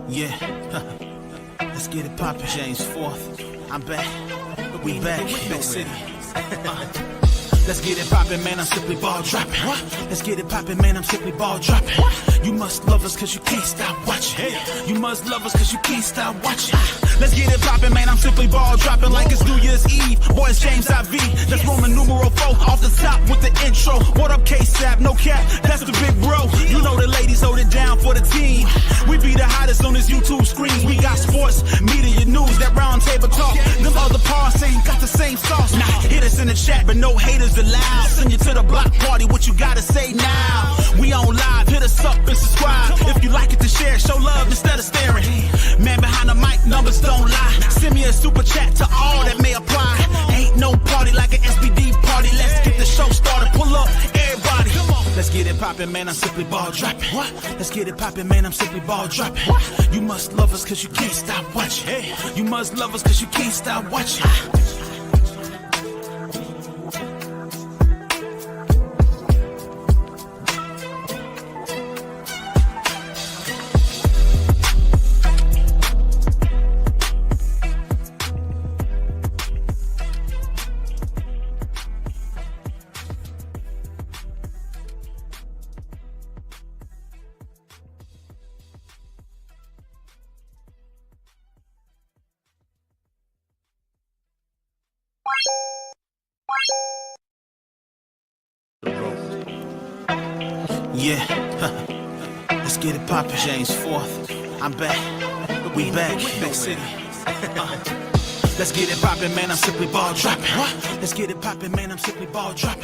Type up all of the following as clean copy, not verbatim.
Yeah, let's get it poppin'. James 4th, I'm back. We back, Big City. Let's get it poppin', man, I'm simply ball dropping. Let's get it poppin', man, I'm simply ball dropping. You must love us cause you can't stop watching. You must love us cause you can't stop watching. Let's get it poppin', man, I'm simply ball dropping like it's New Year's Eve. Boy, it's James IV. That's Roman numeral 4 off the top with the intro. What up, K-Sap? No cap, that's the big bro. You know the ladies hold it down for the team. We be the hottest on this YouTube screen. We got sports, media, news, that round table talk. Them other parts ain't got the same sauce. Nah, hit us in the chat, but no haters allowed. Send you to the block party, what you gotta say now? We on live, hit us up and subscribe. If you like it to share, show love instead of staring. Man behind the mic, numbers don't lie. Send me a super chat to all that may apply. Ain't no party like an SBD party. Let's get the show started, pull up, everybody. Let's get it poppin', man, I'm simply ball dropping. Let's get it poppin', man, I'm simply ball dropping. You must love us cause you can't stop watching. You must love us cause you can't stop watching. Yeah, let's get it poppin'. James 4th, I'm back. We back, Big City. Let's get it poppin', man, I'm simply ball dropping. Let's get it poppin', man, I'm simply ball dropping.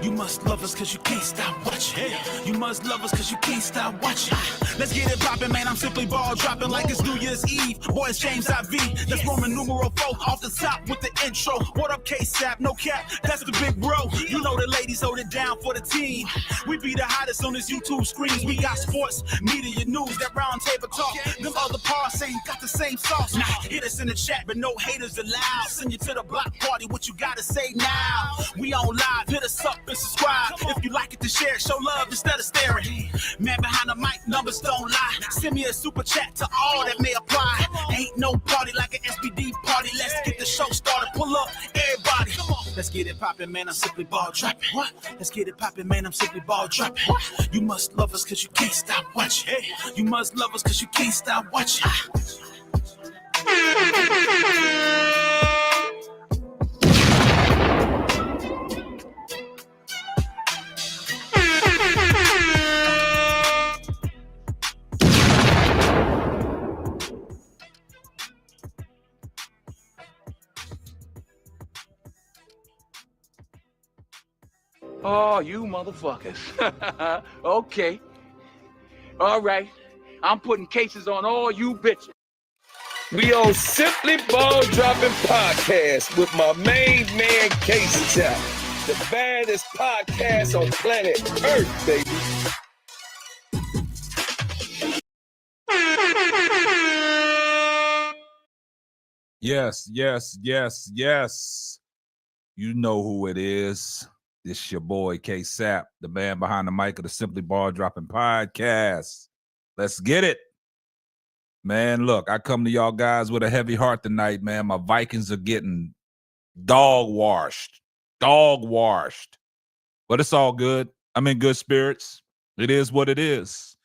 You must love us cause you can't stop watching. You must love us cause you can't stop watching. Let's get it poppin', man, I'm simply ball dropping like it's New Year's Eve. Boy, it's James IV. That's Roman numeral 4 off the top with the intro. What up, K-Sap? No cap, that's the big bro. You know the ladies hold it down for the team. We be the hottest on this YouTube screens. We got sports, media, news, that round table talk. Them other parts ain't got the same sauce. Nah, hit us in the chat, but no haters allowed. Send you to the block party, what you gotta say now? We on live, hit us up and subscribe. If you like it to share, show love instead of staring. Man behind the mic, numbers don't lie. Send me a super chat to all that may apply. Ain't no party like an SBD party. Let's get the show started, pull up, everybody. Let's get it poppin', man, I'm simply ball dropping. Let's get it poppin', man, I'm simply ball dropping. You must love us cause you can't stop watching. You must love us cause you can't stop watching. Oh, you motherfuckers. Okay. All right. I'm putting cases on all you bitches. We on Simply Ball Dropping Podcast with my main man, K-Sap. The baddest podcast on planet Earth, baby. Yes, yes, yes, yes. You know who it is. This your boy, K-Sap, the man behind the mic of the Simply Ball Dropping Podcast. Let's get it. Man, look, I come to y'all guys with a heavy heart tonight, man. My Vikings are getting dog washed. But it's all good. I'm in good spirits. It is what it is.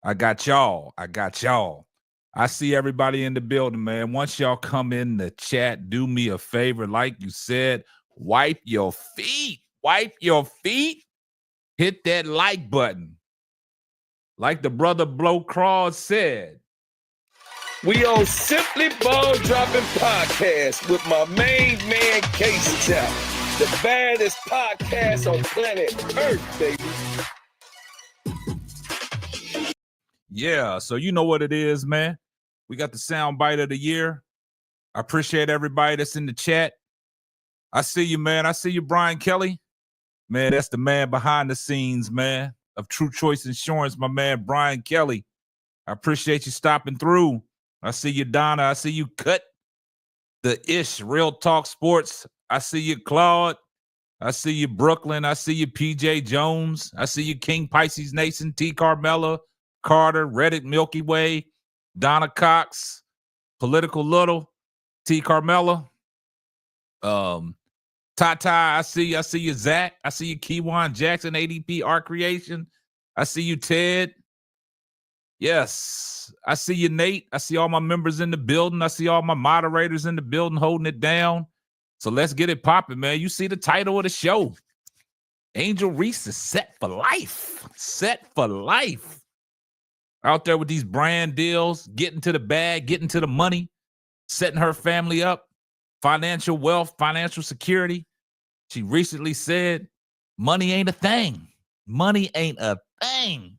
I got y'all. I see everybody in the building, man. Once y'all come in the chat, do me a favor. Like you said, wipe your feet. Hit that like button. Like the brother Blow Craws said. We on Simply Ball Dropping Podcast with my main man, K-Sap. The baddest podcast on planet Earth, baby. Yeah, so you know what it is, man. We got the sound bite of the year. I appreciate everybody that's in the chat. I see you, man. I see you, Brian Kelly. Man, that's the man behind the scenes, man, of True Choice Insurance, my man, Brian Kelly. I appreciate you stopping through. I see you, Donna. I see you, Cut. The Ish, Real Talk Sports. I see you, Claude. I see you, Brooklyn. I see you, PJ Jones. I see you, King Pisces Nation, T. Carmella. Carter, Reddick Milky Way, Donna Cox, Political Little, T. Carmella, Tata, I see you, Zach. I see you, Keywan Jackson, ADP Art Creation. I see you, Ted. Yes, I see you, Nate. I see all my members in the building. I see all my moderators in the building holding it down. So let's get it popping, man. You see the title of the show. Angel Reese is set for life. Set for life. Out there with these brand deals, getting to the bag, getting to the money, setting her family up, financial wealth, financial security. She recently said, money ain't a thing. Money ain't a thing.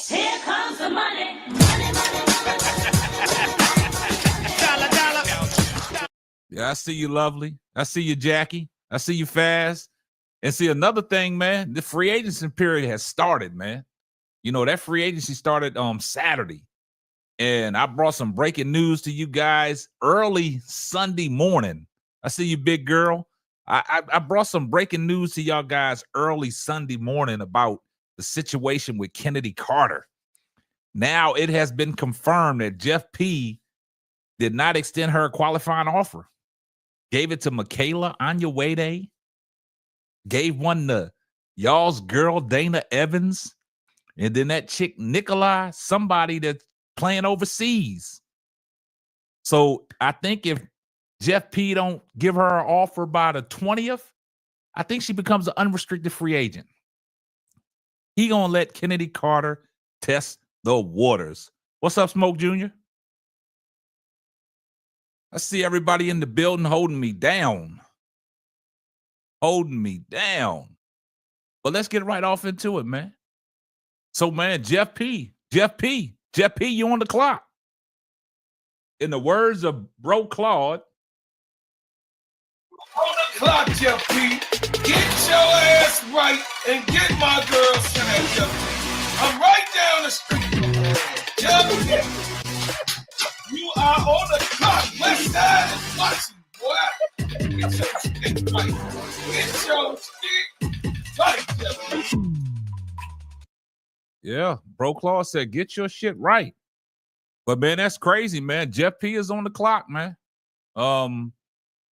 Here comes the money. Yeah, I see you, Lovely. I see you, Jackie. I see you, Fast. And see, another thing, man, the free agency period has started, man. You know, that free agency started Saturday. And I brought some breaking news to you guys early Sunday morning. I see you, big girl. I brought some breaking news to y'all guys early Sunday morning about the situation with Chennedy Carter. Now it has been confirmed that Jeff P. did not extend her a qualifying offer. Gave it to Michaela Anyawede. Gave one to y'all's girl, Dana Evans. And then that chick, Nikolai, somebody that's playing overseas. So I think if Jeff P. don't give her an offer by the 20th, I think she becomes an unrestricted free agent. He gonna let Chennedy Carter test the waters. What's up, Smoke Jr.? I see everybody in the building holding me down. Holding me down. But let's get right off into it, man. So, man, Jeff P., you on the clock. In the words of Bro Claude. On the clock, Jeff P. Get your ass right and get my girl side, Jeff P. I'm right down the street. Jeff P. You are on the clock. West Side is watching, boy. Get your stick right. Get your stick right, Jeff P. Yeah, Bro Claude said, get your shit right. But, man, that's crazy, man. Jeff P. is on the clock, man.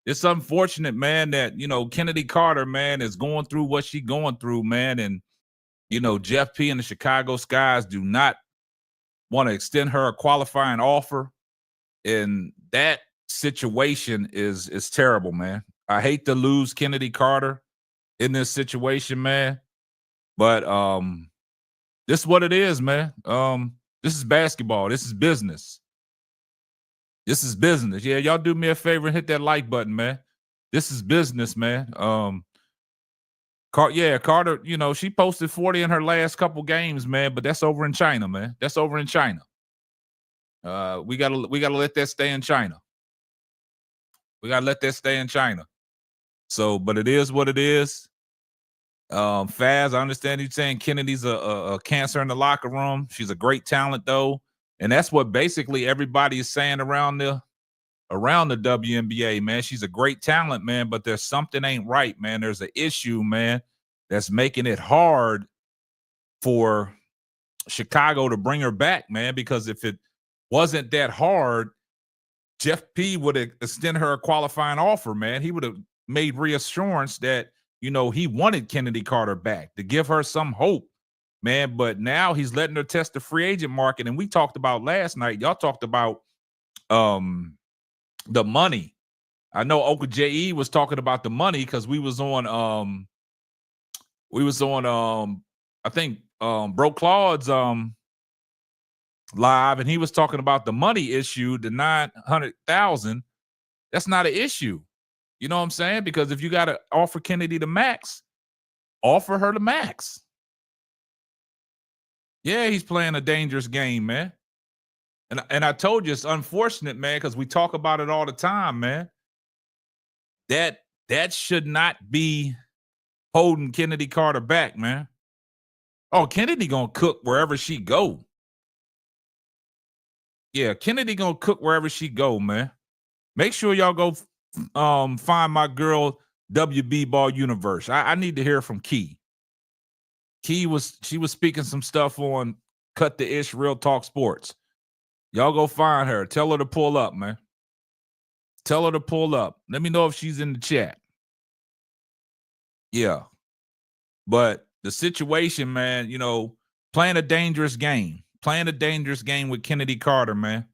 It's unfortunate, man, that, you know, Chennedy Carter, man, is going through what she going through, man. And, you know, Jeff P. and the Chicago Skies do not want to extend her a qualifying offer. And that situation is terrible, man. I hate to lose Chennedy Carter in this situation, man. But this is what it is, man. This is basketball. This is business. This is business. Yeah, y'all do me a favor and hit that like button, man. This is business, man. Carter, you know, she posted 40 in her last couple games, man, but that's over in China, man. That's over in China. We gotta let that stay in China. We gotta let that stay in China. So, but it is what it is. Faz, I understand you saying Kennedy's a cancer in the locker room. She's a great talent, though. And that's what basically everybody is saying around the WNBA, man. She's a great talent, man, but there's something ain't right, man. There's an issue, man, that's making it hard for Chicago to bring her back, man, because if it wasn't that hard, Jeff P. would have extended her a qualifying offer, man. He would have made reassurance that, you know, he wanted Chennedy Carter back to give her some hope, man. But now he's letting her test the free agent market. And we talked about last night, y'all talked about the money. I know Oka J.E. was talking about the money because we was on I think Bro Claude's live, and he was talking about the money issue, the $900,000. That's not an issue. You know what I'm saying? Because if you got to offer Chennedy the max, offer her the max. Yeah, he's playing a dangerous game, man. And I told you it's unfortunate, man, because we talk about it all the time, man. That should not be holding Chennedy Carter back, man. Oh, Chennedy gonna cook wherever she go. Yeah, Chennedy gonna cook wherever she go, man. Make sure y'all go find my girl WBB Universe. I need to hear from Key. she was speaking some stuff on Cut the Ish Real Talk Sports. Y'all go find her. Tell her to pull up, man. Tell her to pull up. Let me know if she's in the chat. Yeah. But the situation, man, you know, playing a dangerous game with Chennedy Carter, man.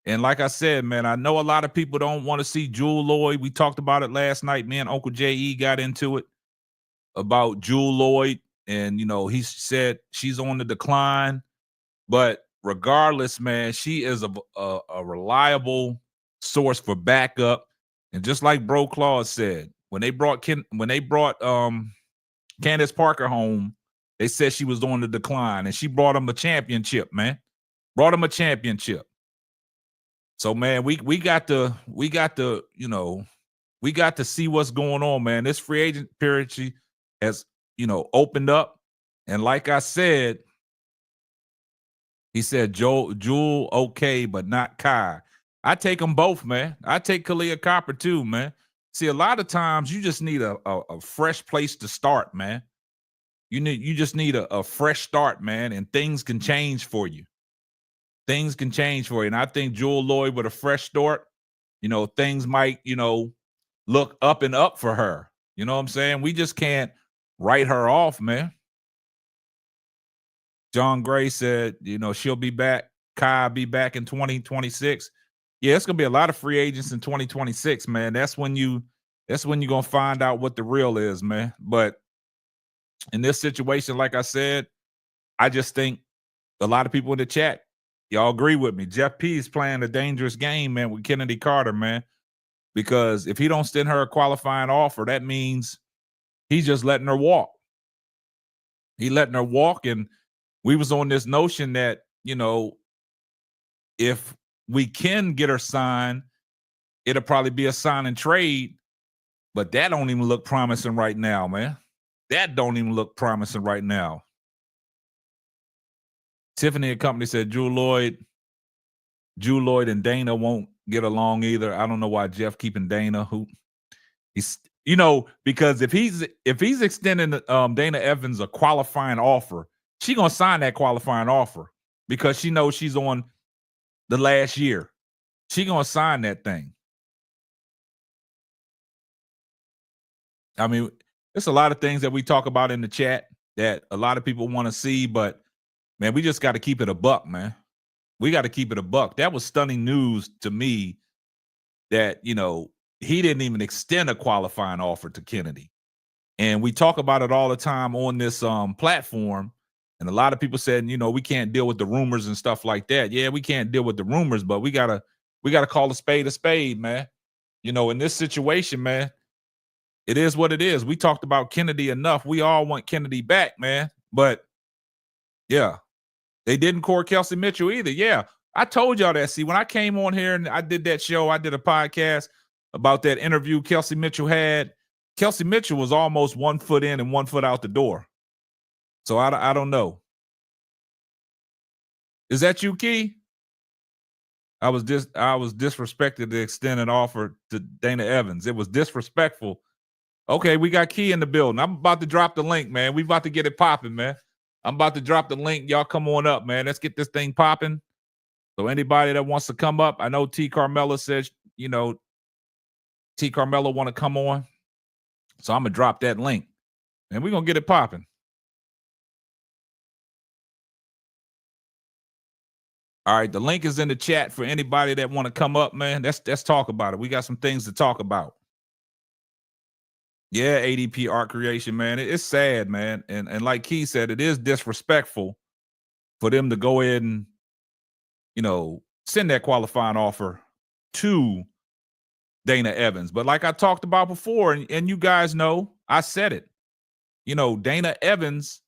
And like I said, man, I know a lot of people don't want to see Jewel Lloyd. We talked about it last night. Me and Uncle J.E. got into it about Jewel Lloyd. And, you know, he said she's on the decline. But regardless, man, she is a reliable source for backup. And just like Bro Claude said, when they brought Candace Parker home, they said she was on the decline, and she brought him a championship, man. Brought him a championship. So, man, we got to you know, we got to see what's going on, man. This free agent period has, you know, opened up, and like I said, he said Jewel okay, but not Kai. I take them both, man. I take Kalia Copper too, man. See, a lot of times you just need a fresh place to start, man. You just need a fresh start, man, and things can change for you. Things can change for you. And I think Jewel Lloyd with a fresh start, you know, things might, you know, look up and up for her. You know what I'm saying? We just can't write her off, man. John Gray said, you know, she'll be back. Kai be back in 2026. Yeah, it's gonna be a lot of free agents in 2026, man. That's when you're gonna find out what the real is, man. But in this situation, like I said, I just think a lot of people in the chat, y'all agree with me. Jeff P is playing a dangerous game, man, with Chennedy Carter, man. Because if he don't send her a qualifying offer, that means he's just letting her walk. He letting her walk, and we was on this notion that, you know, if we can get her signed, it'll probably be a sign and trade, but that don't even look promising right now, man. That don't even look promising right now. Tiffany and Company said Jewel Lloyd and Dana won't get along either. I don't know why Jeff keeping Dana. He's, you know, because if he's extending Dana Evans a qualifying offer, she gonna sign that qualifying offer because she knows she's on the last year. She gonna sign that thing. I mean, there's a lot of things that we talk about in the chat that a lot of people want to see, but man, we just got to keep it a buck, man. We got to keep it a buck. That was stunning news to me that, you know, he didn't even extend a qualifying offer to Chennedy. And we talk about it all the time on this platform. And a lot of people said, you know, we can't deal with the rumors and stuff like that. Yeah, we can't deal with the rumors, but we gotta call a spade, man. You know, in this situation, man, it is what it is. We talked about Chennedy enough. We all want Chennedy back, man. But yeah, they didn't court Kelsey Mitchell either. Yeah, I told y'all that. See, when I came on here and I did that show, I did a podcast about that interview Kelsey Mitchell had. Kelsey Mitchell was almost 1 foot in and 1 foot out the door. So I don't know. Is that you, Key? I was disrespected to extend an offer to Dana Evans. It was disrespectful. Okay, we got Key in the building. I'm about to drop the link, man. We about to get it popping, man. I'm about to drop the link. Y'all come on up, man. Let's get this thing popping. So anybody that wants to come up, I know T. Carmella says, you know, T. Carmella want to come on. So I'm going to drop that link. And we're going to get it popping. All right, the link is in the chat for anybody that want to come up, man. Let's talk about it. We got some things to talk about. Yeah, ADP art creation, man. It's sad, man. And like Key said, it is disrespectful for them to go ahead and, you know, send that qualifying offer to Dana Evans. But like I talked about before, and you guys know, I said it. You know, Dana Evans,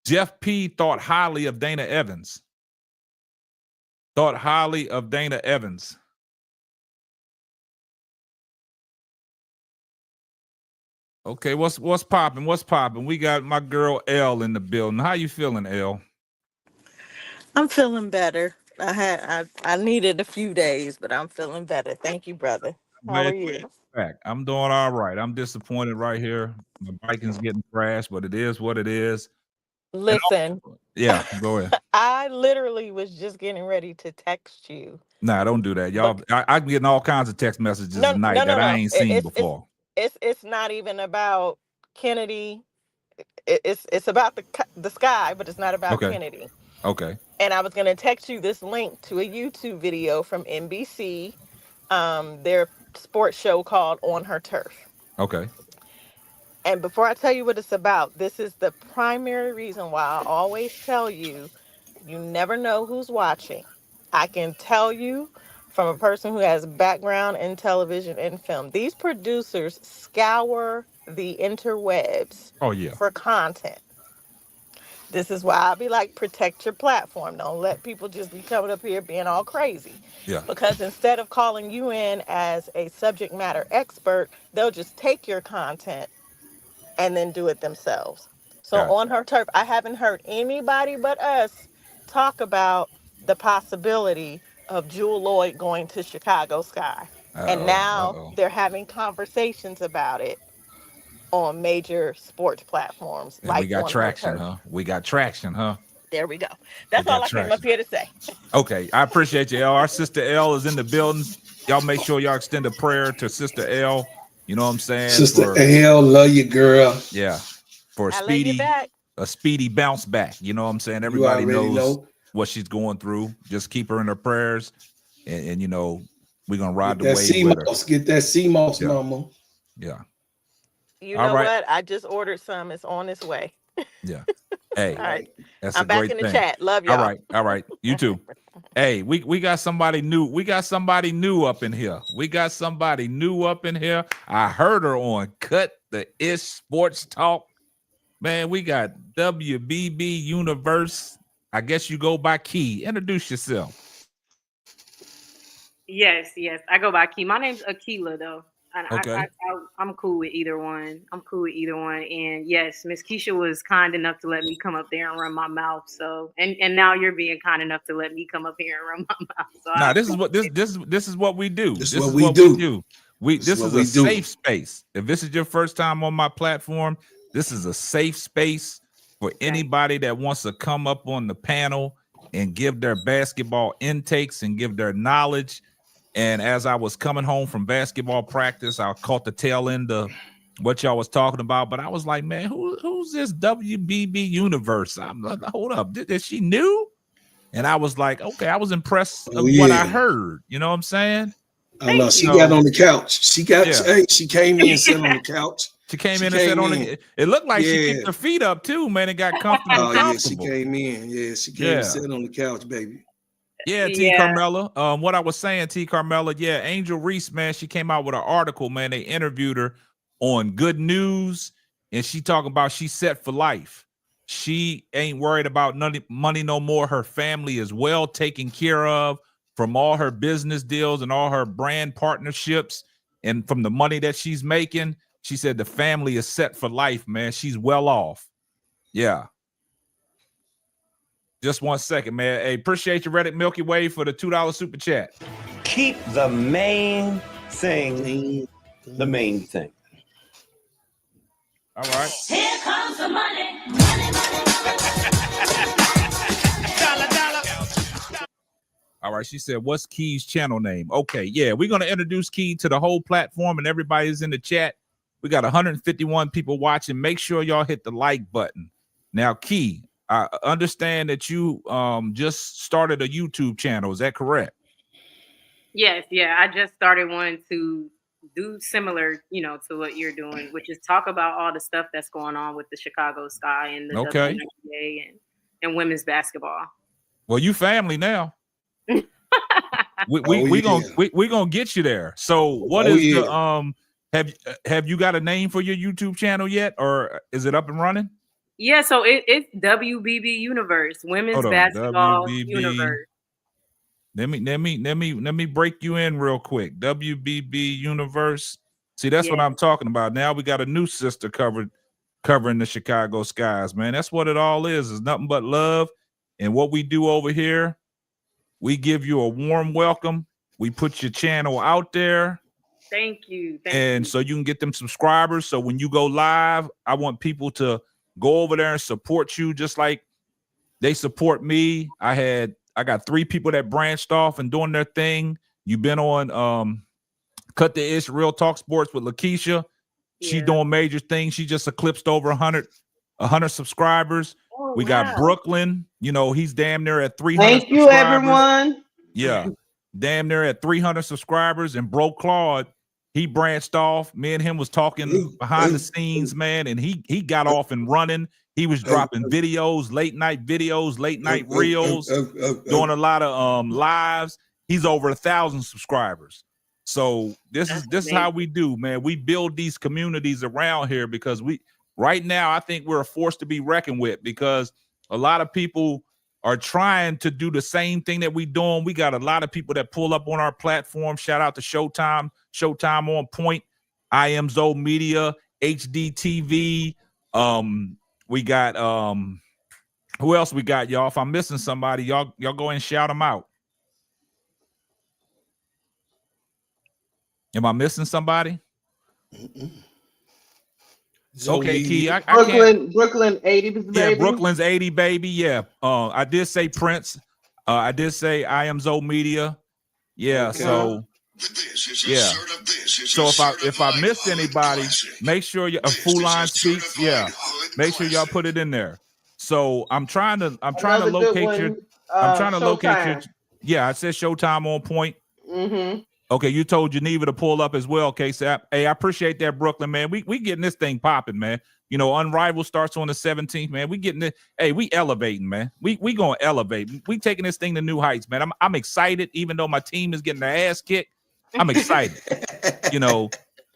Jeff P thought highly of Dana Evans. Thought highly of Dana Evans. Okay, what's popping? What's popping? We got my girl L in the building. How you feeling, L? I'm feeling better. I needed a few days, but I'm feeling better. Thank you, brother. How are you? Back. I'm doing all right. I'm disappointed right here. My Vikings getting crashed, but it is what it is. And Listen, yeah, go ahead. I literally was just getting ready to text you. Nah, don't do that, y'all. But I'm getting all kinds of text messages no, tonight no, that no, I no. ain't seen before. It's not even about Kennedy. It's about the sky, but it's not about Okay, Kennedy. okay, And I was gonna text you this link to a YouTube video from NBC, their sports show called On Her Turf. okay. And before I tell you what it's about, this is the primary reason why I always tell you, you never know who's watching. I can tell you from a person who has background in television and film, these producers scour the interwebs Oh yeah, for content. This is why I'll be like, protect your platform. Don't let people just be coming up here being all crazy. yeah. Because instead of calling you in as a subject matter expert, they'll just take your content and then do it themselves. So Gotcha. on her turf, I haven't heard anybody but us talk about the possibility of Jewel Lloyd going to Chicago Sky. And now Uh-oh. they're having conversations about it on major sports platforms And we like got on her traction, turf. huh? We got traction, huh? There we go. We That's all got I came up traction. here to say. Okay, I appreciate you, L. Our sister L is in the building. Y'all make sure y'all extend a prayer to Sister L. You know what I'm saying? Sister For L, love you, girl. yeah, for I love you back. a speedy bounce back. You know what I'm saying? You Everybody already knows know. what she's going through. Just keep her in her prayers, and you know we're gonna ride Get the that wave with her. CMOS. Get that CMOS, Yeah, mama. yeah. You All know right. what? I just ordered some. It's on its way. Yeah. Hey, All right. that's a I'm back great in the thing. chat. Love All y'all. right. All right. You too. Hey, we got somebody new. We got somebody new up in here. We got somebody new up in here. I heard her on Cut the Ish Sports Talk. Man, we got WBB Universe. I guess you go by Key. Introduce yourself. Yes, I go by Key. My name's Akila though. And Okay. I'm cool with either one. And yes, Miss Keisha was kind enough to let me come up there and run my mouth. So and now you're being kind enough to let me come up here and run my mouth. So Now this is what this is what we do. This is This what is we what we do. do. This what is we a do. safe space. If this is your first time on my platform, this is a safe space for anybody that wants to come up on the panel and give their basketball intakes and give their knowledge. And as I was coming home from basketball practice, I caught the tail end of what y'all was talking about. But I was like, man, who's this WBB Universe? I'm like, hold up, is she new? And I was like, okay, I was impressed Oh, of what I yeah. heard. You know what I'm saying? I know. She So, got on the couch. She got. Yeah. Hey, she came in and sat on the couch. She came in and said on it. It looked like she kicked Yeah. her feet up too, man. It got comfortable. Oh yeah, she came in. Yeah, she came and Yeah. sat on the couch, baby. Yeah, T. Carmella. What I was saying, T. Carmella, yeah, Angel Reese, man, she came out with an article, man. They interviewed her on Good News, and she talking about she set for life. She ain't worried about money no more. Her family is well taken care of from all her business deals and all her brand partnerships, and from the money that she's making. She said the family is set for life, man. She's well off. Yeah. Just 1 second, man. Hey, appreciate you, Reddit Milky Way, for the $2 super chat. Keep the main thing the main thing. All right. Here comes the money. All right. She said, what's Key's channel name? Okay. Yeah, we're going to introduce Key to the whole platform, and everybody's in the chat. We got 151 people watching. Make sure y'all hit the like button. Now, Key, I understand that you just started a YouTube channel. Is that correct? Yes, I just started one to do similar, to what you're doing, which is talk about all the stuff that's going on with the Chicago Sky and the WNBA and women's basketball. Well, you family now. we gonna get you there. So what is the have you got a name for your YouTube channel yet, or is it up and running? Yeah, so it's WBB Universe, Women's Basketball Universe. Let me break you in real quick. WBB Universe. See, that's what I'm talking about. Now we got a new sister covering the Chicago Skies, man. That's what it all is. It's nothing but love. And what we do over here, we give you a warm welcome. We put your channel out there. Thank you. So you can get them subscribers. So when you go live, I want people to go over there and support you just like they support me. I got 3 people that branched off and doing their thing. You've been on Cut the Ish Real Talk Sports with Lakeisha. She doing major things. She just eclipsed over 100 subscribers. We got Brooklyn. He's damn near at 300 Thank you, everyone. Yeah, damn near at 300 subscribers. And Bro Claude, he branched off. Me and him was talking behind the scenes, man, and he got off and running. He was dropping videos, late night reels, doing a lot of lives. He's over 1,000 subscribers. So this is how we do, man. We build these communities around here because right now I think we're a force to be reckoned with because a lot of people are trying to do the same thing that we doing. We got a lot of people that pull up on our platform. Shout out to Showtime on Point, I Am Zoe Media, HDTV. We got who else we got, y'all? If I'm missing somebody, y'all go ahead and shout them out. Am I missing somebody? Okay, Key. I Brooklyn 80 baby. Yeah, Brooklyn's 80 baby. Yeah. I did say Prince. I did say I Am Zoe Media. Yeah. Okay. So yeah. So if I missed anybody, make sure a Fool Line Speaks. Yeah. Make sure y'all put it in there. So I'm trying to locate your. I'm trying to locate your. Yeah, I said Showtime on Point. Mm-hmm. Okay, you told Geneva to pull up as well, KSAP. Hey, I appreciate that, Brooklyn, man. We getting this thing popping, man. Unrivaled starts on the 17th, man. We getting it. Hey, we elevating, man. We gonna elevate. We taking this thing to new heights, man. I'm excited, even though my team is getting their ass kicked. I'm excited.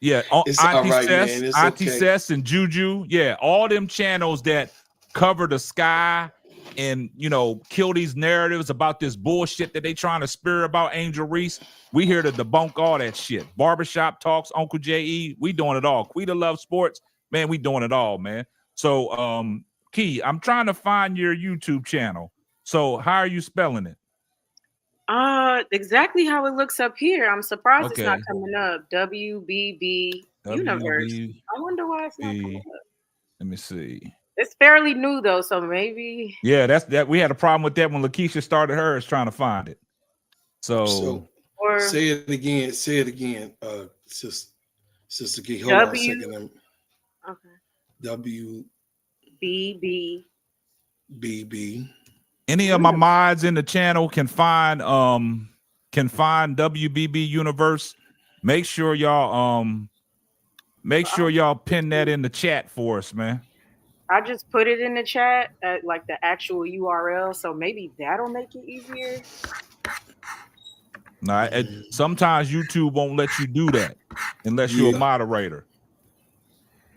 Yeah. Auntie Sess and Juju. Yeah, all them channels that cover the sky and kill these narratives about this bullshit that they trying to spear about Angel Reese. We here to debunk all that shit. Barbershop Talks, Uncle J.E., we doing it all. Quita Love Sports, man, we doing it all, man. So, Key, I'm trying to find your YouTube channel. So, how are you spelling it? Exactly how it looks up here. I'm surprised it's not coming up. WBB Universe. I wonder why it's not coming up. Let me see. It's fairly new though, so maybe. Yeah, that's that. We had a problem with that when Lakeisha started hers trying to find it. So say it again. Say it again. Sister Key. Hold on a second. Okay. WBB. Any of my mods in the channel can find WBB Universe. Make sure y'all pin that in the chat for us, man. I just put it in the chat at like the actual URL, so maybe that'll make it easier. Nah, sometimes YouTube won't let you do that unless you're a moderator.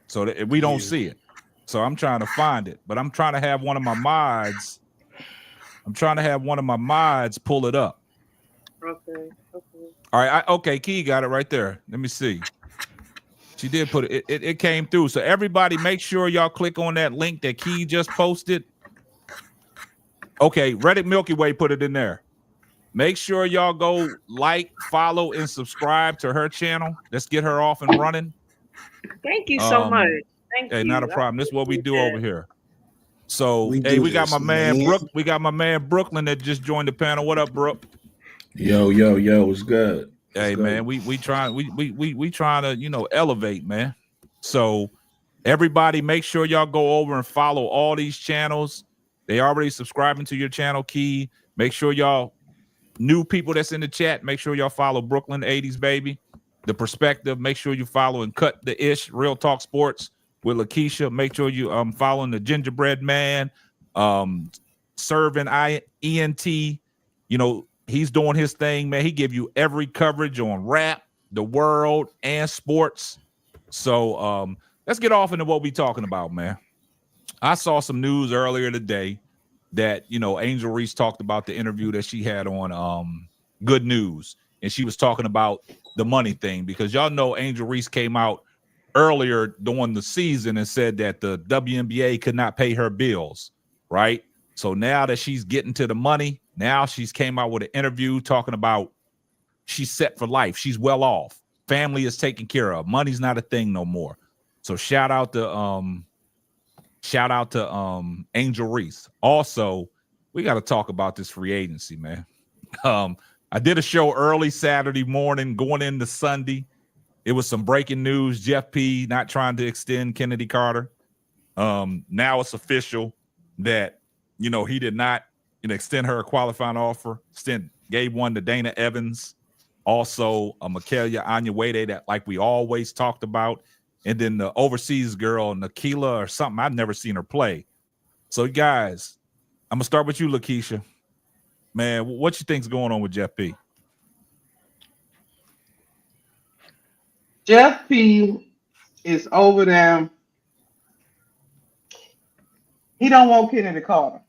So that we don't see it. So I'm trying to find it, but I'm trying to have one of my mods. Pull it up. Okay. All right. Okay. Key got it right there. Let me see. She did put it. It came through. So everybody, make sure y'all click on that link that Key just posted. Okay. Reddit Milky Way put it in there. Make sure y'all go like, follow, and subscribe to her channel. Let's get her off and running. Thank you so much. Thank you. Not a problem. This is what we do over here. So we got my man Brooke. We got my man Brooklyn that just joined the panel. What up, Brooke? Yo, what's good? Hey man, we trying to elevate, man. So everybody, make sure y'all go over and follow all these channels. They already subscribing to your channel, Key. Make sure y'all new people that's in the chat. Make sure y'all follow Brooklyn 80s baby, The Perspective. Make sure you follow and Cut the Ish Real Talk Sports with Lakeisha. Make sure you following the Gingerbread Man, Serving ENT. He's doing his thing, man. He give you every coverage on rap, the world, and sports. So let's get off into what we talking about, man. I saw some news earlier today that, Angel Reese talked about the interview that she had on Good News. And she was talking about the money thing because y'all know Angel Reese came out earlier during the season and said that the WNBA could not pay her bills, right? So now that she's getting to the money, now she's came out with an interview talking about she's set for life. She's well off. Family is taken care of. Money's not a thing no more. So shout out to Shout out to Angel Reese. Also, we got to talk about this free agency, man. I did a show early Saturday morning going into Sunday. It was some breaking news. Jeff P. not trying to extend Chennedy Carter. Now it's official that, he did not extend her a qualifying offer. Gave one to Dana Evans. Also, Mikaela Anyawede that like we always talked about. And then the overseas girl, Nakila or something. I've never seen her play. So, guys, I'm going to start with you, Lakeisha. Man, what you think's going on with Jeff P? Jeff P is over there. He don't want Kennedy Carter.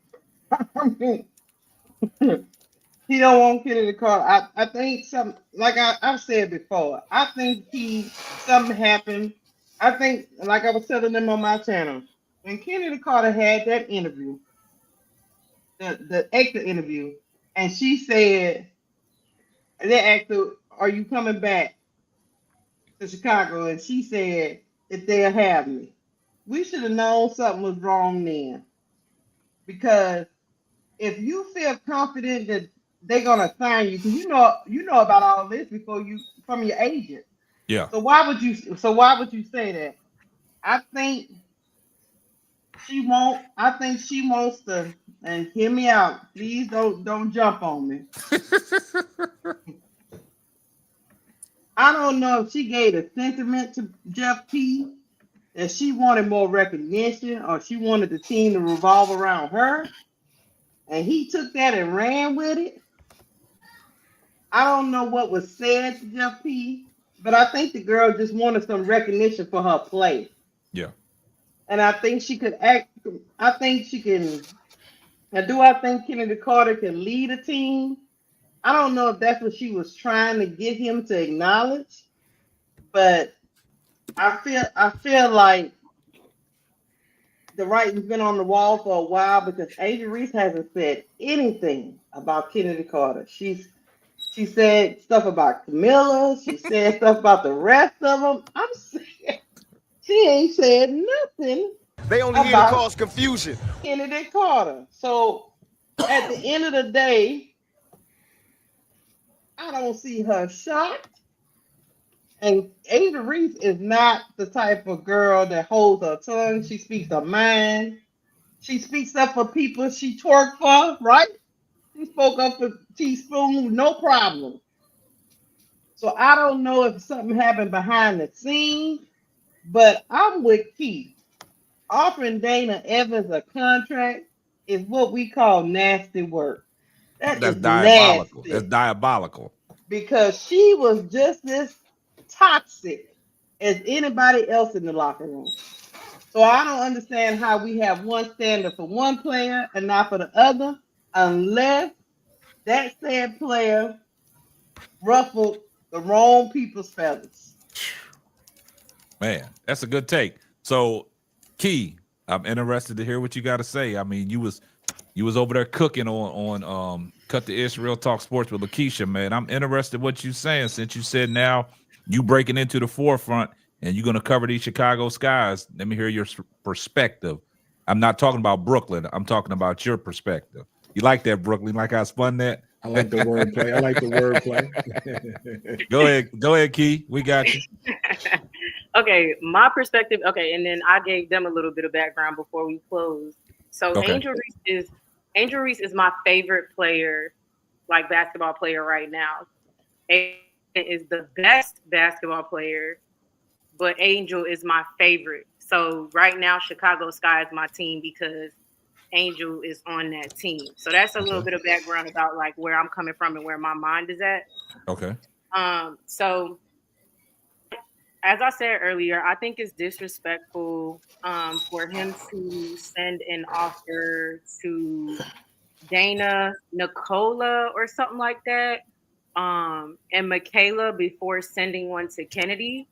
He don't want Kennedy Carter. I think something, like I've said before, I think something happened. I think, like I was telling them on my channel, when Kennedy Carter had that interview, the exit interview, and she said, they asked her, "Are you coming back to Chicago?" And she said, "If they'll have me." We should have known something was wrong then. Because if you feel confident that they're gonna sign you, because you know about all this from your agent. Yeah. So why would you say that? I think she wants to, and hear me out. Please don't jump on me. I don't know if she gave a sentiment to Jeff P that she wanted more recognition or she wanted the team to revolve around her. And he took that and ran with it. I don't know what was said to Jeff P, but I think the girl just wanted some recognition for her play. Yeah. And I think she could act. I think she can. Now, do I think Kennedy Carter can lead a team? I don't know if that's what she was trying to get him to acknowledge, but I feel like the writing's been on the wall for a while because Angel Reese hasn't said anything about Kennedy Carter. She said stuff about Camilla. She said stuff about the rest of them. I'm saying she ain't said nothing. They only here to cause confusion. Kennedy Carter. So at the end of the day, I don't see her shocked. And Angel Reese is not the type of girl that holds her tongue. She speaks her mind. She speaks up for people she twerked for, right? She spoke up for Teaspoon, no problem. So I don't know if something happened behind the scenes, but I'm with Keith. Offering Dana Evans a contract is what we call nasty work. That's diabolical. Nasty. That's diabolical. Because she was just as toxic as anybody else in the locker room. So I don't understand how we have one standard for one player and not for the other, unless that said player ruffled the wrong people's feathers. Man, that's a good take. So, Key, I'm interested to hear what you got to say. I mean, you was over there cooking on Cut the Israel Talk Sports with Lakeisha, man. I'm interested what you saying since you said now you breaking into the forefront and you're going to cover these Chicago skies. Let me hear your perspective. I'm not talking about Brooklyn. I'm talking about your perspective. You like that, Brooklyn? Like I spun that? I like the wordplay. Go ahead, Key. We got you. Okay, my perspective. Okay, and then I gave them a little bit of background before we close. So okay. Angel Reese is my favorite player, like basketball player right now. Angel is the best basketball player, but Angel is my favorite. So right now, Chicago Sky is my team because Angel is on that team. So that's a little bit of background about like where I'm coming from and where my mind is at. Okay. So as I said earlier, I think it's disrespectful for him to send an offer to Dana, Nicola, or something like that, and Mikaela before sending one to Chennedy.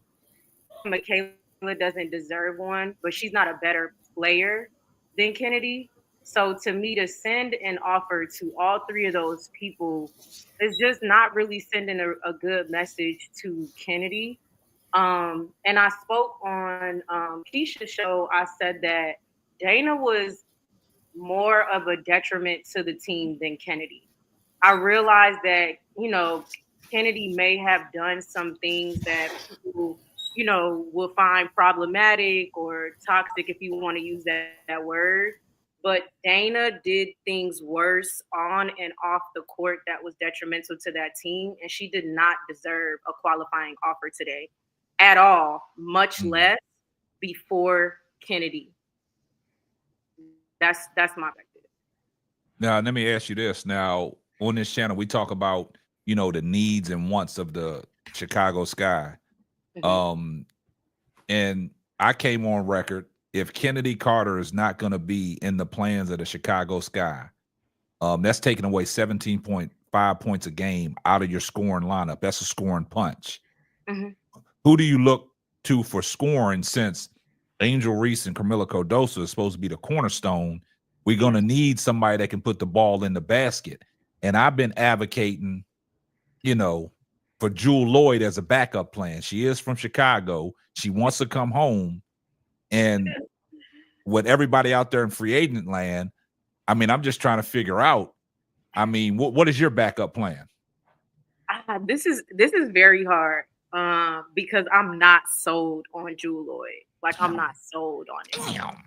Mikaela doesn't deserve one, but she's not a better player than Chennedy. So to me, to send an offer to all three of those people is just not really sending a good message to Chennedy. And I spoke on Keisha's show. I said that Dana was more of a detriment to the team than Chennedy. I realized that, Chennedy may have done some things that people, will find problematic or toxic, if you want to use that word. But Dana did things worse on and off the court that was detrimental to that team. And she did not deserve a qualifying offer today at all, much less before Chennedy. That's my perspective. Now, let me ask you this. Now, on this channel, we talk about, the needs and wants of the Chicago Sky. And I came on record, if Chennedy Carter is not going to be in the plans of the Chicago Sky, that's taking away 17.5 points a game out of your scoring lineup. That's a scoring punch. Who do you look to for scoring, since Angel Reese and Camila Cardoso is supposed to be the cornerstone? We're going to need somebody that can put the ball in the basket. And I've been advocating, for Jewel Lloyd as a backup plan. She is from Chicago. She wants to come home. And with everybody out there in free agent land, I'm just trying to figure out, what is your backup plan? This is very hard because I'm not sold on Jewel Lloyd. Like, I'm not sold on it. Damn.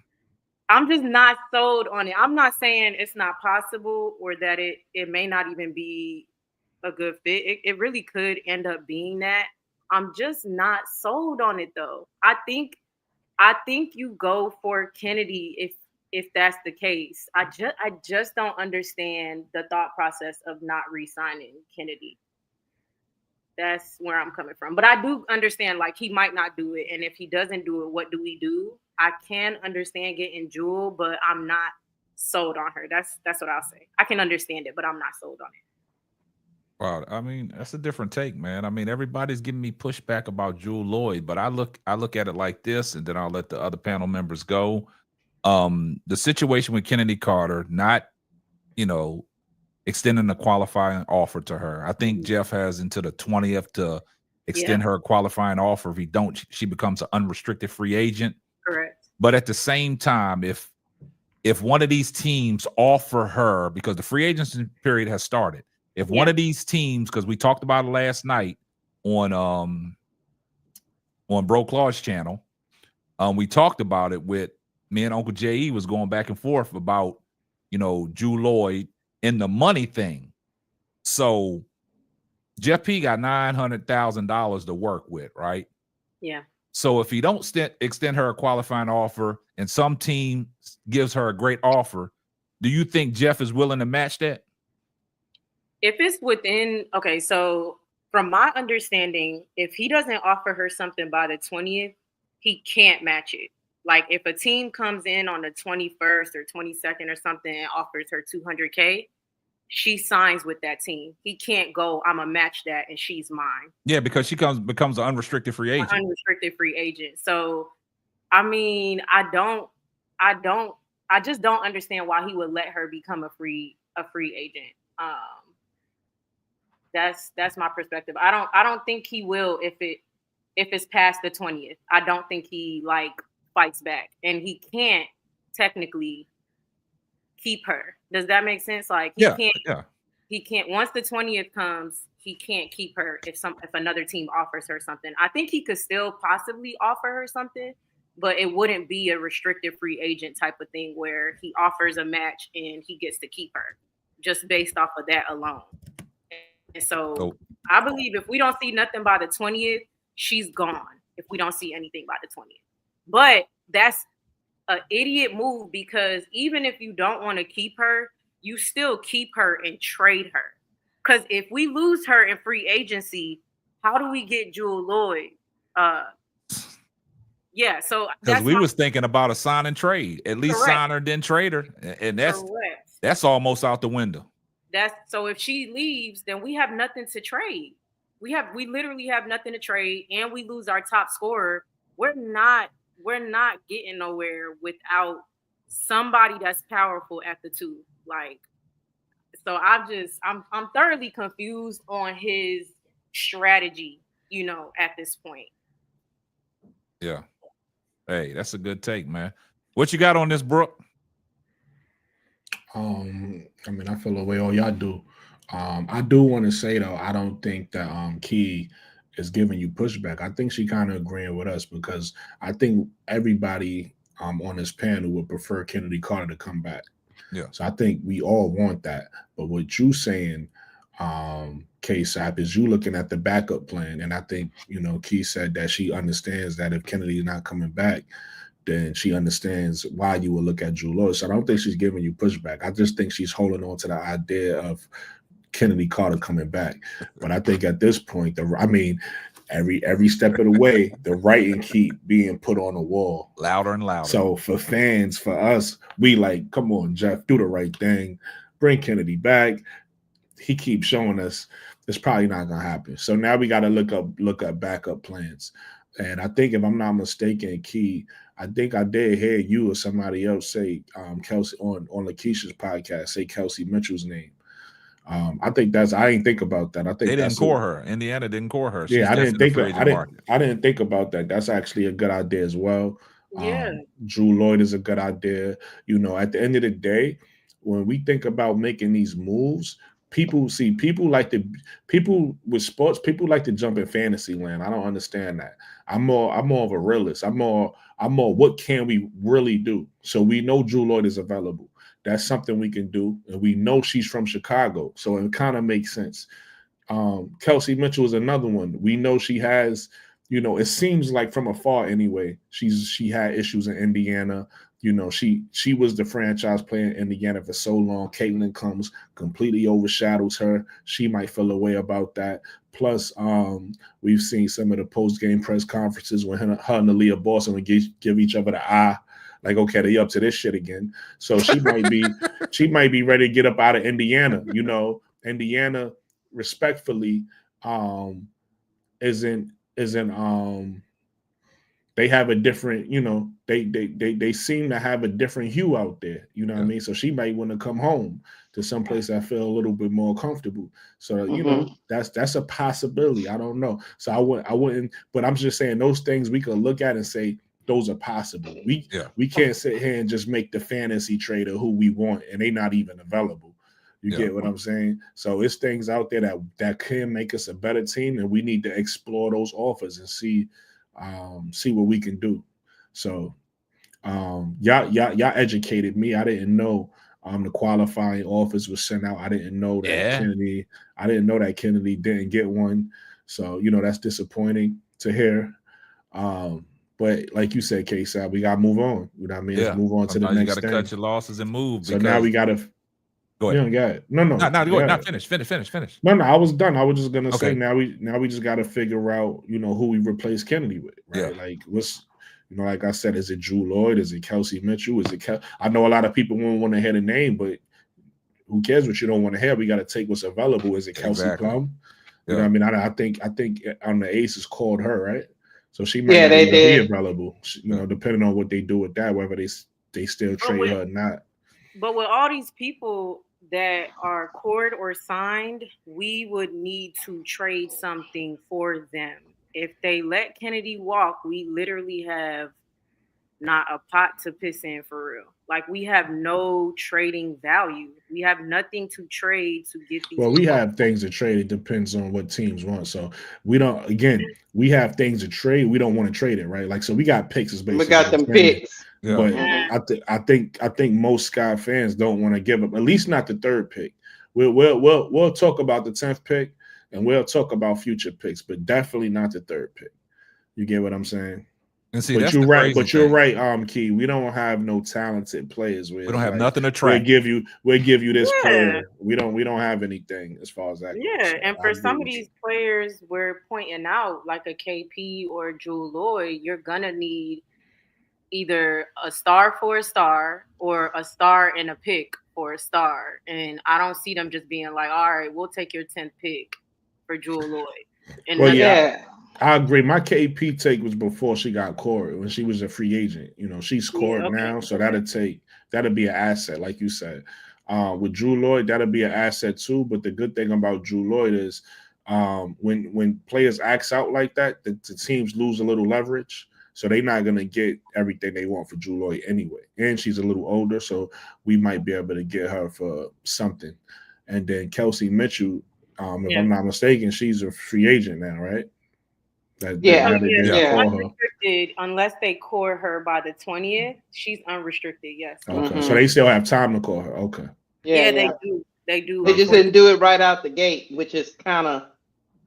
I'm just not sold on it. I'm not saying it's not possible or that it may not even be a good fit. It really could end up being that. I'm just not sold on it though. I think you go for Chennedy if that's the case. I just don't understand the thought process of not re-signing Chennedy. That's where I'm coming from. But I do understand, like, he might not do it. And if he doesn't do it, what do we do? I can understand getting Jewel, but I'm not sold on her. That's what I'll say. I can understand it, but I'm not sold on it. Wow, that's a different take, man. Everybody's giving me pushback about Jewel Lloyd, but I look at it like this, and then I'll let the other panel members go. The situation with Chennedy Carter, not, extending the qualifying offer to her. I think Jeff has until the 20th to extend her qualifying offer. If he don't, she becomes an unrestricted free agent. Correct. But at the same time, if one of these teams offer her, because the free agency period has started, if one of these teams, because we talked about it last night on Bro Claw's channel, we talked about it with me and Uncle J.E. was going back and forth about, Jewel Lloyd and the money thing. So Jeff P got $900,000 to work with, right? Yeah. So if he don't extend her a qualifying offer and some team gives her a great offer, do you think Jeff is willing to match that? If it's within, okay, so from my understanding, if he doesn't offer her something by the 20th, he can't match it. Like, if a team comes in on the 21st or 22nd or something and offers her $200K, she signs with that team. He can't go, I'm going to match that and she's mine. Yeah, because she becomes an unrestricted free agent. Unrestricted free agent. So, I just don't understand why he would let her become a free agent. That's my perspective. I don't think he will if it's past the 20th. I don't think he fights back, and he can't technically keep her. Does that make sense? Like, he can't once the 20th comes, he can't keep her if another team offers her something. I think he could still possibly offer her something, but it wouldn't be a restricted free agent type of thing where he offers a match and he gets to keep her just based off of that alone. And so I believe if we don't see nothing by the 20th, she's gone. If we don't see anything by the 20th. But that's an idiot move, because even if you don't want to keep her, you still keep her and trade her. Because if we lose her in free agency, how do we get Jewel Lloyd? Yeah, so because we was thinking about a sign and trade, at least sign her, then trade her, and that's almost out the window. So if she leaves, then we have nothing to trade. We literally have nothing to trade, and we lose our top scorer. We're not getting nowhere without somebody that's powerful at the two. So I'm thoroughly confused on his strategy, at this point. Yeah. Hey, that's a good take, man. What you got on this, Brooke? I mean, I feel the way all y'all do. I do want to say though, I don't think that Key is giving you pushback. I think she kind of agreeing with us because I think everybody on this panel would prefer Chennedy Carter to come back. Yeah. So I think we all want that. But what you saying, K-Sap, is you looking at the backup plan. And I think, Key said that she understands that if Chennedy is not coming back, then she understands why you would look at Drew Lloyd. So I don't think she's giving you pushback. I just think she's holding on to the idea of Chennedy Carter coming back. But I think at this point, every step of the way, the writing keep being put on the wall. Louder and louder. So for fans, for us, we like, come on, Jeff, do the right thing. Bring Chennedy back. He keeps showing us it's probably not going to happen. So now we got to look up backup plans. And I think if I'm not mistaken, Key, I think I did hear you or somebody else say Kelsey on Lakeisha's podcast, say Kelsey Mitchell's name. I think I didn't think about that. I think they didn't core her. Indiana didn't core her. Yeah, I didn't think about that. That's actually a good idea as well. Yeah. Drew Lloyd is a good idea. At the end of the day, when we think about making these moves, people with sports, people like to jump in fantasy land. I don't understand that. I'm more of a realist. I'm more what can we really do? So we know Drew Lloyd is available. That's something we can do. And we know she's from Chicago. So it kind of makes sense. Kelsey Mitchell is another one. We know she has, it seems like from afar anyway, she had issues in Indiana. She was the franchise player in Indiana for so long. Caitlin comes, completely overshadows her. She might feel a way about that. Plus, we've seen some of the post-game press conferences when her and Aaliyah Boston would give each other the eye. Like, okay, they up to this shit again. So she might be ready to get up out of Indiana. Indiana, respectfully, isn't they have a different, they seem to have a different hue out there. You know what I mean? So she might want to come home to someplace that feel a little bit more comfortable. So, that's a possibility. I don't know. So I wouldn't, but I'm just saying those things we could look at and say, those are possible. We can't sit here and just make the fantasy trader who we want and they not even available. You get what I'm saying? So it's things out there that can make us a better team, and we need to explore those offers and see what we can do. So y'all educated me. I didn't know the qualifying offers was sent out. I didn't know that Chennedy didn't get one. So that's disappointing to hear. But like you said, K-Side, we gotta move on. You know what I mean? Let's move on to the next thing. You gotta cut your losses and move. So now we gotta go ahead. Go ahead. No, go ahead. Not finish. No, I was done. I was just gonna say now we just gotta figure out, who we replace Chennedy with, right? Yeah. Like what's like I said, is it Drew Lloyd? Is it Kelsey Mitchell? Is it I know a lot of people won't want to hear the name, but who cares what you don't want to hear? We gotta take what's available. Is it Kelsey Plum? You know what I mean? I think on the Aces called her, right? So she might not even be available, depending on what they do with that, whether they still trade her or not. But with all these people that are cored or signed, we would need to trade something for them. If they let Chennedy walk, we literally have not a pot to piss in for real. Like we have no trading value. We have nothing to trade to get these. Well, we have things to trade. It depends on what teams want. So we don't. Again, we have things to trade. We don't want to trade it, right? Like so, we got picks. We got them picks. Yeah. But I think most Sky fans don't want to give up. At least not the third pick. We'll talk about the 10th pick and we'll talk about future picks, but definitely not the third pick. You get what I'm saying? And see, but you're right. But you're right, Key. We don't have no talented players. We don't have nothing to trade. We'll give you this player. We don't have anything as far as that. Yeah, so and for some of these players we're pointing out, like a KP or Drew Lloyd, you're gonna need either a star for a star or a star and a pick for a star. And I don't see them just being like, all right, we'll take your 10th pick for Drew Lloyd. And I agree. My KP take was before she got cored, when she was a free agent. She's scored now, so that'll be an asset, like you said. With Drew Lloyd, that'll be an asset too. But the good thing about Drew Lloyd is when players axe out like that, the teams lose a little leverage. So they're not gonna get everything they want for Juloy anyway. And she's a little older, so we might be able to get her for something. And then Kelsey Mitchell, if I'm not mistaken, she's a free agent now, right? Unrestricted, unless they core her by the 20th, she's unrestricted. Yes. Okay, so they still have time to call her. Okay. Yeah, they do. They do. They just didn't do it right out the gate, which is kind of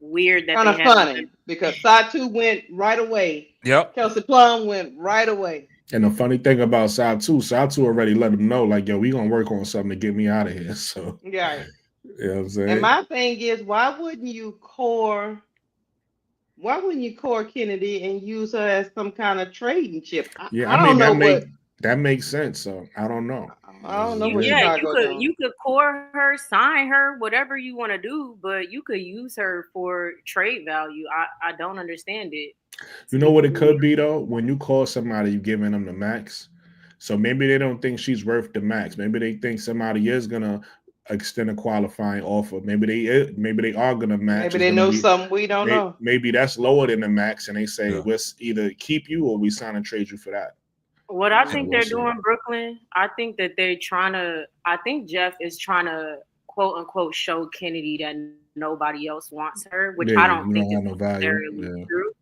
weird. Kind of funny because Satu went right away. Yep. Kelsey Plum went right away. And the funny thing about Satu already let him know, like, yo, we gonna work on something to get me out of here. So yeah, you know what I'm saying. And my thing is, why wouldn't you core Kennedy and use her as some kind of trading chip? I mean, that makes sense. So I don't know. I don't know. You could core her, sign her, whatever you want to do, but you could use her for trade value. I don't understand it. You know what it could be though? When you call somebody, you're giving them the max. So maybe they don't think she's worth the max. Maybe they think somebody is gonna extend a qualifying offer. Maybe they are gonna match. Maybe they know something we don't know. Maybe that's lower than the max, and they say we'll either keep you or we sign and trade you for that. What I think they're doing, Brooklyn, I think that I think Jeff is trying to quote unquote show Kennedy that nobody else wants her, which I don't think is necessarily true.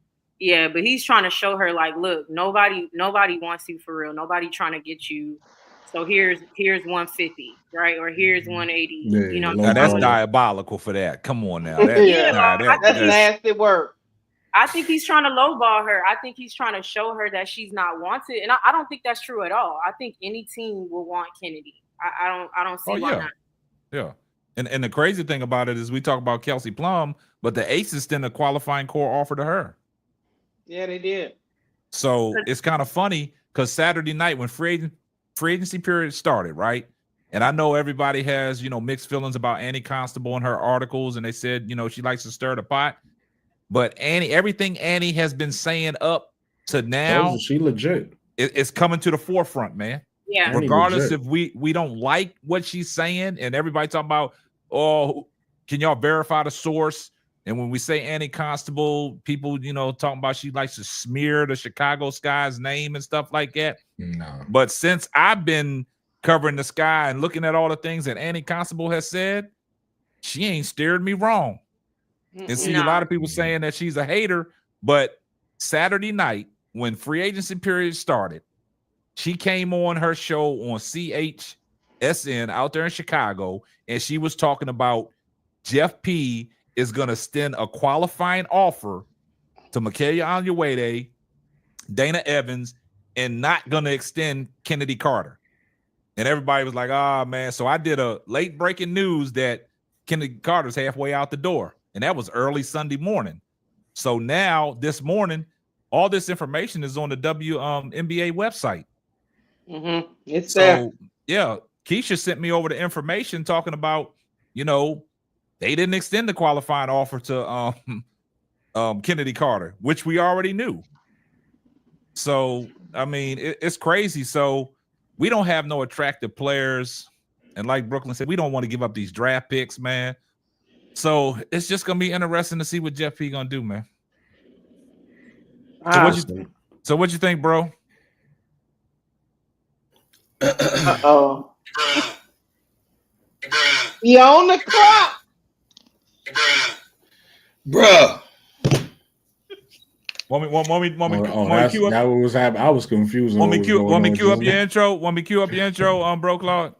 Yeah, but he's trying to show her like, look, nobody wants you for real. Nobody trying to get you. So here's 150, right? Or here's 180. You know, now that's diabolical for that. Come on now. That's nasty work. I think he's trying to lowball her. I think he's trying to show her that she's not wanted, and I don't think that's true at all. I think any team will want Kennedy. I don't see why not. Yeah, and the crazy thing about it is we talk about Kelsey Plum, but the Aces sent a qualifying core offer to her. Yeah, they did. So it's kind of funny because Saturday night when free agency period started, right? And I know everybody has mixed feelings about Annie Constable and her articles, and they said she likes to stir the pot. But everything Annie has been saying up to now, she legit. It's coming to the forefront, man. Yeah. Regardless if we don't like what she's saying, and everybody talking about, oh, can y'all verify the source? And when we say Annie Constable, people, talking about she likes to smear the Chicago Sky's name and stuff like that. No. But since I've been covering the Sky and looking at all the things that Annie Constable has said, she ain't steered me wrong. And see, a lot of people saying that she's a hater, but Saturday night when free agency period started, she came on her show on CHSN out there in Chicago, and she was talking about Jeff P is going to extend a qualifying offer to Mikaela Onyeawede, Dana Evans, and not going to extend Chennedy Carter. And everybody was like, oh, man. So I did a late breaking news that Chennedy Carter's halfway out the door. And that was early Sunday morning. So now this morning, all this information is on the WNBA website. Mm-hmm. It's there. Yeah, Keisha sent me over the information talking about, they didn't extend the qualifying offer to Chennedy Carter, which we already knew. So, I mean, it's crazy. So we don't have no attractive players. And like Brooklyn said, we don't want to give up these draft picks, man. So it's just gonna be interesting to see what Jeff P gonna do, man. So what you think, bro? Uh-oh. You on the clock, bruh. Want me cue up? That was happening. I was confused. Want me cue up your intro? Want me cue up your intro, bro, Claude?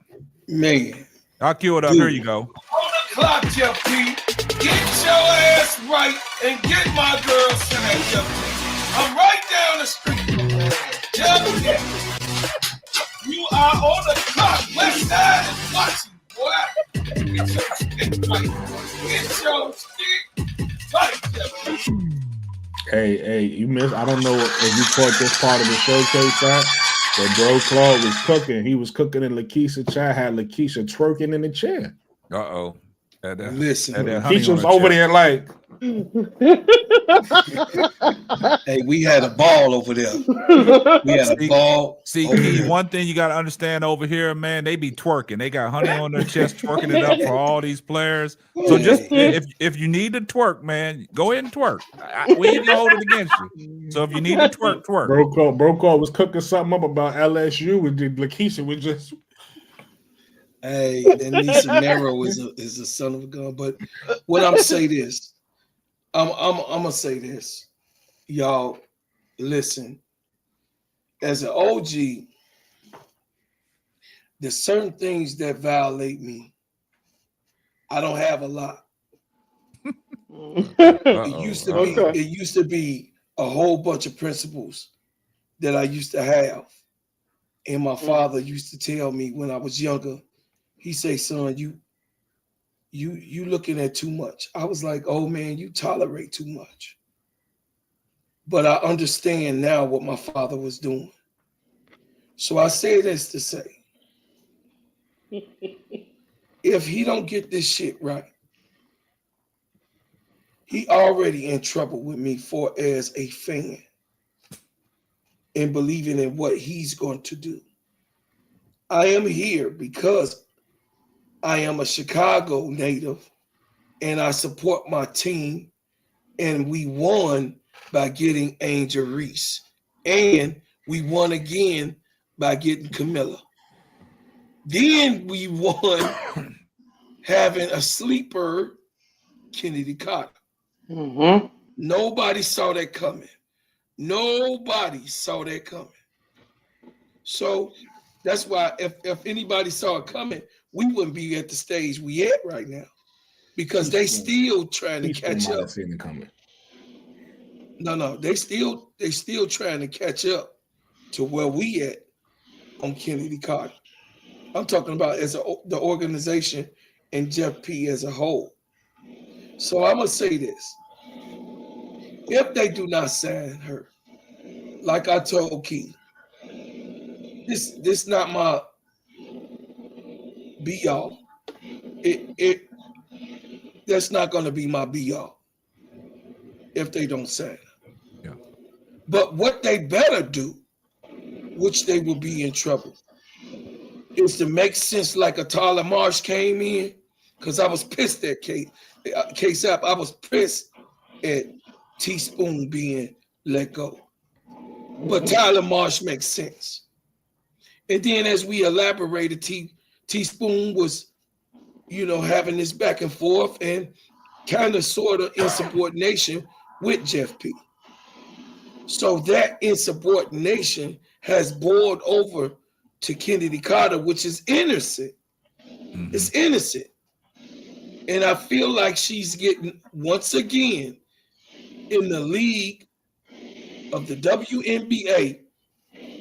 Man, I'll cue it up. Here you go. Clock, Jeff P. Get your ass right and get my girl Chennedy, Jeff P. I'm right down the street. Jeff P. You are on the clock. West Side is watching, boy. Get your stick right. Get your stick right, Jeff P. Hey, you missed. I don't know if you caught this part of the showcase that, but bro Claude was cooking. He was cooking in Lakeisha chat. Had Lakeisha twerking in the chair. Uh-oh. Listen, Keisha's over there like. Hey, we had a ball over there. We had a ball. See, Key, one thing you got to understand over here, man, they be twerking. They got honey on their chest, twerking it up for all these players. So just if you need to twerk, man, go ahead and twerk. We ain't gonna hold it against you. So if you need to twerk, twerk. Brokaw was cooking something up about LSU with Lakeisha was just. Hey, and Nisa Mero is a son of a gun. But what I'm say this, I'm gonna say this, y'all. Listen, as an OG, there's certain things that violate me. I don't have a lot. It used to be a whole bunch of principles that I used to have, and my father used to tell me when I was younger. He say, "Son, you looking at too much." I was like, "Oh man, you tolerate too much." But I understand now what my father was doing. So I say this to say, if he don't get this shit right, he already in trouble with me for as a fan and believing in what he's going to do. I am here because I am a Chicago native and I support my team, and we won by getting Angel Reese, and we won again by getting Camilla. Then we won having a sleeper, Chennedy Carter. Mm-hmm. Nobody saw that coming. Nobody saw that coming. So that's why if anybody saw it coming, we wouldn't be at the stage we at right now, because they still trying to catch up. Seen it coming. No, they still trying to catch up to where we at on Chennedy Carter. I'm talking about as the organization and Jeff P as a whole. So I'm gonna say this: if they do not sign her, like I told Key, this not my be all. That's not gonna be my be all if they don't sign her. Yeah. But what they better do, which they will be in trouble, is to make sense like a Tyler Marsh came in, because I was pissed at K-Sap. I was pissed at Teaspoon being let go. But Tyler Marsh makes sense. And then as we elaborated, Teaspoon was, having this back and forth and kind of sort of insubordination with Jeff P. So that insubordination has boiled over to Chennedy Carter, which is innocent. Mm-hmm. It's innocent. And I feel like she's getting, once again, in the league of the WNBA,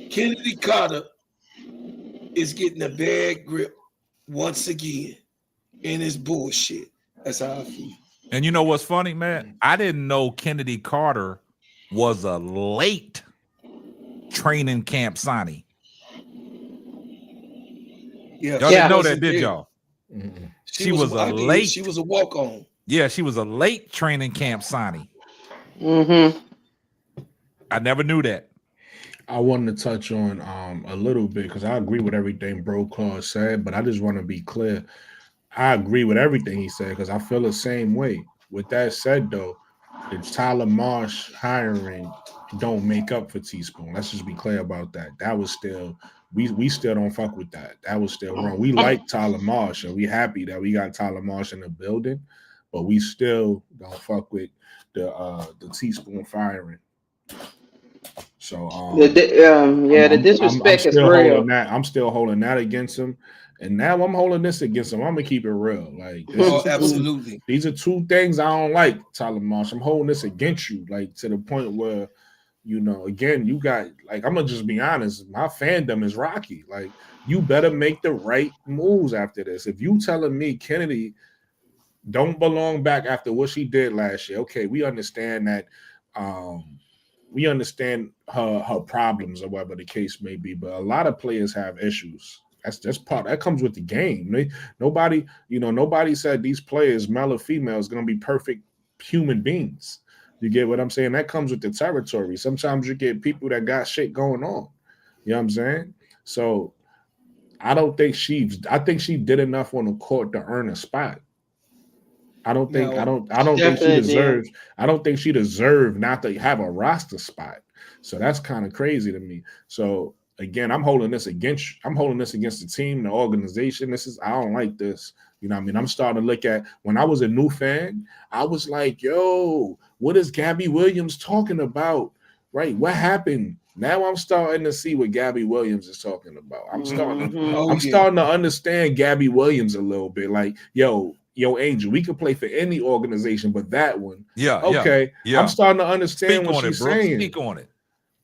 Chennedy Carter is getting a bad grip once again. And it's bullshit. That's how I feel. And you know what's funny, man? I didn't know Chennedy Carter was a late training camp signee. Yeah, y'all didn't know that, did y'all? Mm-hmm. She was a late. She was a walk-on. Yeah, she was a late training camp signee. Mm-hmm. I never knew that. I wanted to touch on a little bit because I agree with everything Brokaw said, but I just want to be clear. I agree with everything he said because I feel the same way. With that said, though, the Tyler Marsh hiring don't make up for Teaspoon. Let's just be clear about that. That was still we still don't fuck with that. That was still wrong. We like Tyler Marsh and we happy that we got Tyler Marsh in the building, but we still don't fuck with the Teaspoon firing. So the disrespect is real. I'm still holding that against him. And now I'm holding this against him. I'm gonna keep it real. Like absolutely. These are two things I don't like, Tyler Marsh. I'm holding this against you, like to the point where, again, you got like I'm gonna just be honest. My fandom is rocky. Like you better make the right moves after this. If you telling me Chennedy don't belong back after what she did last year, okay, we understand that. We understand her problems or whatever the case may be, but a lot of players have issues. That's part that comes with the game. Nobody said these players, male or female, is gonna be perfect human beings. You get what I'm saying? That comes with the territory. Sometimes you get people that got shit going on. You know what I'm saying? So I think she did enough on the court to earn a spot. I don't think she deserves. I don't think she deserved not to have a roster spot. So that's kind of crazy to me. So again, I'm holding this against the team, the organization. I don't like this. You know what I mean? I'm starting to look at, when I was a new fan, I was like, yo, what is Gabby Williams talking about? Right? What happened? Now I'm starting to see what Gabby Williams is talking about. I'm starting to understand Gabby Williams a little bit. Like, yo, Angel, we could play for any organization, but that one. Yeah. Okay. Yeah. I'm starting to understand what she's saying. Speak on it.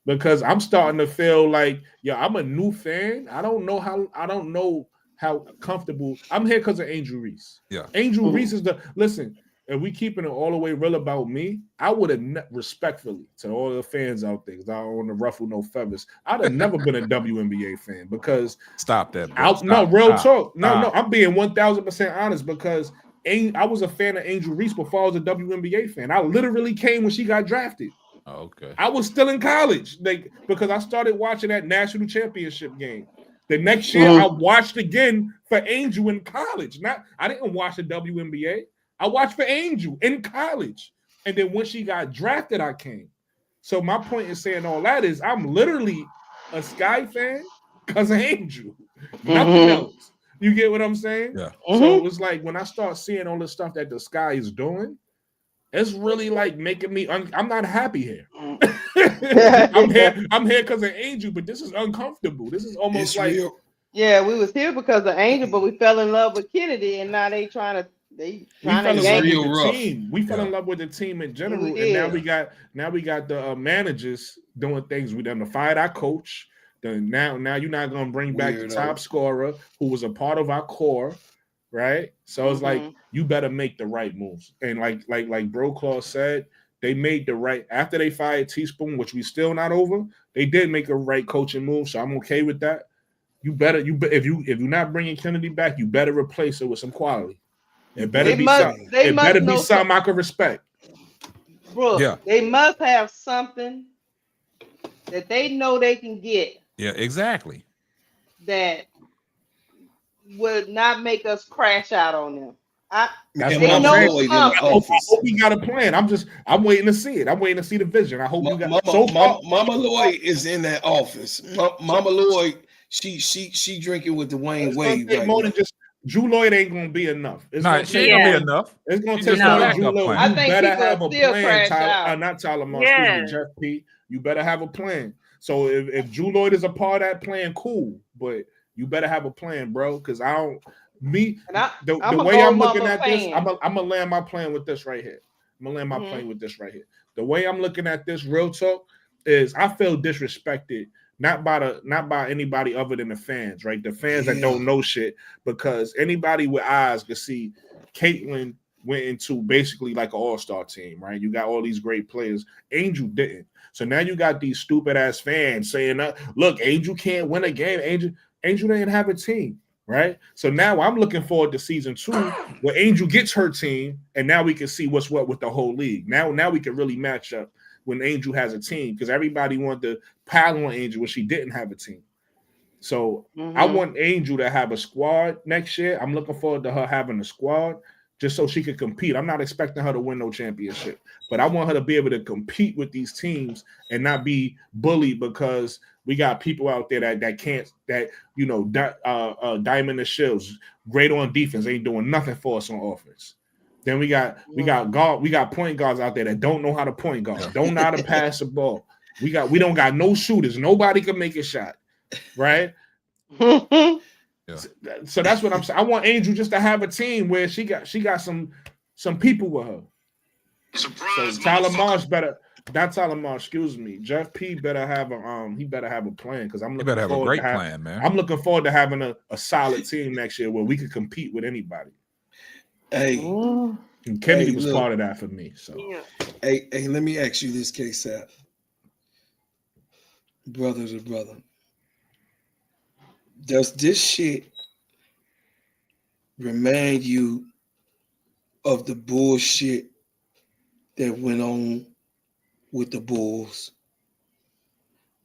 Because I'm starting to feel like, I'm a new fan. I don't know how comfortable. I'm here because of Angel Reese. Yeah. Angel Reese is listen, and we keeping it all the way real about me. I would have respectfully to all the fans out there, because I don't want to ruffle no feathers. I'd have never been a WNBA fan, because stop that. Talk. No, I'm being 1,000% honest, because I was a fan of Angel Reese before I was a WNBA fan. I literally came when she got drafted. Okay. I was still in college, because I started watching that national championship game. The next year, I watched again for Angel in college. I didn't watch the WNBA. I watched for Angel in college. And then when she got drafted, I came. So my point in saying all that is, I'm literally a Sky fan because of Angel. Nothing else. You get what I'm saying? Yeah. So it's like, when I start seeing all the stuff that the Sky is doing, it's really like making me. I'm not happy here. I'm here because of Angel, but this is uncomfortable. This is almost like real. Yeah, we was here because of Angel, but we fell in love with Kennedy, and now we fell in love with the team. We fell in love with the team in general, and now we got the managers doing things. We done fired our coach. Now you're not gonna bring back the top scorer who was a part of our core. Right, so it's like, you better make the right moves, and like Bro Claw said, they made the right after they fired Teaspoon, which we still not over. They did make a right coaching move, so I'm okay with that. If you're not bringing Kennedy back, you better replace her with some quality. It better be something I can respect. Bro, they must have something that they know they can get. Yeah, exactly. That would not make us crash out on them. That's what I'm saying. I hope we got a plan. I'm waiting to see it. I'm waiting to see the vision. I hope you got. Mama Lloyd is in that office. Mama Lloyd, she drinking with Dwayne Wade right now. Drew Lloyd ain't gonna be enough. She ain't gonna be enough. It's gonna take Drew Lloyd. I think better have a plan. Not Tyler Moore. Excuse me, Jeff P. You better have a plan. So if Drew Lloyd is a part of that plan, cool. But you better have a plan, bro. Because the way I'm looking at this, I'm gonna land my plan with this right here. The way I'm looking at this, real talk, is I feel disrespected. Not by anybody other than the fans, right? The fans that don't know shit, because anybody with eyes could see Caitlyn went into basically like an all-star team, right? You got all these great players. Angel didn't. So now you got these stupid ass fans saying, look, Angel can't win a game. Angel didn't have a team, right? So now I'm looking forward to season 2 where Angel gets her team, and now we can see what's what with the whole league. Now we can really match up when Angel has a team, because everybody wanted to pile on Angel when she didn't have a team. So I want Angel to have a squad next year. I'm looking forward to her having a squad just so she could compete. I'm not expecting her to win no championship, but I want her to be able to compete with these teams and not be bullied because we got people out there that can't, Diamond the Shields, great on defense, ain't doing nothing for us on offense. Then we got point guards out there that don't know how to point guard, don't know how to pass the ball. We don't got no shooters. Nobody can make a shot, right? So that's what I'm saying. I want Angel just to have a team where she got some people with her. Surprise, so Tyler Marsh not Tyler Marsh, excuse me. Jeff P better have a plan, because I'm looking have a great plan, man. I'm looking forward to having a solid team next year where we could compete with anybody. Hey, and Kennedy was part of that for me. So hey, let me ask you this, K-Sap. Brother to brother. Does this shit remind you of the bullshit that went on with the Bulls?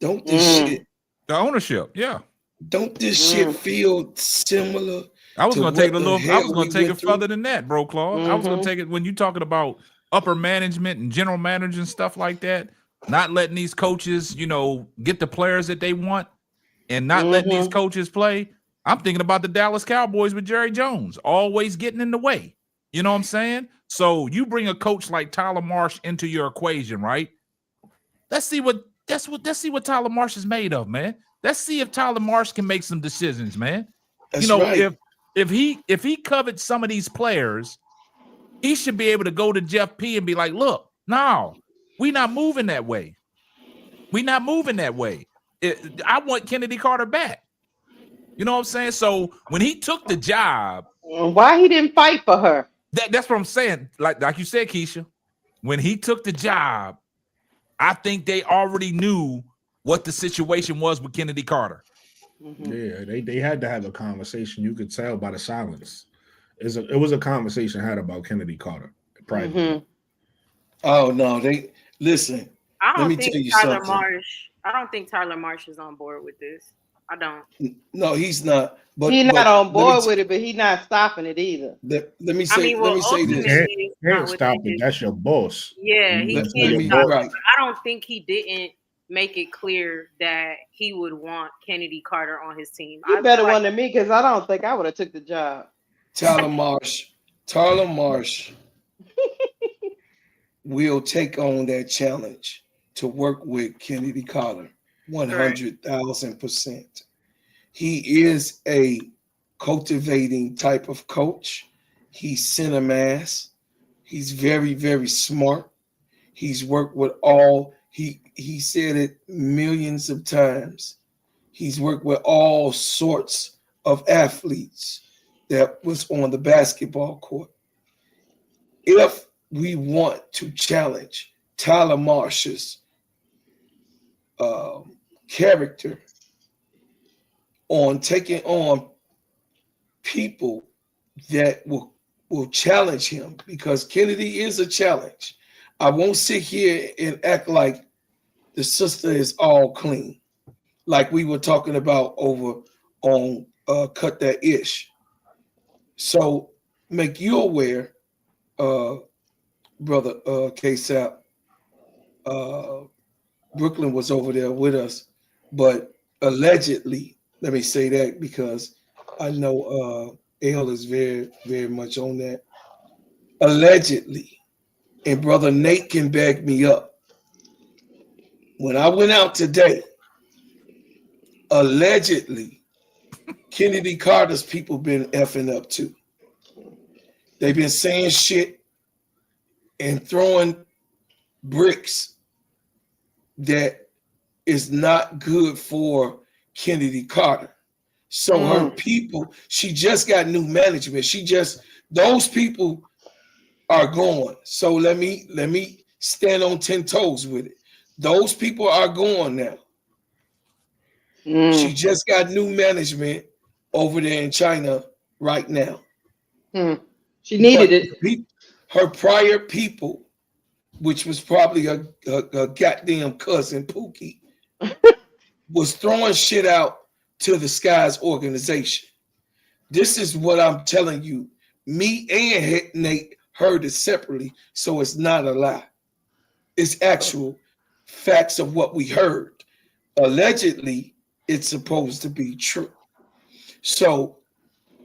Don't this shit, The ownership, yeah. don't this shit feel similar I was to gonna take it what a the little. I was hell gonna we take it went further through? than that, bro, Claude. I was gonna take it when you talking about upper management and general manager and stuff like that. Not letting these coaches, get the players that they want, and not letting these coaches play. I'm thinking about the Dallas Cowboys with Jerry Jones, always getting in the way. You know what I'm saying? So you bring a coach like Tyler Marsh into your equation, right? Let's see what Tyler Marsh is made of, man. Let's see if Tyler Marsh can make some decisions, man. That's right. If he covered some of these players, he should be able to go to Jeff P and be like, look, no, we're not moving that way. We're not moving that way. I want Chennedy Carter back. You know what I'm saying? So when he took the job, why he didn't fight for her? That's what I'm saying. Like you said, Keisha, when he took the job, I think they already knew what the situation was with Chennedy Carter. Yeah, they had to have a conversation. You could tell by the silence. It was a conversation had about Chennedy Carter privately. Oh no, they listen. Let me tell you something. I don't think Tyler Marsh is on board with this. I don't. No, he's not. But he's not on board with it, but he's not stopping it either. Let me say this. You can't stop it. That's your boss. Yeah, he can't stop it. But I don't think he didn't make it clear that he would want Chennedy Carter on his team. You better one than me, because I don't think I would have took the job. Tyler Marsh will take on that challenge to work with Chennedy Carter 100,000%. He is a cultivating type of coach. He's center mass. He's very, very smart. He's worked with he said it millions of times. He's worked with all sorts of athletes that was on the basketball court. If we want to challenge Tyler Marsh's character on taking on people that will challenge him, because Chennedy is a challenge. I won't sit here and act like the sister is all clean, like we were talking about over on Cut That Ish. So make you aware, brother K-Sap, Brooklyn was over there with us, but allegedly, let me say that because I know L is very, very much on that. Allegedly, and brother Nate can back me up. When I went out today, allegedly, Chennedy Carter's people been effing up too. They've been saying shit and throwing bricks that is not good for Chennedy Carter. So her people, she just got new management. Those people are gone. So let me stand on 10 toes with it. Those people are gone now. She just got new management over there in China right now. She needed it. Her prior people, which was probably a goddamn cousin Pookie, was throwing shit out to the Skies organization. This is what I'm telling you. Me and Nate heard it separately, so it's not a lie. It's actual facts of what we heard. Allegedly, it's supposed to be true. So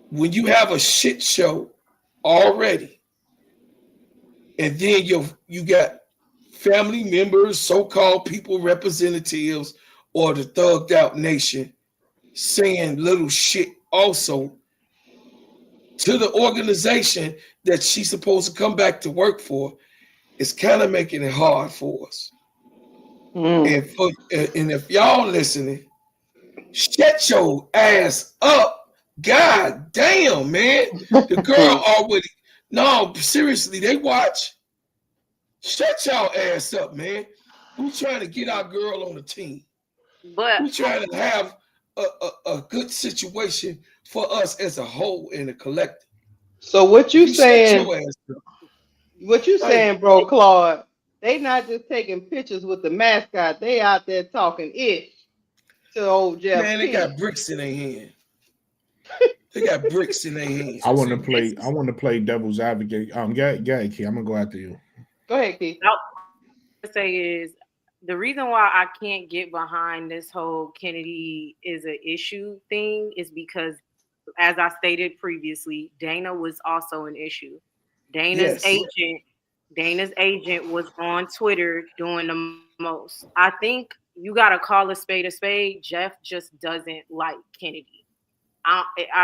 when you have a shit show already, and then you got family members, so-called people, representatives, or the thugged out nation saying little shit also to the organization that she's supposed to come back to work for, it's kind of making it hard for us. And if y'all listening, shut your ass up. God damn, man. The girl already, no, seriously, they watch. Shut y'all ass up, man. We're trying to get our girl on the team. But we're trying to have a good situation for us as a whole in a collective. So what you saying? Your ass up. What you saying, bro, Claude? They not just taking pictures with the mascot. They out there talking ish to old Jeff. Man, they got bricks in their hand. They got bricks in their hands. I want to play devil's advocate. Yeah, Key. I'm gonna go after you. Go ahead, Key. What I say is the reason why I can't get behind this whole Chennedy is an issue thing is because, as I stated previously, Dana was also an issue. Dana's agent was on Twitter doing the most. I think you got to call a spade a spade. Jeff just doesn't like Chennedy. I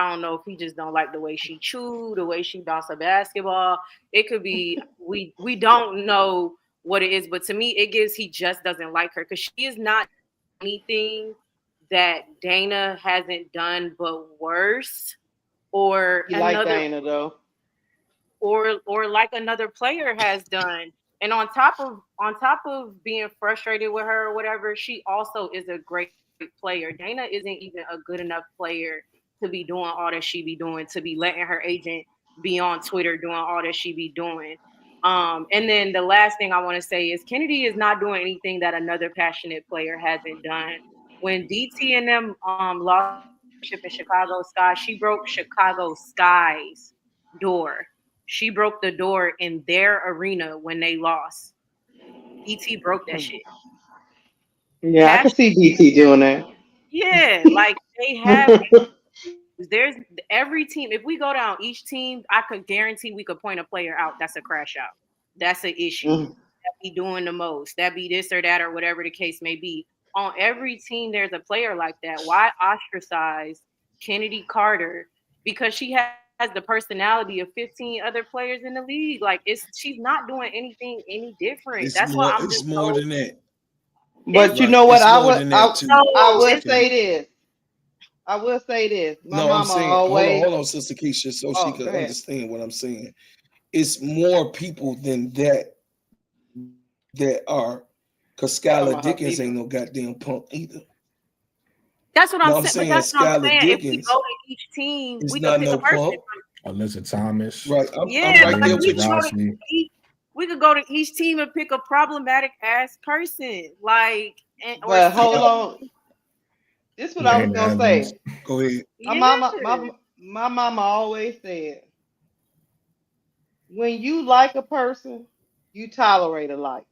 don't know if he just don't like the way she chew, the way she bounce a basketball. It could be we don't know what it is, but to me, it gives he just doesn't like her because she is not anything that Dana hasn't done but worse, or you like Dana though, or like another player has done. And on top of being frustrated with her or whatever, she also is a great player. Dana isn't even a good enough player to be doing all that she be doing, to be letting her agent be on Twitter doing all that she be doing. And then the last thing I want to say is Chennedy is not doing anything that another passionate player hasn't done. When DT and them lost in Chicago Sky, she broke Chicago Sky's door. She broke the door in their arena when they lost. DT broke that shit. Yeah, I can see DT doing that. Yeah, like they have. There's every team. If we go down each team, I could guarantee we could point a player out that's a crash out. That's an issue. That be doing the most. That be this or that or whatever the case may be. On every team, there's a player like that. Why ostracize Chennedy Carter? Because she has the personality of 15 other players in the league. Like she's not doing anything any different. That's why I'm just more than that. But you know what? I will say this. I will say this. My mama always. Hold on, Sister Keisha, so she can understand what I'm saying. It's more people than that are, because Skylar Dickens ain't no goddamn punk either. That's what I'm saying. But that's what I'm saying. If we go to each team, we can pick a person. Alyssa Thomas. Right. We could go to each team and pick a problematic ass person. But hold on. This is what I was gonna say. Go ahead. My mama always said, when you like a person, you tolerate a lot.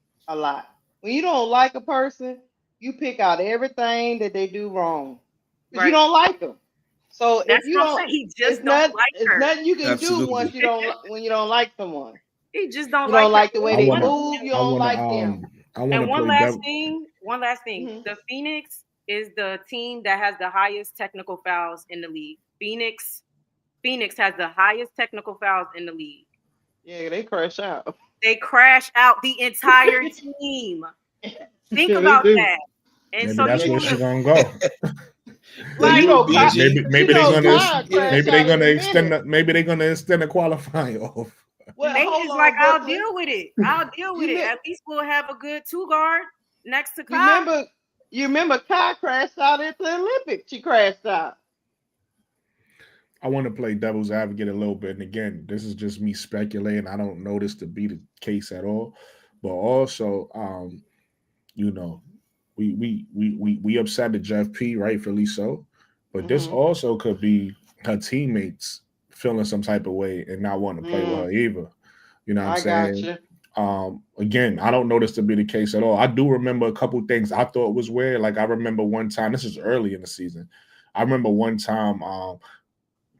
When you don't like a person, you pick out everything that they do wrong. Because you don't like them. So if you don't, it's nothing you can do when you don't like someone. He just don't like the way they move. You don't like them. And one last thing. Mm-hmm. The Phoenix is the team that has the highest technical fouls in the league. Phoenix has the highest technical fouls in the league. Yeah, they crash out. They crash out the entire team. Think about that. And maybe so that's where she's gonna go. Maybe they're gonna extend the qualifying off. Well, Nathan's like, I'll deal with it. At least we'll have a good 2-guard next to Kai. You remember Kai crashed out at the Olympics. She crashed out. I want to play devil's advocate a little bit. And again, this is just me speculating. I don't know this to be the case at all. But also, we upset at Jeff P, rightfully so. But this also could be her teammates feeling some type of way and not wanting to play with her either. You know what I'm saying? Got you. Again, I don't know this to be the case at all. I do remember a couple things I thought was weird. Like I remember one time, this is early in the season. I remember one time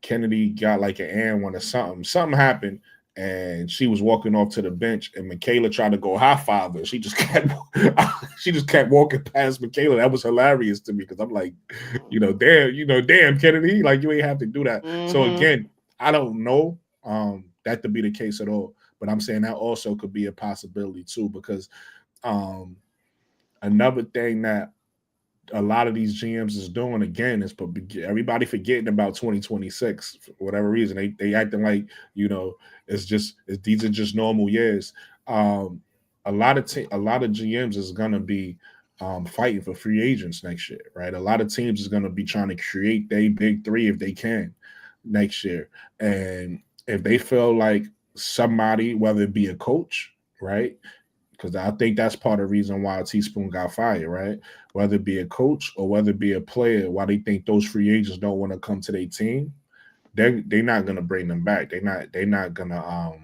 Chennedy got like an and one or something. Something happened and she was walking off to the bench and Michaela tried to go high five her. She just kept walking past Michaela. That was hilarious to me because I'm like, damn, Chennedy, like you ain't have to do that. So again, I don't know that to be the case at all. But I'm saying that also could be a possibility too, because another thing that a lot of these GMs is doing again is everybody forgetting about 2026 for whatever reason. They acting like these are just normal years. A lot of GMs is gonna be fighting for free agents next year, right? A lot of teams is going to be trying to create their big three if they can next year. And if they feel like somebody, whether it be a coach, right? Because I think that's part of the reason why Teaspoon got fired, right? Whether it be a coach or whether it be a player, why they think those free agents don't want to come to their team, they're not going to bring them back. They're not going to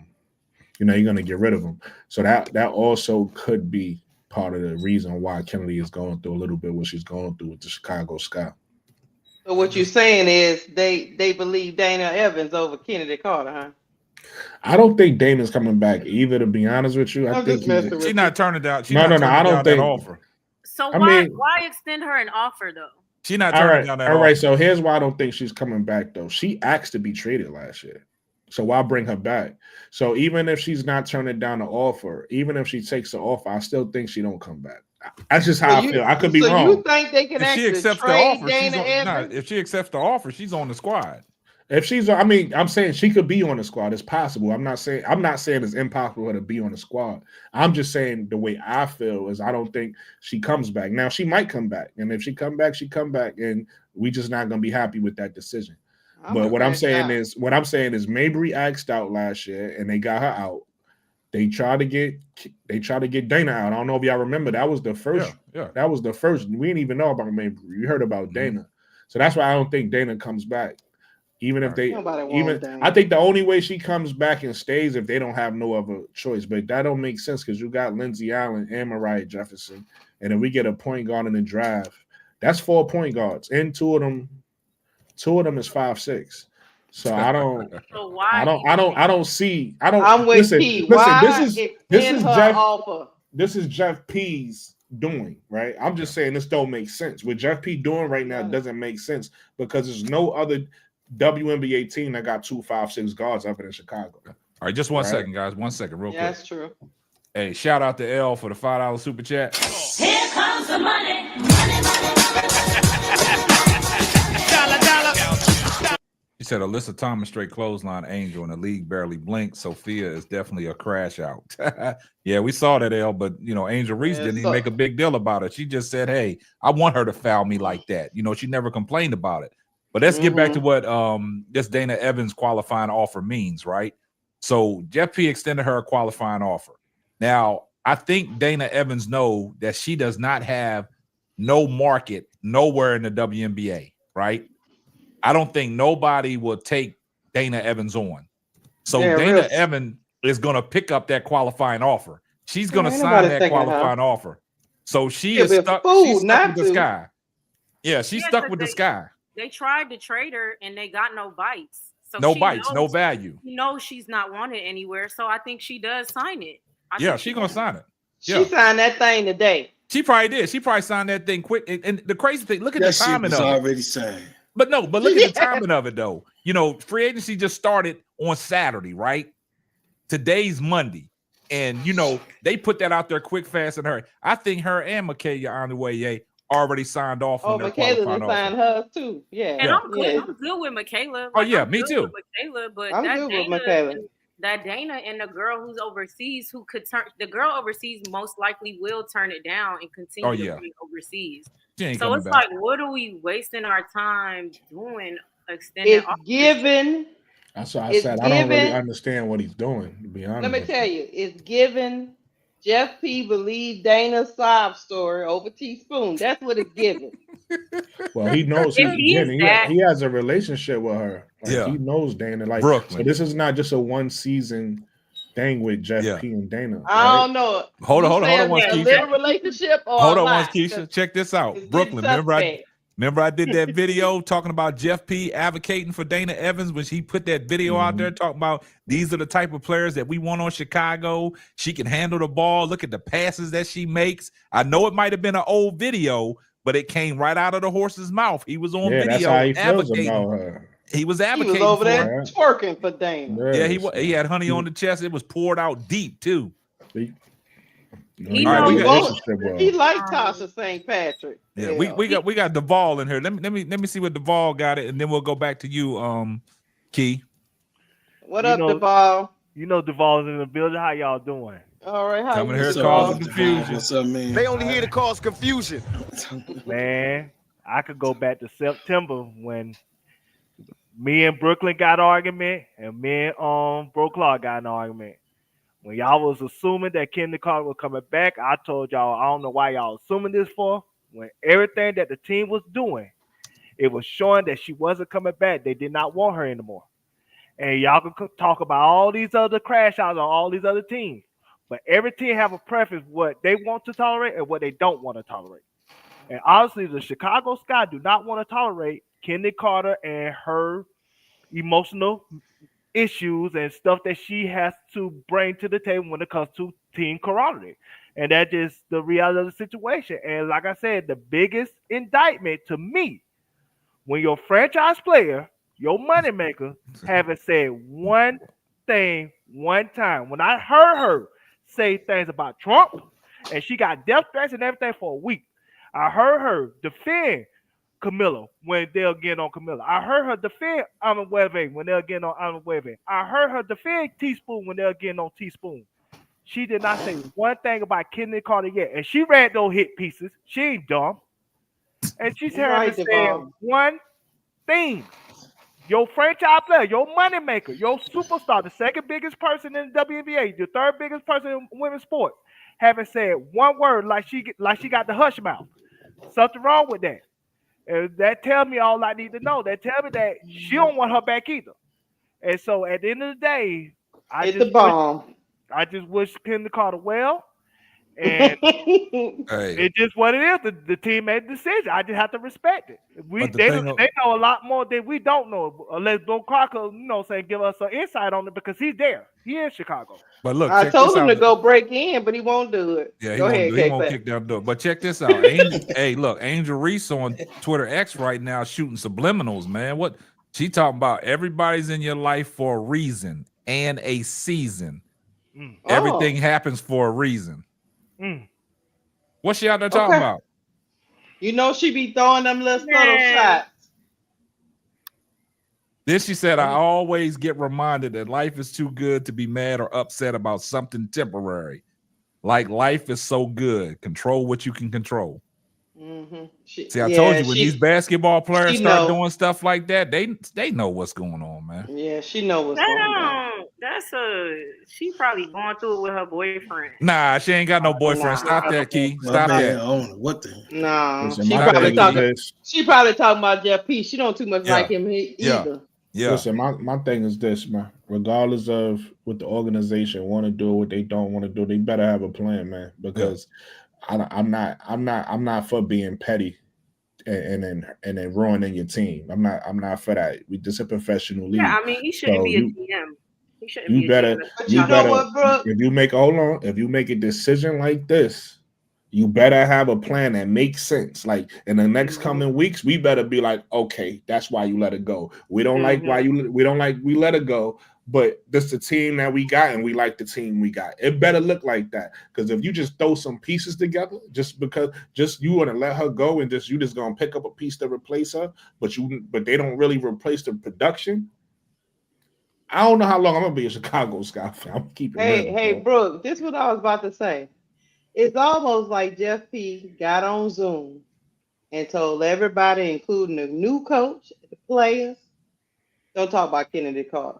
you're going to get rid of them. So that also could be part of the reason why Kennedy is going through a little bit what she's going through with the Chicago Sky. So what you're saying is they believe Dana Evans over Kennedy Carter, huh? I don't think Dana's coming back either, to be honest with you. I think she's not turning down. No, I don't think that offer. So why extend her an offer though? She's not turning down that offer. All right, so here's why I don't think she's coming back though. She asked to be traded last year. So why bring her back? So even if she's not turning down the offer, even if she takes the offer, I still think she don't come back. That's just how I feel. I could be wrong. So you think they can actually trade Dana Evans? If she accepts the offer, she's on the squad. If she's, I mean, I'm saying she could be on the squad. It's possible. I'm not saying it's impossible for her to be on the squad. I'm just saying the way I feel is I don't think she comes back. Now she might come back, and if she come back, and we just not gonna be happy with that decision. But what I'm saying is Mabry asked out last year and they got her out. They tried to get Dana out. I don't know if y'all remember. That was the first. Yeah. That was the first. We didn't even know about Mabry. We heard about Dana. So that's why I don't think Dana comes back. Even if I think the only way she comes back and stays if they don't have no other choice. But that don't make sense because you got Lindsey Allen and Mariah Jefferson. And if we get a point guard in the draft, that's 4 point guards. And two of them is 5'6". So I don't see. I'm with listen, P. Listen, Why this is Jeff P's doing, right? I'm just saying this don't make sense. What Jeff P doing right now doesn't make sense because there's no other WNBA team that got 2 5'6" guards up in Chicago. All right, just 1 second, guys. 1 second, real quick. That's true. Hey, shout out to L for the $5 super chat. Here comes the money. He said Alyssa Thomas straight clothesline Angel and the league barely blinked. Sophia is definitely a crash out. Yeah, we saw that, L, but Angel Reese didn't even make a big deal about it. She just said, hey, I want her to foul me like that. She never complained about it. But let's get back to what this Dana Evans qualifying offer means, right? So Jeff P extended her a qualifying offer. Now, I think Dana Evans know that she does not have no market nowhere in the WNBA, right? I don't think nobody will take Dana Evans on. So Dana Evans is going to pick up that qualifying offer. She's going to sign that qualifying offer. So she is stuck. She's stuck with the Sky. Yeah, she's stuck with the Sky. They tried to trade her and they got no bites. So no bites, no value. She's not wanted anywhere. So I think she does sign it. She's going to sign it. She signed that thing today. She probably did. She probably signed that thing quick. And the crazy thing, look at the timing of it. Already signed. But look at the timing of it, though. Free agency just started on Saturday, right? Today's Monday. And, they put that out there quick, fast, and hurry. I think her and Michaela Onweye already signed off on their Michaela qualifying offer. signed hers, too. Yeah. And I'm good with Michaela. Oh, yeah, me too. Michaela, but I'm good with Michaela. That Dana and the girl who's overseas who could turn the girl overseas most likely will turn it down and continue to be overseas. So it's like, what are we wasting our time doing? Extended it's given. That's why I said I don't really understand what he's doing, to be honest. Let me tell you, it's given Jeff P believed Dana's sob story over Teaspoon. That's what it's given. Well, he knows he has a relationship with her. He knows Dana. So this is not just a one season thing with Jeff P and Dana. I don't know. Hold on, Keisha. Relationship or hold on, Keisha. Check this out. Brooklyn. Remember I did that video talking about Jeff P advocating for Dana Evans when he put that video out there talking about these are the type of players that we want on Chicago. She can handle the ball. Look at the passes that she makes. I know it might have been an old video, but it came right out of the horse's mouth. He was on video that's how he advocating. Feels about her. He was advocating. He was over there twerking for Dana. Yeah, he had honey on the chest. It was poured out deep too. He likes Tasha St. Patrick. Yeah, we got Duvall in here. Let me see what Duvall got it, and then we'll go back to you, Key. What up, Duvall? Duvall is in the building. How y'all doing? All right, how Coming you, here What's up, causing Devon? Mr. Devon? confusion. What's up, man? They only here to cause confusion. Man, I could go back to September when me and Brooklyn got an argument and me and Bro Clark got an argument. When y'all was assuming that Chennedy Carter was coming back, I told y'all I don't know why y'all assuming this for. When everything that the team was doing, it was showing that she wasn't coming back. They did not want her anymore. And y'all can talk about all these other crash outs on all these other teams. But every team have a preference what they want to tolerate and what they don't want to tolerate. And obviously, the Chicago Sky do not want to tolerate Chennedy Carter and her emotional issues and stuff that she has to bring to the table when it comes to team camaraderie. And that's just the reality of the situation. And like I said, the biggest indictment to me, when your franchise player, your moneymaker, haven't said one thing one time. When I heard her say things about Trump, and she got death threats and everything for a week, I heard her defend Camilla when they'll get on Camilla. I heard her defend Anueve when they'll get on Anueve. I heard her defend Teaspoon when they'll get on Teaspoon. She did not say one thing about Chennedy Carter yet. And she read those hit pieces. She ain't dumb. And she's Right, saying Devon. one thing. Your franchise player, your moneymaker, your superstar, the second biggest person in the WNBA, the third biggest person in women's sports, haven't said one word like she got the hush mouth. Something wrong with that. And that tells me all I need to know. That tells me that she don't want her back either. And so at the end of the day, I just wish Chennedy Carter well. And it's just what it is. The team made the decision. I just have to respect it. They know a lot more than we don't know. Unless Bill Crocker, give us some insight on it because he's there. He in Chicago. But look, I told him to go break in, but he won't do it. Yeah, go ahead, he won't kick down the door. But check this out. Angel Reese on Twitter X right now shooting subliminals, man. What she talking about? Everybody's in your life for a reason and a season. Everything happens for a reason. What's she out there talking about? You know she be throwing them little subtle shots. Then she said, I always get reminded that life is too good to be mad or upset about something temporary. Like life is so good. Control what you can control. See, I told you when these basketball players start doing stuff like that, they know what's going on, man. Yeah, she know what's going on. She probably going through it with her boyfriend. Nah, she ain't got no boyfriend. Stop that, Key. Stop that. What the? Nah, she probably talking about Jeff P. She don't too much like him either. Yeah. Listen, my thing is this, man. Regardless of what the organization want to do, what they don't want to do, they better have a plan, man. Because I'm not for being petty and then ruining your team. I'm not for that. This is a professional league. Yeah, I mean, he shouldn't be a GM. He shouldn't you be better, a GM. you better. If you make a decision like this, you better have a plan that makes sense. Like in the next coming weeks, we better be like, okay, that's why you let it go. We don't like why we let it go, but this is the team that we got, and we like the team we got. It better look like that. Because if you just throw some pieces together, just you want to let her go and you just gonna pick up a piece to replace her, but they don't really replace the production. I don't know how long I'm gonna be a Chicago Sky fan. I'm keeping Hey, Brooke, this is what I was about to say. It's almost like Jeff P got on Zoom and told everybody, including the new coach, the players, don't talk about Chennedy Carter.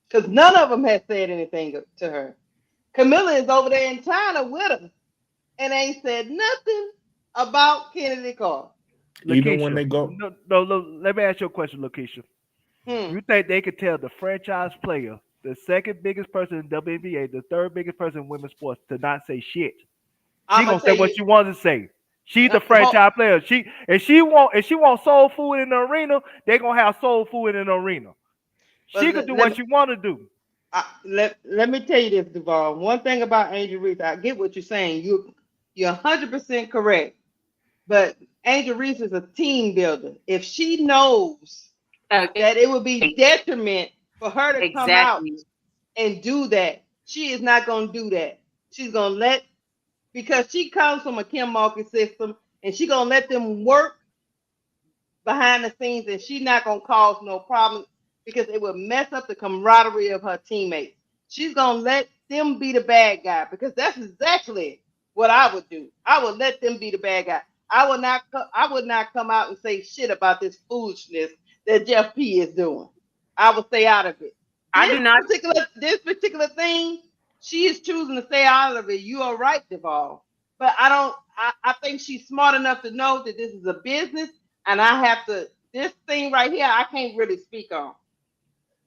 Because none of them has said anything to her. Camilla is over there in China with her and ain't said nothing about Chennedy Carter. Even when they go. No, let me ask you a question, Lakeisha. You think they could tell the franchise player, the second biggest person in WNBA, the third biggest person in women's sports, to not say shit? She gonna say what she wants to say. She's the franchise player. She want soul food in the arena, they gonna have soul food in the arena. She could do what she want to do. Let me tell you this, Devon. One thing about Angel Reese, I get what you're saying. You're 100% correct. But Angel Reese is a team builder. If she knows that it would be detriment for her to come out and do that, she is not going to do that. She's going to because she comes from a Kim Mulkey system, and she's going to let them work behind the scenes, and she's not going to cause no problem because it would mess up the camaraderie of her teammates. She's going to let them be the bad guy, because that's exactly what I would do. I would let them be the bad guy. I would not come out and say shit about this foolishness that Jeff P is doing. I would stay out of it. This particular thing, she is choosing to stay out of it. You are right, Duvall. But I think she's smart enough to know that this is a business, and this thing right here, I can't really speak on.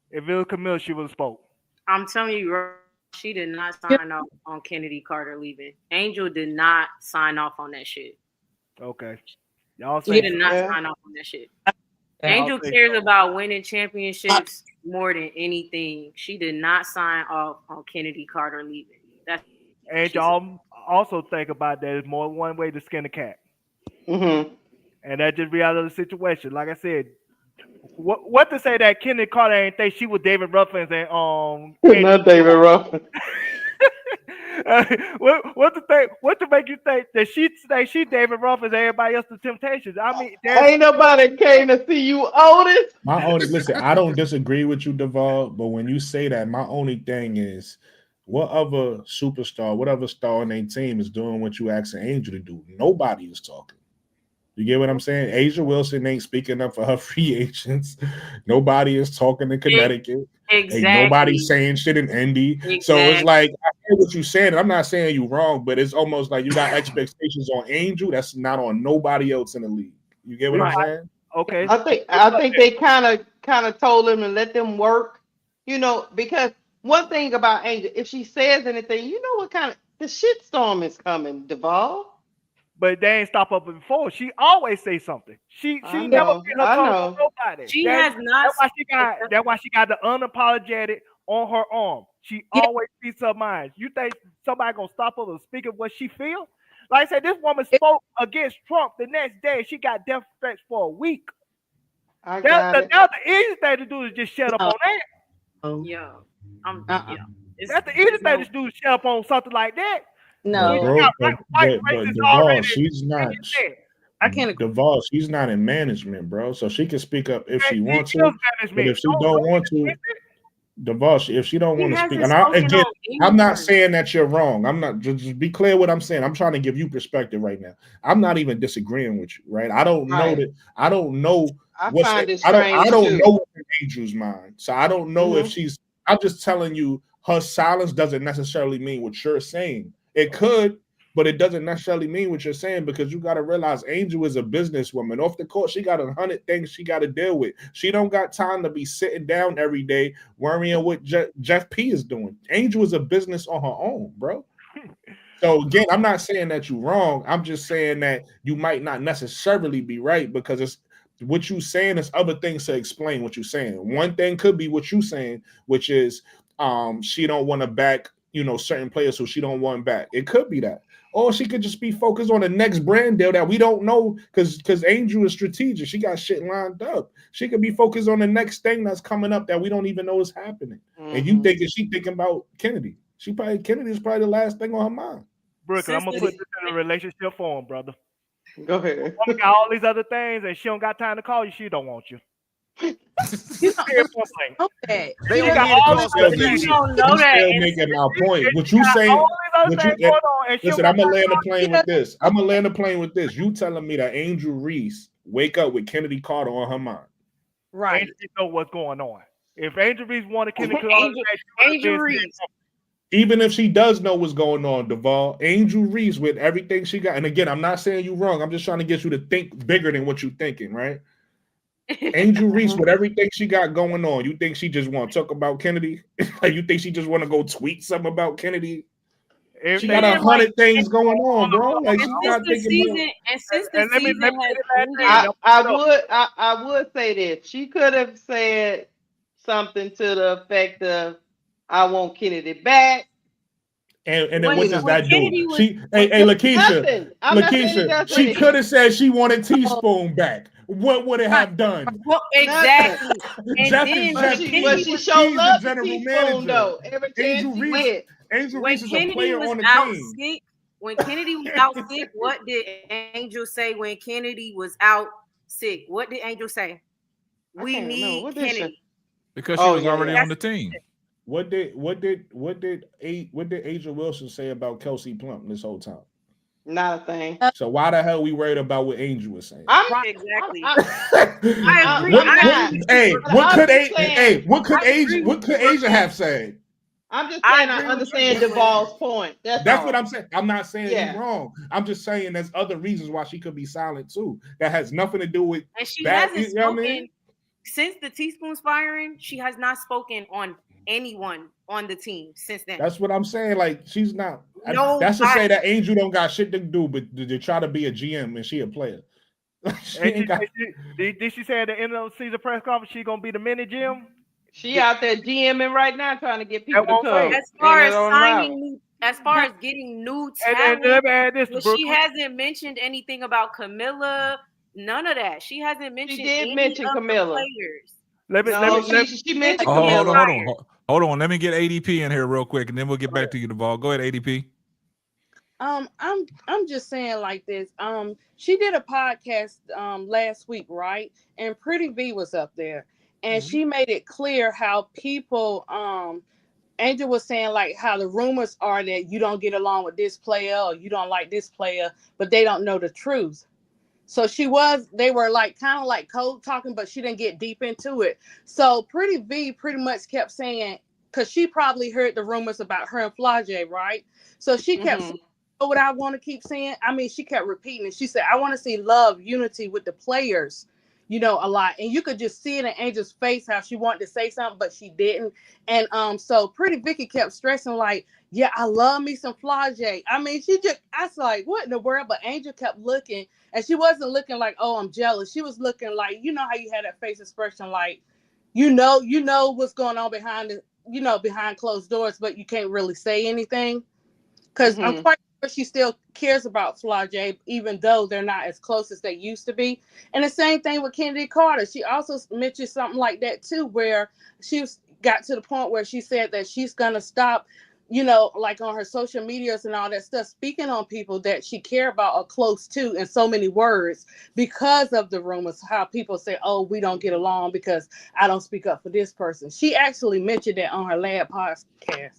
If it was Camille, she would have spoke. I'm telling you, she did not sign off on Chennedy Carter leaving. Angel did not sign off on that shit. Okay. Y'all He did not sign off on that shit. Angel cares about winning championships more than anything. She did not sign off on Chennedy Carter leaving. That's and y'all also think about that. There's more than one way to skin a cat. Mm-hmm. And that just be out of the situation. Like I said, what to say that Chennedy Carter ain't think she was David Ruffin and not David Ruffin. What to make you think that she David Ruffin and everybody else the Temptations? I mean, ain't nobody came to see you, Otis. Listen, I don't disagree with you, Duvall, but when you say that, my only thing is, what other superstar, whatever star on their team is doing what you asking Angel to do? Nobody is talking. You get what I'm saying? Asia Wilson ain't speaking up for her free agents. Nobody is talking in Connecticut. Exactly. Ain't nobody saying shit in Indy. Exactly. So it's like, I hear what you're saying. I'm not saying you wrong, but it's almost like you got expectations on Angel that's not on nobody else in the league. You get what I'm saying? Okay. I think they kind of told them and let them work, because one thing about Angel, if she says anything, you know what kind of the shitstorm is coming, Duvall. But they ain't stop her before. She always say something. She never get her tongue on nobody. She has not. That's why she got the unapologetic on her arm. She always speaks her mind. You think somebody gonna stop her from speaking what she feel? Like I said, this woman spoke against Trump the next day. She got death threats for a week. Now the easy thing to do is just shut up on that. Yeah. That's the easy thing to do is shut up on something like that. No, but Duvall, she's not. I can't. Duvall, she's not in management, bro. So she can speak up if she wants to. But if she don't want to, Duvall, if she don't want to speak, and I'm not saying that you're wrong. I'm not. Just be clear what I'm saying. I'm trying to give you perspective right now. I'm not even disagreeing with you, right? I don't know that. I don't know. I don't know what's in Angel's mind. So I don't know if she's. I'm just telling you, her silence doesn't necessarily mean what you're saying. It could, but it doesn't necessarily mean what you're saying, because you got to realize Angel is a businesswoman. Off the court, she got 100 things she got to deal with. She don't got time to be sitting down every day worrying what Jeff P is doing. Angel is a business on her own, bro. So again, I'm not saying that you're wrong. I'm just saying that you might not necessarily be right, because it's what you're saying is other things to explain what you're saying. One thing could be what you're saying, which is she don't want to back certain players, so she don't want back. It could be that. Or she could just be focused on the next brand deal that we don't know, because Angel is strategic. She got shit lined up. She could be focused on the next thing that's coming up that we don't even know is happening. And you think she thinking about Kennedy. Kennedy is probably the last thing on her mind. Brooklyn, I'm gonna put this in a relationship form, brother. Go ahead. Woman got all these other things and she don't got time to call you. She don't want you. Okay. They don't need to cause confusion. Still making my point. What you saying? Listen, I'm gonna land the plane with this. You telling me that Angel Reese wake up with Chennedy Carter on her mind? Right. Angel know what's going on. If Angel Reese wanted Chennedy Carter, Angel Reese. Even if she does know what's going on, Duvall, Angel Reese with everything she got. And again, I'm not saying you wrong. I'm just trying to get you to think bigger than what you're thinking, right? Angel Reese with everything she got going on. You think she just want to talk about Kennedy? Like, you think she just want to go tweet something about Kennedy? She got 100 things going on, bro. Like, she's not thinking about. I would say this. She could have said something to the effect of, "I want Kennedy back." And then what does that do? Hey, Lakeisha, she could have said she wanted Teaspoon back. What would it have done? Well, exactly. But she showed love to Teaspoon, though. Every chance she went. Angel Reese is a player on the team. When Kennedy was out sick, what did Angel say when Kennedy was out sick? What did Angel say? We need Kennedy. Because she was already on the team. what did Angel Wilson say about Kelsey Plum this whole time? Not a thing. So why the hell we worried about what Angel was saying? Exactly. I agree. What could Angel have said? I'm just saying I understand Duvall's point. That's what I'm saying. I'm not saying he's Yeah. wrong. I'm just saying there's other reasons why she could be silent too. That has nothing to do with And she that. hasn't You know what I spoken mean? since the teaspoons firing. She has not spoken on anyone on the team since then. That's what I'm saying. Like she's not. No, that's to say that Angel don't got shit to do, but to try to be a GM and she a player. Did she say at the end of the season press conference she gonna be the mini GM? She out there GMing right now, trying to get people to come. As far as signing, as far as getting new talent, let me add this, well, she hasn't mentioned anything about Camilla. None of that. She hasn't mentioned. She did any mention of Camilla. The players. She mentioned Camilla. Hold on. Let me get ADP in here real quick, and then we'll get back to you, Duvall. Go ahead, ADP. I'm just saying like this. She did a podcast last week, right? And Pretty V was up there, and she made it clear how people Angel was saying like how the rumors are that you don't get along with this player or you don't like this player, but they don't know the truth. So they were like kind of like code talking, but she didn't get deep into it. So Pretty V pretty much kept saying, because she probably heard the rumors about her and Flage, right? So she kept saying, what I want to keep saying. I mean, she kept repeating it. She said, I want to see love, unity with the players, a lot. And you could just see it in Angel's face how she wanted to say something, but she didn't. And so Pretty Vicky kept stressing like, yeah, I love me some Flage. I mean, I was like, what in the world? But Angel kept looking, and she wasn't looking like, oh, I'm jealous. She was looking like, how you had that face expression like, you know what's going on behind closed doors, but you can't really say anything. Because I'm quite sure she still cares about Flage, even though they're not as close as they used to be. And the same thing with Chennedy Carter. She also mentioned something like that too, where she got to the point where she said that she's going to stop, like on her social medias and all that stuff, speaking on people that she care about or close to in so many words because of the rumors, how people say, oh, we don't get along because I don't speak up for this person. She actually mentioned that on her lab podcast.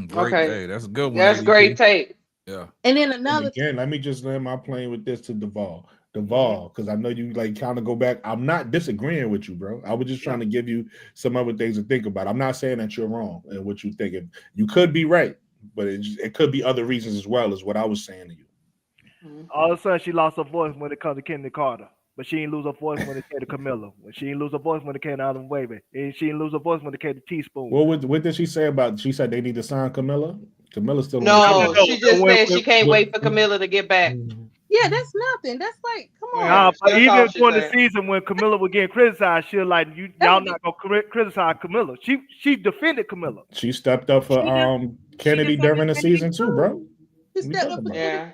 Great. Okay. Hey, that's a good one. That's ADP. great tape. Yeah. And then another again, let me just land my plane with this to Duvall, because I know you like kind of go back. I'm not disagreeing with you, bro. I was just trying to give you some other things to think about. I'm not saying that you're wrong in what you're thinking. You could be right, but it could be other reasons as well, is what I was saying to you. All of a sudden, she lost her voice when it comes to Chennedy Carter. But she didn't lose her voice when it came to Camilla. She didn't lose her voice when it came to Adam Wavy. And she didn't lose her voice when it came to Teaspoon. What did she say about? She said they need to sign Camilla. Camilla's still no. She just said she can't wait for Camilla to get back. Yeah, that's nothing. That's like, come on. But even during the season when Camilla was getting criticized, she was like, y'all not gonna criticize Camilla. She defended Camilla. She stepped up for Kennedy during the season too, bro. She stepped up for Kennedy.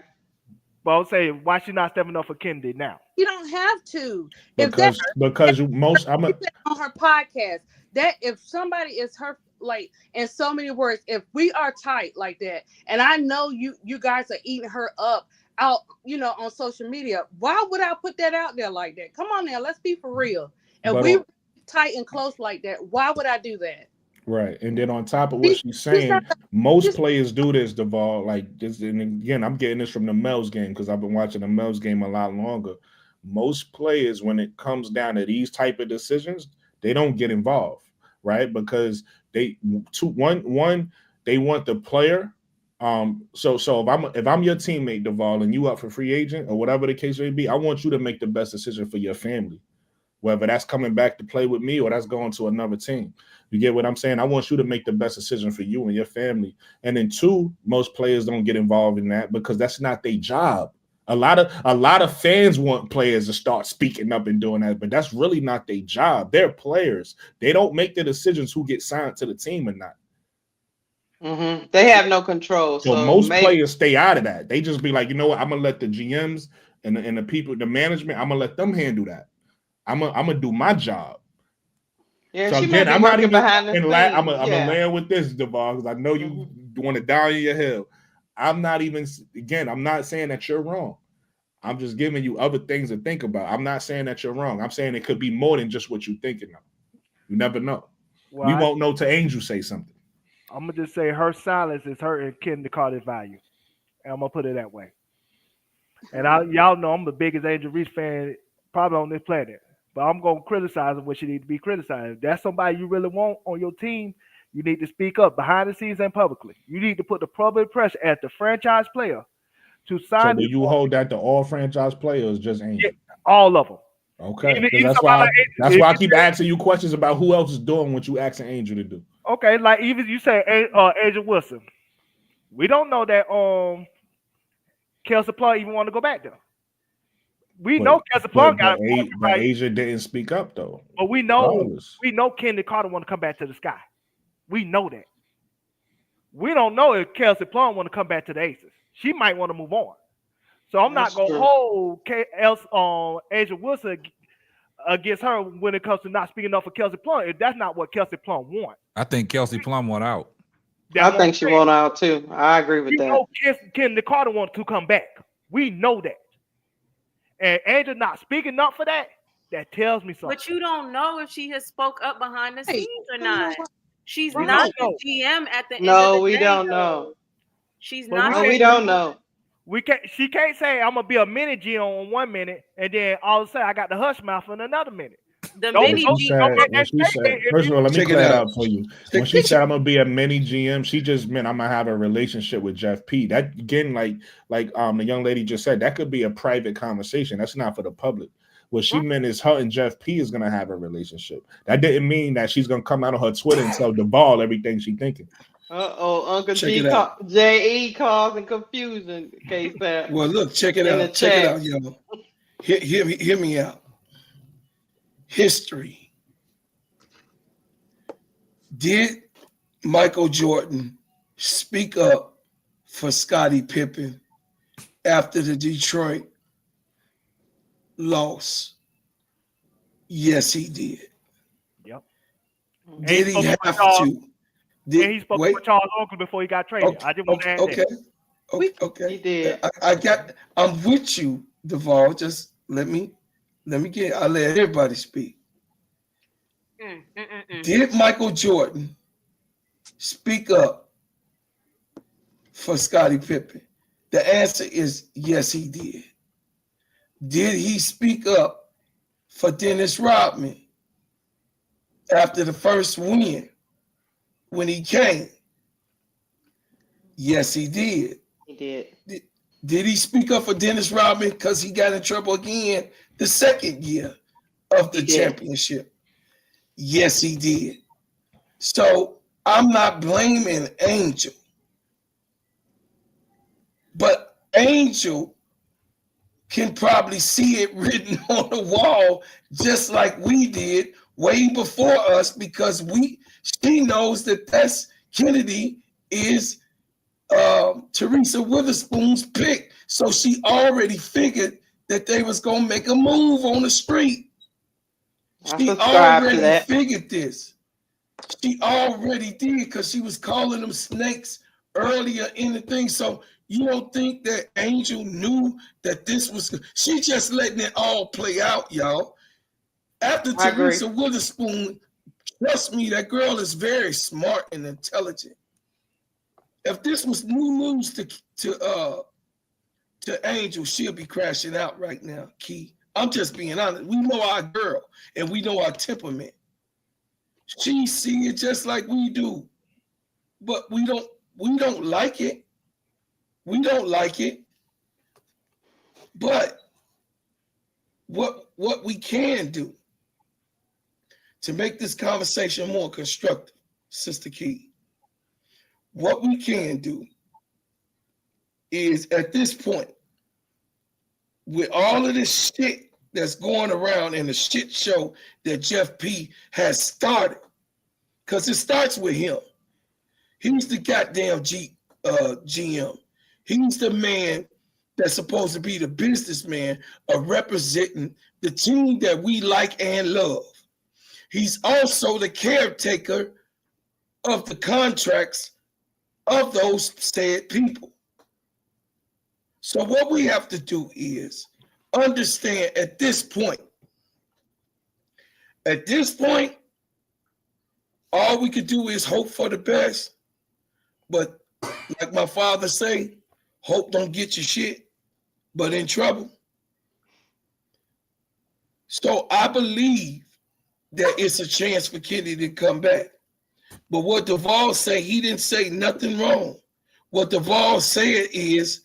But I would say, why she not stepping up for Kennedy now? You don't have to. Because I'm on her podcast that if somebody is her, like in so many words, if we are tight like that, and I know you guys are eating her up out, on social media, why would I put that out there like that? Come on now, let's be for real. If we tight and close like that, why would I do that? Right. And then on top of what she's saying, most players do this, Duvall. Like this, and again, I'm getting this from the Mel's game because I've been watching the Mel's game a lot longer. Most players, when it comes down to these type of decisions, they don't get involved, right? Because they they want the player. So if I'm your teammate, Duvall, and you up for free agent or whatever the case may be, I want you to make the best decision for your family. Whether that's coming back to play with me or that's going to another team. You get what I'm saying? I want you to make the best decision for you and your family. And then two, most players don't get involved in that because that's not their job. A lot of fans want players to start speaking up and doing that, but that's really not their job. They're players. They don't make the decisions who get signed to the team or not. Mm-hmm. They have no control. So most players stay out of that. They just be like, you know what? I'm gonna let the GMs and the people, the management, I'm gonna let them handle that. I'm gonna do my job. Yeah, so she again, might be I'm not working even behind the scenes. I'm gonna land with this, Duvall, because I know you want to die on your hill. I'm not saying that you're wrong. I'm just giving you other things to think about. I'm not saying that you're wrong. I'm saying it could be more than just what you're thinking of. You never know. We won't know till Angel say something. I'm gonna just say her silence is hurting Chennedy Carter's value, and I'm gonna put it that way. And y'all know I'm the biggest Angel Reese fan probably on this planet, but I'm gonna criticize her when she needs to be criticized. If that's somebody you really want on your team, you need to speak up behind the scenes and publicly. You need to put the public pressure as the franchise player to sign. So do you hold that to all franchise players, just Angel? Yeah, all of them. Okay, even that's why I keep asking you questions about who else is doing what you asking Angel to do. Okay, like even you say Angel Wilson, we don't know that Kelsey Plum even want to go back there. We know Kelsey Plum got but Asia didn't speak up though. But we know Chennedy Carter want to come back to the sky. We know that. We don't know if Kelsey Plum want to come back to the Aces. She might want to move on. So I'm not gonna hold Angel Wilson against her when it comes to not speaking up for Kelsey Plum. If that's not what Kelsey Plum wants. I think Kelsey Plum want out. I think she want out too. I agree with that. Know Chennedy Carter wants to come back. We know that. And Angel not speaking up for that, that tells me something. But you don't know if she has spoke up behind the scenes or not. She's not the GM at the end of the day. No, we don't know. She's not. No, we don't know. She can't say I'm gonna be a mini GM on 1 minute and then all of a sudden I got the hush mouth in another minute. The mini GM. First of all, let me clear that up for you. When she said I'm gonna be a mini GM, she just meant I'm gonna have a relationship with Jeff P. That again, like the young lady just said, that could be a private conversation. That's not for the public. What she meant is her and Jeff P is gonna have a relationship. That didn't mean that she's gonna come out on her Twitter and tell Duvall everything she's thinking. Uncle J.E. causing confusion. Case that. Well, look, check it out. Check it out, y'all. Hear me out. History. Did Michael Jordan speak up for Scottie Pippen after the Detroit loss? Yes, he did. Yep. Did he have to? And he spoke for Charles Oakley before he got traded. I just want to add that. Okay. He did. I'm with you, Duvall. Just let me I'll let everybody speak. Did Michael Jordan speak up for Scottie Pippen? The answer is yes, he did. Did he speak up for Dennis Rodman after the first win when he came? Yes, he did. He did. Did he speak up for Dennis Rodman because he got in trouble again the second year of the championship? Yes, he did. So I'm not blaming Angel. But Angel can probably see it written on the wall just like we did way before us, because she knows that that's Chennedy is Teresa Witherspoon's pick. So she already figured that they was gonna make a move on the street. She already figured this. She already did, because she was calling them snakes earlier in the thing. So you don't think that Angel knew that this was? She just letting it all play out, y'all. After Teresa Witherspoon, trust me, that girl is very smart and intelligent. If this was new news to Angel, she'll be crashing out right now, Key. I'm just being honest. We know our girl and we know our temperament. She see it just like we do, but we don't like it. We don't like it. But what we can do to make this conversation more constructive, Sister Key, what we can do is, at this point, with all of this shit that's going around and the shit show that Jeff P has started, because it starts with him. He's the goddamn GM. He's the man that's supposed to be the businessman of representing the team that we like and love. He's also the caretaker of the contracts of those said people. So what we have to do is understand at this point, all we could do is hope for the best But like my father say, hope don't get you shit, but in trouble. So I believe that it's a chance for Kennedy to come back. But what Duvall say, he didn't say nothing wrong. What Duvall said is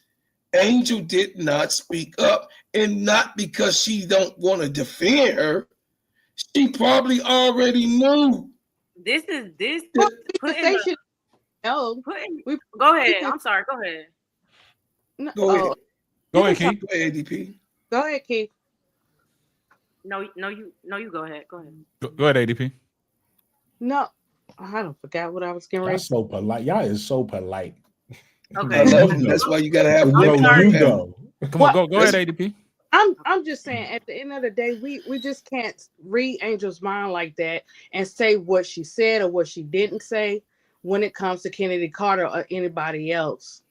Angel did not speak up, and not because she don't want to defend her. She probably already knew. This is this Well, putting they the, should know. go ahead. I'm sorry. Go ahead. No, Go ahead. Go ahead, Keith. Go ahead, ADP. Go ahead, Keith. No, you go ahead. Go ahead. Go ahead, ADP. No, I don't forgot what I was getting Y'all ready. so polite. Y'all is so polite. Okay. I love them. That's why you gotta have No, women. you go. Come on, go ahead, ADP. I'm just saying, at the end of the day, we just can't read Angel's mind like that and say what she said or what she didn't say when it comes to Chennedy Carter or anybody else.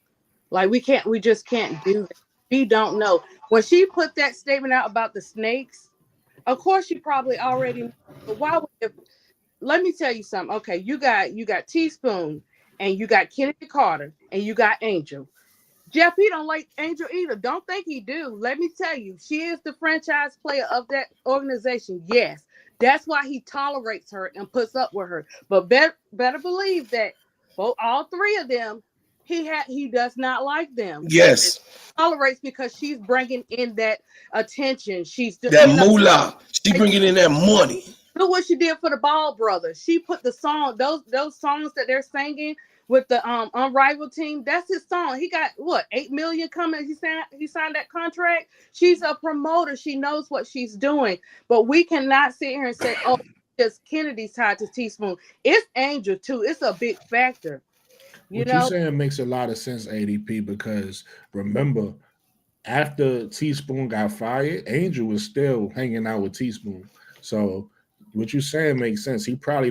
Like we just can't do that. We don't know. When she put that statement out about the snakes, of course she probably already knew, but why would let me tell you something. Okay, you got Teaspoon and you got Chennedy Carter and you got Angel. Jeff, he don't like Angel either. Don't think he do. Let me tell you, she is the franchise player of that organization. Yes, that's why he tolerates her and puts up with her. But better believe that for all three of them, he does not like them. Yes. Tolerates because she's bringing in that attention. She's that moolah. She bringing in that money. Look what she did for the Ball brothers. She put the song, those songs that they're singing with the Unrivaled team. That's his song. He got what, 8 million coming. He signed that contract. She's a promoter. She knows what she's doing. But we cannot sit here and say, oh, just Kennedy's tied to Teaspoon. It's Angel too. It's a big factor. What you're saying makes a lot of sense, ADP, because remember, after Teaspoon got fired, Angel was still hanging out with Teaspoon. So what you're saying makes sense. He probably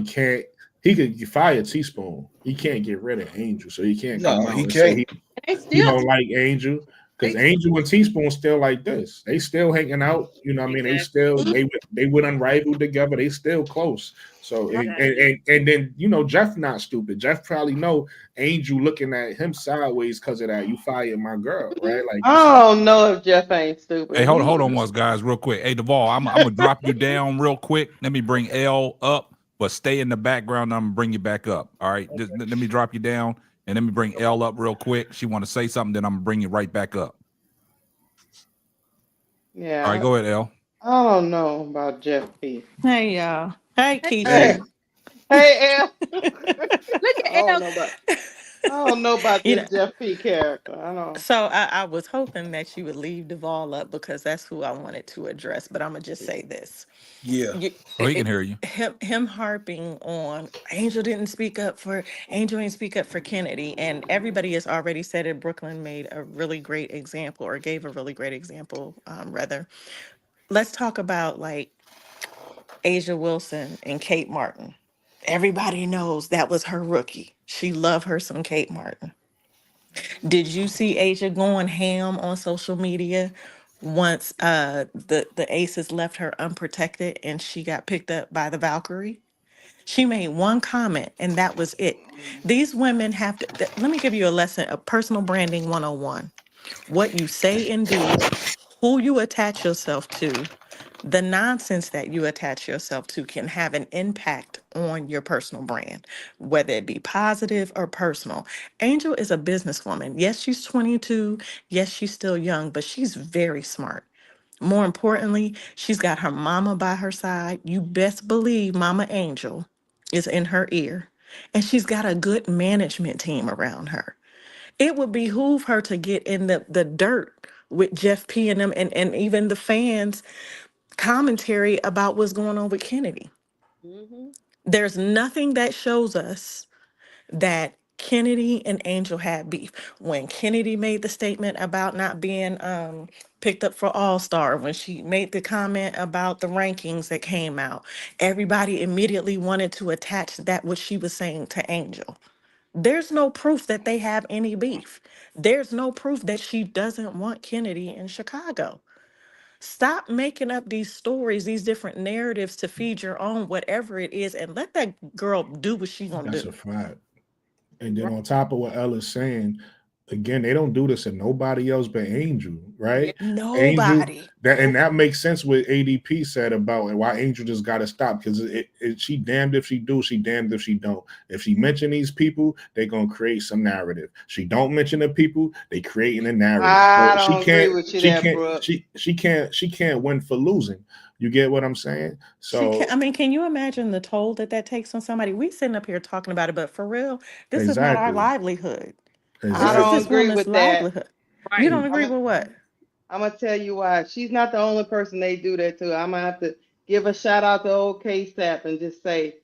can't. He could fire Teaspoon. He can't get rid of Angel, so he can't come out he and can't. say he don't like Angel. Because Angel and Teaspoon still like this. They still hanging out. You know what I mean? They still they went Unrivaled together. They still close. So and then Jeff not stupid. Jeff probably know Angel looking at him sideways because of that. You fired my girl, right? Like I don't know if Jeff ain't stupid. Hey, hold on once, guys, real quick. Hey, Duvall, I'm gonna drop you down real quick. Let me bring L up, but stay in the background. I'm gonna bring you back up. All right, just let me drop you down. And let me bring L up real quick. She want to say something, then I'm going to bring you right back up. Yeah. All right, go ahead, L. I don't know about Jeff P. Hey, y'all. Hey, Keith. Hey, L. Look at L. I don't know about this Jeff P character. I don't. So I was hoping that you would leave Duvall up because that's who I wanted to address. But I'm going to just say this. Yeah. He can hear you. Him harping on Angel didn't speak up for Kennedy, and everybody has already said it. Brooklyn made a really great example, or gave a really great example, rather. Let's talk about like Asia Wilson and Kate Martin. Everybody knows that was her rookie. She loved her some Kate Martin. Did you see Asia going ham on social media once the Aces left her unprotected and she got picked up by the Valkyrie? She made one comment and that was it. These women have to, let me give you a lesson of personal branding 101. What you say and do, who you attach yourself to, the nonsense that you attach yourself to can have an impact on your personal brand, whether it be positive or personal. Angel is a businesswoman. Yes, she's 22. Yes, she's still young, but she's very smart. More importantly, she's got her mama by her side. You best believe Mama Angel is in her ear. And she's got a good management team around her. It would behoove her to get in the dirt with Jeff P and them and even the fans commentary about what's going on with Kennedy. There's nothing that shows us that Kennedy and Angel had beef. When Kennedy made the statement about not being picked up for All-Star, when she made the comment about the rankings that came out, everybody immediately wanted to attach that what she was saying to Angel. There's no proof that they have any beef. There's no proof that she doesn't want Kennedy in Chicago. Stop making up these stories, these different narratives to feed your own whatever it is, and let that girl do what she gonna that's do. a fact. And then on top of what Ella's saying, again, they don't do this to nobody else but Angel, right? Angel, Nobody. that makes sense what ADP said about and why Angel just got to stop, because she damned if she do, she damned if she don't. If she mention these people, they're gonna create some narrative. She don't mention the people, they creating a narrative. I So don't agree with you there, Brooke. she can't win for losing. You get what I'm saying? So Can you imagine the toll that takes on somebody? We sitting up here talking about it, but for real, this is not our exactly. livelihood. This I is don't this agree woman's with that. livelihood. You don't agree with what? I'm gonna tell you why. She's not the only person they do that to. I'm gonna have to give a shout out to old K-Sap and just say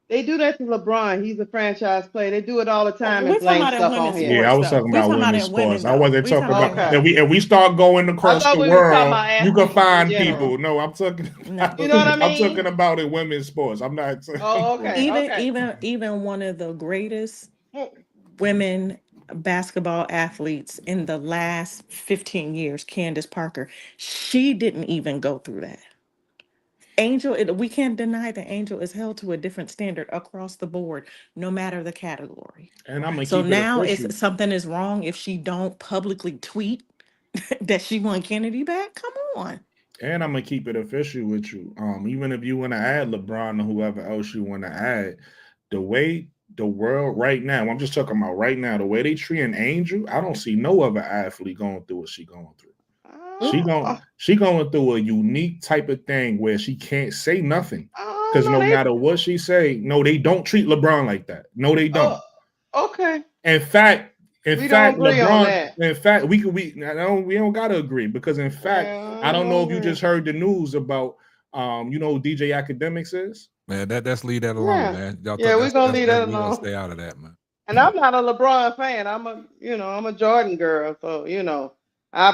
they do that to LeBron. He's a franchise player. They do it all the time and We're talking blame about in stuff on women's him. yeah, I sports, was though. talking We're about talking about women's in women, sports. I though. wasn't We talking talking about about if we start going across thought the we were talking world, about you can athletes in find general. people. No, I'm talking. No. You know what I I'm mean? talking about in women's sports. I'm not. Oh, okay. Even one of the greatest women basketball athletes in the last 15 years, Candace Parker, she didn't even go through that. Angel, we can't deny that Angel is held to a different standard across the board, no matter the category. And I'm gonna So keep it now official. if something is wrong if she don't publicly tweet that she want Kennedy back, come on. And I'm gonna keep it official with you. Even if you want to add LeBron or whoever else you want to add, the way the world right now, I'm just talking about right now, the way they treating Angel, I don't see no other athlete going through what she going through. She going through a unique type of thing where she can't say nothing. Because no matter what she say, no, they don't treat LeBron like that. No, they don't. Okay. In fact, LeBron. In fact, we don't gotta agree, because in fact, I don't know if you just heard the news about you know who DJ Academics is. Man, let's leave that alone, man. We're gonna leave that alone. We're gonna stay out of that, man. And I'm not a LeBron fan. I'm a Jordan girl. So,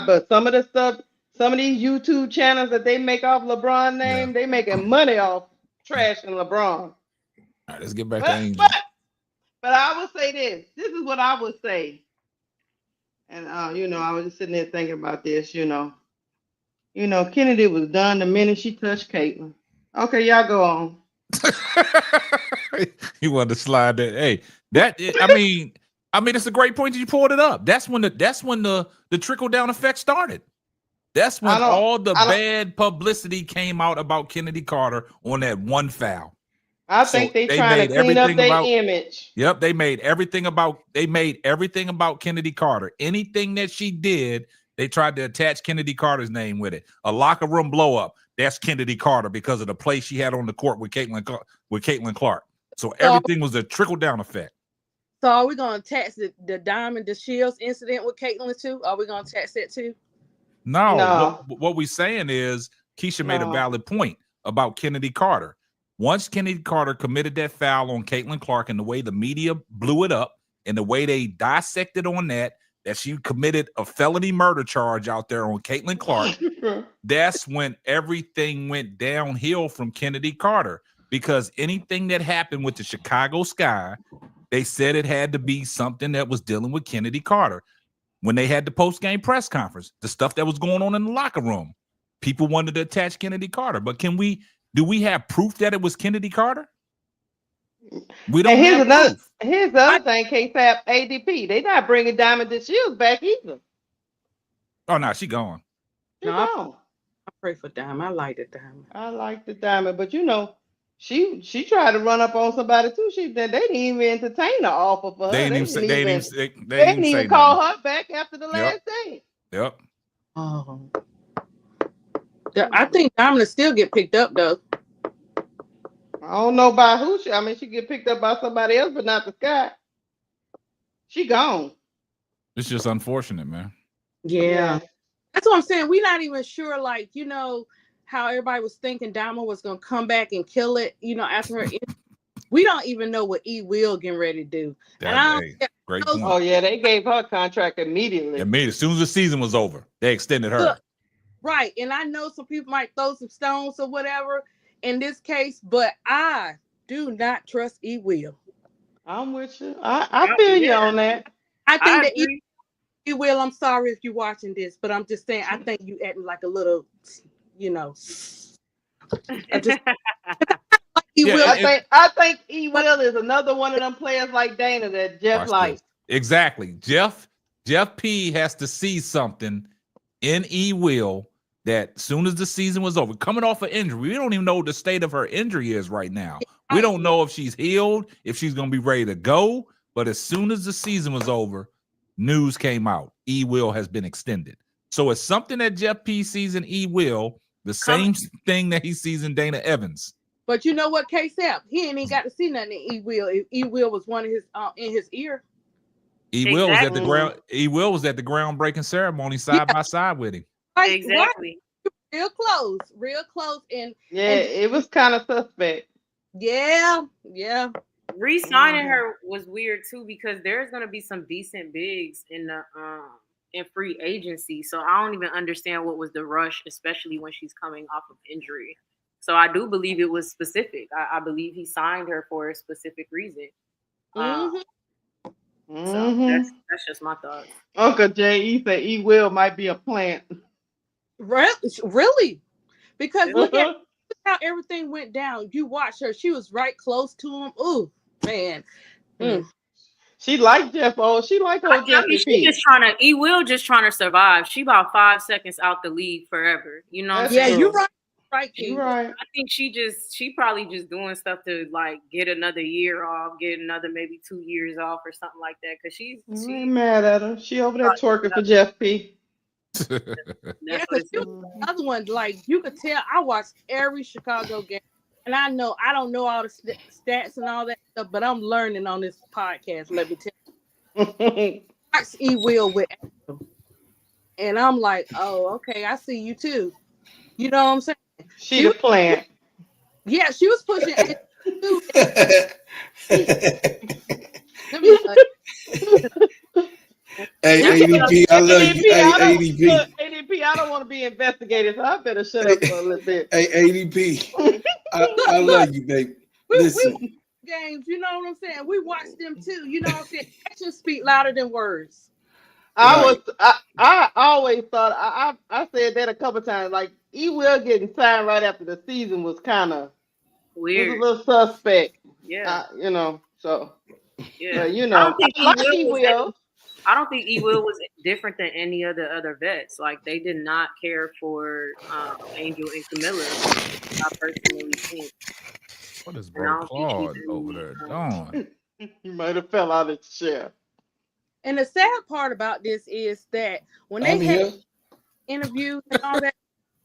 but some of the stuff, some of these YouTube channels that they make off LeBron name, they making money off trashing LeBron. All right, let's get back to Angel. But I would say this. This is what I would say. And I was just sitting there thinking about this, Kennedy was done the minute she touched Caitlyn. Okay, y'all go on. You wanted to slide that. Hey, I mean, it's a great point that you pulled it up. That's when the trickle down effect started. That's when all the bad publicity came out about Chennedy Carter on that one foul. I think they trying to clean up their image. Yep, they made everything about Chennedy Carter. Anything that she did, they tried to attach Chennedy Carter's name with it. A locker room blow up, that's Chennedy Carter because of the play she had on the court with Caitlin Clark. So everything was a trickle down effect. So are we gonna attach the Diamond DeShields incident with Caitlin too? Are we gonna attach that too? No. What we're saying is Keisha made a valid point about Chennedy Carter. Once Chennedy Carter committed that foul on Caitlin Clark and the way the media blew it up and the way they dissected on that she committed a felony murder charge out there on Caitlin Clark, that's when everything went downhill from Chennedy Carter, because anything that happened with the Chicago Sky, they said it had to be something that was dealing with Chennedy Carter. When they had the post-game press conference, the stuff that was going on in the locker room, people wanted to attach Chennedy Carter. But do we have proof that it was Chennedy Carter? We don't have proof. Here's the other thing, K-Fab ADP. They not bringing Diamond DeShields back either. Oh, no, she gone. I pray for Diamond. I like the Diamond. I like the Diamond, but she tried to run up on somebody too. They didn't even entertain the offer for her. They didn't even call her back after the last day. Yep. Oh. I think Diamond will still get picked up though. I don't know by who she get picked up by somebody else, but not the Sky. She gone. It's just unfortunate, man. Yeah. That's what I'm saying. We're not even sure, how everybody was thinking Diamond was gonna come back and kill it, after her. We don't even know what E Will getting ready to do. Great point. Oh yeah, they gave her a contract immediately. As soon as the season was over, they extended her. Look, right, and I know some people might throw some stones or whatever in this case, but I do not trust E Will. I'm with you. I feel you on that. I think that E Will, I'm sorry if you're watching this, but I'm just saying I think you acting like a little, I just I think E. Will is another one of them players like Dana that Jeff likes. Exactly. Jeff P has to see something in E. Will that soon as the season was over, coming off an injury, we don't even know what the state of her injury is right now. We don't know if she's healed, if she's going to be ready to go. But as soon as the season was over, news came out. E. Will has been extended. So it's something that Jeff P sees in E. Will, the same thing that he sees in Dana Evans. But you know what, K-Sap? He ain't even got to see nothing in E. Will. If E. Will was one of his in his ear. E. Will was at the ground. E. Will was at the groundbreaking ceremony side by side with him. Exactly. Real close, and it was kind of suspect. Yeah. Re-signing her was weird too because there's gonna be some decent bigs in the in free agency. So I don't even understand what was the rush, especially when she's coming off of injury. So I do believe it was specific. I believe he signed her for a specific reason. So that's just my thoughts. Uncle J.E. said E. Will might be a plant. Really? Because look at how everything went down. You watch her; she was right close to him. Ooh, man. She liked Jeff O. She liked old Jeff. She just trying to. E. Will just trying to survive. She about 5 seconds out the league forever. You know what I'm saying? You're right. You're right. I think she probably just doing stuff to like get another year off, get another maybe 2 years off or something like that. Cause she's ain't mad at her. She over there twerking for Jeff P. Yeah, because she was another one. Like you could tell, I watched every Chicago game, and I don't know all the stats and all that stuff, but I'm learning on this podcast. Let me tell you, watch E. Will with Angel, and I'm like, oh, okay, I see you too. You know what I'm saying? She the plant. Yeah, she was pushing. Hey, ADP, I love you. Hey, ADP, I don't want to be investigated, so I better shut up for a little bit. Hey, ADP, I love you, baby. Listen. We games, you know what I'm saying? We watch them too. You know what I'm saying? Actions speak louder than words. I always thought I said that a couple times. Like E. Will getting signed right after the season was kind of weird. Was a little suspect. Yeah, So yeah, I don't think E. Will was different than any other vets. Like they did not care for Angel and Camilla. I personally think. What is Bro Claude over there doing? You might have fell out of his chair. And the sad part about this is that when they had interviews and all that,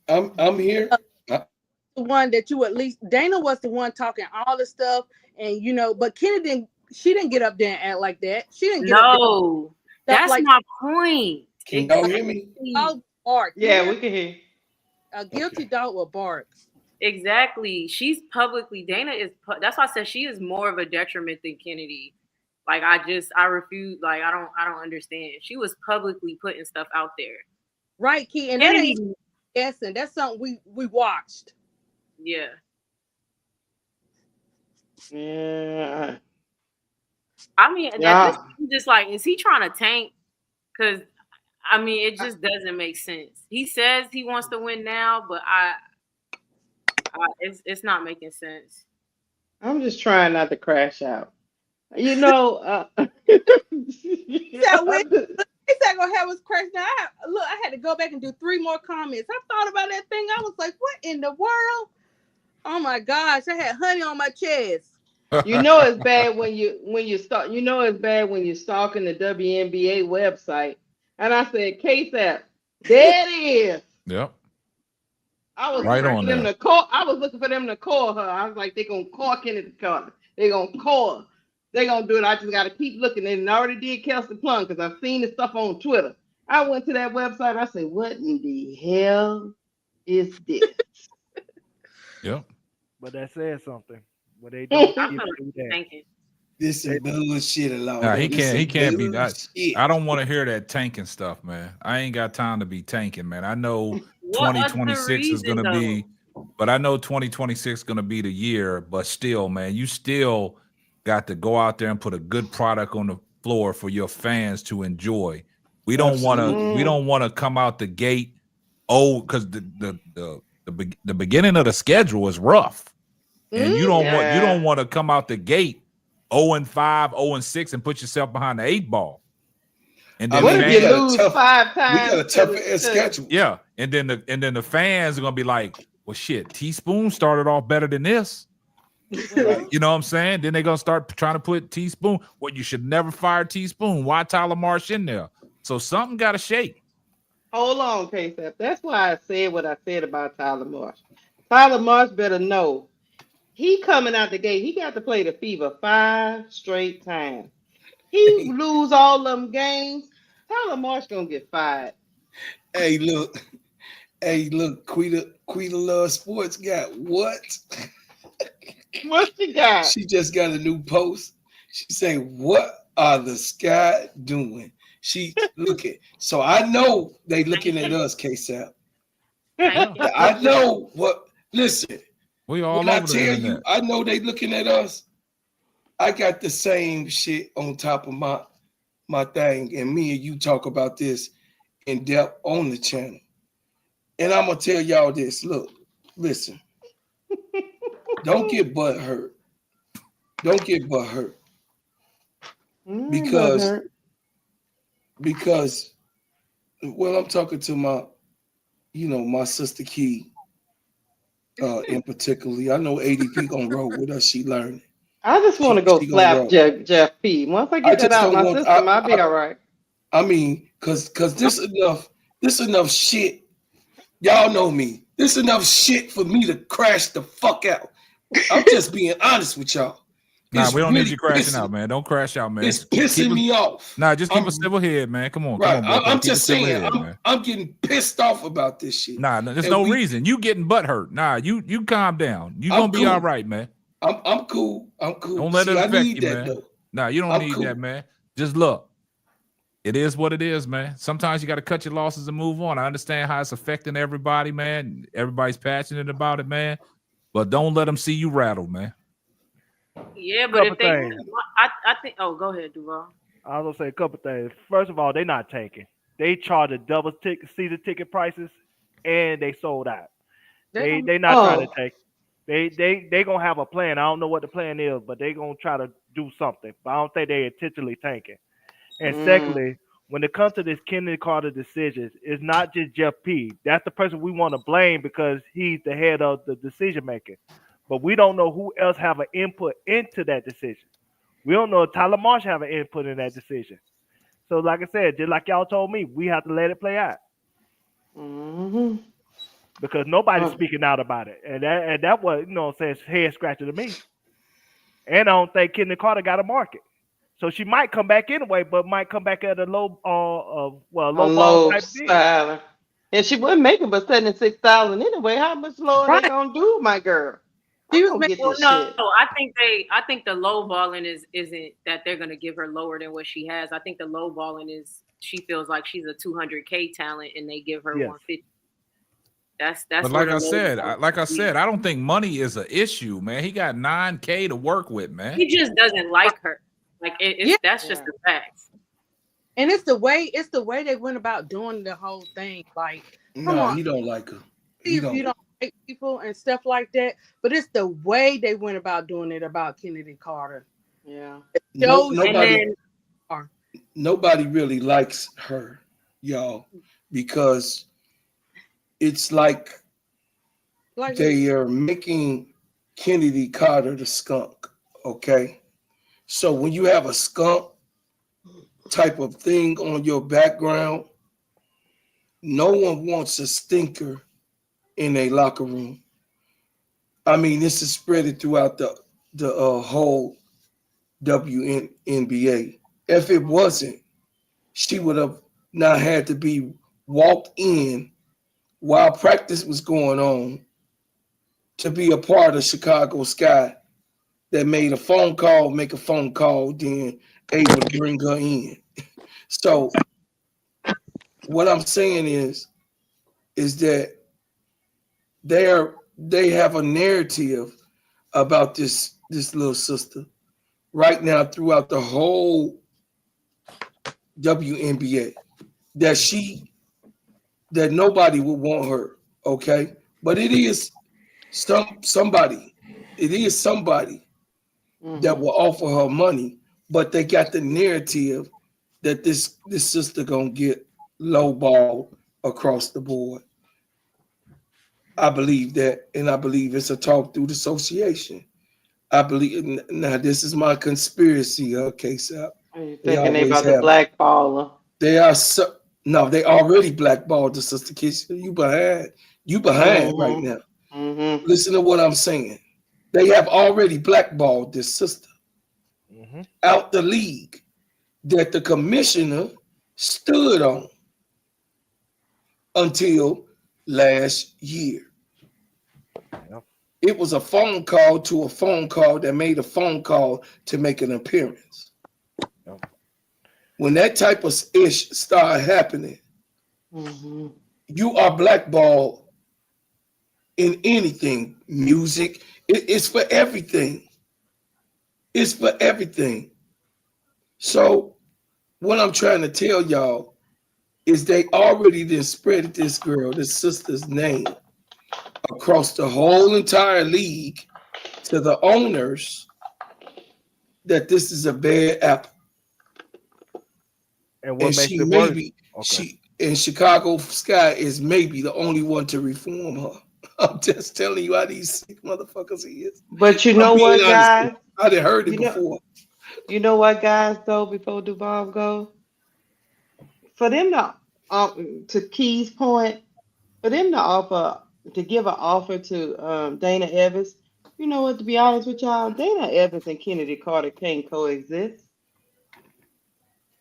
I'm here. The one that you at least Dana was the one talking all the stuff, and but Kennedy didn't get up there and act like that. She didn't get up there. That's my point. Can y'all hear me? Dog bark. Yeah, we can hear. A guilty dog will bark. Exactly. She's publicly Dana is. That's why I said she is more of a detriment than Kennedy. Like I refuse. Like I don't understand. She was publicly putting stuff out there. Right, Key, and that ain't guessing. That's something we watched. Yeah. Yeah. I mean, that's just like, is he trying to tank? Because I mean, it just doesn't make sense. He says he wants to win now, but it's not making sense. I'm just trying not to crash out. He's not gonna have us crash now. I had to go back and do 3 more comments. I thought about that thing. I was like, what in the world? Oh my gosh, I had honey on my chest. It's bad when you start. It's bad when you're stalking the WNBA website. And I said, K-Sap, there it is. Yep. I was right looking on for them to call. I was looking for them to call her. I was like, they're gonna call Chennedy Carter. They're gonna call her. They're gonna do it. I just gotta keep looking. And I already did Kelsey Plum because I've seen the stuff on Twitter. I went to that website. I said, what in the hell is this? Yep. But that says something. But they don't do that. This is bullshit alone. Nah, he can't be that. I don't want to hear that tanking stuff, man. I ain't got time to be tanking, man. I know 2026 is gonna be, but I know 2026 is gonna be the year. But still, man, you still got to go out there and put a good product on the floor for your fans to enjoy. We don't want to come out the gate because the beginning of the schedule is rough. And you don't want to come out the gate 0-5, 0-6, and put yourself behind the 8 ball. And then what if you lose 5 times? We got a tough schedule. Yeah, and then the fans are gonna be like, well, shit, Teaspoon started off better than this. Right. You know what I'm saying? Then they're gonna start trying to put Teaspoon. Well, you should never fire Teaspoon. Why Tyler Marsh in there? So something got to shake. Hold on, KSF. That's why I said what I said about Tyler Marsh. Tyler Marsh better know he coming out the gate. He got to play the Fever 5 straight times. He lose all them games. Tyler Marsh gonna get fired. Hey, look, Quita Love Sports got what? What she got? She just got a new post. She say, "What are the Sky doing?" She looking. So I know they looking at us, KSAP. I know what. Listen, we all when over I tell you, I know they looking at us. I got the same shit on top of my thing, and me and you talk about this in depth on the channel. And I'm gonna tell y'all this. Look, listen. Don't get butt hurt. Don't get butt hurt. Because well, I'm talking to my sister Key in particularly. I know ADP gonna roll with us. She learning. I just want to go slap Jeff P. Once I get that out of my system, I'll be all right. I mean, cause this enough shit. Y'all know me. This enough shit for me to crash the fuck out. I'm just being honest with y'all. Nah, we don't need you crashing out, man. Don't crash out, man. It's pissing me off. Nah, just keep a civil head, man. Come on, right. come on. I'm just saying, I'm getting pissed off about this shit. Nah, there's no reason. You getting butt hurt. Nah, you calm down. You gonna be all right, man. I'm cool. I'm cool. Don't let it affect you, man. Though. Nah, you don't need that, man. Just look. It is what it is, man. Sometimes you got to cut your losses and move on. I understand how it's affecting everybody, man. Everybody's passionate about it, man. But don't let them see you rattled, man. Yeah, but if they, I think. Oh, go ahead, Duval. I was gonna say a couple things. First of all, they're not tanking. They charged a double season ticket prices, and they sold out. They not trying to take. They gonna have a plan. I don't know what the plan is, but they gonna try to do something. But I don't think they intentionally tanking. And secondly, when it comes to this Chennedy Carter decisions, it's not just Jeff P. That's the person we want to blame because he's the head of the decision making. But we don't know who else have an input into that decision. We don't know if Tyler Marsh have an input in that decision. So like I said, just like y'all told me, we have to let it play out. Mm-hmm. Because nobody's speaking out about it. And that was, head scratcher to me. And I don't think Chennedy Carter got a market. So she might come back anyway, but might come back at a low ball type style. And she wouldn't make it but 76,000 anyway. How much lower they gonna do, my girl? No, I think the low balling isn't that they're gonna give her lower than what she has. I think the low balling is she feels like she's a 200K talent and they give her 150. That's. But like I said, I don't think money is an issue, man. He got 9K to work with, man. He just doesn't like her. Like that's just the facts. And it's the way they went about doing the whole thing. Like, no, he don't like her. You don't like people and stuff like that. But it's the way they went about doing it about Chennedy Carter. Yeah. Nobody really likes her, y'all, because it's like they are making Chennedy Carter the skunk. Okay. So when you have a skunk type of thing on your background, no one wants a stinker in a locker room. I mean, this is spread throughout the whole WNBA. If it wasn't, she would have not had to be walked in while practice was going on to be a part of Chicago Sky that made a phone call, make a phone call, then able to bring her in. So what I'm saying is that they have a narrative about this little sister right now throughout the whole WNBA that nobody would want her, okay? But it is somebody it is somebody that will offer her money, but they got the narrative that this sister gonna get lowballed across the board. I believe that, and I believe it's a talk through the association. I believe now this is my conspiracy case out. Are you They thinking they always about to have. blackball her? They are so no, they already blackballed the sister Keisha. You behind. You behind right now. Listen to what I'm saying. They have already blackballed this sister out the league that the commissioner stood on until last year. Yep. It was a phone call to a phone call that made a phone call to make an appearance. Yep. When that type of ish start happening, you are blackballed in anything, music. It's for everything. It's for everything. So what I'm trying to tell y'all is they already did spread this girl, this sister's name across the whole entire league to the owners that this is a bad apple. And what makes she it maybe worse? she in Chicago Sky is maybe the only one to reform her. I'm just telling you how these sick motherfuckers he is. But you know what, guys? I done heard it before. You know what, guys? Though before Duval go, for them to Key's point, for them to give an offer to Dana Evans. You know what? To be honest with y'all, Dana Evans and Chennedy Carter can't coexist.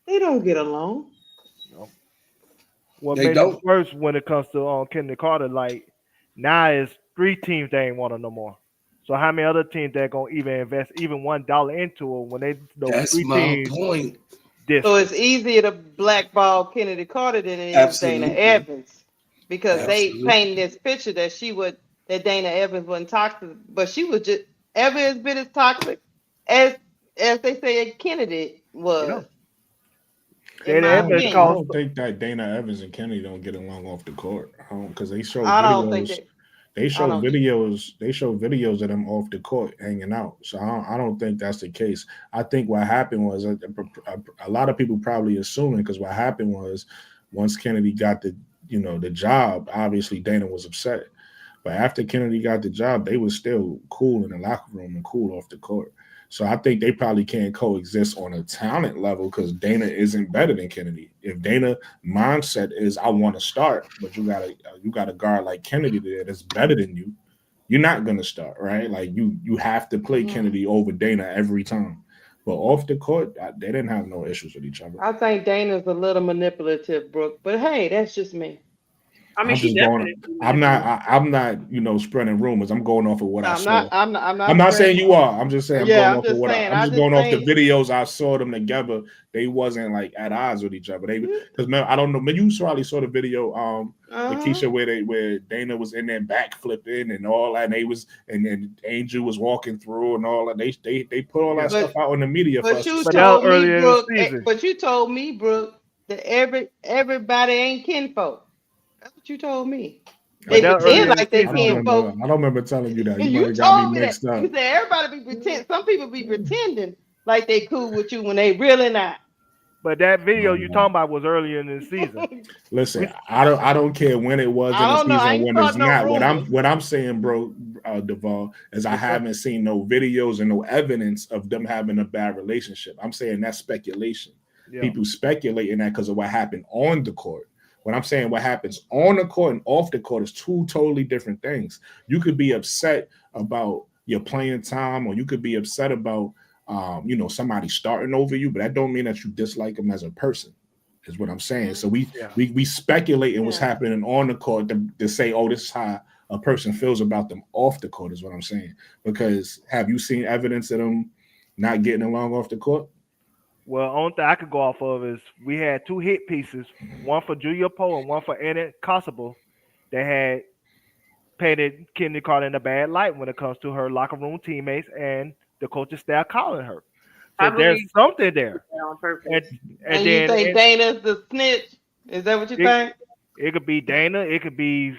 They don't get along. No. What They makes don't. it worse when it comes to Chennedy Carter, like now it's 3 teams they ain't want her no more. So how many other teams that gonna even invest even $1 into her when they know That's 3 my teams? point. So it's easier to blackball Chennedy Carter than it is Dana Evans because they painted this picture that Dana Evans wasn't toxic, but she was just every as bit as toxic as they say Kennedy was. In my opinion. I don't think that Dana Evans and Kennedy don't get along off the court because they show videos. They show videos of them off the court hanging out. So I don't think that's the case. I think what happened was a lot of people probably assuming because what happened was once Kennedy got the job, obviously Dana was upset. But after Kennedy got the job, they was still cool in the locker room and cool off the court. So I think they probably can't coexist on a talent level because Dana isn't better than Kennedy. If Dana mindset is I want to start, but you got a guard like Kennedy there that's better than you, you're not gonna start, right? Like you have to play Kennedy over Dana every time. But off the court, they didn't have no issues with each other. I think Dana's a little manipulative, Brooke. But hey, that's just me. I mean, I'm not, spreading rumors. I'm going off of what I saw. I'm not saying you are. I'm just saying I'm going off of what I'm just going off the videos I saw them together. They wasn't like at odds with each other. Because I don't know. Maybe you probably saw the video, Lakeisha, where Dana was in there back flipping and all that. And then Angel was walking through and all that. They put all that stuff out on the media. But you told me, Brooke, that everybody ain't kinfolk. That's what you told me. They pretend like they kinfolk. I don't remember telling you that. You told me that. You said everybody be pretending. Some people be pretending like they cool with you when they really not. But that video you talking about was earlier in the season. Listen, I don't care when it was in the season, when it's not. What I'm saying, bro, Duval, is I haven't seen no videos and no evidence of them having a bad relationship. I'm saying that's speculation. Yeah. People speculating that because of what happened on the court. When I'm saying what happens on the court and off the court is 2 totally different things. You could be upset about your playing time, or you could be upset about somebody starting over you, but that don't mean that you dislike them as a person, is what I'm saying. So we speculate in what's happening on the court to say, oh, this is how a person feels about them off the court, is what I'm saying. Because have you seen evidence of them not getting along off the court? Well, only thing I could go off of is we had 2 hit pieces, one for Julia Poe and one for Anna Kosovo, that had painted Chennedy Carter in a bad light when it comes to her locker room teammates and the coaching staff calling her. So there's something there. On purpose. And you think Dana's the snitch? Is that what you think? It could be Dana. It could be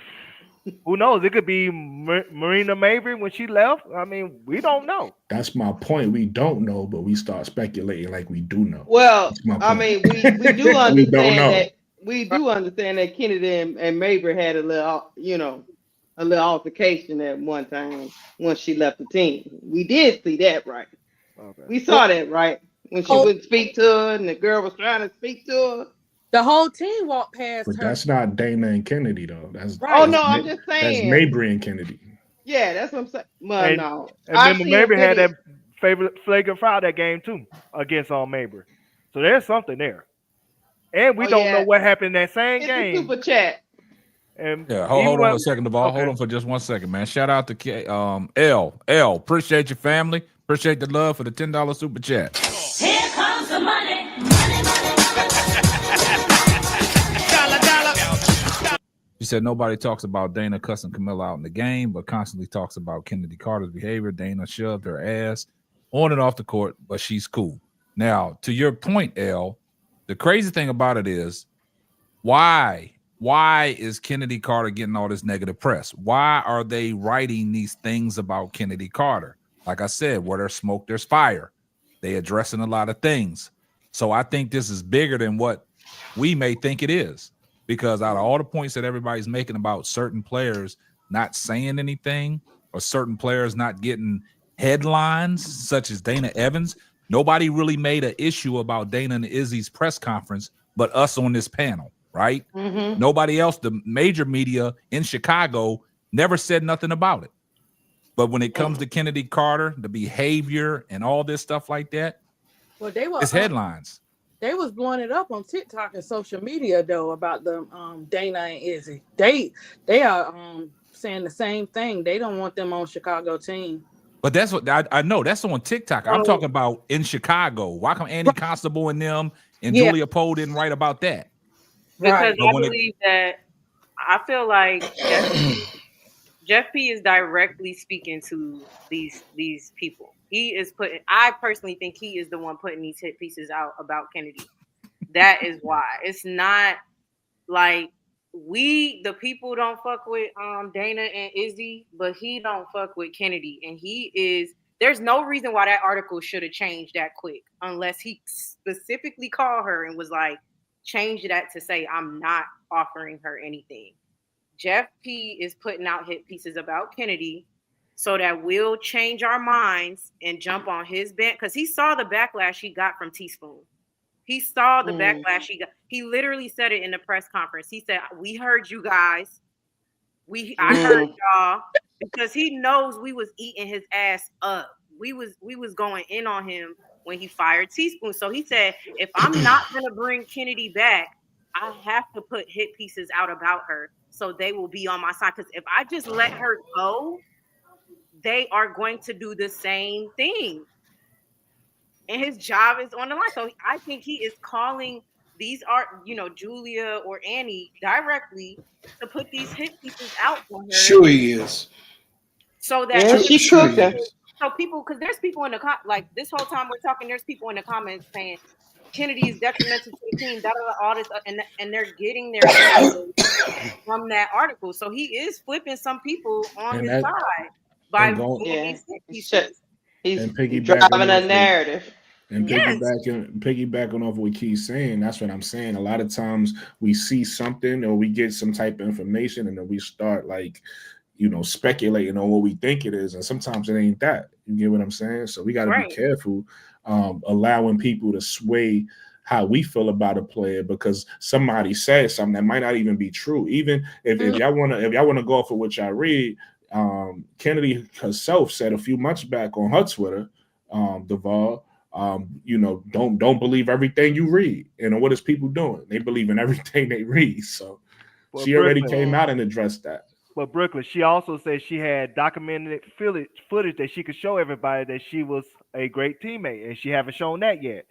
Who knows? It could be Marina Mabry when she left. I mean, we don't know. That's my point. We don't know, but we start speculating like we do know. Well, I point. mean, we do understand We don't know. that Kennedy and Mabry had a little, a little altercation at one time once she left the team. We did see that, right? Okay. We saw that, right? When she wouldn't speak to her and the girl was trying to speak to her. The whole team walked past But her. that's not Dana and Kennedy, though. That's right. Oh, no, I'm just saying. That's Mabry and Kennedy. Yeah, that's what I'm saying. Well, no. And remember, Mabry had that flagrant foul that game, too, against Mabry. So there's something there. And we don't know what happened in that same game. Super chat. And hold on a second, Duvall. Hold on for just 1 second, man. Shout out to L. Appreciate your family. Appreciate the love for the $10 super chat. Here comes the money. She said nobody talks about Dana cussing Camilla out in the game, but constantly talks about Chennedy Carter's behavior. Dana shoved her ass on and off the court, but she's cool. Now, to your point, L, the crazy thing about it is, why is Chennedy Carter getting all this negative press? Why are they writing these things about Chennedy Carter? Like I said, where there's smoke, there's fire. They addressing a lot of things. So I think this is bigger than what we may think it is. Because out of all the points that everybody's making about certain players not saying anything or certain players not getting headlines, such as Dana Evans, nobody really made an issue about Dana and Izzy's press conference but us on this panel, right? Mm-hmm. Nobody else, the major media in Chicago, never said nothing about it. But when it comes to Chennedy Carter, the behavior and all this stuff like that, well, it's headlines. They was blowing it up on TikTok and social media though about the Dana and Izzy. They are saying the same thing. They don't want them on Chicago team. But that's what I know. That's on TikTok. I'm talking about in Chicago. Why come Andy Constable and them and Julia Poe didn't write about that? Because I believe that I feel like Jeff P is directly speaking to these people. I personally think he is the one putting these hit pieces out about Kennedy. That is why. It's not like the people don't fuck with Dana and Izzy, but he don't fuck with Kennedy. And there's no reason why that article should have changed that quick unless he specifically called her and was like, change that to say, I'm not offering her anything. Jeff P is putting out hit pieces about Kennedy so that we'll change our minds and jump on his band, because he saw the backlash he got from Teaspoon. He saw the backlash he got. He literally said it in the press conference. He said, "We heard you guys. I heard y'all," because he knows we was eating his ass up. We was going in on him when he fired Teaspoon. So he said, if I'm not gonna bring Kennedy back, I have to put hit pieces out about her so they will be on my side. Because if I just let her go, they are going to do the same thing. And his job is on the line. So I think he is calling Julia or Annie directly to put these hit pieces out for her. Sure he is. So that she cooking. So people, because there's people in the like this whole time we're talking, there's people in the comments saying Kennedy is detrimental to the team, all this, and they're getting their from that article. So he is flipping some people on his side by he's driving a narrative. And piggybacking off what Key's saying, that's what I'm saying. A lot of times we see something or we get some type of information and then we start speculating on what we think it is. And sometimes it ain't that. You get what I'm saying? So we got to be careful allowing people to sway how we feel about a player because somebody said something that might not even be true. Even if y'all want to go off of what y'all read, Kennedy herself said a few months back on her Twitter, Duvall, don't believe everything you read. What is people doing? They believe in everything they read. So she already came out and addressed that. But Brooklyn, she also said she had documented footage that she could show everybody that she was a great teammate, and she haven't shown that yet.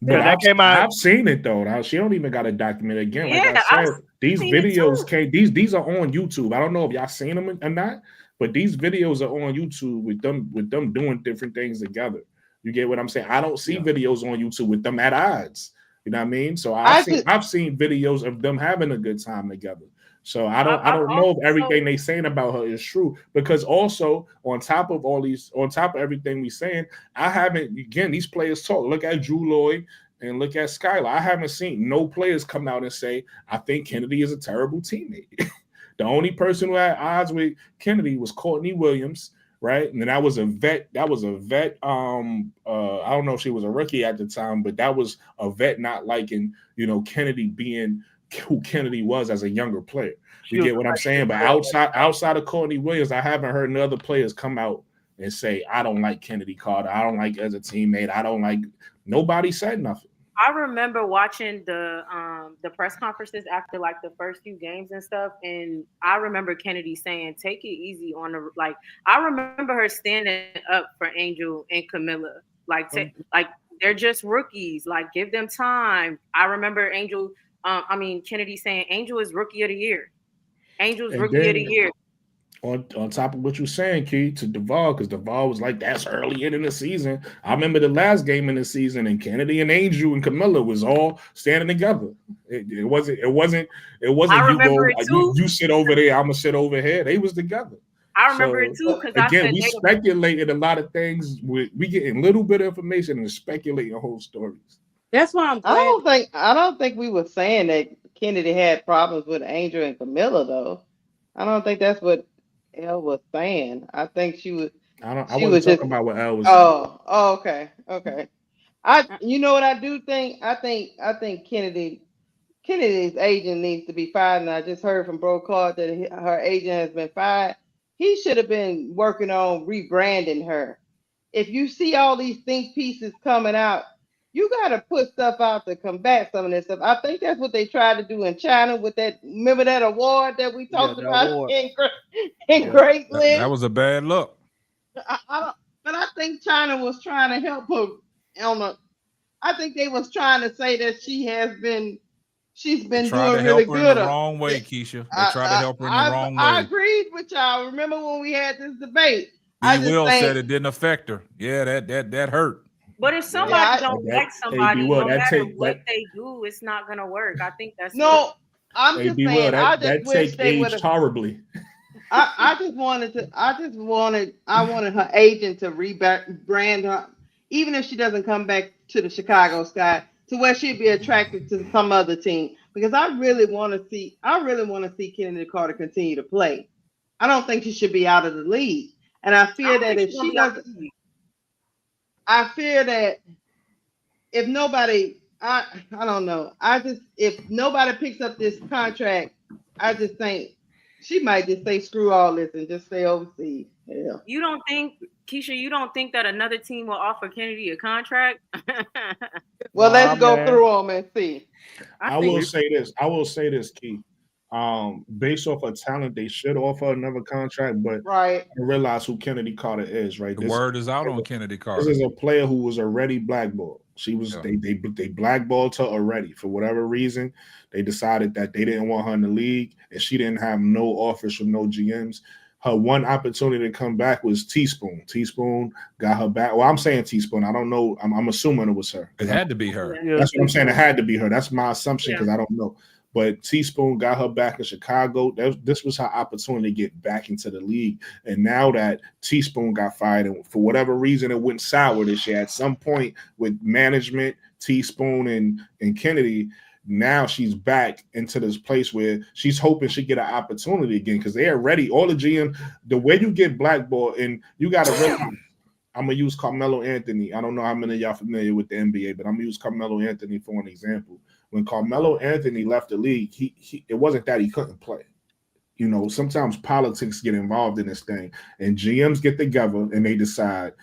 But I've seen it though. She don't even got to document it again. Like I said, these videos came. These are on YouTube. I don't know if y'all seen them or not, but these videos are on YouTube with them doing different things together. You get what I'm saying? I don't see videos on YouTube with them at odds. You know what I mean? So I've seen videos of them having a good time together. So I don't know if everything they saying about her is true, because also on top of everything we saying, I haven't, again, these players talk. Look at Drew Lloyd and look at Skylar. I haven't seen no players come out and say, I think Kennedy is a terrible teammate. The only person who had odds with Kennedy was Courtney Williams, right? And that was a vet. I don't know if she was a rookie at the time, but that was a vet not liking, Kennedy being who Kennedy was as a younger player. You get what I'm saying? But outside of Courtney Williams, I haven't heard none other players come out and say, I don't like Chennedy Carter. I don't like as a teammate. I don't like. Nobody said nothing. I remember watching the press conferences after like the first few games and stuff, and I remember Kennedy saying, "Take it easy on the like." I remember her standing up for Angel and Camilla, like they're just rookies, like give them time. I remember Kennedy saying, "Angel is rookie of the year. Angel's And rookie of the year." On top of what you're saying, Key, to Duvall, because Duvall was like, that's early in the season. I remember the last game in the season, and Kennedy and Angel and Camilla was all standing together. It wasn't you sit over there, I'm gonna sit over here. They was together. I remember it too, because again, we speculated a lot of things. We getting little bit of information and speculating whole stories. That's why I'm glad. I don't think we were saying that Kennedy had problems with Angel and Camilla, though. I don't think that's what Elle was saying. I think she was. I wasn't talking about what Elle was saying. Oh, okay. You know what I do think? I think Kennedy's agent needs to be fired. And I just heard from Bro Clark that her agent has been fired. He should have been working on rebranding her. If you see all these think pieces coming out, you got to put stuff out to combat some of this stuff. I think that's what they tried to do in China with that. Remember that award that we talked about in Great List? That was a bad look. But I think China was trying to help her. I think they was trying to say that she's been doing really good. In the wrong way, Keisha. They tried to help her in the wrong way. I agreed with y'all. Remember when we had this debate? Will said it didn't affect her. Yeah, that hurt. But if somebody don't like somebody, no matter what they do, it's not gonna work. I think that's I'm just saying. I just wish they would have horribly. I wanted her agent to rebrand her, even if she doesn't come back to the Chicago Sky, to where she'd be attracted to some other team. Because I really want to see Chennedy Carter continue to play. I don't think she should be out of the league, and I fear that if she doesn't. I fear that if nobody, I don't know. If nobody picks up this contract, I just think she might just say screw all this and just stay overseas. Yeah. You don't think, Keisha? You don't think that another team will offer Kennedy a contract? Well, let's go through them and see. I will say this, Key. Based off of talent, they should offer another contract, but I realize who Chennedy Carter is, right? The word is out on Chennedy Carter. This is a player who was already blackballed. She was they blackballed her already. For whatever reason, they decided that they didn't want her in the league, and she didn't have no offers from no GMs. Her one opportunity to come back was Teaspoon. Teaspoon got her back. Well, I'm saying Teaspoon. I don't know. I'm assuming it was her. It had to be her. That's what I'm saying. It had to be her. That's my assumption because I don't know. But Teaspoon got her back in Chicago. This was her opportunity to get back into the league. And now that Teaspoon got fired, and for whatever reason it went sour this year, at some point with management, Teaspoon and Kennedy, now she's back into this place where she's hoping she get an opportunity again because they are ready. All the GM, the way you get blackballed, and you got to really. I'm going to use Carmelo Anthony. I don't know how many of y'all familiar with the NBA, but I'm going to use Carmelo Anthony for an example. When Carmelo Anthony left the league, he it wasn't that he couldn't play. You know, sometimes politics get involved in this thing, and GMs get together and they decide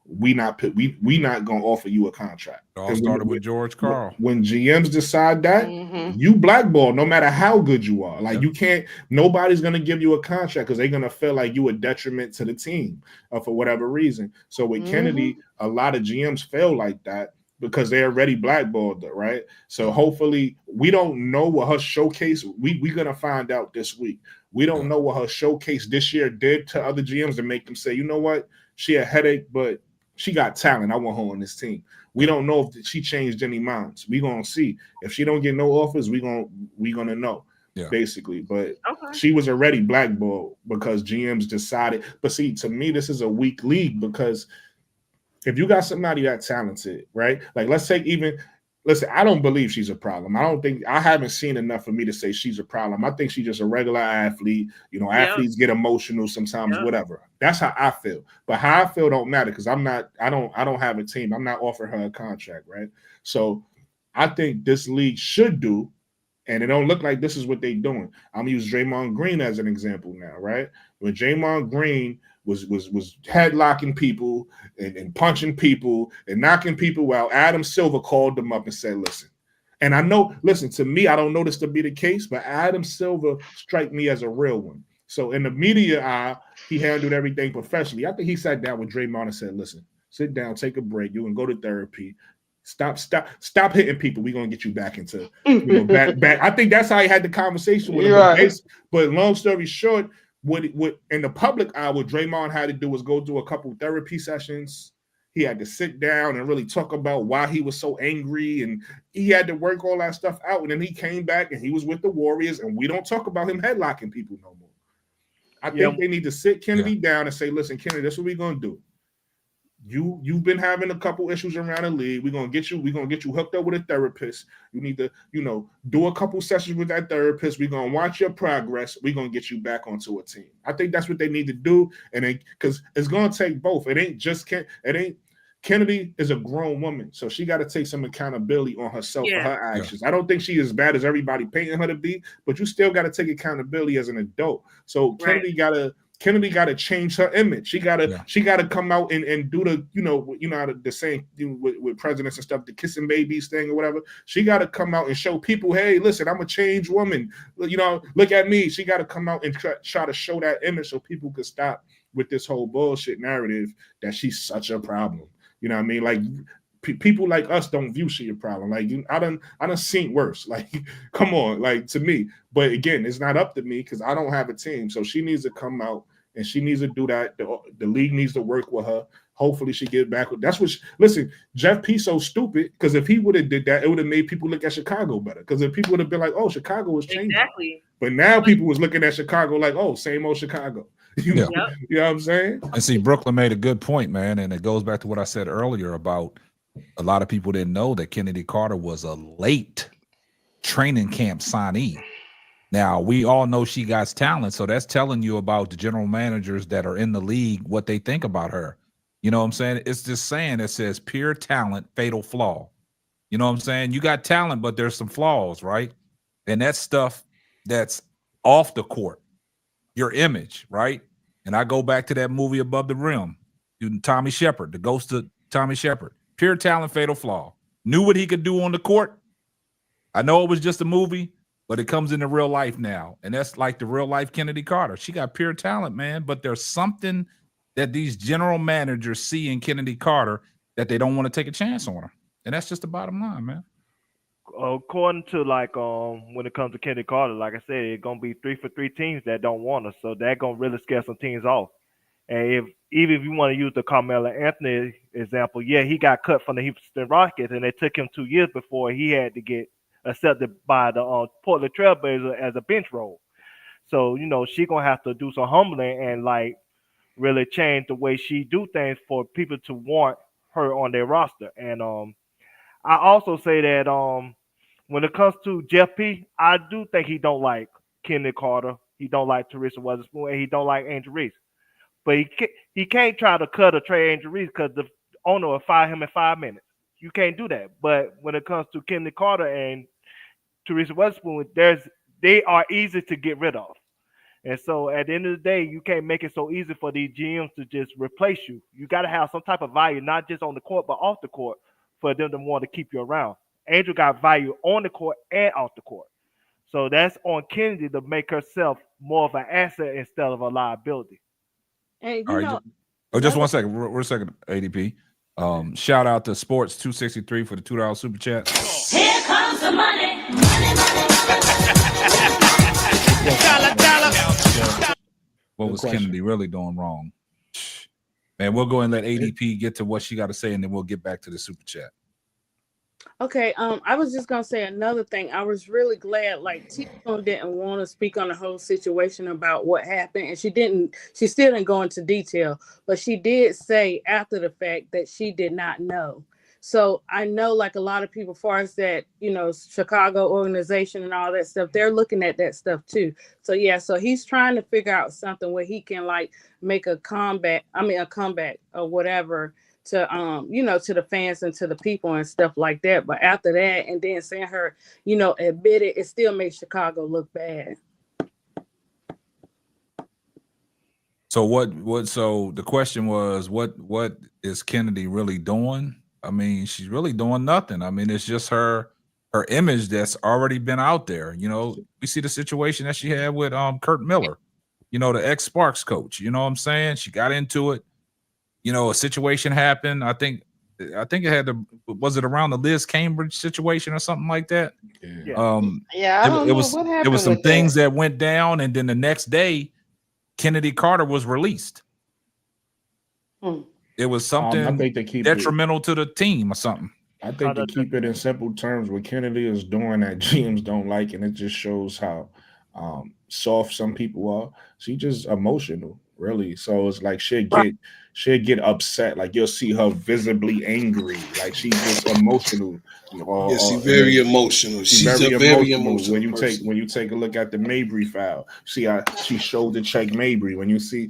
we not gonna offer you a contract. It all started with George Karl. When GMs decide that, you blackball no matter how good you are. Like you can't. Nobody's gonna give you a contract because they're gonna feel like you a detriment to the team for whatever reason. So with Kennedy, a lot of GMs feel like that. Because they're already blackballed her, right? So hopefully we don't know what her showcase. We're gonna find out this week. We don't know what her showcase this year did to other GMs to make them say, you know what, she a headache, but she got talent. I want her on this team. We don't know if she changed any minds. We're gonna see. If she don't get no offers, we're gonna know. basically. But she was already blackballed because GMs decided. But see, to me, this is a weak league because if you got somebody that talented, right? Like let's take even. Listen, I don't believe she's a problem. I haven't seen enough for me to say she's a problem. I think she's just a regular athlete. You know, athletes get emotional sometimes, whatever. That's how I feel. But how I feel don't matter because I don't have a team. I'm not offering her a contract, right? So I think this league should do, and it don't look like this is what they're doing. I'm gonna use Draymond Green as an example now, right? When Draymond Green was headlocking people and punching people and knocking people out, Adam Silver called them up and said, listen. And I know, listen, to me, I don't know this to be the case, but Adam Silver strike me as a real one. So in the media eye, he handled everything professionally. I think he sat down with Draymond and said, listen, sit down, take a break. You can go to therapy. Stop hitting people. We're gonna get you back into back. I think that's how he had the conversation with him. Right. But long story short, what in the public eye, what Draymond had to do was go do a couple therapy sessions. He had to sit down and really talk about why he was so angry, and he had to work all that stuff out. And then he came back and he was with the Warriors, and we don't talk about him headlocking people no more. I think they need to sit Kennedy down and say, listen, Kennedy, this is what we're gonna do. You've been having a couple issues around the league. We're gonna get you hooked up with a therapist. You need to, do a couple sessions with that therapist. We're gonna watch your progress. We're gonna get you back onto a team. I think that's what they need to do. And because it's gonna take both. It ain't just Kennedy is a grown woman, so she got to take some accountability on herself for her actions. I don't think she is as bad as everybody painting her to be, but you still got to take accountability as an adult. So Kennedy got to change her image. She got to come out and do the the same with presidents and stuff, the kissing babies thing or whatever. She got to come out and show people, hey, listen, I'm a changed woman. Look at me. She got to come out and try to show that image so people could stop with this whole bullshit narrative that she's such a problem. You know what I mean? Like people like us don't view she a problem. Like I done seen worse. Like, come on, like to me. But again, it's not up to me because I don't have a team. So she needs to come out and she needs to do that. The league needs to work with her. Hopefully she get back. That's what. Listen, Jeff P. so stupid because if he would have did that, it would have made people look at Chicago better. Because if people would have been like, "Oh, Chicago was changing," but now people was looking at Chicago like, "Oh, same old Chicago." You know what I'm saying? And see, Brooklyn made a good point, man, and it goes back to what I said earlier about a lot of people didn't know that Chennedy Carter was a late training camp signee. Now, we all know she got talent, so that's telling you about the general managers that are in the league, what they think about her. You know what I'm saying? It's just saying it says pure talent, fatal flaw. You know what I'm saying? You got talent, but there's some flaws, right? And that's stuff that's off the court. Your image, right? And I go back to that movie Above the Rim, Tommy Shepard, the ghost of Tommy Shepard. Pure talent, fatal flaw. Knew what he could do on the court. I know it was just a movie, but it comes into real life now. And that's like the real life Chennedy Carter. She got pure talent, man, but there's something that these general managers see in Chennedy Carter that they don't want to take a chance on her. And that's just the bottom line, man. According to when it comes to Chennedy Carter, like I said, it's gonna be 3 for 3 teams that don't want her, so that gonna really scare some teams off. And if you want to use the Carmelo Anthony example, he got cut from the Houston Rockets, and it took him 2 years before he had to get accepted by the Portland Trailblazers as a bench role. So she gonna have to do some humbling and really change the way she do things for people to want her on their roster. And I also say that when it comes to Jeff P., I do think he don't like Chennedy Carter. He don't like Teresa Weatherspoon, and he don't like Angel Reese. But he can't try to cut or trade Angel Reese because the owner will fire him in 5 minutes. You can't do that. But when it comes to Chennedy Carter and Teresa Weatherspoon, they are easy to get rid of. And so at the end of the day, you can't make it so easy for these GMs to just replace you. You got to have some type of value, not just on the court, but off the court, for them to want to keep you around. Angel got value on the court and off the court. So that's on Kennedy to make herself more of an asset instead of a liability. And just 1 second. We're a second, ADP. Shout out to Sports 263 for the $2 super chat. Here comes the money. What was Kennedy really doing wrong? Man, we'll go and let ADP get to what she got to say, and then we'll get back to the super chat. Okay, I was just gonna say another thing. I was really glad, like T-Bone didn't want to speak on the whole situation about what happened, and she didn't. She still didn't go into detail, but she did say after the fact that she did not know. So I know, like a lot of people, as far as that, Chicago organization and all that stuff, they're looking at that stuff too. So yeah, so he's trying to figure out something where he can like make a comeback or whatever to to the fans and to the people and stuff like that. But after that, and then seeing her admit it, it still makes Chicago look bad. So what so the question was, what is Chennedy really doing? I mean, she's really doing nothing. I mean, it's just her image that's already been out there. We see the situation that she had with Kurt Miller, the ex-Sparks coach. You know what I'm saying? She got into it. A situation happened. I think it had was it around the Liz Cambridge situation or something like that? Yeah. I don't know what happened. There was some things that went down, and then the next day, Chennedy Carter was released. It was something I think they keep detrimental to the team or something. I think to keep it in simple terms, what Chennedy is doing that GMs don't like, and it just shows how soft some people are. She's just emotional, really. So it's like she'll get upset. Like you'll see her visibly angry. Like she's just emotional. She's very emotional. She's a very emotional. When you take a look at the Mabry file, see how she showed to check Mabry. When you see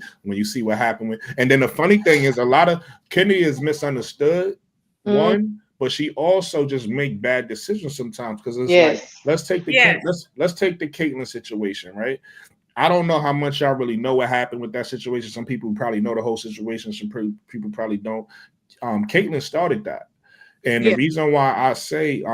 what happened with, and then the funny thing is, a lot of Kennedy is misunderstood. One. But she also just make bad decisions sometimes because it's like let's take the Caitlyn situation, right? I don't know how much y'all really know what happened with that situation. Some people probably know the whole situation. Some people probably don't. Caitlyn started that, and the reason why I say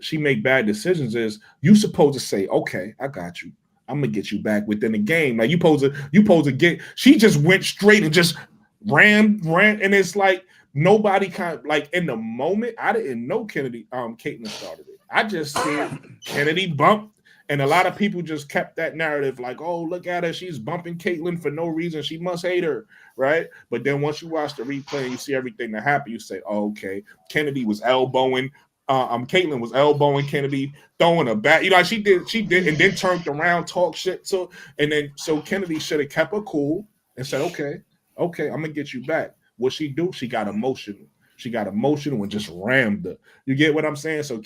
she make bad decisions is you supposed to say, okay, I got you. I'm gonna get you back within the game. Like you supposed to get. She just went straight and just ran, and it's like. Nobody like in the moment. I didn't know Caitlyn started it. I just see Kennedy bumped, and a lot of people just kept that narrative like, "Oh, look at her, she's bumping Caitlyn for no reason. She must hate her, right?" But then once you watch the replay and you see everything that happened, you say, "Oh, okay, Kennedy was elbowing. Caitlyn was elbowing Kennedy, throwing a bat. She did, and then turned around, talk shit. So Kennedy should have kept her cool and said, "Okay, I'm gonna get you back." What she do? She got emotional. She got emotional and just rammed her. You get what I'm saying? So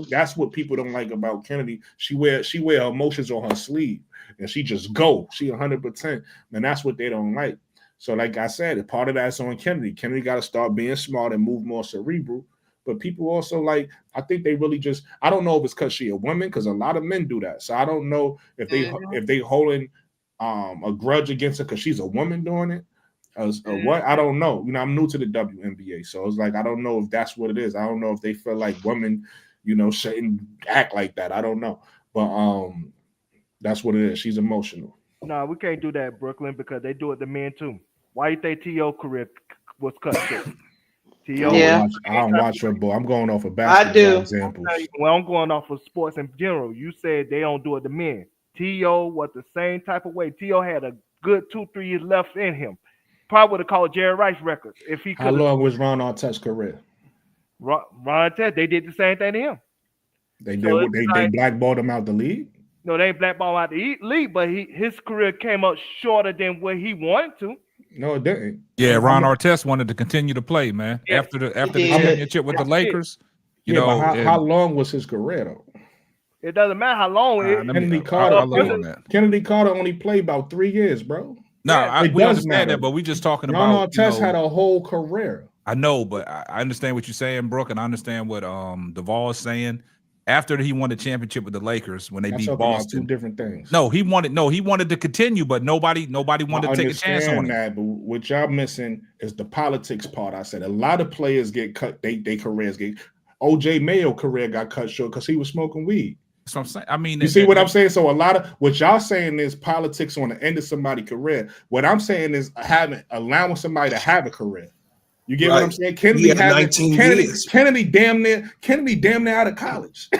that's what people don't like about Kennedy. She wear emotions on her sleeve, and she just go. She 100%, and that's what they don't like. So, like I said, part of that's on Kennedy. Kennedy got to start being smart and move more cerebral. But people also I think they really just. I don't know if it's because she a woman, because a lot of men do that. So I don't know if they holding a grudge against her because she's a woman doing it. What I don't know. I'm new to the WNBA, so it's like I don't know if that's what it is. I don't know if they feel like women, shouldn't act like that. I don't know, but that's what it is. She's emotional. No, we can't do that, Brooklyn, because they do it to men too. Why you think T.O. career was cut short? I don't watch football. I'm going off of basketball examples. Well, I'm going off of sports in general. You said they don't do it to men. T.O. was the same type of way. T.O. had a good 2-3 years left in him. Probably would have called Jerry Rice records if he could. How long was Ron Artest's career? Ron Artest, they did the same thing to him. They blackballed him out the league? No, they ain't blackballed out the league, but his career came up shorter than what he wanted to. No, it didn't. Yeah, Ron Artest wanted to continue to play, man. Yeah. After the championship with the Lakers, how long was his career though? It doesn't matter how long. Chennedy Carter only played about 3 years, bro. No, we understand that, but we just talking about. Ron Artest had a whole career. I know, but I understand what you're saying, Brooke, and I understand what Duvall is saying. After he won the championship with the Lakers when they beat Boston, two different things. No, he wanted to continue, but nobody wanted to take a chance on him. But what y'all missing is the politics part. I said a lot of players get cut. They careers get. OJ Mayo career got cut short because he was smoking weed. That's what I'm saying. I mean, you see what I'm saying? So a lot of what y'all saying is politics on the end of somebody's career. What I'm saying is allowing somebody to have a carear. You get what I'm saying? Kennedy damn near out of college.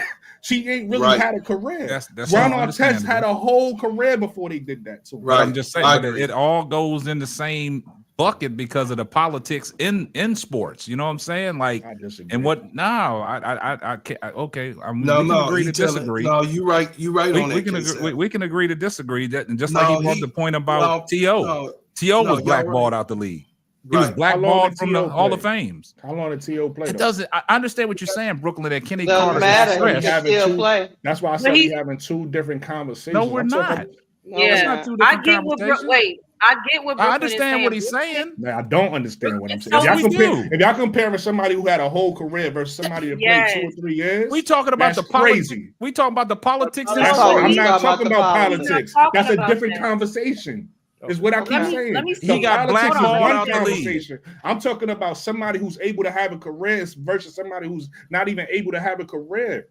She ain't really had a career. Ron Artest had a whole career before they did that. So I'm just saying it all goes in the same buck it because of the politics in sports. You know what I'm saying? Like, and what? No, I can't. Okay, we can agree to disagree. No, you right. You right on that. We can agree to disagree. That, and just like he brought the point about T.O. T.O. was blackballed out the league. He was blackballed from the Hall of Fames. How long did T.O. play? It doesn't. I understand what you're saying, Brooklyn. That Kennedy Doesn't Carter matter. He can still play. That's why I said we're having two different conversations. No, we're not. Yeah, That's not two different conversations. I get what Brooklyn I understand is what he's saying. Man, I don't understand what I'm saying. So If y'all comparing somebody who had a whole career versus somebody that played 2 or 3 years, we talking about the crazy. We talking about the politics. I'm not talking about politics. That's a different conversation. Is what I keep saying. He got blackballed out the league. I'm talking about somebody who's able to have a career versus somebody who's not even able to have a career.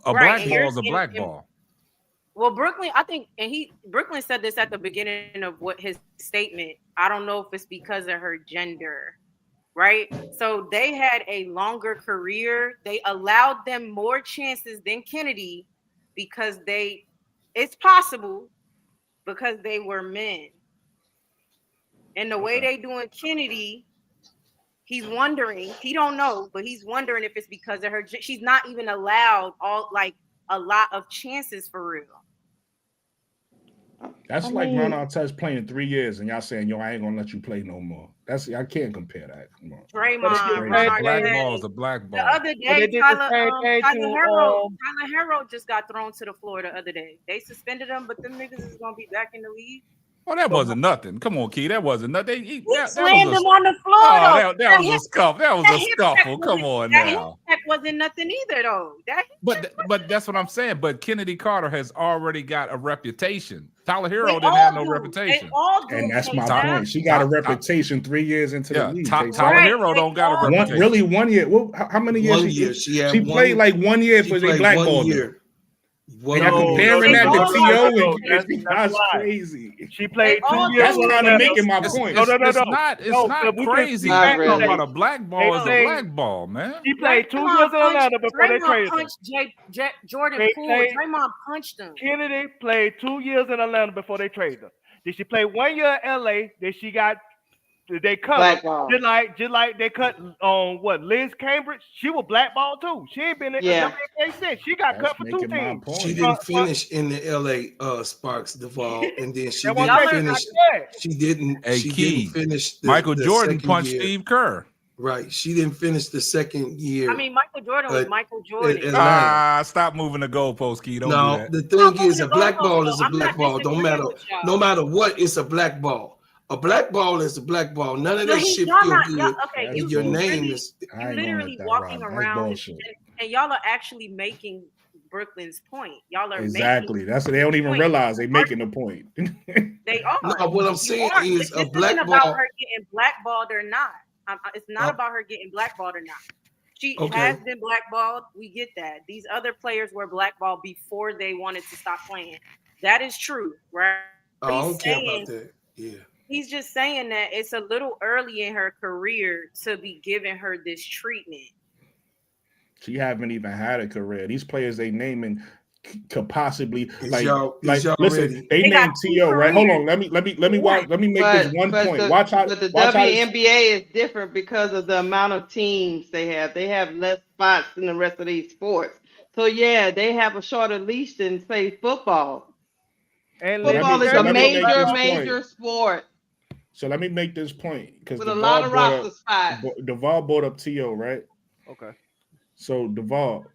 A blackball is a blackball. Well, Brooklyn, I think, and Brooklyn said this at the beginning of what his statement. I don't know if it's because of her gender, right? So they had a longer career. They allowed them more chances than Kennedy because it's possible because they were men. And the way they doing Kennedy, he's wondering, he don't know, but he's wondering if it's because of her. She's not even allowed a lot of chances for real. That's like Ron Artest playing 3 years and y'all saying, yo, I ain't gonna let you play no more. I can't compare that. Come on. Draymond, blackball is a blackball. The other day, Tyler Hero just got thrown to the floor the other day. They suspended him, but them niggas is gonna be back in the league. Oh, that wasn't nothing. Come on, Key. That wasn't nothing. He slammed him on the floor. Oh, that was a scuffle. That was a scuffle. Come on now. That wasn't nothing either, though. But that's what I'm saying. But Chennedy Carter has already got a reputation. Tyler Hero didn't have no reputation. And that's my point. She got a reputation 3 years into the league. Tyler Hero don't got a reputation. Really 1 year. Well, how many years? 1 year. She played like 1 year for the blackball. And you're comparing that to T.O. and that's crazy. She played 2 years. That's kind of making my point. It's not crazy. Talking about a blackball is a blackball, man. She played 2 years in Atlanta before they traded him. Jordan Poole. Draymond punched him. Kennedy played 2 years in Atlanta before they traded her. Did she play 1 year in LA? Then she got they cut just like they cut on Liz Cambridge. She was blackballed too. She ain't been in the NBA since. She got cut for 2 teams. She didn't finish in the LA Sparks Duvall, and then she didn't finish. She didn't finish. Michael Jordan punched Steve Kerr. Right. She didn't finish the second year. I mean, Michael Jordan was Michael Jordan. Stop moving the goalpost, Key. Don't no, do that. The thing is, a black ball is a black ball. Don't matter. No matter what, it's a black ball. A black ball is a black ball. None of that shit feel good. Okay, your name is. You're literally walking around, and y'all are actually making Brooklyn's point. Y'all are exactly. That's what they don't even realize they making the point. They are. No, what I'm saying is a black ball. About her getting blackballed or not. It's not about her getting blackballed or not. She has been blackballed. We get that. These other players were blackballed before they wanted to stop playing. That is true, right? I don't care about that. Yeah. He's just saying that it's a little early in her career to be giving her this treatment. She haven't even had a career. These players they naming could possibly listen. They named T.O. right. Hold on. Let me make this one point. But the WNBA is different because of the amount of teams they have. They have less spots than the rest of these sports. So yeah, they have a shorter leash than say football. And football is a major sport. So let me make this point because with a lot of roster spots. Duvall brought up T.O., right? Okay. So Duvall,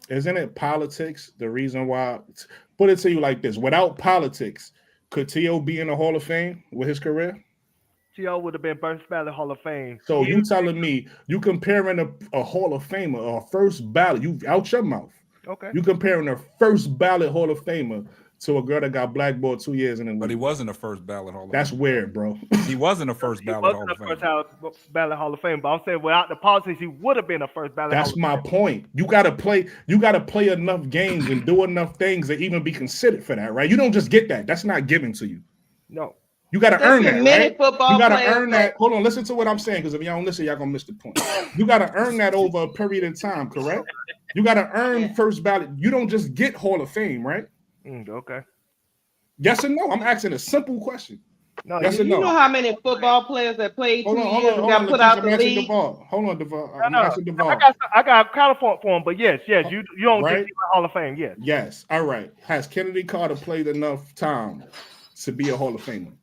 isn't it politics the reason why? Put it to you like this: without politics, could T.O. be in the Hall of Fame with his career? T.O. would have been first ballot Hall of Fame. So you telling me you comparing a Hall of Famer, a first ballot? You out your mouth. Okay. You comparing a first ballot Hall of Famer to a girl that got blackballed 2 years in the league. But he wasn't a first ballot Hall of Fame. That's weird, bro. He wasn't a first ballot Hall of Fame. First ballot Hall of Fame. But I'm saying without the politics, he would have been a first ballot. That's my point. You gotta play enough games and do enough things to even be considered for that, right? You don't just get that. That's not given to you. No. You gotta earn that, right? You gotta earn that. Hold on, listen to what I'm saying, because if y'all don't listen, y'all gonna miss the point. You gotta earn that over a period of time, correct? You gotta earn first ballot. You don't just get Hall of Fame, right? Okay. Yes or no? I'm asking a simple question. No, Yes or You no? know how many football players that played 2 years and got put Lakeisha, out I'm the asking league? Devar. Hold on, Devar. I'm asking Devar. I got a counterpoint for him, but yes, you don't Right? think he's a Hall of Fame? Yes. Yes. All right. Has Chennedy Carter played enough time to be a Hall of Famer?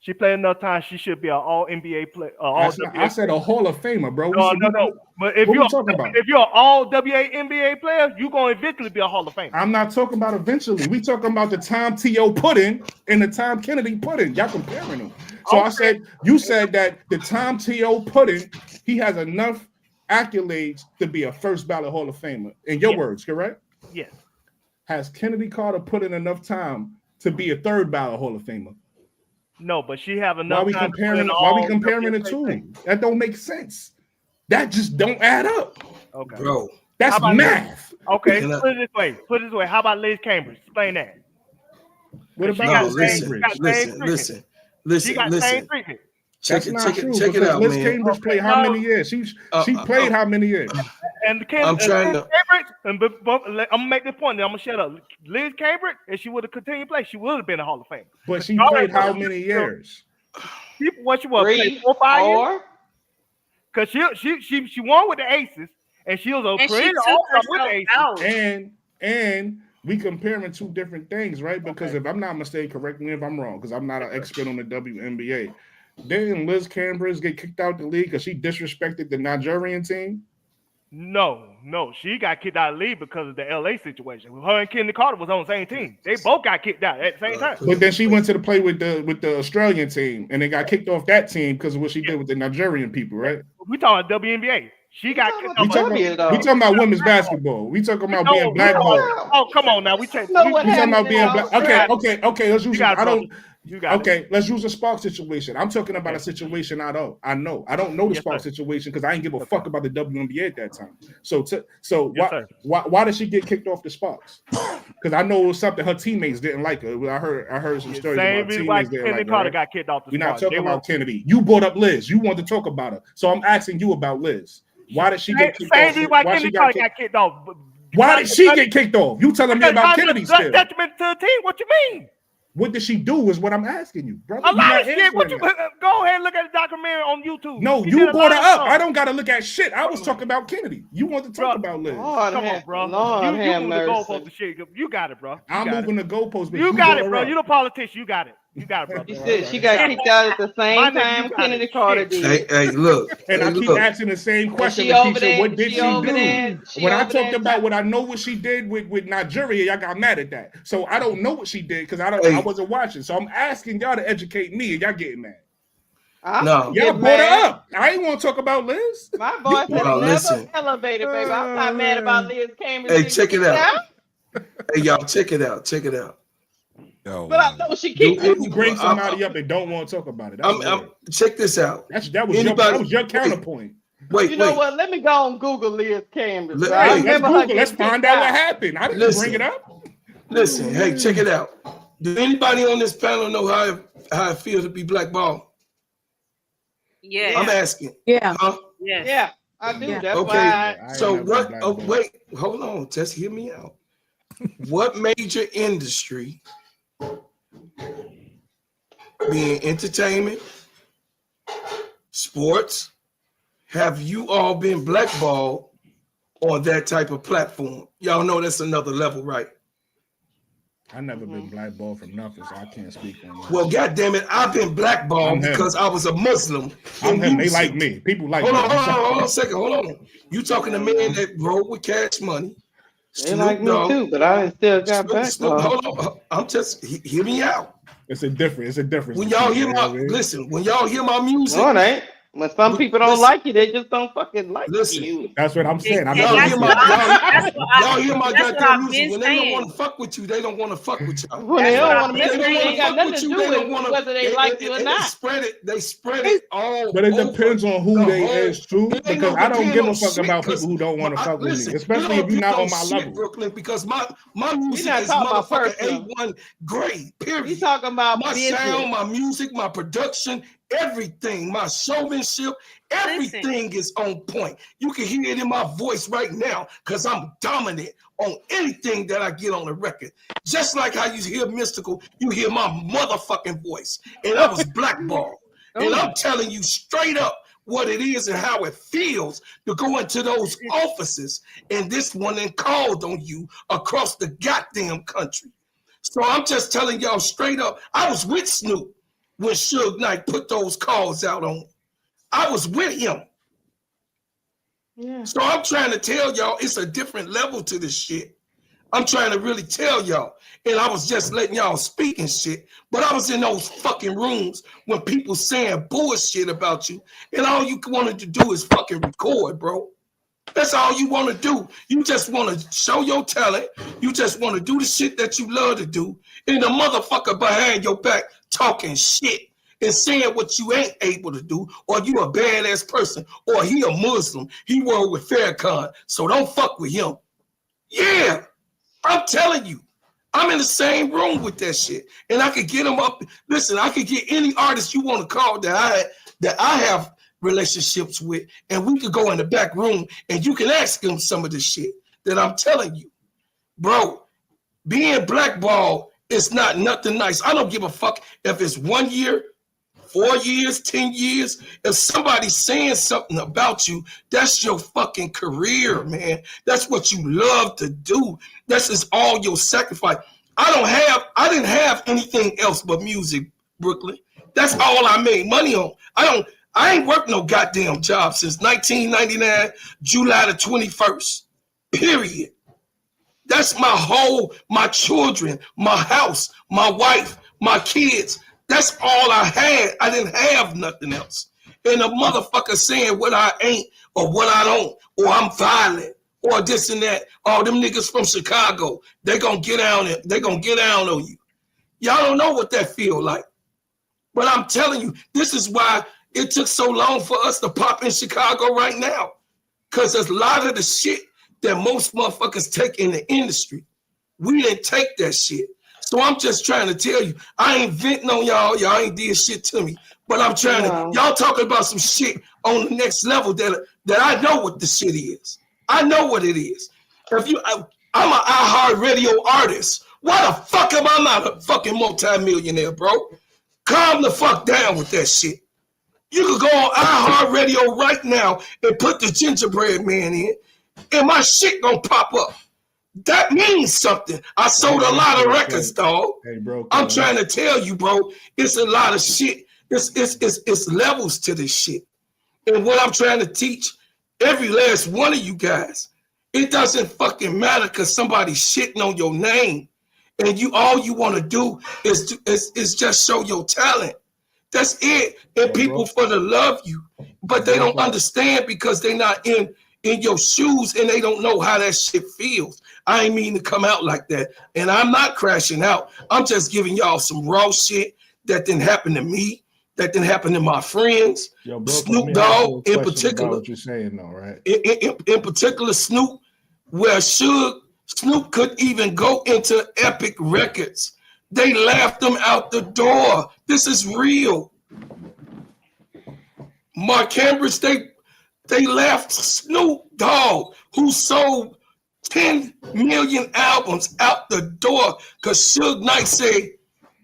She played enough time. She should be an All NBA player. I said a Hall of Famer, bro. No. But if what you're we talking about? if you're an All NBA player, you're gonna eventually be a Hall of Famer. I'm not talking about eventually. We talking about the time T.O. put in and the time Kennedy put in. Y'all comparing them. So okay. You said that the time T.O. put in, he has enough accolades to be a first ballot Hall of Famer. In your words, correct? Yes. Has Chennedy Carter put in enough time to be a third ballot Hall of Famer? No, but she have enough. Why we comparing the two? That don't make sense. That just don't add up. Okay, bro. That's math. Okay, put it this way. How about Liz Cambridge? Explain that. What about Liz Cambridge? Listen. Check it out, Liz man. Cambridge played how many years? She played how many years? And Cambridge, I'm gonna make this point. Then I'm gonna shut up. Liz Cambridge, if she would have continued to play, she would have been a Hall of Famer. But she played how many years? What she was? 3, 4, 5 4 years? Because she won with the Aces, and she was a perennial all-star with the Aces. And we comparing two different things, right? Because if I'm not mistaken, correct me if I'm wrong, because I'm not an expert on the WNBA. Didn't Liz Cambridge get kicked out the league because she disrespected the Nigerian team? No, she got kicked out of the league because of the LA situation. Her and Chennedy Carter was on the same team. They both got kicked out at the same time. But then she went to the play with the Australian team, and they got kicked off that team because of what she did with the Nigerian people, right? We talking about WNBA. She got kicked off. We talking about women's basketball. We talking about being blackballed. Oh, come on now. We talking about being black. Okay. Let's use. Let's use a Spark situation. I'm talking about a situation I don't know the Spark situation because I didn't give a fuck about the WNBA at that time. So why did she get kicked off the Sparks? Because I know it was something her teammates didn't like her. I heard some stories about teammates didn't like her. Carter got kicked off the Sparks. We're not talking about Kennedy. You brought up Liz. You wanted to talk about her. So I'm asking you about Liz. Why did she get kicked off? Why she got kicked off? Why did she get kicked off? You telling me about Kennedy still? Detriment to the team. What you mean? What did she do is what I'm asking you, brother. A lot of shit. Go ahead and look at the documentary on YouTube. No, you brought her up. I don't got to look at shit. I was talking about Kennedy. You want to talk about Liz. Come on, bro. You move the goalpost and shit. You got it, bro. I'm moving the goalpost. You got it, bro. You're the politician. You got it. You got it, bro. She said she got kicked out at the same time Chennedy Carter did. Hey, look. And I keep asking the same question. Lakeisha, what did she do? When I talked about what I know what she did with Nigeria, y'all got mad at that. So I don't know what she did because I wasn't watching. So I'm asking y'all to educate me, and y'all getting mad. No, y'all brought her up. I ain't want to talk about Liz. My voice has never elevated, baby. I'm not mad about Liz Cambridge. Hey, check it out. Hey, y'all, check it out. Check it out. Yo, but I know she kicked you bring somebody up and don't want to talk about it. Check this out. That was your counterpoint. You know what? Let me go on Google Liz Cambridge. Let's find out what happened. I didn't bring it up. Listen, hey, check it out. Do anybody on this panel know how it feels to be blackballed? Yeah. I'm asking. Yeah. Huh? Yes. Yeah, I do. That's okay. why. So what? Oh, wait, hold on. Just hear me out. What major industry, being entertainment, sports, have you all been blackballed on that type of platform? Y'all know that's another level, right? I've never been blackballed from nothing, so I can't speak on that. Well, goddamn it, I've been blackballed because I was a Muslim. I'm him. They like me. People like me. Hold on a second. Hold on. You talking to men that roll with cash money? They like me too, but I still got blackballed. Hold on. I'm just hear me out. It's a difference. When y'all hear when y'all hear my music, no, it ain't. When some people don't like you, they just don't fucking like you. That's what I'm saying. Y'all hear my goddamn music. When they don't want to fuck with you, they don't want to fuck with y'all. When they don't want to mess with you, ain't got nothing to do with whether they like you or not. They spread it all. But it depends on who they is too. Because I don't give a fuck about people who don't want to fuck with me, especially if you're not on my level. Brooklyn, because my music is motherfucking A1 grade. Period. We talking about my sound, my music, my production. everything, my showmanship, everything is on point. You can hear it in my voice right now because I'm dominant on anything that I get on the record. Just like how you hear Mystical, you hear my motherfucking voice. And I was blackballed. And I'm telling you straight up what it is and how it feels to go into those offices. And this one then called on you across the goddamn country. So I'm just telling y'all straight up, I was with Snoop when Suge Knight put those calls out on him. I was with him. Yeah. So I'm trying to tell y'all it's a different level to this shit. I'm trying to really tell y'all. And I was just letting y'all speak and shit. But I was in those fucking rooms when people saying bullshit about you. And all you wanted to do is fucking record, bro. That's all you want to do. You just want to show your talent. You just want to do the shit that you love to do. And the motherfucker behind your back talking shit and saying what you ain't able to do, or you a badass person, or he a Muslim. He worked with Farrakhan, so don't fuck with him. Yeah, I'm telling you. I'm in the same room with that shit. And I could get them up. Listen, I could get any artist you want to call that I have relationships with, and we could go in the back room and you can ask them some of the shit that I'm telling you. Bro, being blackballed is not nothing nice. I don't give a fuck if it's 1 year, 4 years, 10 years. If somebody's saying something about you, that's your fucking career, man. That's what you love to do. This is all your sacrifice. I didn't have anything else but music, Brooklyn. That's all I made money on. I ain't worked no goddamn job since 1999, July the 21st, period. That's my children, my house, my wife, my kids. That's all I had. I didn't have nothing else. And a motherfucker saying what I ain't or what I don't, or I'm violent or this and that. All them niggas from Chicago, they gonna get down on you. Y'all don't know what that feel like. But I'm telling you, this is why it took so long for us to pop in Chicago right now. Because there's a lot of the shit that most motherfuckers take in the industry. We didn't take that shit. So I'm just trying to tell you, I ain't venting on y'all. Y'all ain't did shit to me. But I'm trying to, y'all talking about some shit on the next level that I know what the shit is. I know what it is. I'm an iHeartRadio artist. Why the fuck am I not a fucking multimillionaire, bro? Calm the fuck down with that shit. You could go on iHeartRadio right now and put the Gingerbread Man in, and my shit gonna pop up. That means something. I sold a lot of records, dog. Hey, bro. I'm trying to tell you, bro, it's a lot of shit. It's levels to this shit. And what I'm trying to teach every last one of you guys, it doesn't fucking matter because somebody's shitting on your name. And all you want to do is just show your talent. That's it. And people for to love you. But they don't understand because they're not in your shoes and they don't know how that shit feels. I ain't mean to come out like that. And I'm not crashing out. I'm just giving y'all some raw shit that didn't happen to me, that didn't happen to my friends. Yo, bro, Snoop Dogg in particular. What you're saying though, right? In particular, Snoop, where Snoop could even go into Epic Records. They laughed him out the door. This is real. Mark Cambridge, they laughed Snoop Dogg, who sold 10 million albums out the door because Suge Knight said,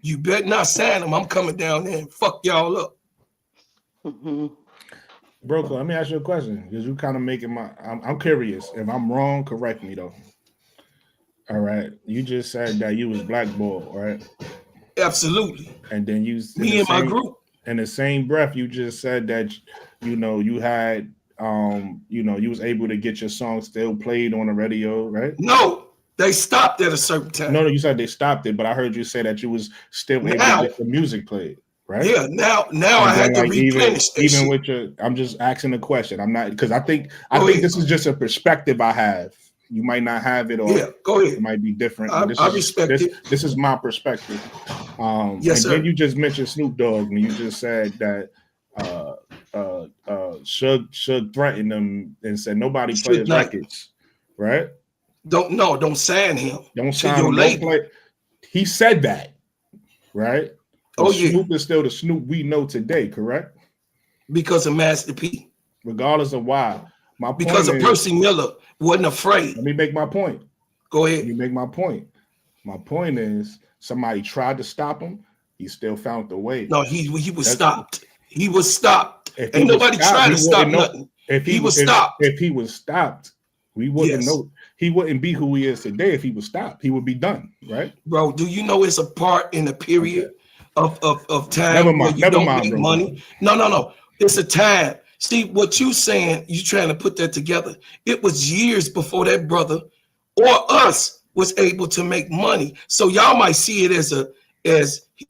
you better not sign him. I'm coming down there and fuck y'all up. Broco, let me ask you a question because you kind of making I'm curious. If I'm wrong, correct me though. All right. You just said that you was blackballed, right? Absolutely. And then me and my group. In the same breath, you just said that, you had, you was able to get your song still played on the radio, right? No, they stopped at a certain time. No, you said they stopped it, but I heard you say that you was still able to get the music played, right? Yeah, now I had to replenish that even shit. with your, I'm just asking a question. I'm not, because I think this is just a perspective I have. You might not have it, or go ahead. It might be different. I respect it. This is my perspective. Yes, sir. Then you just mentioned Snoop Dogg, and you just said that Suge threatened them and said nobody plays records, right? Don't sign him. Don't sign him. Don't play. He said that, right? Oh yeah. Snoop is still the Snoop we know today, correct? Because of Master P. Regardless of why. Because of Percy Miller wasn't afraid. Let me make my point. Go ahead. Let me make my point. My point is somebody tried to stop him. He still found the way. No, he was stopped. He was stopped. Ain't nobody trying to stop nothing. If he was stopped, we wouldn't know. He wouldn't be who he is today. If he was stopped, he would be done, right? Bro, do you know it's a part in the period of time never where mind, you never don't mind, make bro. money? No. It's a time. See, what you saying, you trying to put that together. It was years before that brother or us was able to make money. So y'all might see it as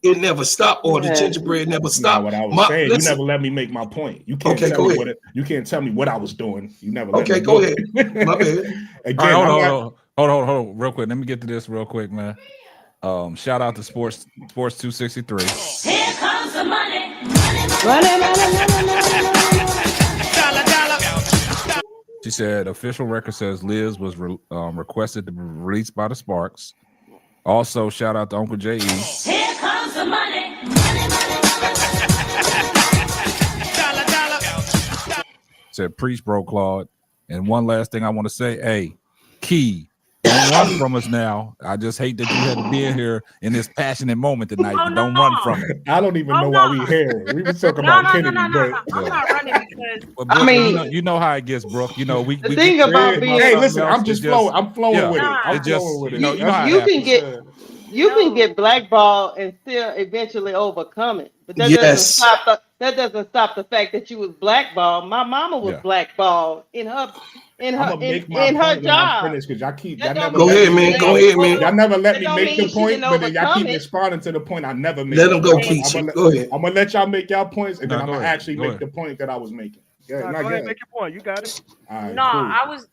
it never stopped or the gingerbread never stopped. What I was saying, you never let me make my point. You can't tell me you can't tell me what I was doing. You never let me go ahead. My bad. Again, hold on, real quick. Let me get to this real quick, man. Shout out to Sports 263. Here comes the money. She said official record says Liz was requested to be released by the Sparks. Also, shout out to Uncle J.E. Here comes the money. Said preach, bro, Claude. And one last thing I want to say, hey, Key, don't run from us now. I just hate that you had to be in here in this passionate moment tonight, but don't run from it. I don't even know why we here. We were talking about Kennedy. I'm not running because But Brooke, you know how it gets, Brooke. You know, we thing about being, hey, listen, I'm just flowing. I'm flowing with it. I'm flowing with it. You know how you can get blackballed and still eventually overcome it. But that doesn't stop the fact that you was blackballed. My mama was blackballed in her job. Because y'all keep Go ahead, man. Y'all never let me make the point, but then y'all keep responding to the point I never made. Let them go, Keisha. Go ahead. I'm gonna let y'all make y'all points, and then I'm gonna actually make the point that I was making. Go ahead, make your point. You got it. Right, no, cool. I was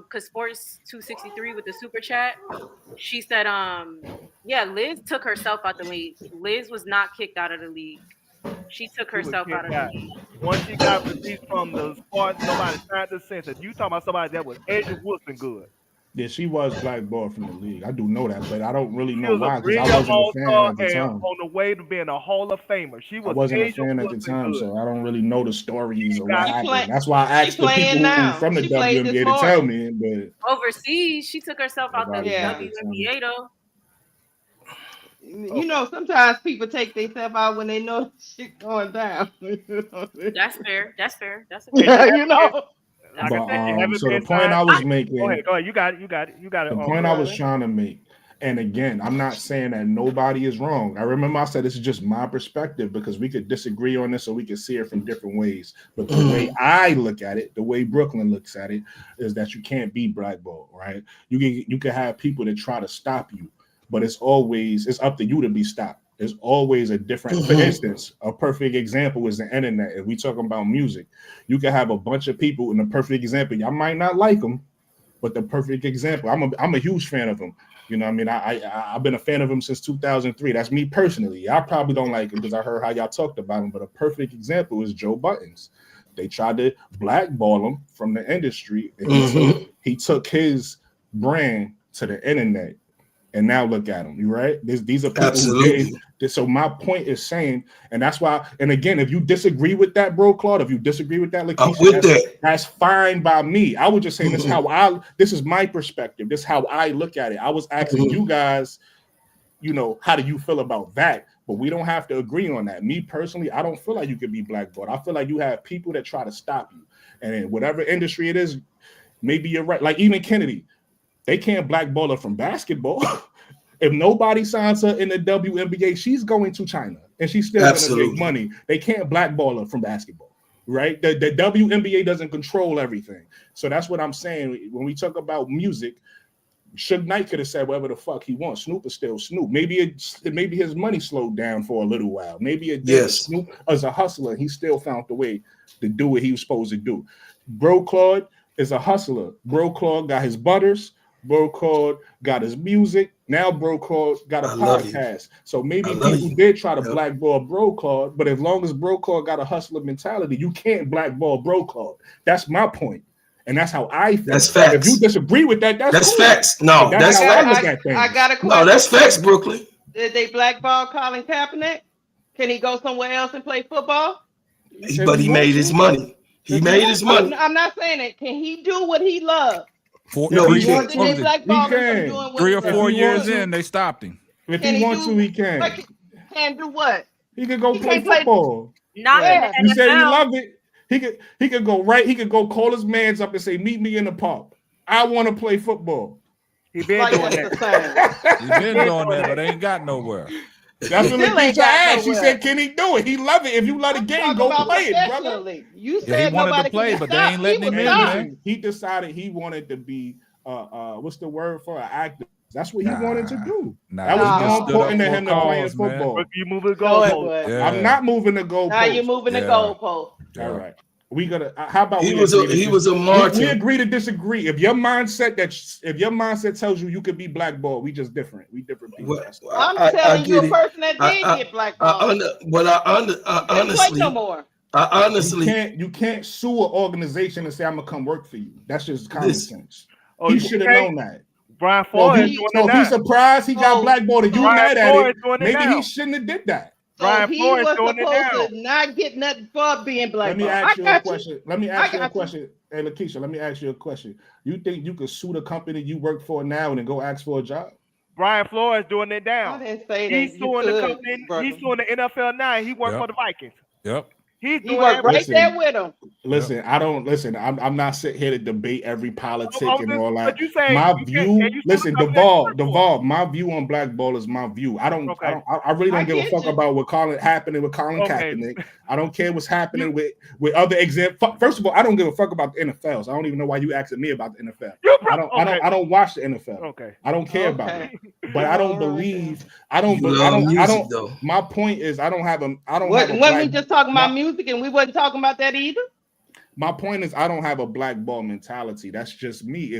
because Sports 263 with the super chat, she said Liz took herself out the league. Liz was not kicked out of the league. She took herself out of the league. Once she got released from the Sparks, nobody tried to sense it. You talking about somebody that was Angel Wilson good. Yeah, she was blackballed from the league. I do know that, but I don't really She know was why a because I wasn't a fan at the and time. on the way to being a Hall of Famer. She was I wasn't Angel a fan at the Wilson time, good. so I don't really know the stories or what happened. play- That's why I asked the people from the WNBA to tell me. But Overseas, she took herself out the WNBA though. You know, sometimes people take themselves out when they know shit going down. That's fair. That's fair. You know. So the point I was making. Go ahead. You got it. The point I was trying to make. And again, I'm not saying that nobody is wrong. I remember I said this is just my perspective because we could disagree on this or we could see it from different ways. But the way I look at it, the way Brooklyn looks at it, is that you can't be blackballed, right? You can have people that try to stop you, but it's up to you to be stopped. There's always a different, for instance, a perfect example is the internet. If we talking about music, you can have a bunch of people in the perfect example. Y'all might not like them, but the perfect example, I'm a huge fan of them. You know what I mean? I've been a fan of him since 2003. That's me personally. I probably don't like him because I heard how y'all talked about him, but a perfect example is Joe Buttons. They tried to blackball him from the industry, and he took his brand to the internet. And now look at them, you right? These are people who did. So my point is saying, and that's why, and again, if you disagree with that, bro, Claude, if you disagree with that, that's fine by me. I would just say this is my perspective. This is how I look at it. I was asking you guys, you know, how do you feel about that? But we don't have to agree on that. Me personally, I don't feel like you could be blackballed. I feel like you have people that try to stop you. And in whatever industry it is, maybe you're right. Like even Kennedy, they can't blackball her from basketball. If nobody signs her in the WNBA, she's going to China and she's still going to make money. They can't blackball her from basketball, right? The WNBA doesn't control everything. So that's what I'm saying. When we talk about music, Suge Knight could have said whatever the fuck he wants. Snoop is still Snoop. Maybe his money slowed down for a little while. Maybe it did. Snoop as a hustler, he still found the way to do what he was supposed to do. Bro Claude is a hustler. Bro Claude got his butters. Bro Claude got his music. Now Bro Claude got a podcast. So maybe people did try to blackball Bro Claude, but as long as Bro Claude got a hustler mentality, you can't blackball Bro Claude. That's my point. And that's how I feel. That's facts. If you disagree with that, that's cool. Facts. No, that's how I look at things. I got a question. No, that's facts, Brooklyn. Did they blackball Colin Kaepernick? Can he go somewhere else and play football? But he made his money. He made his money. I'm not saying it. Can he do what he loves? No, he can't. can't. He 3 or 4 years in, they stopped him. If he wants to, he can. Can do what? He could go play football. Not in the You said he NFL. loved it. He could go right. He could go call his mans up and say, "Meet me in the park. I want to play football." He been doing that. He been doing that, but ain't got nowhere. That's what Lakeisha asked. She said, "Can he do it? He love it. If you love the game, go play it, brother." You Yeah, he wanted to play, but they ain't letting him in, man. He decided he wanted to be what's the word for an actor? That's what he wanted to do. That was more important to him than playing football. You move the goalpost. Yeah. I'm not moving the goalpost. Now you're moving the goalpost. All right. We gotta. How about he was a martyr. We agree to disagree. If your mindset tells you could be blackballed, we just different. We different people. I'm telling you, a person that did get blackballed. I honestly, no more. I honestly, you can't sue an organization and say I'm gonna come work for you. That's just common sense. He should have known that. Brian Floyd is doing it now. He's surprised he got blackballed and you mad at it. Maybe now. he shouldn't have did that. Brian he Floyd was doing it now. supposed to not get nothing for being blackballed. Let me ask you a question. Hey, Lakeisha, let me ask you a question. You think you could sue the company you work for now and then go ask for a job? Brian Floyd is doing it now. I didn't say that. He's suing the company. He's suing the NFL now. He worked for the Vikings. Yep. He's He doing worked right there with him. Listen, I'm not sitting here to debate every politic and all that. But you say my view. Listen, Deval. My view on blackball is my view. I really don't give a fuck about what happening with Colin Kaepernick. I don't care what's happening with other examples. First of all, I don't give a fuck about the NFL. So I don't even know why you asking me about the NFL. I don't watch the NFL. Okay. I don't care about it. But I don't believe. I don't. My point is, I don't have a. When we just talking about music and we wasn't talking about that either. My point is, I don't have a blackball mentality. That's just me.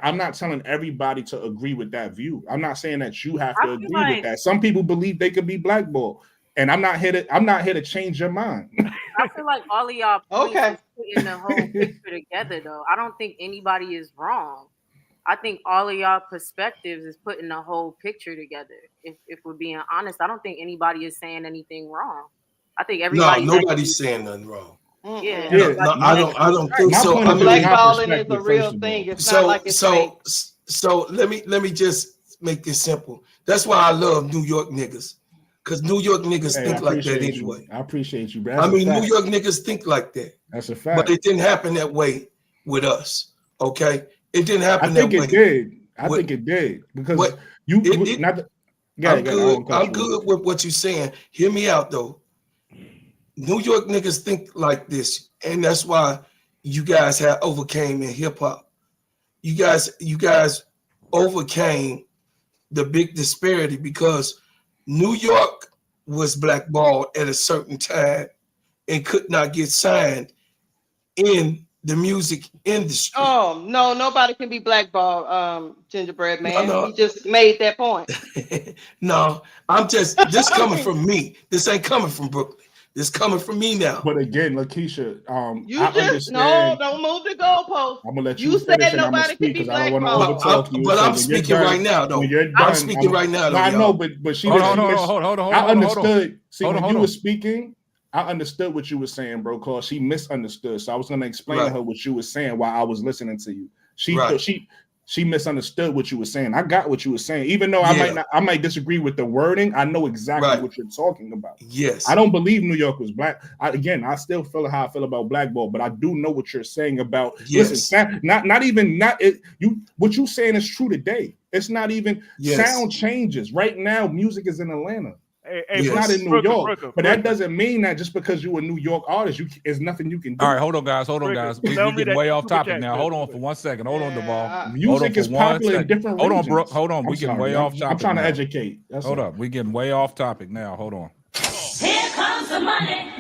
I'm not telling everybody to agree with that view. I'm not saying that you have to agree with that. Some people believe they could be blackballed, and I'm not here to change your mind. I feel like all of y'all putting the whole picture together, though. I don't think anybody is wrong. I think all of y'all perspectives is putting the whole picture together. If we're being honest, I don't think anybody is saying anything wrong. I think everybody. No, nobody's saying nothing wrong. Yeah, no, I don't think so. Blackballing is a real thing. It's not like it's fake. So let me just make this simple. That's why I love New York niggas, because New York niggas think like that anyway. I appreciate you, bro. I mean, New York niggas think like that. That's a fact. But it didn't happen that way with us. Okay, it didn't happen that way. I think it did. I think it did because I'm good with what you're saying. Hear me out though. New York niggas think like this, and that's why you guys have overcame in hip hop. You guys overcame the big disparity because New York was blackballed at a certain time and could not get signed in the music industry. Oh no, nobody can be blackballed, Gingerbread Man. No. He just made that point. No, I'm just this coming from me. This ain't coming from Brooklyn. This coming from me now. But again, Lakeisha, don't move the goalpost. I'm gonna let you. You said nobody can be blackballed. But I'm speaking right now, though. I'm speaking right now. I know, but she. Hold on. I understood. See, when you were speaking, I understood what you were saying, bro. Cause she misunderstood. So I was gonna explain to her what you were saying while I was listening to you. She misunderstood what you were saying. I got what you were saying, even though I might disagree with the wording. I know exactly what you're talking about. Yes, I don't believe New York was black. I still feel how I feel about blackball, but I do know what you're saying about. Yes. Listen, what you saying is true today. It's not even sound changes right now. Music is in Atlanta. It's not in New York, but that doesn't mean that just because you're a New York artist, there's nothing you can do. All right, hold on, guys. We getting way off topic now. Hold on for 1 second. Hold on, Deval. Music is popular in different regions. Hold on, Brooke. Hold on. We getting way off topic. I'm trying to educate. Hold up. We getting way off topic now. Hold on. Here comes the money.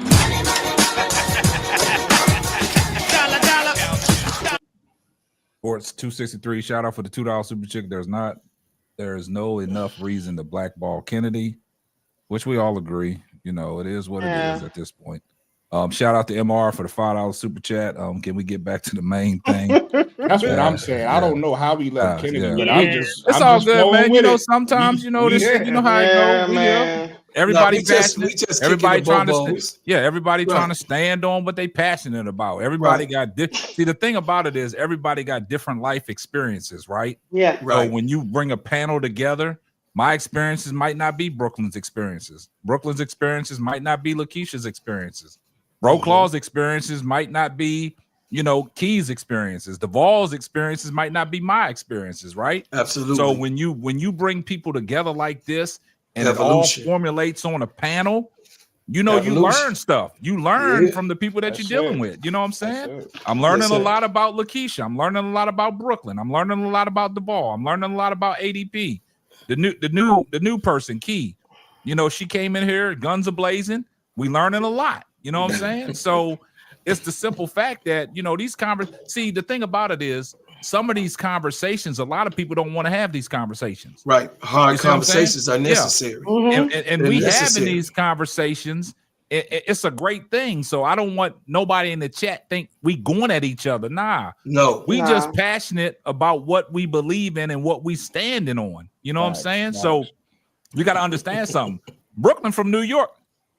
Sports 263. Shout out for the $2 super chick. There is no enough reason to blackball Kennedy, which we all agree. You know, it is what it is at this point. Shout out to MR for the $5 super chat. Can we get back to the main thing? That's what I'm saying. I don't know how we left Kennedy, but it's all good, man. You know, sometimes you know this. You know how it goes. Everybody we just everybody trying to everybody Right. trying to stand on what they passionate about. Everybody got see, the thing about it is everybody got different life experiences, right? Yeah. So when you bring a panel together, my experiences might not be Brooklyn's experiences. Brooklyn's experiences might not be Lakeisha's experiences. Bro Claw's experiences might not be, you know, Key's experiences. Duvall's experiences might not be my experiences, right? Absolutely. So when you bring people together like this and it all formulates on a panel, you know, you learn stuff. You learn from the people that you're dealing with. You know what I'm saying? I'm learning a lot about Lakeisha. I'm learning a lot about Brooklyn. I'm learning a lot about Duvall. I'm learning a lot about ADP. The new person, Key. You know, she came in here, guns a blazing. We learning a lot. You know what I'm saying? So it's the simple fact that, you know, these see, the thing about it is some of these conversations, a lot of people don't want to have these conversations. Right. Hard conversations are necessary. Yeah. And we having these conversations, it's a great thing. So I don't want nobody in the chat think we going at each other. Nah. No. We just passionate about what we believe in and what we standing on. You know what I'm saying? So you got to understand something. Brooklyn from New York.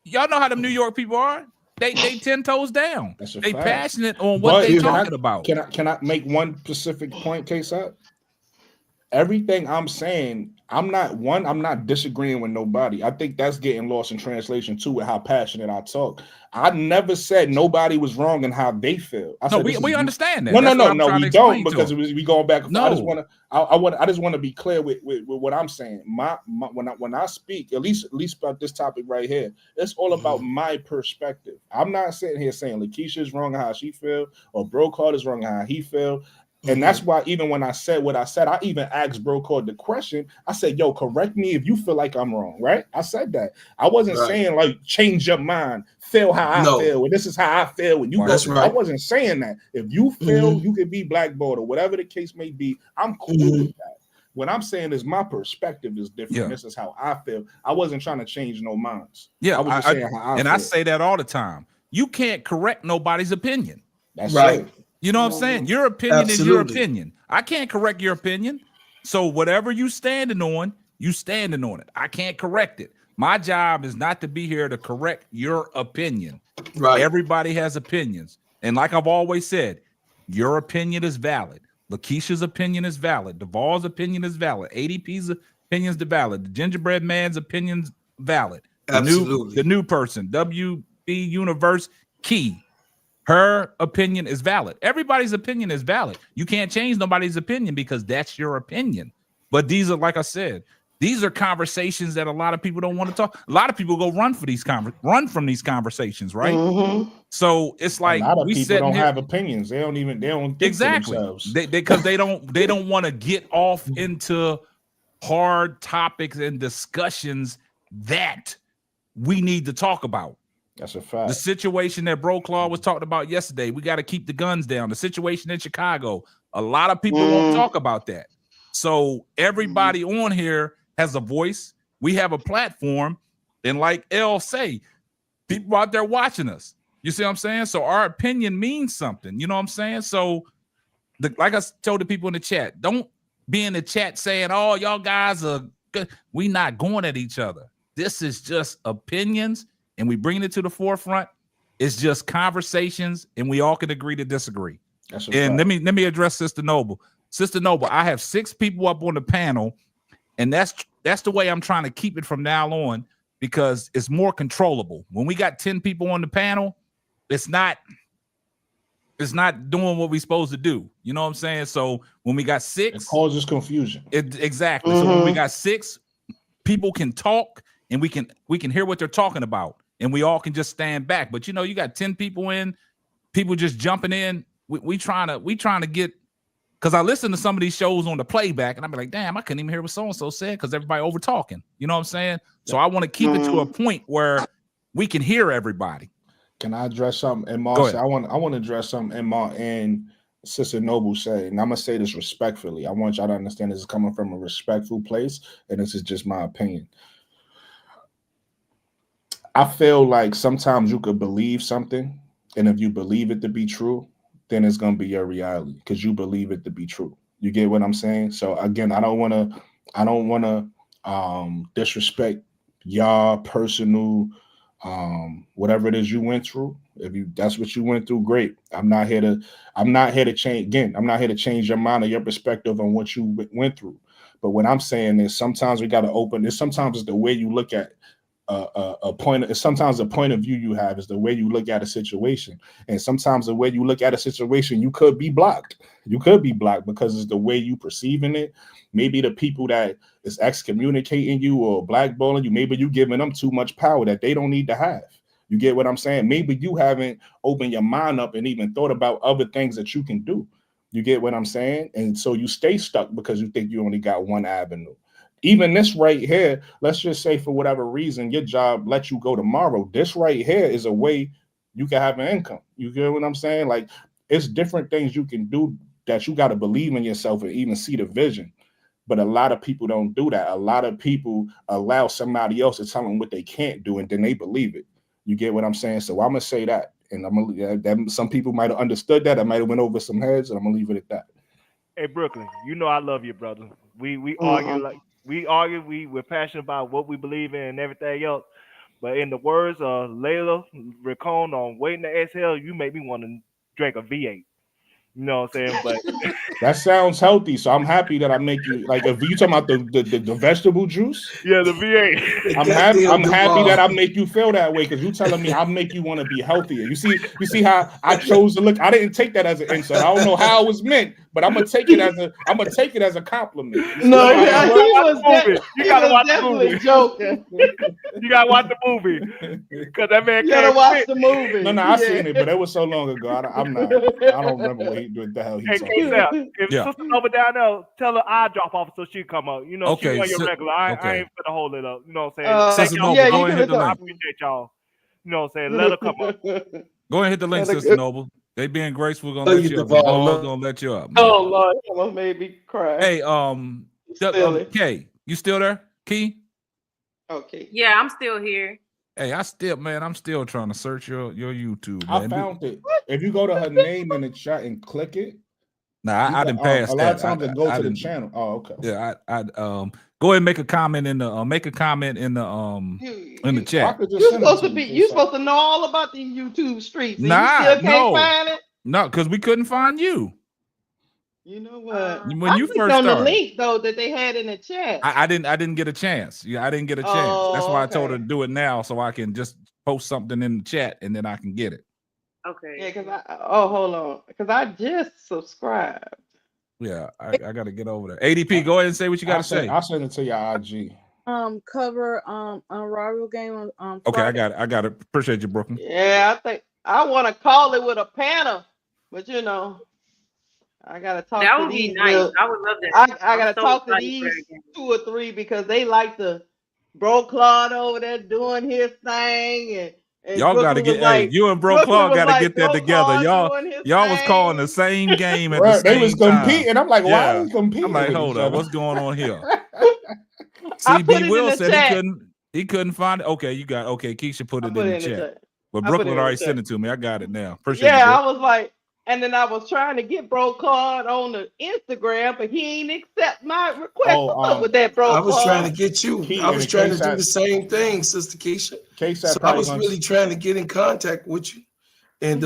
Y'all know how them New York people are. They 10 toes down. They passionate on what they talking about. Can I make one specific point, K-Side? Everything I'm saying, I'm not disagreeing with nobody. I think that's getting lost in translation too with how passionate I talk. I never said nobody was wrong in how they feel. I said, we understand that. No, we don't, because we going back. No. I just want to be clear with what I'm saying. When I speak, at least about this topic right here, it's all about my perspective. I'm not sitting here saying Lakeisha's wrong in how she feel or Bro Carter's wrong in how he feel. And that's why even when I said what I said, I even asked Bro Card the question. I said, yo, correct me if you feel like I'm wrong, right? I said that. I wasn't saying like change your mind, feel how I feel, and this is how I feel when you go. I wasn't saying that. If you feel you could be blackballed or whatever the case may be, I'm cool with that. What I'm saying is my perspective is different. This is how I feel. I wasn't trying to change no minds. Yeah, I was just saying how I feel. I say that all the time. You can't correct nobody's opinion. That's right. You know what I'm saying? Your opinion is your opinion. I can't correct your opinion. So whatever you standing on it. I can't correct it. My job is not to be here to correct your opinion. Right. Everybody has opinions. And like I've always said, your opinion is valid. Lakeisha's opinion is valid. Duvall's opinion is valid. ADP's opinion is valid. The gingerbread man's opinion is valid. The new person, WBB Universe, Key. Her opinion is valid. Everybody's opinion is valid. You can't change nobody's opinion because that's your opinion. But these are, like I said, these are conversations that a lot of people don't want to talk. A lot of people go run from these conversations, right? So it's like a lot of we people don't have opinions. They don't think exactly for themselves. Because they don't want to get off into hard topics and discussions that we need to talk about. That's a fact. The situation that Bro Claw was talking about yesterday, we got to keep the guns down. The situation in Chicago, a lot of people won't talk about that. So everybody on here has a voice. We have a platform. And like L say, people out there watching us. You see what I'm saying? So our opinion means something. You know what I'm saying? So like I told the people in the chat, don't be in the chat saying, oh, y'all guys are good. We not going at each other. This is just opinions. And we bring it to the forefront. It's just conversations, and we all can agree to disagree. And let me address Sister Noble. Sister Noble, I have 6 people up on the panel, and that's the way I'm trying to keep it from now on because it's more controllable. When we got 10 people on the panel, it's not doing what we're supposed to do. You know what I'm saying? So when we got 6, it causes confusion. Exactly. So when we got 6, people can talk, and we can hear what they're talking about. And we all can just stand back. But you know, you got 10 people in, people just jumping in. We trying to get, because I listen to some of these shows on the playback, and I'm like, damn, I couldn't even hear what so-and-so said because everybody over talking. You know what I'm saying? So I want to keep it to a point where we can hear everybody. Can I address something? And Marcy, I want to address something and Sister Noble said, and I'm gonna say this respectfully. I want y'all to understand this is coming from a respectful place, and this is just my opinion. I feel like sometimes you could believe something, and if you believe it to be true, then it's going to be your reality because you believe it to be true. You get what I'm saying? So again, I don't want to disrespect your personal whatever it is you went through. If that's what you went through, great. I'm not here to change. Again, I'm not here to change your mind or your perspective on what you went through. But what I'm saying is sometimes we got to open this. Sometimes it's the way you look at a point. Sometimes the point of view you have is the way you look at a situation. And sometimes the way you look at a situation, you could be blocked. You could be blocked because it's the way you perceiving it. Maybe the people that is excommunicating you or blackballing you, maybe you giving them too much power that they don't need to have. You get what I'm saying? Maybe you haven't opened your mind up and even thought about other things that you can do. You get what I'm saying? And so you stay stuck because you think you only got one avenue. Even this right here, let's just say for whatever reason, your job lets you go tomorrow. This right here is a way you can have an income. You get what I'm saying? Like, it's different things you can do that you got to believe in yourself and even see the vision. But a lot of people don't do that. A lot of people allow somebody else to tell them what they can't do, and then they believe it. You get what I'm saying? So I'm going to say that. And I'm gonna, some people might have understood that. I might have went over some heads, and I'm going to leave it at that. Hey, Brooklyn, you know I love you, brother. We argue we're passionate about what we believe in and everything else. But in the words of Layla Racone on Waiting to Exhale, you make me want to drink a V8. You know what I'm saying? But that sounds healthy. So I'm happy that I make you like if you talking about the vegetable juice. Yeah, the V8. I'm happy that I make you feel that way because you telling me I'll make you want to be healthier. You see how I chose to look. I didn't take that as an insult. I don't know how it was meant, but I'm gonna take it as a compliment. No, yeah, he was definitely joking. You gotta watch the movie because that man. You gotta watch the movie. No, I seen it, but it was so long ago. I don't remember what the hell he hey, talking. If Sister over down there, tell her I drop off so she come up. You know, she on your regular. I ain't finna hold it up. You know what I'm saying? Sister Noble, go ahead and hit the I link. appreciate y'all. You know what I'm saying? Let her come up. Go ahead and hit the link, Sister Noble. They being graceful, gonna let you up. Ball's gonna let you up. Man. Oh Lord, he almost made me cry. Hey, Kay, you still there? Key? Okay. Yeah, I'm still here. Hey, I'm still trying to search your YouTube. Man. I found it. If you go to her name in the chat and click it. Nah, I didn't pass that. A lot of times it goes to the channel. Oh, okay. Yeah, I go ahead and make a comment in the chat. You supposed to know all about these YouTube streets. And nah, you still can't find it? No, because we couldn't find you. You know what? When you first on started, the link though that they had in the chat. I didn't get a chance. Yeah, I didn't get a chance. That's why I told her to do it now so I can just post something in the chat and then I can get it. Okay. Yeah, because hold on, because I just subscribed. Yeah, I got to get over there. ADP, go ahead and say what you got to say. I'll send it to your IG. Cover Unrivaled game on okay, Friday. I got it. Appreciate you, Brooklyn. Yeah, I think I want to call it with a panel, but you know, I gotta talk. That to would be these nice. little, I would love that. I gotta talk to these 2 or 3 because they like the Bro Claude over there doing his thing and y'all got to get like, you and Bro Claude got to get that together. Y'all was calling the same game at the same time. They was competing. I'm like, why are we competing? I'm like, hold up, what's going on here? CB Will said he couldn't find it. Okay, you got Keisha put it in the chat. But Brooklyn already sent it to me. I got it now. Appreciate it. Yeah, I was like, and then I was trying to get Bro Claude on the Instagram, but he ain't accept my request with that Bro Claude. I was trying to get you. I was trying to do the same thing, Sister Keisha. So I was really trying to get in contact with you. And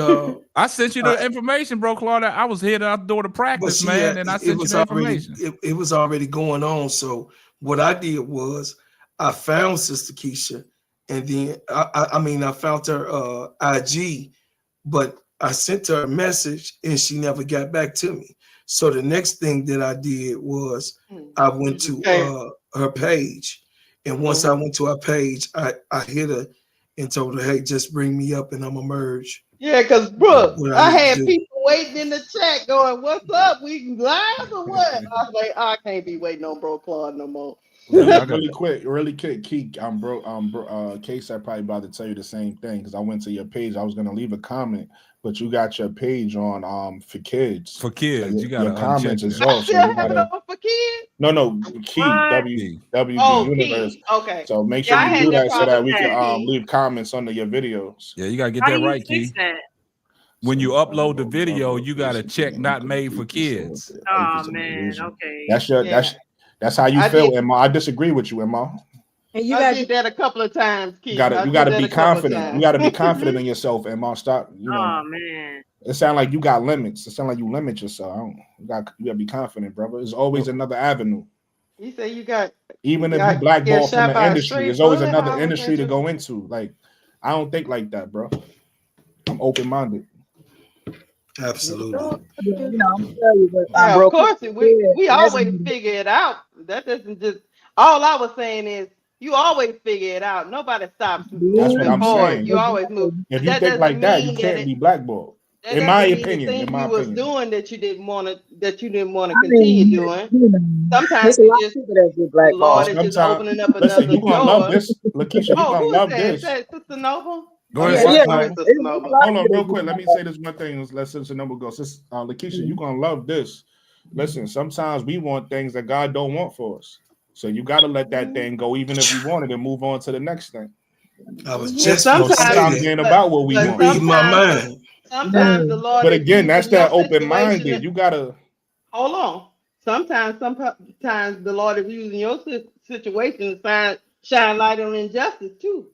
I sent you the information, Bro Claude. I was headed out the door to practice, man, and I sent you the information. It was already going on. So what I did was I found Sister Keisha, and then I found her IG, but I sent her a message and she never got back to me. So the next thing that I did was I went to her page. And once I went to her page, I hit her and told her, hey, just bring me up and I'm gonna merge. Yeah, because Brooke, I had people waiting in the chat going, what's up? We live or what? I was like, I can't be waiting on Bro Claude no more. Really quick, Keek. Case I probably about to tell you the same thing because I went to your page. I was gonna leave a comment, but you got your page on for kids. For kids, you got your comments as well. So you gotta, for kids? No, Key WBB Universe. Okay. So make sure you do that so that we can leave comments under your videos. Yeah, you gotta get that right, Key. When you upload the video, you gotta check not made for kids. Oh man, okay. That's how you feel, Emma. I disagree with you, Emma. And you I got did that a couple of times, Keith. You gotta be confident. You gotta be confident in yourself, and stop. You know. Oh man. It sounds like you got limits. It sounds like you limit yourself. You gotta be confident, brother. There's always another avenue. He said you got. Even you if you got blackball shot from the by a industry, stray there's always bullet? another How was industry that to go into. Like, I don't think like that, bro. I'm open minded. Absolutely. Yeah, you know, I'm telling you, but I Yeah, of broke. course. We always figure it out. That doesn't just. All I was saying is you always figure it out. Nobody stops That's what moving I'm forward. saying. You always move. If But you that think like doesn't that, you mean that can't be blackballed. that In my doesn't mean the opinion. things In my you was opinion. doing that you didn't want to I continue mean, doing. you know, Sometimes there's a you lot of just people that get the Lord blackballed. is just Sometimes, opening up listen, another you gonna love door. this, Lakeisha. You Oh, gonna who is love that? Is this. that Sister Noble? Go Oh, ahead, yeah, Yeah, that's right, there's Sister a Noble. lot of Hold on, people real that quick. get Let me say this one thing. Let Sister Number go. Sis, Lakeisha, you gonna love this. Listen, sometimes we want things that God don't want for us. So you gotta let that thing go, even if you want it, and move on to the next thing. I was And just So gonna say sometimes it that. ain't about what we but You want. read my sometimes mind. sometimes the Lord But is again, that's using your that open situation. minded. You gotta. Hold on. Sometimes the Lord is using your situation to shine light on injustice too.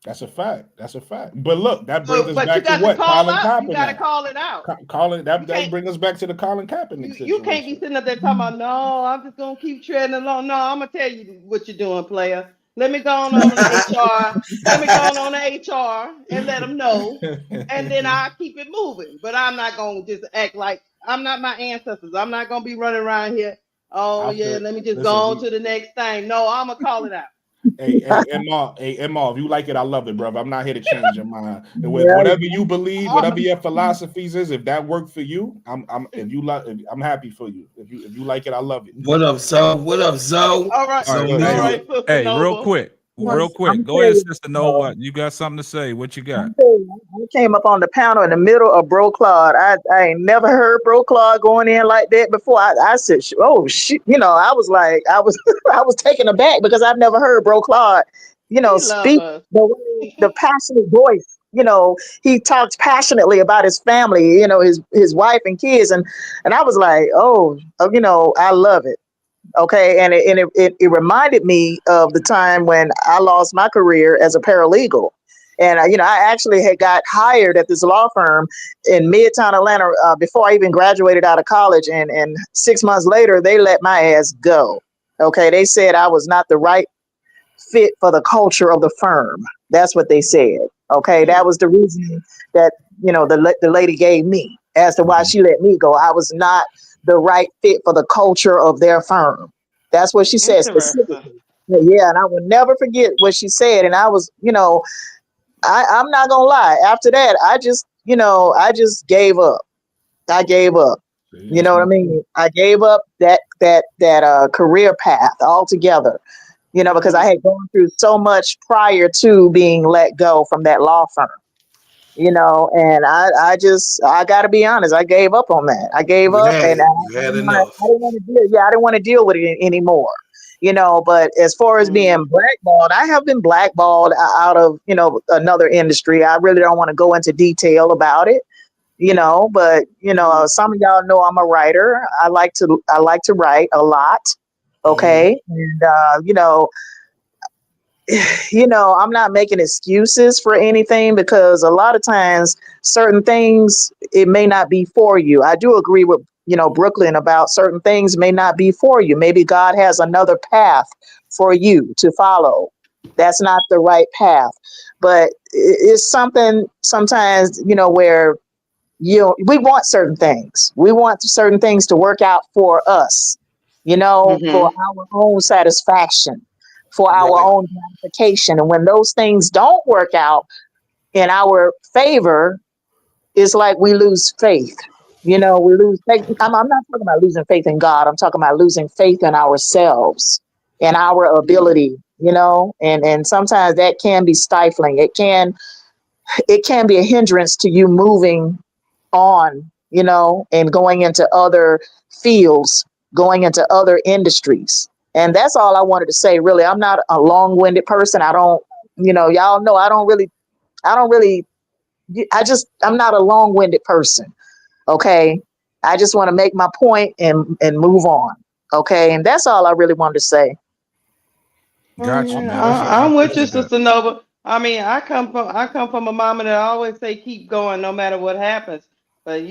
That's a fact. That's a fact. But look, that brings So, us but you back to got to what call Colin out. You got to Kaepernick. call it out. Colin, that You can't. brings us back to the Colin Kaepernick You can't be situation. sitting up there talking about, no, I'm just gonna keep treading along. No, I'm gonna tell you what you're doing, player. Let me go on to HR. Let me go on to HR and let them know, and then I'll keep it moving. But I'm not gonna just act like I'm not my ancestors. I'm not gonna be running around here. Oh I yeah, feel. let me just go Listen, on to the next thing. No, I'm gonna call it out. hey, Emma, if you like it, I love it, brother. I'm not here to change your mind. And with Yeah, whatever you believe, Oh, whatever your philosophies is, if that worked for you, I'm happy for you. If you like it, I love it. What up, Zoe? What up, Zoe? all right, All right, So all hey, right, Sister hey, real Nova. quick. Real quick. I'm Go telling ahead, you, Sister Nova. You got something to say. What you got? I'm telling you, I came up on the panel in the middle of Bro Claude. I ain't never heard Bro Claude going in like that before. I said, oh shit, you know, I was like, I was I was taken aback because I've never heard Bro Claude, you know, He love speak us. the passionate voice. You know, he talks passionately about his family, you know, his wife and kids, and I was like, you know, I love it. Okay, and it reminded me of the time when I lost my career as a paralegal, and you know, I actually had got hired at this law firm in Midtown Atlanta before I even graduated out of college, and 6 months later they let my ass go. Okay, they said I was not the right fit for the culture of the firm. That's what they said. Okay, that was the reason that, you know, the lady gave me as to why she let me go. I was not the right fit for the culture of their firm. That's what she said Interesting. specifically. Yeah, and I will never forget what she said. And I was, you know, I'm not gonna lie. After that, I just gave up. I gave up. You know what I mean? I gave up that career path altogether. You know, because I had gone through so much prior to being let go from that law firm. You know, and I got to be honest. I gave up on that. I gave You up, had and it. You had enough. I didn't want to deal. Yeah, I didn't want to deal with it anymore. You know, but as far as being blackballed, I have been blackballed out of, you know, another industry. I really don't want to go into detail about it. You know, but you know, some of y'all know I'm a writer. I like to write a lot. Okay, and you know, I'm not making excuses for anything because a lot of times certain things, it may not be for you. I do agree with, you know, Brooklyn about certain things may not be for you. Maybe God has another path for you to follow. That's not the right path. But it's something sometimes, you know, where we want certain things. We want certain things to work out for us, you know, for our own satisfaction, for our own gratification. And when those things don't work out in our favor, it's like we lose faith. You know, we lose faith. I'm not talking about losing faith in God. I'm talking about losing faith in ourselves and our ability, you know, and sometimes that can be stifling. It can be a hindrance to you moving on, you know, and going into other fields, going into other industries. And that's all I wanted to say, really. I'm not a long-winded person. I don't, you know, y'all know I'm not a long-winded person. Okay. I just want to make my point and move on. Okay. And that's all I really wanted to say. Got you, man. I'm with you, Sister Nova. I mean, I come from a mama that always say keep going no matter what happens. But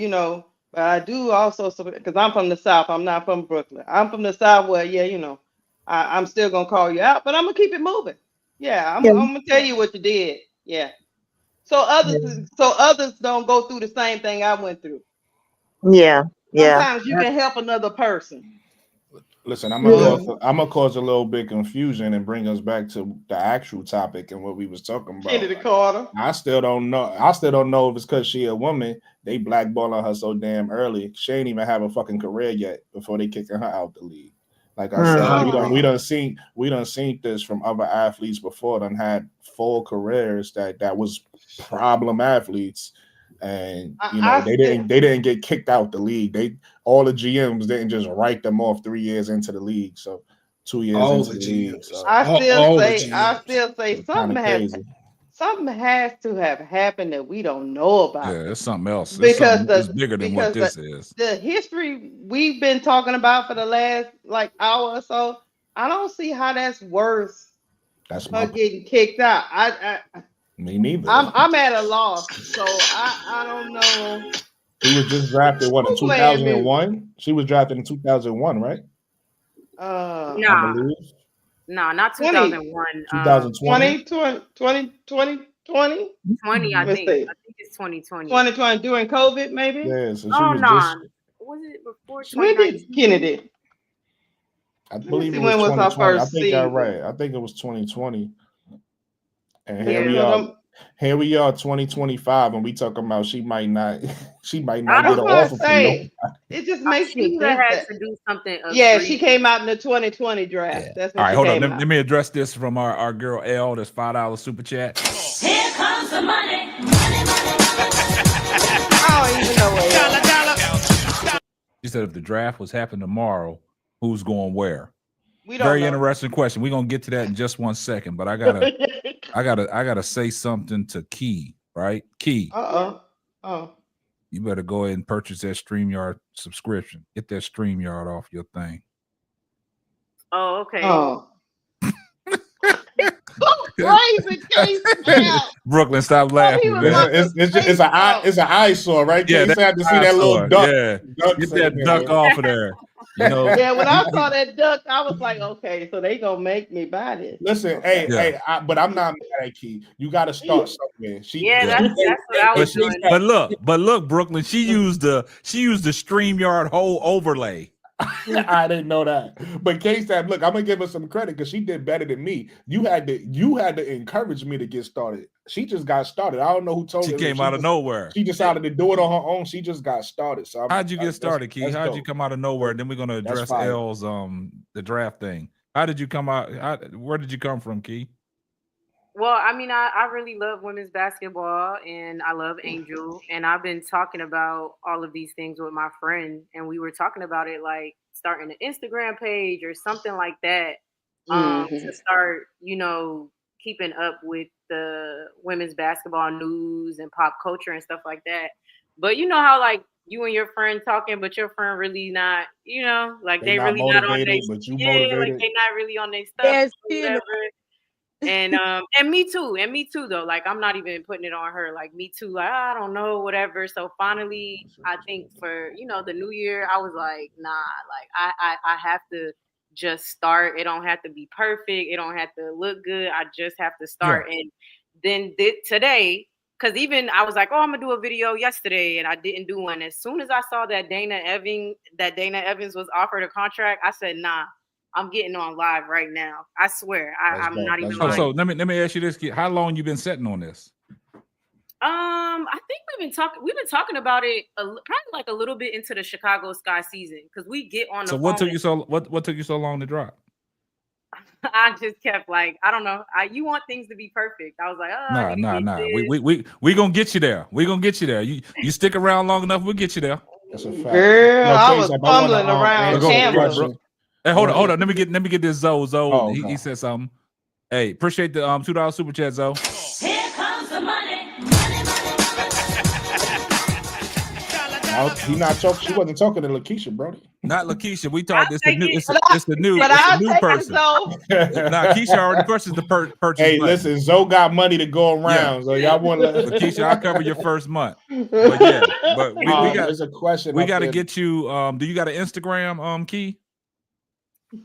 but I do also, because I'm from the South. I'm not from Brooklyn. I'm from the South where I'm still gonna call you out, but I'm gonna keep it moving. Yeah, I'm gonna tell you what you did. Yeah. So others don't go through the same thing I went through. Yeah. Sometimes you can help another person. Listen, I'm gonna cause a little bit confusion and bring us back to the actual topic and what we was talking about. Chennedy Carter. I still don't know if it's because she a woman. They blackballing her so damn early. She ain't even have a fucking career yet before they kicking her out the league. Like I said, we done seen this from other athletes before. Done had full careers that was problem athletes. And they didn't get kicked out the league. All the GMs didn't just write them off 3 years into the league. So 2 years into the league. So I still say something has to have happened that we don't know about. Yeah, it's something else. Because it's bigger than what this is. The history we've been talking about for the last hour or so, I don't see how that's worse. Her getting kicked out. Me neither. I'm at a loss, so I don't know. She was just drafted in 2001. She was drafted in 2001, right? No, not 2001. 2020. 2020. 20, I think it's 2020. 2020 during COVID, maybe. Yeah. So was it before 2019? When did Kennedy? I believe it was 2020. I think you're right. I think it was 2020. And here we are, 2025, and we talking about she might not get an offer from nobody. It just makes me think had to do something. She came out in the 2020 draft. Yeah. That's what. All right, hold on. Let me address this from our girl L. That's $5 super chat. Here comes the money. I don't even know where. She said if the draft was happening tomorrow, who's going where? Very interesting question. We're gonna get to that in just 1 second, but I gotta say something to Key, right? Key. You better go ahead and purchase that StreamYard subscription. Get that StreamYard off your thing. Oh, okay. Crazy. Brooklyn, stop laughing, man. It's an eyesore, right? Yeah, you have to see that little duck. Yeah, get that duck off of there. Yeah, when I saw that duck, I was like, okay, so they gonna make me buy this. Listen, but I'm not mad at Key. You got to start somewhere. That's what I was doing. But look, Brooklyn, she used the StreamYard whole overlay. I didn't know that. But K-Stab, look, I'm gonna give her some credit because she did better than me. You had to encourage me to get started. She just got started. I don't know who told her. She came out of nowhere. She decided to do it on her own. She just got started. So how'd you get started, Key? How'd you come out of nowhere? Then we're gonna address L's the draft thing. How did you come out? Where did you come from, Key? Well, I mean, I really love women's basketball and I love Angel. And I've been talking about all of these things with my friend. And we were talking about it like starting an Instagram page or something like that to start, keeping up with the women's basketball news and pop culture and stuff like that. But you know how like you and your friend talking, but your friend really not, like they really not on their like they not really on their stuff. And me too though. Like I'm not even putting it on her. Like me too. Like I don't know, whatever. So finally, I think for the new year, I was like, nah. Like I have to just start. It don't have to be perfect. It don't have to look good. I just have to start. Yeah. And then today, because even I was like, oh, I'm gonna do a video yesterday, and I didn't do one. As soon as I saw that Dana Evans was offered a contract, I said, nah. I'm getting on live right now. I swear. I'm not even lying. So let me ask you this, kid. How long you been sitting on this? I think we've been talking about it probably like a little bit into the Chicago Sky season because we get on the phone. What took you so long to drop? I just kept like, I don't know. You want things to be perfect. I was like, nah. We gonna get you there. We gonna get you there. You stick around long enough, we'll get you there. That's a fact. Girl, I was fumbling around Canvas. Hey, hold on. Let me get this Zoe. He said something. Hey, appreciate the $2 super chat, Zoe. Here comes the money. He not talking. She wasn't talking to Lakeisha, Brody. Not Lakeisha. We talked. It's a new. It's a new. But It's a I'll new take it, person. Zoe. Nah, Keisha already purchased the purchase. Hey, button. listen, Zoe got money to go around, so y'all want to. Lakeisha, I'll cover your first month. But yeah, but we got. There's a question. We got to get you. Do you got an Instagram, Key?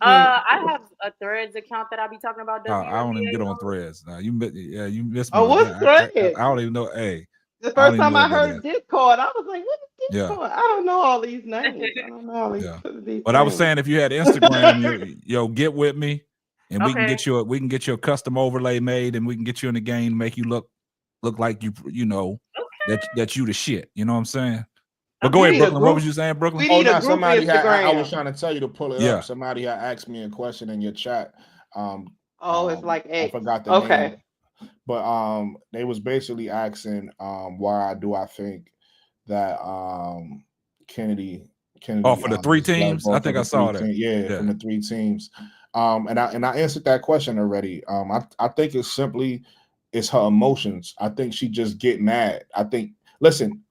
I have a Threads account that I be talking about. I don't even get on Threads. Now you missed me. Oh, what's Threads? I don't even know. Hey, the first time I heard Discord, I was like, "What is Discord?" Yeah. I don't know all these names. I don't know all these. these But I was names. saying, if you had Instagram, yo, get with me, and we can get you a custom overlay made, and we can get you in the game, make you look like you know that you the shit. You know what I'm saying? But go ahead, Brooklyn. What was you saying, Brooklyn? Somebody had. I was trying to tell you to pull it up. Somebody had asked me a question in your chat. It's like X. I forgot the name. But they was basically asking why do I think that Kennedy for the 3 teams? I think I saw that. From the 3 teams. And I answered that question already. I think it's her emotions. I think she just get mad. I think listen,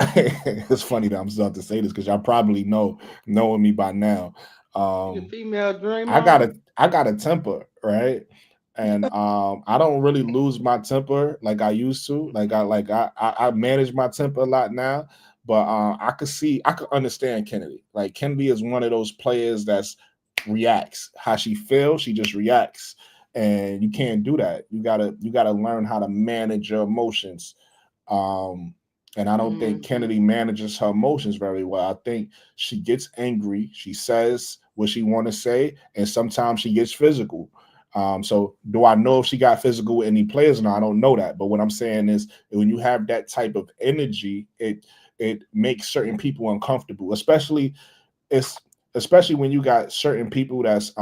it's funny that I'm starting to say this because y'all probably knowing me by now. Female dream. I got a temper, right? And I don't really lose my temper like I used to. I manage my temper a lot now. But I could understand Kennedy. Like Kennedy is one of those players that's reacts. How she feels, she just reacts. And you can't do that. You gotta learn how to manage your emotions. And I don't think Kennedy manages her emotions very well. I think she gets angry. She says what she want to say, and sometimes she gets physical. So do I know if she got physical with any players? No, I don't know that. But what I'm saying is when you have that type of energy, it makes certain people uncomfortable, especially when you got certain people that's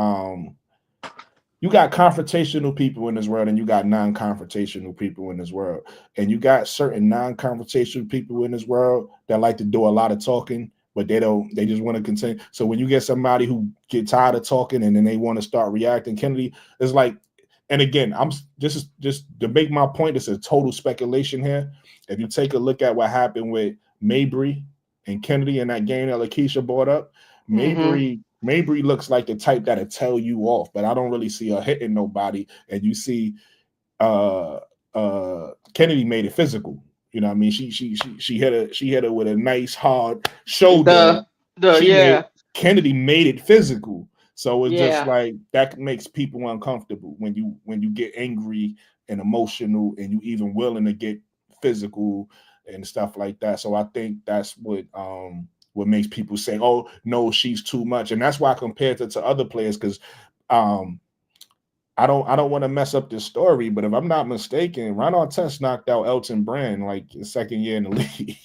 you got confrontational people in this world and you got non-confrontational people in this world. And you got certain non-confrontational people in this world that like to do a lot of talking, but they just want to continue. So when you get somebody who get tired of talking and then they want to start reacting, Kennedy is like, and again, I'm just to make my point, it's a total speculation here. If you take a look at what happened with Mabry and Kennedy in that game that Lakeisha brought up, Mabry looks like the type that'll tell you off, but I don't really see her hitting nobody. And you see Kennedy made it physical. You know what I mean? She hit her with a nice hard shoulder. Kennedy made it physical. So it's just like that makes people uncomfortable when you get angry and emotional and you even willing to get physical and stuff like that. So I think that's what makes people say, "Oh no, she's too much," and that's why I compared it to other players because I don't want to mess up this story, but if I'm not mistaken, Ron Artest knocked out Elton Brand like his second year in the league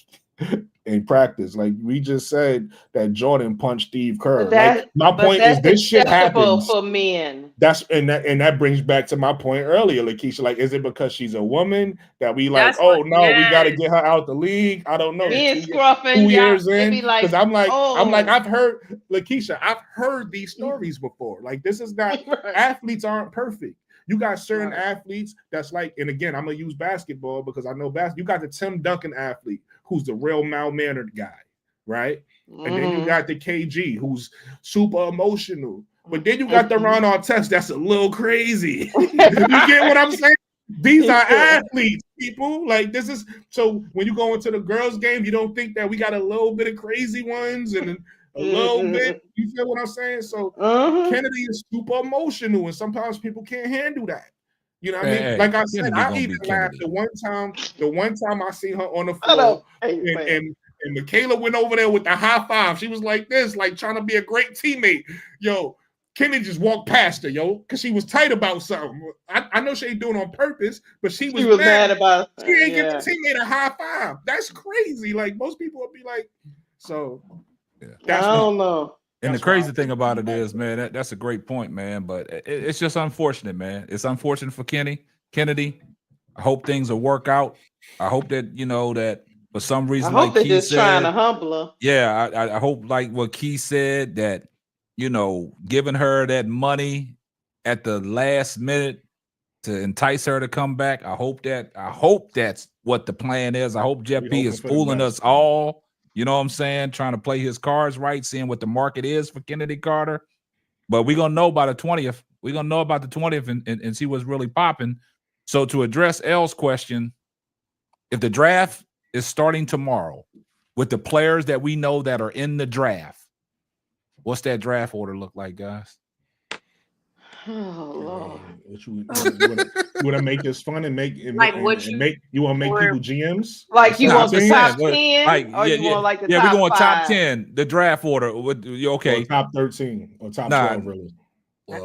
in practice. Like we just said that Jordan punched Steve Kerr. My point is this shit happens for men. That brings back to my point earlier, Lakeisha. Like, is it because she's a woman that we like? We got to get her out the league. I don't know. Men scruffing 2 years in, because I'm like, I've heard Lakeisha. I've heard these stories before. Like, this is not athletes aren't perfect. You got certain athletes that's like, and again, I'm gonna use basketball because I know basketball. You got the Tim Duncan athlete who's the real mal-mannered guy, right? And then you got the KG who's super emotional. But then you got the Ron Artest that's a little crazy. You get what I'm saying? These are athletes, people. Like this is so when you go into the girls' game, you don't think that we got a little bit of crazy ones and a little bit. You feel what I'm saying? So Kennedy is super emotional, and sometimes people can't handle that. You know what I mean? Like I said, I even laughed the one time I seen her on the floor and Michaela went over there with the high five. She was like this, like trying to be a great teammate. Yo, Kennedy just walked past her, because she was tight about something. I know she ain't doing it on purpose, but she was mad about it. She ain't give the teammate a high five. That's crazy. Like most people would be like, so I don't know. And the crazy thing about it is, man, that's a great point, man. But it's just unfortunate, man. It's unfortunate for Kennedy. I hope things will work out. I hope that that for some reason, I hope they're just trying to humble her. Yeah, I hope like what Key said that giving her that money at the last minute to entice her to come back. I hope that's what the plan is. I hope Jeff B is fooling us all. You know what I'm saying? Trying to play his cards right, seeing what the market is for Chennedy Carter. But we're gonna know by the 20th. We're gonna know about the 20th and see what's really popping. So to address L's question, if the draft is starting tomorrow with the players that we know that are in the draft, what's that draft order look like, guys? Oh Lord! You want to make this fun and make it Like and, what and make you want to make people GMs? Like you want the top Like, 10, or you want like the we're top going 5? top 10. The draft order. Okay, or top 13 or top 12 really.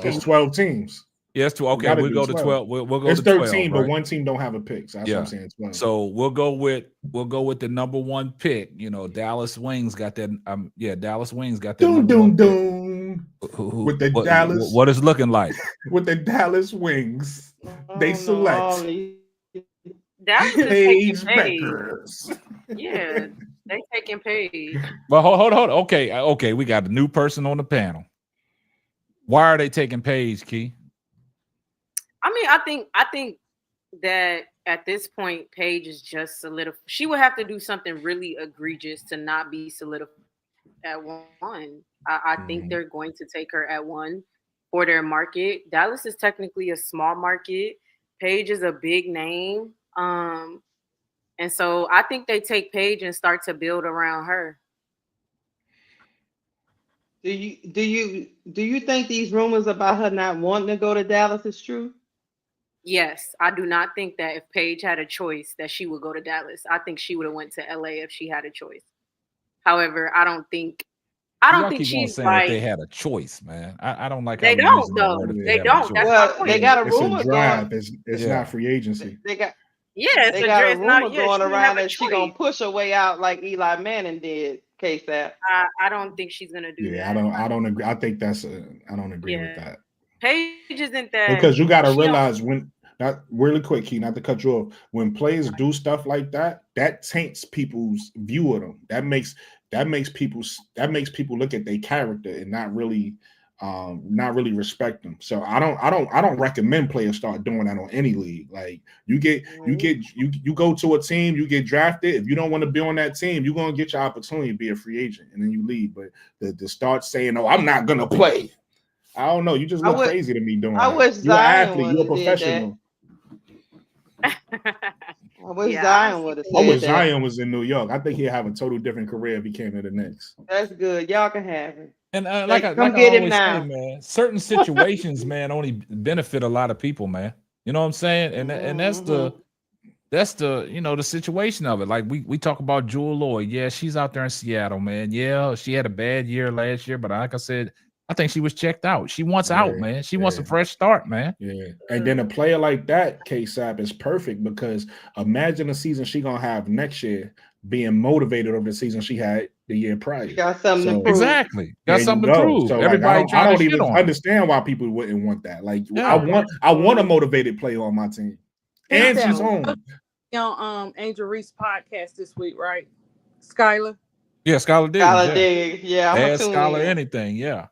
There's 12 teams. Yes, okay. We'll go to 12. We'll go It's to 12. 13, right? but one team don't have a pick. So that's what I'm saying. 12. So we'll go with the number 1 pick. You know, Dallas Wings got that. Dallas Wings got that. With the Dallas. What is looking like with the Dallas Wings, they select Dallas Paige is taking Beckers. Yeah, they taking Paige. Well, hold on. Okay. We got a new person on the panel. Why are they taking Paige, Key? I mean, I think that at this point, Paige is just solidified. She would have to do something really egregious to not be solidified at 1. I think they're going to take her at 1 for their market. Dallas is technically a small market. Paige is a big name. And so I think they take Paige and start to build around her. Do you think these rumors about her not wanting to go to Dallas is true? Yes, I do not think that if Paige had a choice that she would go to Dallas. I think she would have went to LA if she had a choice. However, I don't think she's like if they had a choice, man. I don't like. They don't though. They don't. That's my point. They got a rumor draft. going. It's not free agency. They got they got a rumor she going didn't around have a that she gonna push her way out like Eli Manning did. KSAP. I don't think she's gonna do that. Yeah, I don't agree. I think I don't agree with that. Paige isn't that, because you got to realize when. Not really quick, Key, not to cut you off. When players do stuff like that, that taints people's view of them. That makes people look at their character and not really respect them. So I don't recommend players start doing that on any league. Like you go to a team, you get drafted. If you don't want to be on that team, you're gonna get your opportunity to be a free agent, and then you leave. But to start saying, "Oh, I'm not gonna play," I don't know. You just look crazy to me doing that. Wish you're an Zion athlete. You're a professional. I wish Zion would have said I wish that. Zion was in New York. I think he'd have a total different career if he came to the Knicks. That's good. Y'all can have him. And like I always say, man, certain situations, man, only benefit a lot of people, man. You know what I'm saying? And that's the the situation of it. Like we talk about Jewel Lloyd. Yeah, she's out there in Seattle, man. Yeah, she had a bad year last year, but like I said, I think she was checked out. She wants out, man. She wants a fresh start, man. Yeah. And then a player like that, KSAP, is perfect because imagine the season she gonna have next year being motivated over the season she had the year prior. Got something to prove. Exactly. Got something to prove. So everybody I don't even on understand why people wouldn't want that. Like I want a motivated player on my team. And she's home. On Angel Reese podcast this week, right? Skylar? Yeah, Skylar Diggs. Skylar Diggs. Yeah, I'm Ask Skylar anything. Yeah.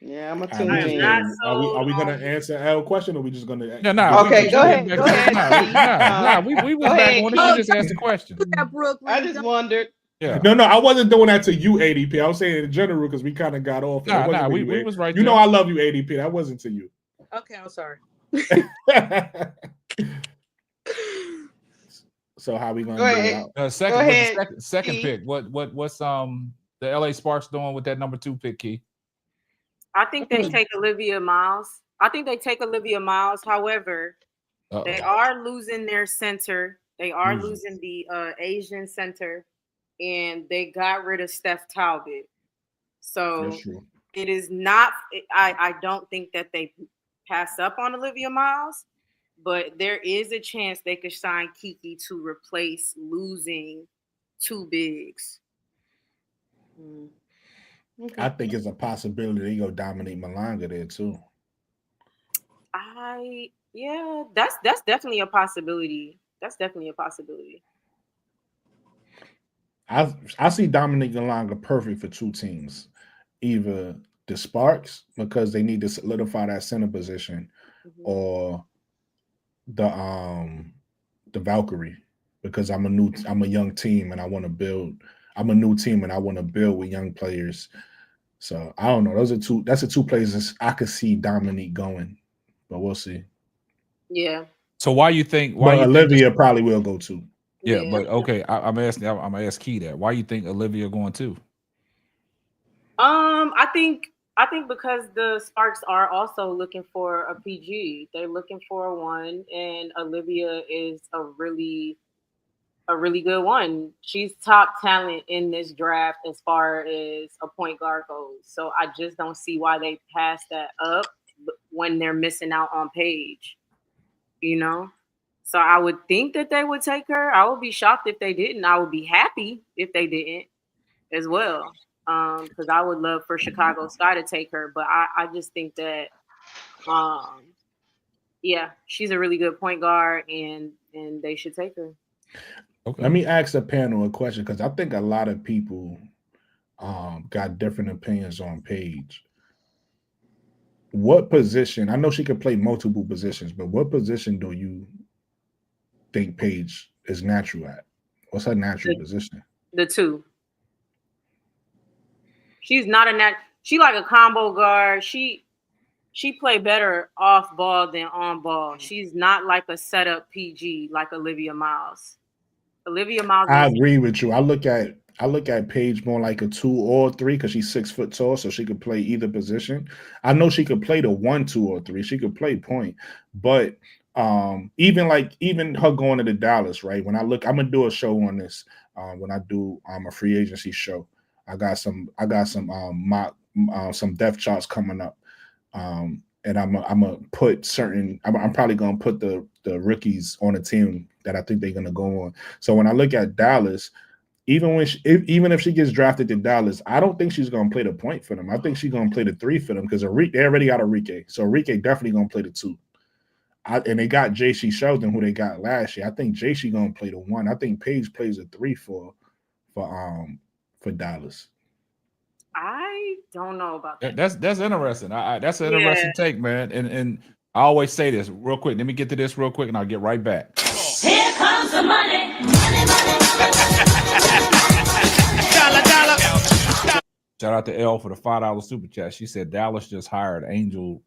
Yeah, I'm a tune in. Are we gonna answer L question or are we just gonna Okay, go ahead. Go ahead. We was back on it. You just asked the question. I just wondered. Yeah. No, I wasn't doing that to you, ADP. I was saying in general because we kind of got off. We was right. You know I love you, ADP. That wasn't to you. Okay, I'm sorry. So how we gonna do it? Second pick. What's the LA Sparks doing with that number 2 pick, Key? I think they take Olivia Miles. However, they are losing their center. They are losing the Asian center, and they got rid of Steph Talbot. So it is not. I don't think that they pass up on Olivia Miles, but there is a chance they could sign Kiki to replace losing 2 bigs. I think it's a possibility they go dominate Malanga there too. That's definitely a possibility. I see Dominique Malanga perfect for 2 teams. Either the Sparks because they need to solidify that center position, or the Valkyrie because I'm a young team and I want to build I'm a new team and I want to build with young players. So I don't know. That's the two places I could see Dominique going, but we'll see. Yeah. So why you think? But Olivia probably will go too. Yeah, but okay. I'm gonna ask Key that. Why you think Olivia going too? I think because the Sparks are also looking for a PG. They're looking for a one, and Olivia is a really good one. She's top talent in this draft as far as a point guard goes. So I just don't see why they pass that up when they're missing out on Paige. You know? So I would think that they would take her. I would be shocked if they didn't. I would be happy if they didn't as well. Because I would love for Chicago Sky to take her. But I just think that yeah, she's a really good point guard and they should take her. Okay. Let me ask the panel a question because I think a lot of people got different opinions on Paige. What position? I know she could play multiple positions, but what position do you think Paige is natural at? What's her natural position? The two. She's not a she like a combo guard. She play better off ball than on ball. She's not like a setup PG like Olivia Miles. Olivia Miles. I agree with you. I look at Paige more like a 2 or 3 because she's 6 foot tall, so she could play either position. I know she could play the 1, 2, or 3. She could play point, but even her going to the Dallas, right? When I'm gonna do a show on this. When I do a free agency show, I got some some depth charts coming up, and I'm gonna put certain. I'm probably gonna put the rookies on the team that I think they're gonna go on. So when I look at Dallas, even if she gets drafted to Dallas, I don't think she's gonna play the point for them. I think she's gonna play the 3 for them because they already got Enrique. So Enrique definitely gonna play the 2. And they got J.C. Sheldon, who they got last year. I think J.C. gonna play the 1. I think Paige plays a 3 for Dallas. I don't know about that. That's interesting. That's an interesting take, man. And I always say this real quick. Let me get to this real quick, and I'll get right back. Here comes the money. Shout out to L for the $5 super chat. She said Dallas just hired Angels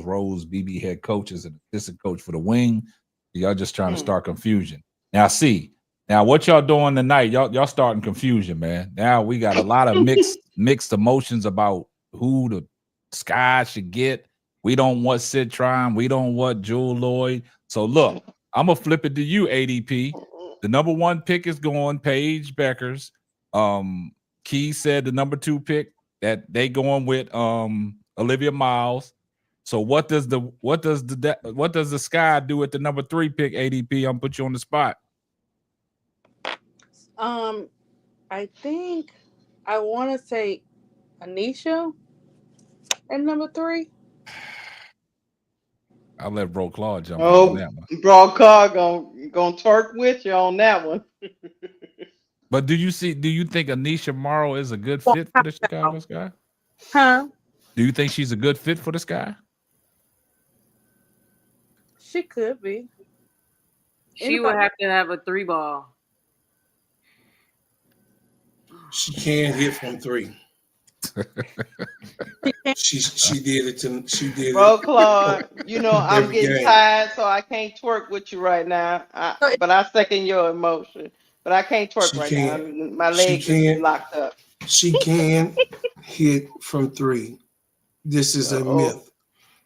Rose BB head coach as an assistant coach for the wing. Y'all just trying to start confusion. Now what y'all doing tonight? Y'all starting confusion, man. Now we got a lot of mixed emotions about who the Sky should get. We don't want Citron. We don't want Jewel Lloyd. So look, I'm gonna flip it to you, ADP. The number 1 pick is going Paige Beckers. Key said the number 2 pick that they going with Olivia Miles. So what does the Sky do at the number 3 pick, ADP? I'm gonna put you on the spot. I think I want to say Anisha at number 3. I'll let Bro Claw jump on that one. Bro Claw gonna twerk with you on that one. But do you think Anisha Morrow is a good fit for the Chicago Sky? Huh? Do you think she's a good fit for the Sky? She could be. She would have to have a 3 ball. She can't hit from 3. she did it. Bro, Claude, I'm getting tired, so I can't twerk with you right now. But I second your emotion. But I can't twerk now. My legs are locked up. She can hit from 3. This is a myth.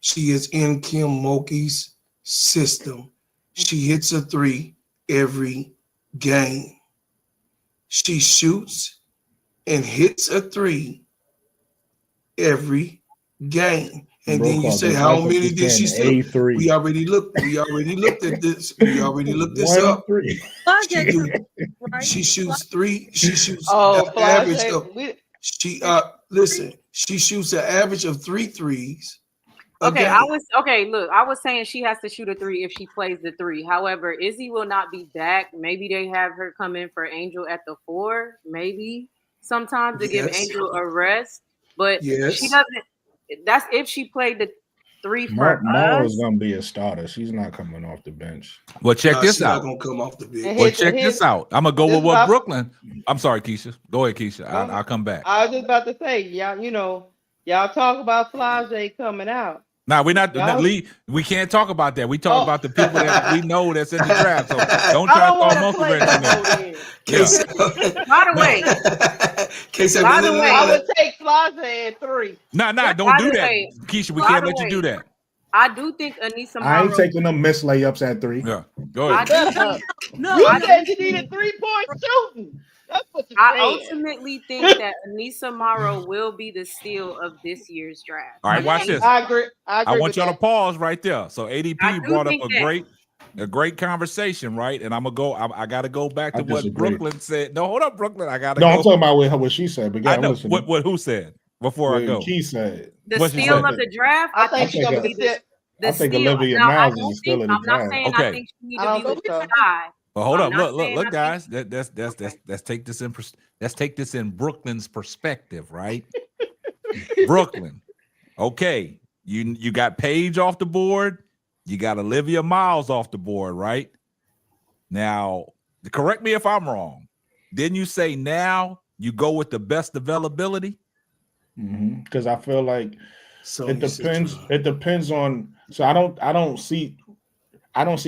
She is in Kim Mulkey's system. She hits a 3 every game. She shoots and hits a 3 every game. And then you say, how many did she steal? We already looked at this. We already looked this up. She shoots 3. She shoots an average of she shoots an average of 3 threes. Okay, I was saying she has to shoot a 3 if she plays the 3. However, Izzy will not be back. Maybe they have her come in for Angel at the 4, maybe sometimes to give Angel a rest. But she doesn't. That's if she played the 3 for Mara's us. gonna be a starter. She's not coming off the bench. Well, check this She's out. not gonna come off the bench. Well, check this out. I'm gonna go this with what is Brooklyn. I'm sorry, Keisha. Go ahead, Keisha. Go ahead. I'll come back. I was just about to say, y'all, y'all talk about Flage coming out. Now we're not. Y'all- We can't talk about that. We talk about the people that we know that's in the draft. So don't try to throw most of it in there. By the way, I would take Flage at 3. Nah, don't By do the that, way, Keisha. We by can't the let you way, do that. I do think Anissa I ain't Morrow. taking them missed layups at 3. Yeah, go I ahead. do think, You said you needed 3-point shooting. That's what you I said. ultimately think that Anissa Morrow will be the steal of this year's draft. All right, watch this. I agree. I want with y'all that. to pause right there. So I ADP do brought up think a that. great conversation, right? And I'm gonna go. I got to go back to I what disagree. Brooklyn said. No, hold up, Brooklyn. I got to No, go. I'm talking about what she said. But yeah, I I'm know listening. what who said before I What go. Key said. The What she steal said? of the draft, I I think think she's she gonna will be be the steal. the I think steal. Olivia Now, Miles is the steal of the I'm not draft. saying Okay. I think she need I to don't be with think so. Sky. Well, hold I'm up. not Look, saying I think- guys. Let's take this in. Let's take this in Brooklyn's perspective, right? Brooklyn. Okay, you got Paige off the board. You got Olivia Miles off the board, right? Now, correct me if I'm wrong. Didn't you say now you go with the best availability? Because I feel like Sonya it depends. Citron. It depends on. So I don't see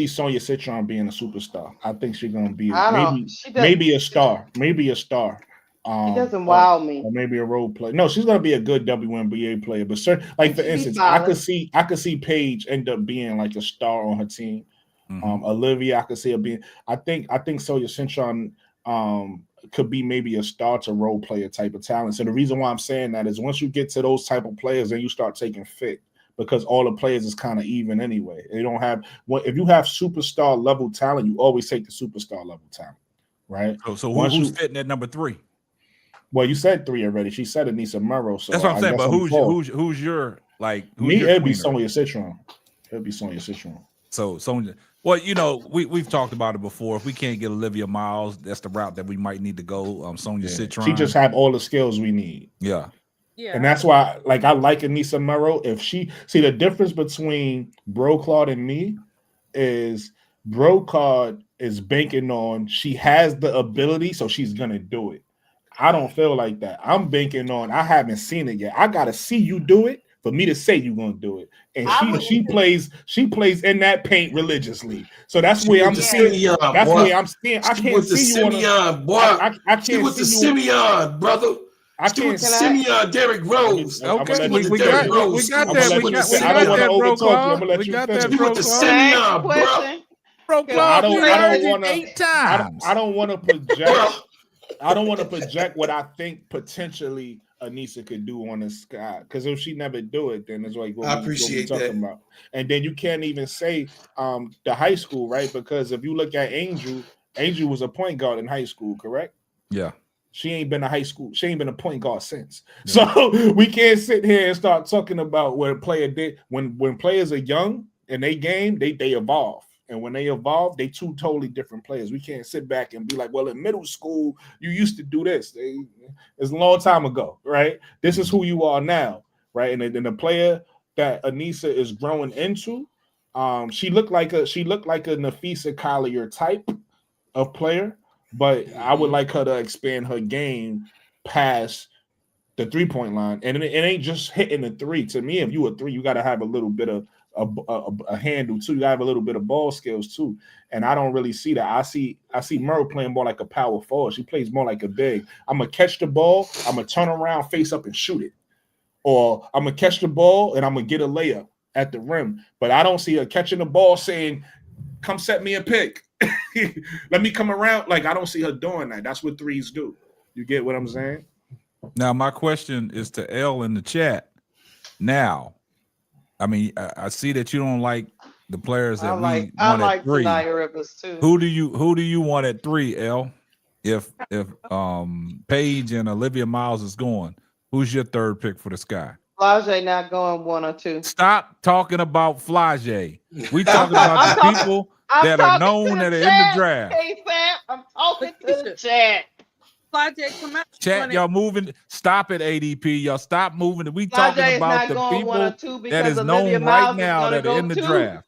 Sonya Citron being a superstar. I think she's gonna be I don't. She does. maybe a star. Maybe a star. She doesn't wow me. Or maybe a role player. No, she's gonna be a good WNBA player. But like for She'd be instance, I solid. could see Paige end up being like a star on her team. Olivia, I could see her being. I think Sonya Citron could be maybe a star to role player type of talent. So the reason why I'm saying that is once you get to those type of players, then you start taking fit because all the players is kind of even anyway. They don't have if you have superstar level talent, you always take the superstar level talent, right? So who's fitting at number 3? Well, you said 3 already. She said Anissa Morrow. So that's what I'm saying. But who's your it'd be Sonya Citron. It'd be Sonya Citron. So Sonya. Well, we've talked about it before. If we can't get Olivia Miles, that's the route that we might need to go. Sonya Citron. She just have all the skills we need. Yeah. Yeah. And that's why, I like Anissa Morrow. If she see the difference between Brocard and me is Brocard is banking on she has the ability, so she's gonna do it. I don't feel like that. I'm banking on I haven't seen it yet. I gotta see you do it for me to say you're gonna do it. And she plays in that paint religiously. So that's where I'm seeing. That's where I'm seeing. I can't see you on Simeon, boy. I can't She with the see you. Simeon, brother. She with the Simeon, Derrick Rose. Okay, we we got that. We got that, bro. I'm gonna let you She finish. with the Simeon, bro. Bro, I don't want want 8 times. I don't want to project. I don't want to project what I think potentially Anissa could do on the sky. Because if she never do it, then it's like what I appreciate what we're talking about. And then you can't even say the high school, right? Because if you look at Angel was a point guard in high school, correct? Yeah. She ain't been a point guard since. Yeah. So we can't sit here and start talking about what a player did. When players are young and they game, they evolve. And when they evolve, they two totally different players. We can't sit back and be like, well, in middle school, you used to do this. It's a long time ago, right? This is who you are now, right? And the player that Anissa is growing into, she looked like a Nafisa Collier type of player, but I would like her to expand her game past the 3-point line. And it ain't just hitting the 3. To me, if you a 3, you got to have a little bit of a handle too. You have a little bit of ball skills too, and I don't really see that. I see Murray playing more like a power forward. She plays more like a big. I'm gonna catch the ball. I'm gonna turn around, face up, and shoot it, or I'm gonna catch the ball and I'm gonna get a layup at the rim. But I don't see her catching the ball saying, "Come set me a pick. Let me come around." Like I don't see her doing that. That's what 3s do. You get what I'm saying? Now my question is to L in the chat. Now. I mean, I see that you don't like the players that we want at 3. Rivers too. Who do you want at 3, L? If Paige and Olivia Miles is going, who's your 3rd pick for the Sky? Flage not going 1 or 2. Stop talking about Flage. We talking about the people that are known that are in the draft. Hey Sam, I'm talking to the chat. Flyjay come out. Chat, y'all moving. Stop it, ADP. Y'all stop moving. We talking Flyjay is about not the going 1 or people 2 that because is Olivia known right Miles is now gonna that are go in the 2. draft.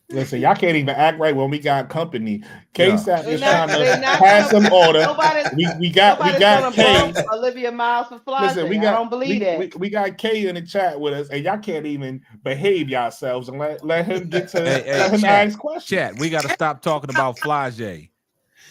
Listen, y'all can't even act right when we got company. KSAP is trying They're to not pass gonna. some order. Nobody's We got gonna K. bump Olivia Miles for Listen, Flyjay. I don't believe that. we got K in the chat with us, and y'all can't even behave yourselves and let him get to let him ask questions. Chat, we got to stop talking about Flyjay.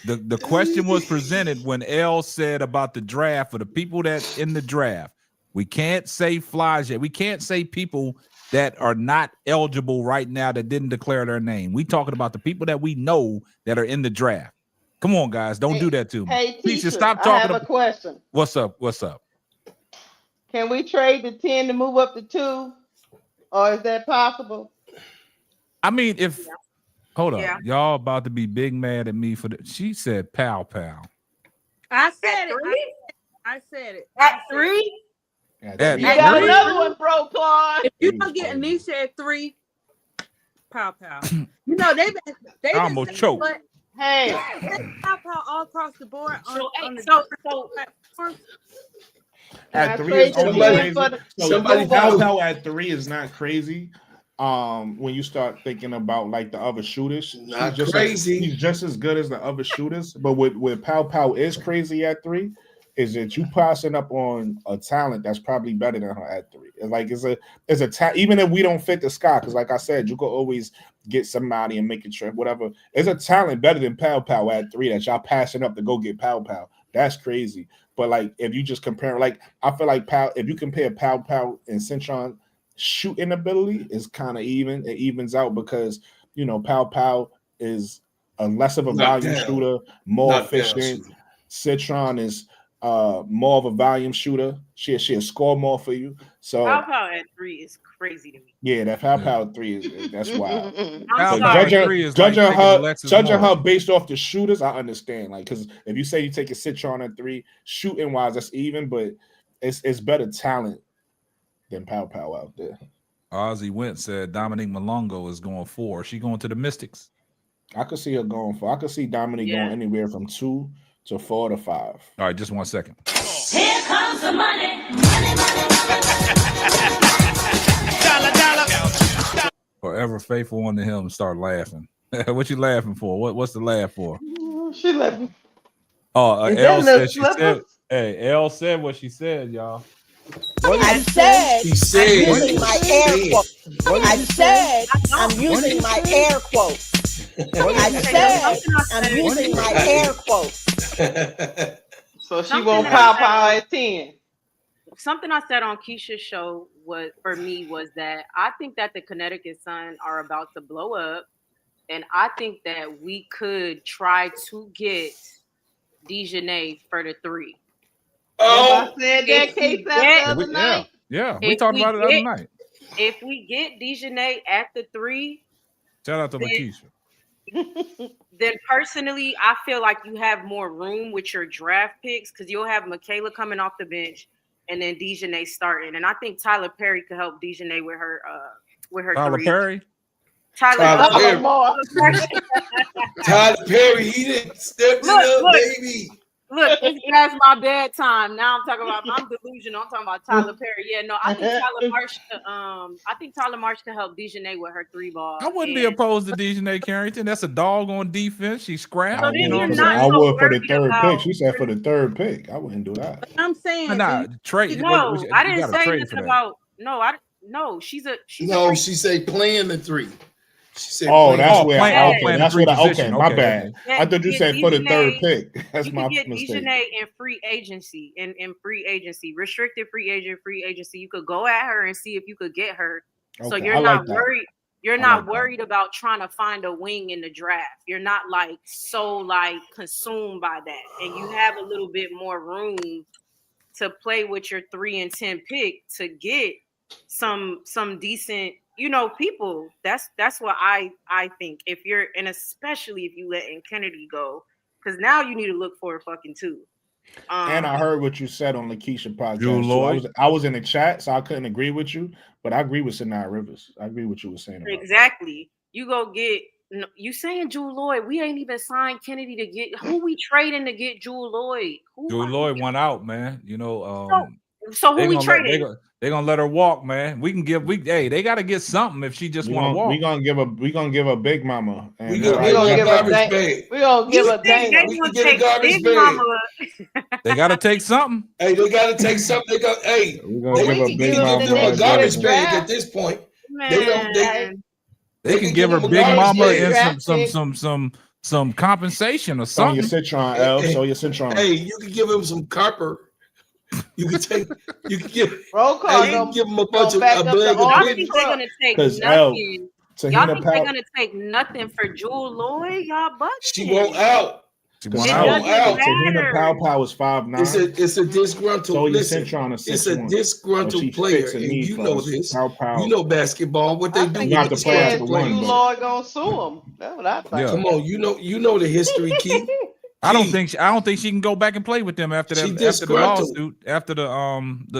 The question was presented when L said about the draft for the people that's in the draft. We can't say Flyjay. We can't say people that are not eligible right now that didn't declare their name. We talking about the people that we know that are in the draft. Come on, guys, don't do that to me. Hey, Please Tisha, stop I talking. have a question. What's up? What's up? Can we trade the 10 to move up to 2, or is that possible? I mean, if hold up, y'all about to be big mad at me for the. She said, "Pow pow." I said it. I said it. At 3. You got another one, bro, Claude. If you don't get Anisha at 3, pow. You know they almost choked. Hey, pow all across the board. At 3 is only crazy. So Pow at 3 is not crazy. When you start thinking about like the other shooters, not crazy. He's just as good as the other shooters. But with Pow is crazy at 3 is that you passing up on a talent that's probably better than her at 3. It's like it's a even if we don't fit the sky, because like I said, you could always get somebody and make a trip, whatever. It's a talent better than Pow at 3 that y'all passing up to go get Pow. That's crazy. But like if you just compare, like I feel like if you compare Pow and Citron shooting ability is kind of even. It evens out because you know Pow is a less of a volume shooter, more efficient. Citron is more of a volume shooter. She'll score more for you. So Pow at 3 is crazy to me. yeah, that Pow 3 is that's wild. Judging her based off the shooters, I understand. Like because if you say you take a Citron at 3, shooting wise, that's even, but it's better talent than Pow out there. Ozzy Went said Dominique Malongo is going 4. She going to the Mystics. I could see her going 4. I could see Dominique going anywhere from 2 to 4 to 5. All right, just 1 second. Here comes the money. Forever faithful unto him. Start laughing. What you laughing for? What's the laugh for? She laughing. Oh, L said she said. Hey, L said what she said, y'all. I said I'm using my air quotes. I said I'm using my air quotes. I said I'm using my air quotes. So she won't Pow at 10. Something I said on Keisha's show was that I think that the Connecticut Sun are about to blow up, and I think that we could try to get Dejanay for the 3. Oh, I said that case the other night. Yeah, we talked about it the other night. If we get Dejanay at the 3, shout out to Lakeisha. Then personally, I feel like you have more room with your draft picks because you'll have Michaela coming off the bench and then Dejanay starting. And I think Tyler Perry could help Dejanay with her Tyler 3. Perry? Tyler Perry, he didn't step it up, baby. Look, it's past my bedtime. Now I'm talking about I'm delusional. I'm talking about Tyler Perry. Yeah, no, I think Tyler Marsh can help Dejanay with her 3 ball. I wouldn't be opposed to Dejanay Carrington. That's a dog on defense. She scrapped. I would for the 3rd pick. She said for the 3rd pick. I wouldn't do that. I'm saying trade. No, I didn't say nothing about she said playing the 3. She said, that's where my bad. I thought you said for the 3rd pick. That's my mistake. Dejanay in free agency, restricted free agency. You could go at her and see if you could get her. Okay, so you're not worried. You're not worried about trying to find a wing in the draft. You're not so consumed by that, and you have a little bit more room to play with your 3 and 10 pick to get some decent. People. That's what I think. If you're, and especially if you letting Kennedy go, because now you need to look for a fucking 2. And I heard what you said on Lakeisha podcast. I was in the chat, so I couldn't agree with you, but I agree with Sanaa Rivers. I agree with what you were saying. Exactly. You go get No, you saying Jewel Lloyd? We ain't even signed Kennedy to get who we trading to get Jewel Lloyd. Jewel Lloyd went out, man. You know, So who we trading? They gonna let her walk, man. They gotta get something if she just want to walk. We gonna give a big mama. We gonna give a garbage. We gonna give a Dana. We can get a garbage bag. They gotta take something. Hey, they gotta take something. They got. Hey, we can give them a garbage bag at this point. They can give her big mama and some compensation or something. Your Citron, L. So your Citron. Hey, you can give him some copper. You can give roll call. Hey, you can give them a bunch of Y'all think they're gonna take nothing? Y'all think they're gonna take nothing for Jewel Lloyd? Y'all budget. She won't out. She won't out. Tahina Pow is 5'9". It's a disgruntled. So listen, it's a disgruntled player, and you know this. You know basketball. What they do? Not the player. You Lord gonna sue him. That's what I thought. Yeah. Come on, you know the history, Keith. I don't think she can go back and play with them after that. After the lawsuit, after the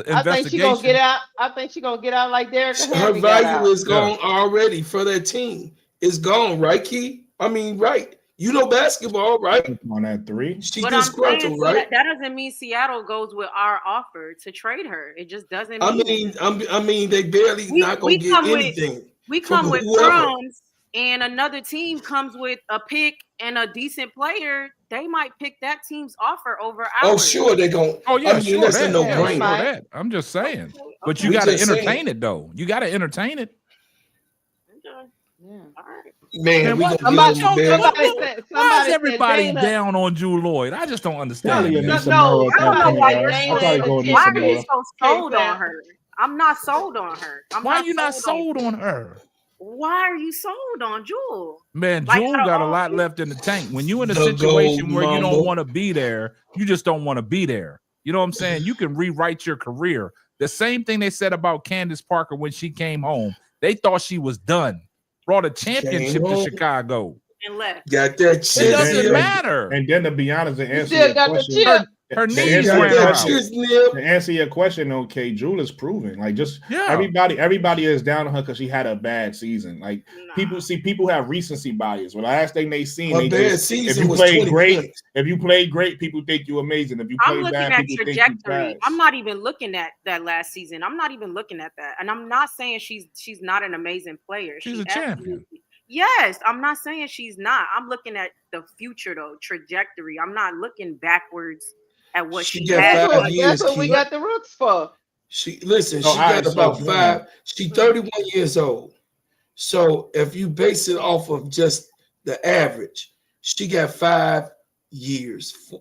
investigation. I think she gonna get out. I think she gonna get out like Derek. Her value is gone already for that team. It's gone, right, Key? I mean, right. You know basketball, right? On that 3. She but disgruntled, right? That doesn't mean Seattle goes with our offer to trade her. It just doesn't mean. I mean, they barely not gonna get anything. We come with crumbs, and another team comes with a pick and a decent player. They might pick that team's offer over ours. Oh, sure, they're going. Oh, yeah, sure. That's a no-brainer. I'm just saying. But you got to entertain it, though. You got to entertain it. Yeah. All right. Man, why is everybody down on Jewel Lloyd? I just don't understand. Why are you so sold on her? I'm not sold on her. Why are you not sold on her? Why are you sold on Jewel? Man, Jewel got a lot left in the tank. When you're in a situation where you don't want to be there, you just don't want to be there. You know what I'm saying? You can rewrite your career. The same thing they said about Candace Parker when she came home. They thought she was done. Brought a championship to Chicago. And left. Got that shit. It doesn't matter. And then to be honest, to answer still your got question, the chip. her knees ran out. To answer your question, okay, Jewel is proven. Like everybody is down on her because she had a bad season. Like people have recency bias. Well, the last thing they seen, if you played great, people think you amazing. If you play bad, people think you bad. I'm not even looking at that last season. I'm not even looking at that, and I'm not saying she's not an amazing player. She's a champion. Yes, I'm not saying she's not. I'm looking at the future though, trajectory. I'm not looking backwards at what she had. That's what we got the roots for. She got about 5. She's 31 years old. So if you base it off of just the average, she got 5 years.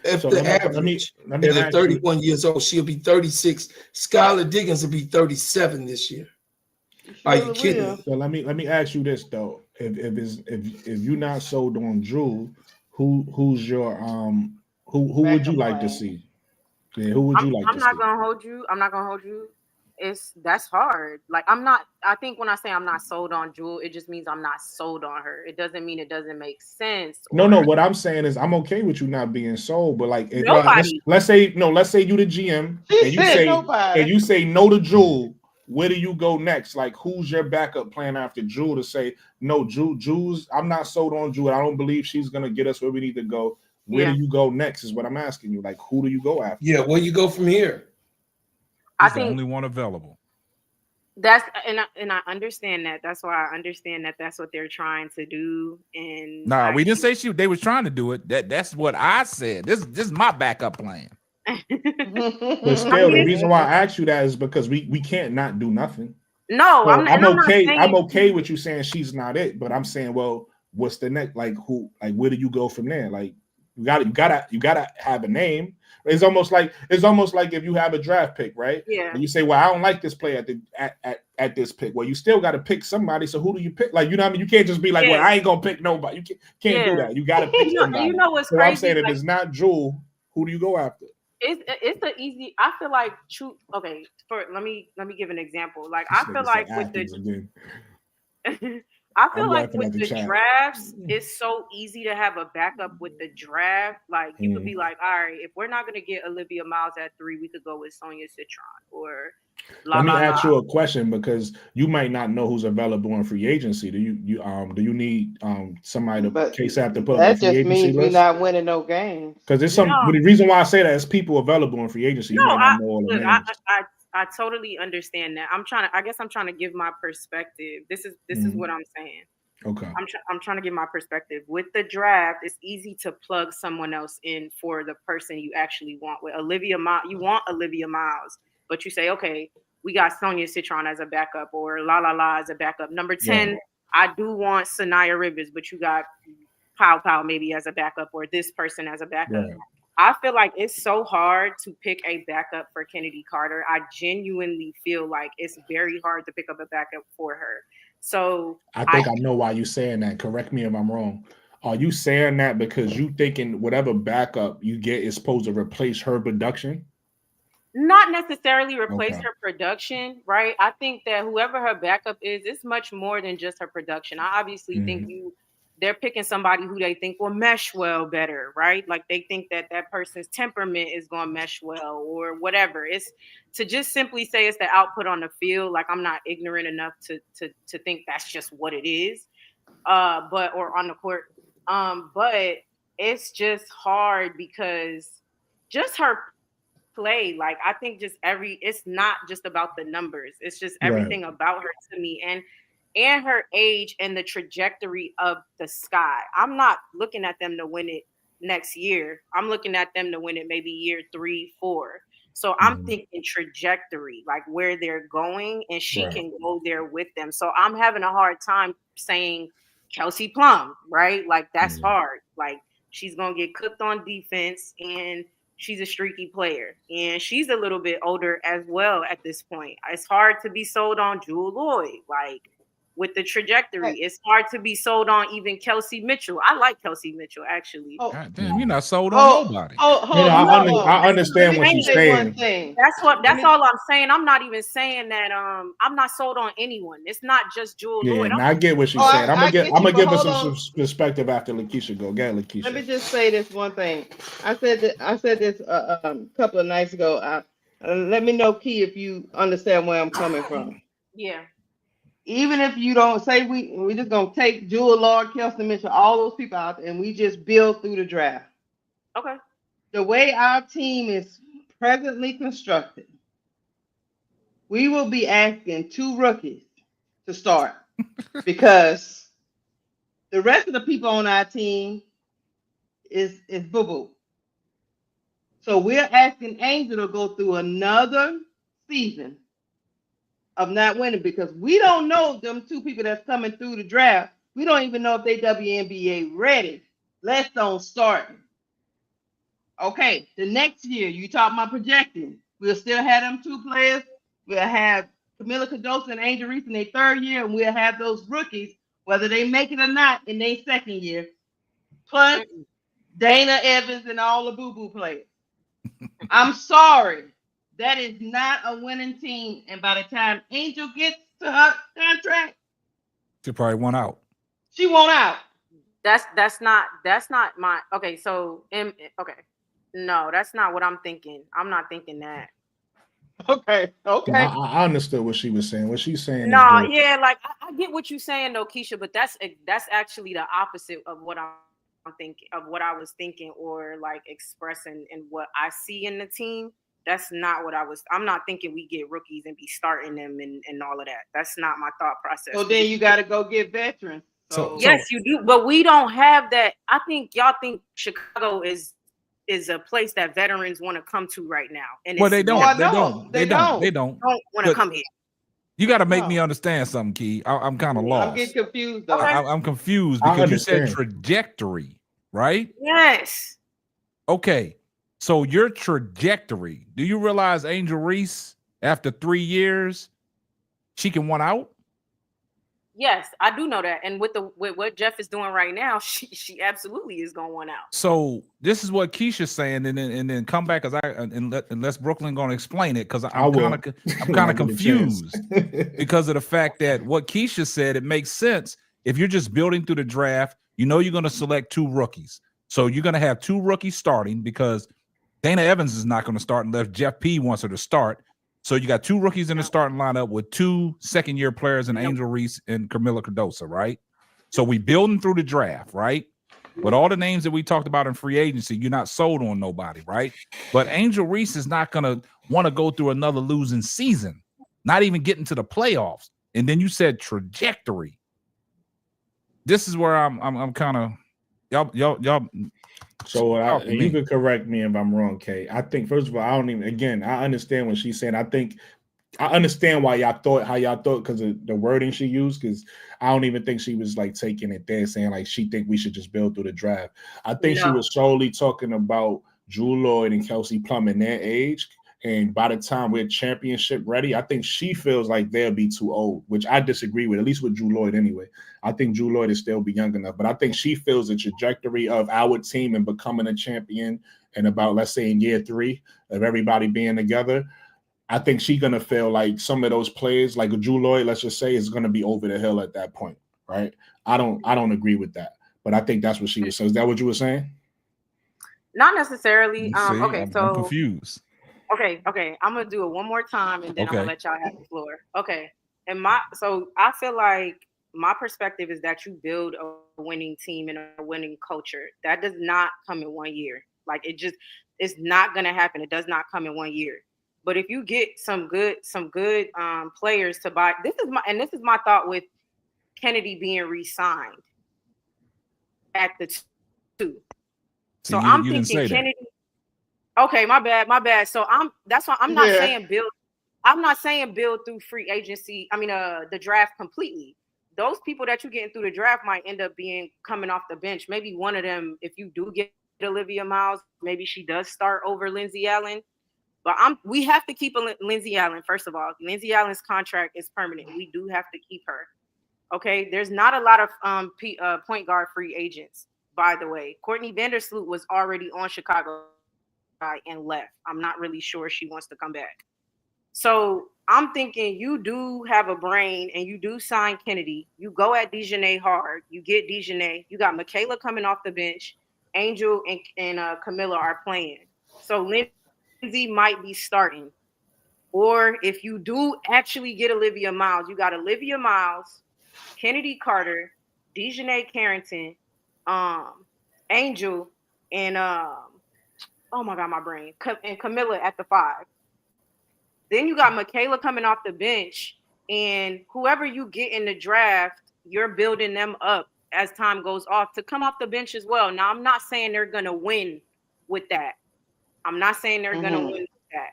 If average, at 31 years old, she'll be 36. Skylar Diggins will be 37 this year. Are you kidding me? So let me ask you this though: if you're not sold on Jewel, who's your who would you like to see? Yeah, who would you like to see? I'm not gonna hold you. That's hard. Like I think when I say I'm not sold on Jewel, it just means I'm not sold on her. It doesn't mean it doesn't make sense. No, what I'm saying is I'm okay with you not being sold, but like let's say you the GM and you say no to Jewel. Where do you go next? Like, who's your backup plan after Jewel to say, no, Jewel's, I'm not sold on Jewel. I don't believe she's going to get us where we need to go. Where do you go next is what I'm asking you. Like, who do you go after? Yeah, where you go from here? I think the only one available. That's and I understand that. That's why I understand that that's what they're trying to do. And we didn't say they was trying to do it. That's what I said. This is my backup plan. But still, the reason why I asked you that is because we can't not do nothing. No, so I'm okay. Saying... I'm okay with you saying she's not it, but I'm saying, well, what's the next? Like who? Like where do you go from there? Like you gotta have a name. It's almost like if you have a draft pick, right? Yeah. And you say, well, I don't like this player at this pick. Well, you still got to pick somebody. So who do you pick? Like, you know what I mean? You can't just be like, well, I ain't gonna pick nobody. You can't do that. You got to pick somebody. You know what's so crazy? I'm saying if it's not Jewel, who do you go after? It's the easy. I feel like okay. Let me give an example. Like I feel like with the I feel like with the drafts, it's so easy to have a backup with the draft. Like you could be like, all right, if we're not gonna get Olivia Miles at 3, we could go with Sonia Citron, or La, Let me la, ask la. you a question because you might not know who's available in free agency. Do you need somebody to But KSAP to put up the that free just agency means we're list? not winning no games. Because there's No, the reason why I say that is people available in free agency. You no. might not know all the Look, names. I totally understand that. I guess I'm trying to give my perspective. This is what I'm saying. Okay. I'm trying to give my perspective. With the draft, it's easy to plug someone else in for the person you actually want. With Olivia Miles, you want Olivia Miles, but you say, okay, we got Sonia Citron as a backup or La La La as a backup. Number 10, Right. I do want Sanaya Rivers, but you got Pow Pow maybe as a backup or this person as a backup. Right. I feel like it's so hard to pick a backup for Chennedy Carter. I genuinely feel like it's very hard to pick up a backup for her. So I think I know why you're saying that. Correct me if I'm wrong. Are you saying that because you thinking whatever backup you get is supposed to replace her production? not necessarily replace Okay. her production, right? I think that whoever her backup is, it's much more than just her production. I obviously think they're picking somebody who they think will mesh well better, right? Like they think that that person's temperament is going to mesh well or whatever. It's to just simply say it's the output on the field. Like I'm not ignorant enough to think that's just what it is. Or on the court. But it's just hard because just her play, like I think just it's not just about the numbers. It's just everything about her to me and her age and the trajectory of the Sky. I'm not looking at them to win it next year. I'm looking at them to win it maybe year 3, 4. So I'm thinking trajectory, like where they're going, and she can go there with them. So I'm having a hard time saying Kelsey Plum, right? Like that's hard. Like she's gonna get cooked on defense, and she's a streaky player, and she's a little bit older as well at this point. It's hard to be sold on Jewel Lloyd, like with the trajectory. It's hard to be sold on even Kelsey Mitchell. I like Kelsey Mitchell actually. God damn, you're not sold on nobody. I understand what she's saying. That's all I'm saying. I'm not even saying that I'm not sold on anyone. It's not just Jewel Lloyd. I get what she's saying. I'm gonna give her some perspective after Lakeisha go. Go ahead, Lakeisha. Let me just say this one thing. I said this a couple of nights ago. Let me know, Key, if you understand where I'm coming from. Yeah. Even if you don't say we just gonna take Jewel Lloyd, Kelsey Mitchell, all those people out, and we just build through the draft. Okay. The way our team is presently constructed, we will be asking 2 rookies to start because the rest of the people on our team is boo-boo. So we're asking Angel to go through another season of not winning because we don't know them 2 people that's coming through the draft. We don't even know if they WNBA ready. Let's don't start. Okay, the next year, you talk about projecting. We'll still have them 2 players. We'll have Camila Cardoso and Angel Reese in their 3rd year, and we'll have those rookies, whether they make it or not, in their 2nd year. Plus Dana Evans and all the boo-boo players. I'm sorry. That is not a winning team. And by the time Angel gets to her contract, She probably won out. She won't out. That's not my okay. So okay, no, that's not what I'm thinking. I'm not thinking that. Okay. I understood what she was saying. What she's saying No, is yeah, like I get what you're saying though, Keisha, but that's actually the opposite of what I'm thinking, of what I was thinking, or like expressing and what I see in the team. That's not what I'm not thinking we get rookies and be starting them and all of that. That's not my thought process. So then you got to go get veterans. Yes, you do, but we don't have that. I think y'all think Chicago is a place that veterans want to come to right now. And Well, they don't want to come here. You got to make me understand something, Key. I'm kind of lost. I'm getting confused though. I'm confused because you said trajectory, right? Yes. Okay. So your trajectory, do you realize Angel Reese, after 3 years, she can one out? Yes, I do know that. And with what Jeff is doing right now, she absolutely is going one out. So this is what Keisha's saying, and then come back unless Brooklyn gonna explain it, because I'm kind of confused because of the fact that what Keisha said, it makes sense. If you're just building through the draft, you know you're gonna select 2 rookies. So you're gonna have 2 rookies starting because Dana Evans is not gonna start unless Jeff P wants her to start. So you got 2 rookies in the starting lineup with 2 second-year players in Angel Reese and Camila Cardoso, right? So we building through the draft, right? But all the names that we talked about in free agency, you're not sold on nobody, right? But Angel Reese is not going to want to go through another losing season, not even getting to the playoffs. And then you said trajectory. This is where I'm kind of y'all. So and you can correct me if I'm wrong, Kay. I think first of all, I understand what she's saying. I understand why y'all thought how y'all thought because of the wording she used. Because I don't even think she was like taking it there, saying like she think we should just build through the draft. I think she was solely talking about Drew Lloyd and Kelsey Plum in their age. And by the time we're championship ready, I think she feels like they'll be too old, which I disagree with, at least with Drew Lloyd anyway. I think Drew Lloyd is still be young enough, but I think she feels the trajectory of our team and becoming a champion and about, let's say, in year 3 of everybody being together. I think she's going to feel like some of those players, like Drew Lloyd, let's just say, is going to be over the hill at that point, right? I don't agree with that, but I think that's what she was saying. Is that what you were saying? Not necessarily. Okay, I'm confused. Okay. I'm gonna do it one more time and then I'm gonna let y'all have the floor. Okay. And so I feel like my perspective is that you build a winning team and a winning culture. That does not come in 1 year. Like it's not gonna happen. It does not come in 1 year. But if you get some good players to buy, this is my thought with Chennedy being re-signed at the 2. So I'm thinking Chennedy. Okay, my bad. So that's why I'm not saying build. I'm not saying build through free agency. I mean, the draft completely. Those people that you're getting through the draft might end up coming off the bench. Maybe one of them, if you do get Olivia Miles, maybe she does start over Lindsay Allen. But we have to keep Lindsay Allen. First of all, Lindsay Allen's contract is permanent. We do have to keep her. Okay, there's not a lot of point guard free agents. By the way, Courtney Vandersloot was already on Chicago and left. I'm not really sure she wants to come back. So I'm thinking you do have a brain and you do sign Chennedy. You go at Dejanay hard. You get Dejanay. You got Michaela coming off the bench. Angel and Camilla are playing. So Lindsay might be starting. Or if you do actually get Olivia Miles, you got Olivia Miles, Chennedy Carter, Dejanay Carrington, Angel, and oh my God, my brain. And Camilla at the 5. Then you got Michaela coming off the bench, and whoever you get in the draft, you're building them up as time goes off to come off the bench as well. Now, I'm not saying they're going to win with that.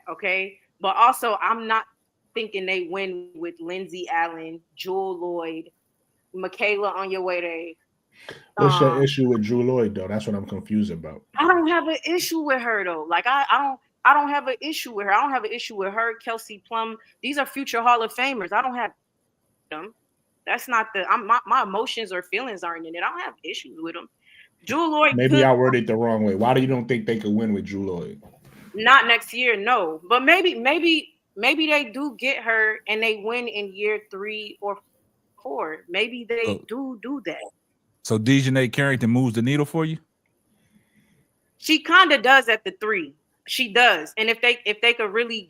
Okay? But also, I'm not thinking they win with Lindsay Allen, Jewel Lloyd, Michaela Onyeweide. What's your issue with Drew Lloyd, though? That's what I'm confused about. I don't have an issue with her, though. Like, I don't have an issue with her. I don't have an issue with her, Kelsey Plum. These are future Hall of Famers. I don't have them. That's not my emotions or feelings aren't in it. I don't have issues with them. Drew Lloyd. Maybe I worded it the wrong way. Why do you don't think they could win with Drew Lloyd? Not next year, no. But maybe they do get her and they win in year 3 or 4. Maybe they do that. So Dejanay Carrington moves the needle for you? She kind of does at the 3. She does. And if they could really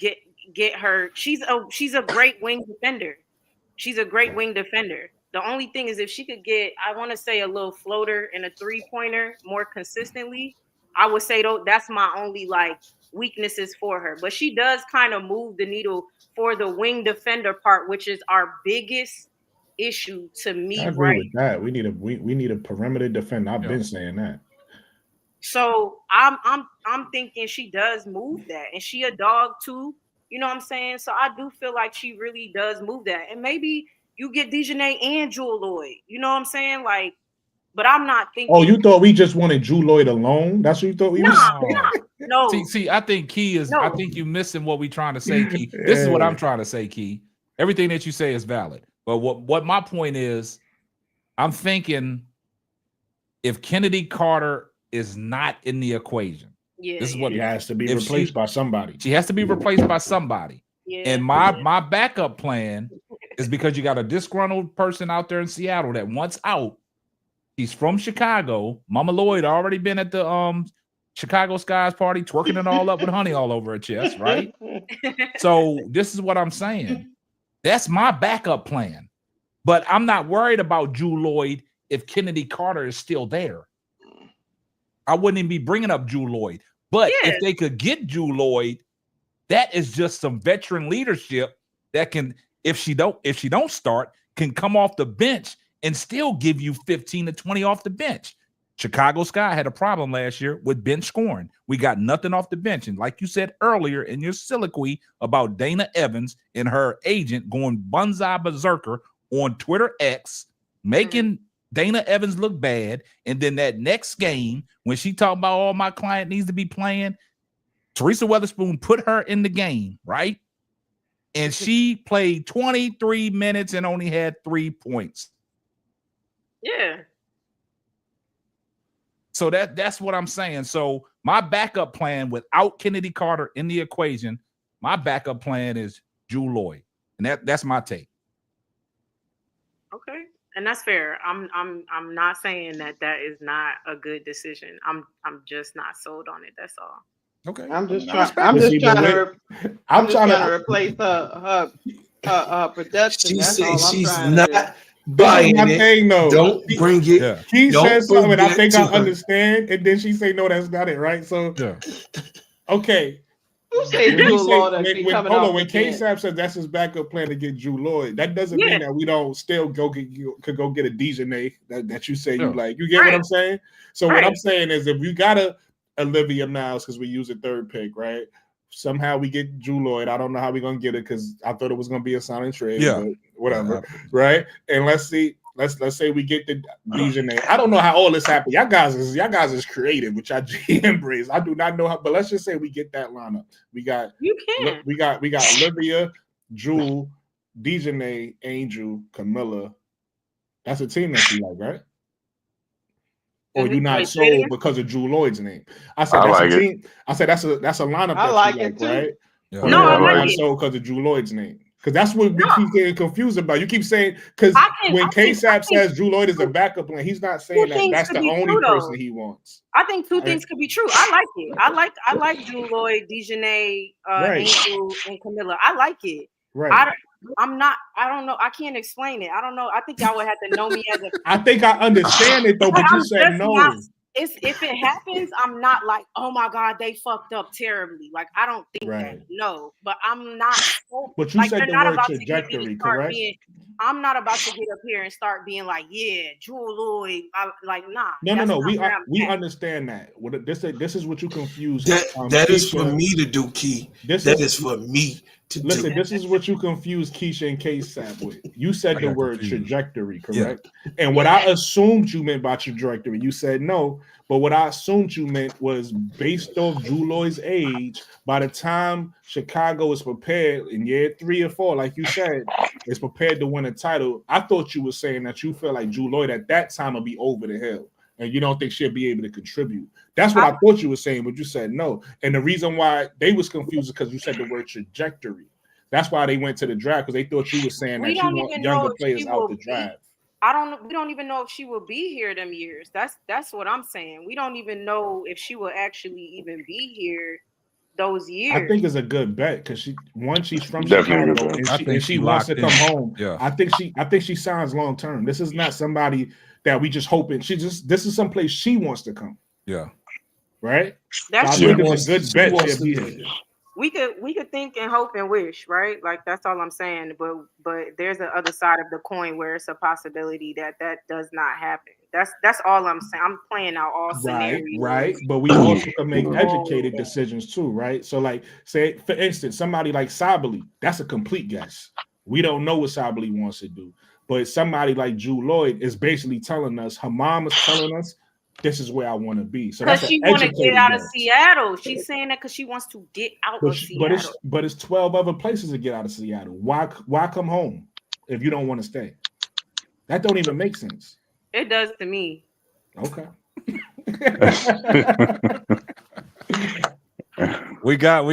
get her, she's a great wing defender. She's a great wing defender. The only thing is if she could get, I want to say, a little floater and a 3-pointer more consistently, I would say though that's my only like weaknesses for her. But she does kind of move the needle for the wing defender part, which is our biggest issue to me. I agree with that. We need a perimeter defender. I've been saying that. So I'm thinking she does move that, and she a dog too. You know what I'm saying? So I do feel like she really does move that, and maybe you get Dejanay and Jewel Lloyd. You know what I'm saying? Like, but I'm not thinking. Oh, you thought we just wanted Drew Lloyd alone? That's what you thought we No. See, I think Key is. No. I think you're missing what we're trying to say, Key. This is what I'm trying to say, Key. Everything that you say is valid, but what my point is, I'm thinking if Chennedy Carter is not in the equation. This is what he has to be replaced by somebody. She has to be replaced by somebody. And my backup plan is because you got a disgruntled person out there in Seattle that wants out. He's from Chicago. Mama Lloyd already been at the Chicago Sky's party, twerking it all up with honey all over her chest, right? So this is what I'm saying. That's my backup plan. But I'm not worried about Drew Lloyd if Chennedy Carter is still there. I wouldn't even be bringing up Drew Lloyd. But if they could get Drew Lloyd, that is just some veteran leadership that can, if she don't start, can come off the bench and still give you 15 to 20 off the bench. Chicago Sky had a problem last year with bench scoring. We got nothing off the bench. And like you said earlier in your soliloquy about Dana Evans and her agent going bonsai berserker on Twitter X, making Dana Evans look bad. And then that next game, when she talked about all my client needs to be playing, Teresa Weatherspoon put her in the game, right? And she played 23 minutes and only had 3 points. Yeah. So that's what I'm saying. So my backup plan without Chennedy Carter in the equation, my backup plan is Drew Lloyd. And that's my take. Okay. And that's fair. I'm not saying that is not a good decision. I'm just not sold on it. That's all. Okay. I'm just trying to replace her production. She That's said all I'm she's trying not to do. buying my it. thing, though. Don't bring it. She Don't said something, bring I it think to I her. understand, and then she say, "No, that's not it." Right? So, okay. Who said Drew Lloyd be coming off when the bench? K-Sap says that's his backup plan to get Drew Lloyd, that doesn't mean that we don't still could go get a Dejanay that you say you like. You get what I'm saying? So what I'm saying is, if we got a Olivia Miles because we use a third pick, right? Somehow we get Drew Lloyd. I don't know how we're gonna get it because I thought it was gonna be a signing trade. But whatever, right? And let's see. Let's say we get the Dejanay. I don't know how all this happened. Y'all guys is creative, which I embrace. I do not know how, but let's just say we get that lineup. We got Olivia, Drew, Dejanay, Angel, Camilla. That's a team that you like, right? Or you not sold because of Drew Lloyd's name? I said that's a team. I said that's a lineup that like you it like, too. right? Yeah. Or No, I you're like not it. sold because of Drew Lloyd's name. Because that's what we keep getting confused about. You keep saying, because when K-Sap says Drew Lloyd is a backup plan, he's not saying that that's the only person he wants. I think two things could be true. I like it. I like Drew Lloyd, Dejanay, Angel, and Camilla. I like it. Right. I don't know. I can't explain it. I don't know. I think y'all would have to know me as a. I think I understand it though, but you said no. If it happens, I'm not like, oh my God, they fucked up terribly. Like, I don't think that. No, but I'm not. But you like, said the word trajectory, correct? I'm not about to get up here and start being like, yeah, Drew Lloyd. Nah. No. We understand that. This is what you confuse. That is for me to do, Key. That is for me to do. Listen, this is what you confuse Keisha and K-Sap with. You said the word trajectory, correct? Yeah. And what I assumed you meant by trajectory, you said no. But what I assumed you meant was based off Drew Lloyd's age, by the time Chicago is prepared in year 3 or 4, like you said, is prepared to win a title. I thought you were saying that you feel like Drew Lloyd at that time will be over the hill and you don't think she'll be able to contribute. That's what I thought you were saying, but you said no. And the reason why they was confused is because you said the word trajectory. That's why they went to the draft, because they thought you were saying that you want younger players out the draft. We don't even know if she will be here them years. That's what I'm saying. We don't even know if she will actually even be here those years. I think it's a good bet because she's from Chicago and she wants to come home. Yeah. I think she signs long term. This is not somebody that we just hoping. This is someplace she wants to come. Yeah. Right? That's so I think it's a good bet she'll be here. We could think and hope and wish, right? Like that's all I'm saying. But there's the other side of the coin where it's a possibility that does not happen. That's all I'm saying. I'm playing out all scenarios. Right. But we also can make educated decisions too, right? So, like, say for instance, somebody like Sabali, that's a complete guess. We don't know what Sabali wants to do. But somebody like Drew Lloyd is basically telling us, her mom is telling us, this is where I want to be. So because she want to get out of Seattle. She's saying that because she wants to get out of Seattle. But it's 12 other places to get out of Seattle. Why come home if you don't want to stay? That don't even make sense. It does to me. Okay. we got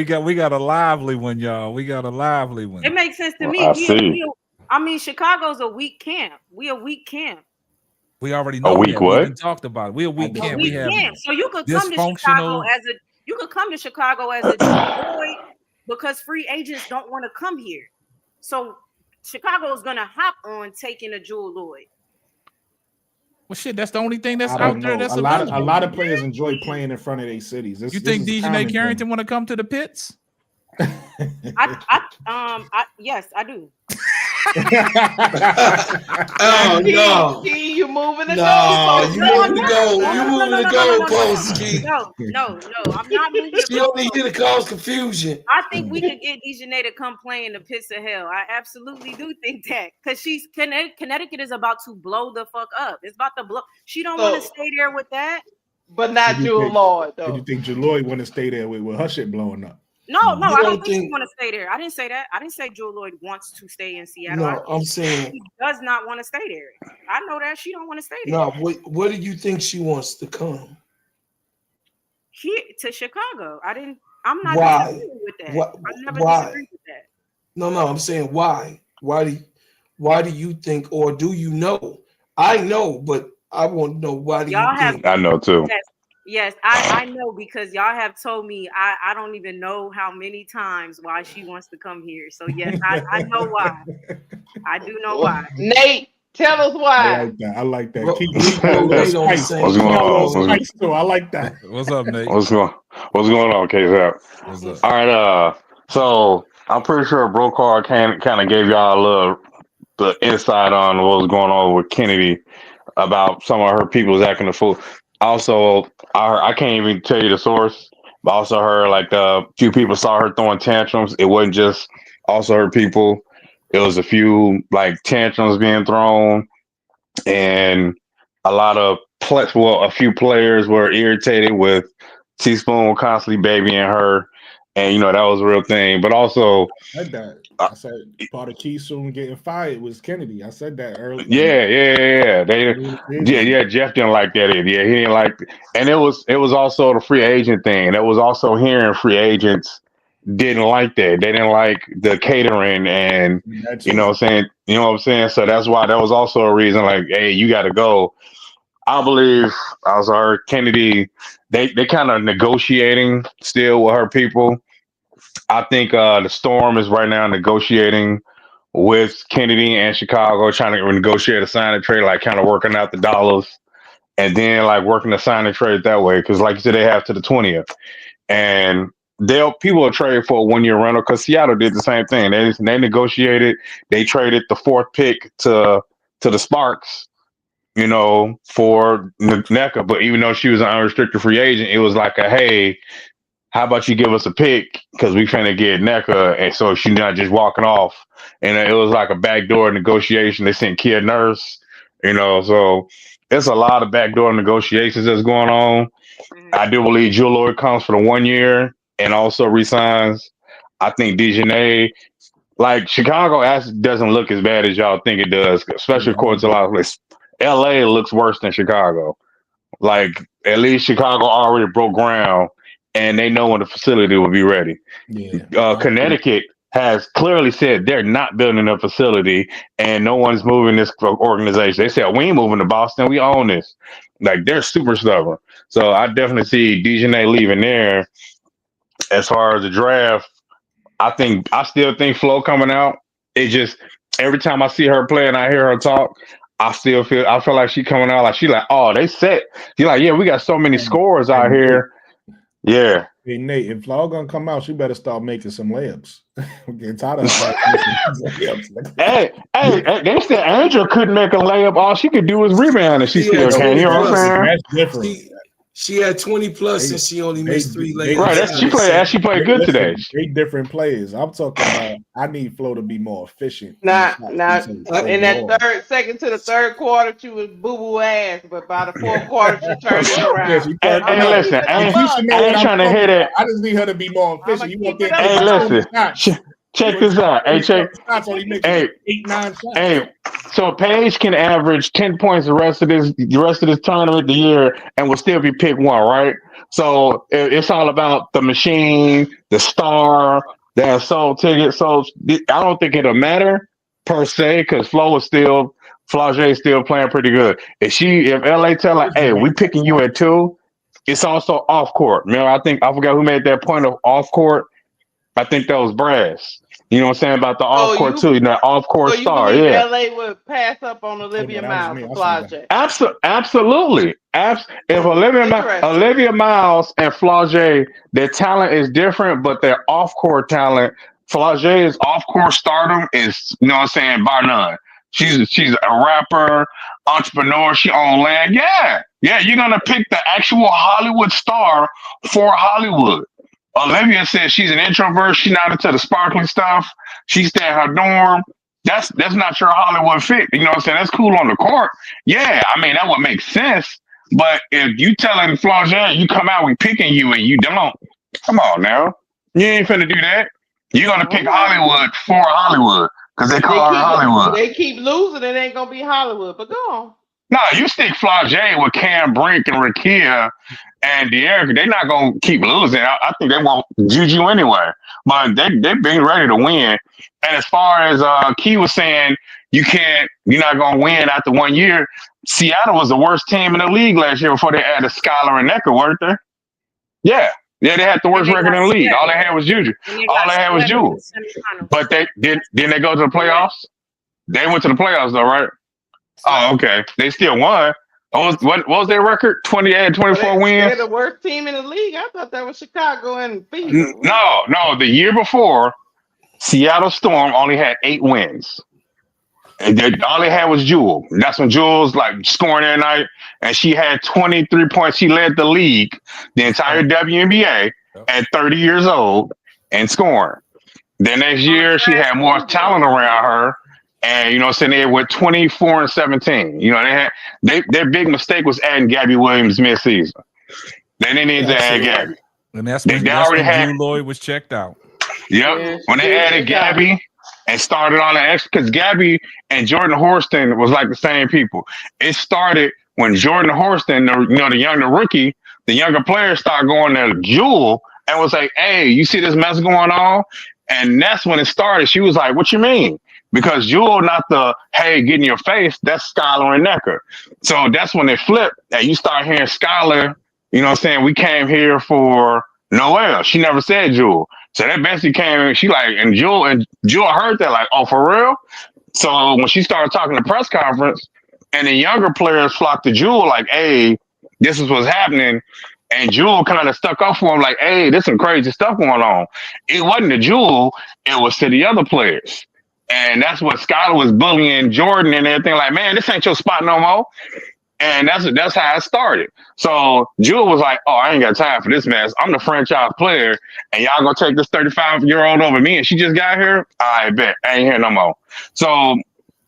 a lively one, y'all. We got a lively one. It makes sense to me. I mean, Chicago's a weak camp. We a weak camp. We already know week that. what? We've been talked about it. We're a week camp. We have So you could come to Chicago as a Jewel Lloyd because free agents don't want to come here. So Chicago is gonna hop on taking a Jewel Lloyd. Well, shit, that's the only thing that's I out don't there. know. That's A lot of players enjoy playing in front of their cities. You think Dejanay Carrington want to come to the pits? Yes, I do. Oh no! Key, you moving the No, you moving the goal. No, You no, moving no, the no, goal no, post, Key. No, I'm not moving the She only goalpost. here to cause confusion. I think we could get Dejanay to come play in the pits of hell. I absolutely do think that because Connecticut is about to blow the fuck up. It's about to blow. She don't want to stay there with that. But not Jewel Lloyd, though. Did you think Jewel Lloyd want to stay there with her shit blowing up? No, I don't think she want to stay there. I didn't say that. I didn't say Jewel Lloyd wants to stay in Seattle. No, I'm saying she does not want to stay there. I know that she don't want to stay there. no. What do you think she wants to come? Here to Chicago. I'm not Why? disagreeing with that. I never Why? disagreed with that. No, I'm saying why? Why do you think, or do you know? I know, but I want to know why do you think? I know too. Yes, I know because y'all have told me I don't even know how many times why she wants to come here. So yes, I know why. I do know why. Nate, tell us why. I like that. What's going on? I like that. What's up, Nate? What's going on, KZAP? All right, so I'm pretty sure Brokar kind of gave y'all the insight on what was going on with Kennedy about some of her people was acting the fool. Also, I can't even tell you the source, but also heard like a few people saw her throwing tantrums. It wasn't just also her people. It was a few like tantrums being thrown, and a few players were irritated with Teaspoon constantly babying her, and that was a real thing. But also, I said part of Key soon getting fired was Kennedy. I said that earlier. Yeah. Jeff didn't like that either. Yeah, he didn't like, and it was also the free agent thing. It was also hearing free agents didn't like that. They didn't like the catering, and you know what I'm saying. So that's why that was also a reason. Like, hey, you got to go. I believe I was heard Kennedy. They kind of negotiating still with her people. I think the Storm is right now negotiating with Kennedy and Chicago, trying to negotiate a sign and trade, like kind of working out the dollars, and then like working the sign and trade that way. Because like you said, they have to the 20th, and people will trade for a 1-year rental. Because Seattle did the same thing. They negotiated. They traded the 4th pick to the Sparks, for NECA. But even though she was an unrestricted free agent, it was like hey, how about you give us a pick because we finna get NECA, and so she's not just walking off. And it was like a backdoor negotiation. They sent Kia Nurse, so it's a lot of backdoor negotiations that's going on. I do believe Jewel Lloyd comes for the 1 year and also resigns. I think Dejanay, like Chicago doesn't look as bad as y'all think it does, especially according to a lot of places. LA looks worse than Chicago. Like at least Chicago already broke ground and they know when the facility will be ready. Yeah. Connecticut has clearly said they're not building a facility and no one's moving this organization. They said, we ain't moving to Boston. We own this. Like they're super stubborn. So I definitely see Dejanay leaving there. As far as the draft, I still think Flo coming out. It just every time I see her play and I hear her talk, I feel like she coming out like she like, oh, they set. She's like, yeah, we got so many scores out here. Yeah. Hey Nate, if Flo gonna come out, she better start making some layups. I'm getting tired of layups. Hey, they said Angel couldn't make a layup. All she could do was rebound, and she still can. You know what I'm saying? That's different. She had 20 plus and she only missed 3 layups. Right, she played good today. They different players. I'm talking about I need Flo to be more efficient. Now in that second to the third quarter, she was boo-boo ass, but by the 4th quarter, she turned it around. Hey, listen, I ain't trying to hit it. I just need her to be more efficient. You want that? Hey, listen. Check this out. Hey, Hey, 8, 9 shots. Hey, so Paige can average 10 points the rest of this tournament, the year, and will still be pick 1, right? So it's all about the machine, the star that sold tickets. So I don't think it'll matter per se because Flo is still Flau'jae still playing pretty good. If LA tell her, hey, we picking you at 2, it's also off court. Remember, I forgot who made that point of off court. I think that was Brass. You know what I'm saying about the off court too. You know, off court star. Believe Yeah. LA would pass up on Olivia Miles for Flau'jae? Absolutely. If Olivia Miles and Flau'jae, their talent is different, but their off court talent, Flau'jae's off court stardom is, you know what I'm saying, bar none. She's a rapper, entrepreneur. She own land. Yeah, you're gonna pick the actual Hollywood star for Hollywood. Olivia says she's an introvert. She's not into the sparkling stuff. She stay in her dorm. That's not your Hollywood fit. You know what I'm saying? That's cool on the court. Yeah, I mean that would make sense. But if you telling Flau'jae you come out, we picking you, and you don't, come on now, you ain't finna do that. You're gonna pick Hollywood for Hollywood. Because they call her Hollywood. They keep losing, it ain't gonna be Hollywood. But go on. No, you stick Flau'jae with Cam Brink and Rakia and De'Erica, they're not gonna keep losing. I think they want Juju anyway. But they've been ready to win. And as far as Key was saying, you're not gonna win after 1 year. Seattle was the worst team in the league last year before they added Skylar and Necker, weren't they? Yeah, they had the worst record in the league. All they had was Juju. All they had was Juju. But didn't they go to the playoffs? They went to the playoffs though, right? Oh, okay. They still won. What was their record? 24 wins. They're the worst team in the league. I thought that was Chicago and Phoenix. No. The year before, Seattle Storm only had 8 wins. And all they had was Jewel. That's when Jewel's like scoring every night, and she had 23 points. She led the league, the entire WNBA, at 30 years old and scoring. The next year, she had more talent around her, and you know, so they were 24 and 17. You know, their big mistake was adding Gabby Williams midseason. They didn't need to add Gabby, and that's when Drew Lloyd was checked out. Yep, when they added Gabby and started on the extra, because Gabby and Jordan Horston was like the same people. It started when Jordan Horston, the rookie, the younger players started going to Jewel and was like, "Hey, you see this mess going on?" And that's when it started. She was like, "What you mean?" Because Jewel, not the, hey, get in your face, that's Skylar and Necker. So that's when they flipped. And you start hearing Skylar, you know what I'm saying? We came here for Noelle. She never said Jewel. So that basically came in, she like, and Jewel heard that, like, oh, for real? So when she started talking to press conference, and the younger players flocked to Jewel, like, hey, this is what's happening. And Jewel kind of stuck up for him, like, hey, there's some crazy stuff going on. It wasn't to Jewel, it was to the other players. And that's what Skylar was bullying Jordan and everything. Like, man, this ain't your spot no more. And that's how it started. So Jewel was like, oh, I ain't got time for this mess. I'm the franchise player, and y'all gonna take this 35-year-old over me, and she just got here? I bet. I ain't here no more. So,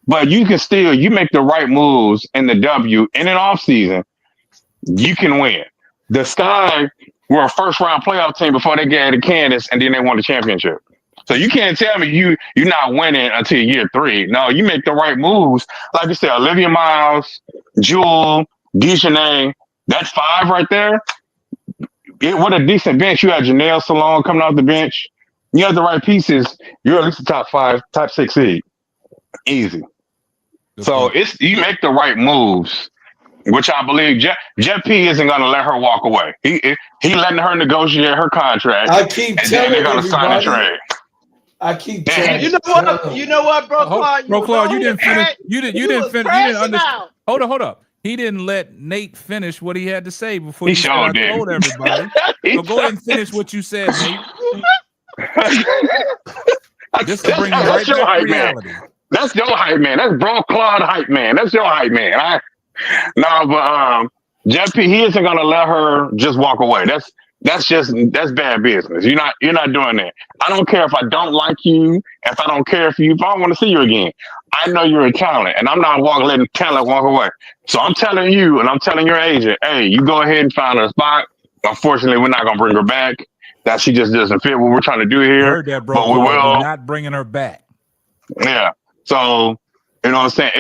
but you can still, you make the right moves in the W in an off season, you can win. The Sky were a first-round playoff team before they got to Kansas, and then they won the championship. So you can't tell me you're not winning until year 3. No, you make the right moves. Like you said, Olivia Miles, Jewel, Dejanay, that's 5 right there. What a decent bench. You had Janelle Salone coming off the bench. You have the right pieces. You're at least a top 5, top 6 seed. Easy. So you make the right moves, which I believe Jeff P isn't going to let her walk away. He letting her negotiate her contract. I keep telling everybody. I keep telling you know what, bro, Claude? Bro, Claude, you didn't finish. You didn't finish. You didn't understand. Hold up. He didn't let Nate finish what he had to say before he told everybody. So go ahead and finish what you said, Nate. Just to bring you right back to reality. That's your hype man. That's Bro Claude hype man. That's your hype man. Jeff P, he isn't gonna let her just walk away. That's bad business. You're not doing that. I don't care if I don't like you, if I don't care for you, if I don't want to see you again. I know you're a talent, and I'm not letting talent walk away. So I'm telling you, and I'm telling your agent, hey, you go ahead and find her a spot. Unfortunately, we're not gonna bring her back. That she just doesn't fit what we're trying to do here. I heard that, bro. But we will. We're not bringing her back. Yeah. So you know what I'm saying?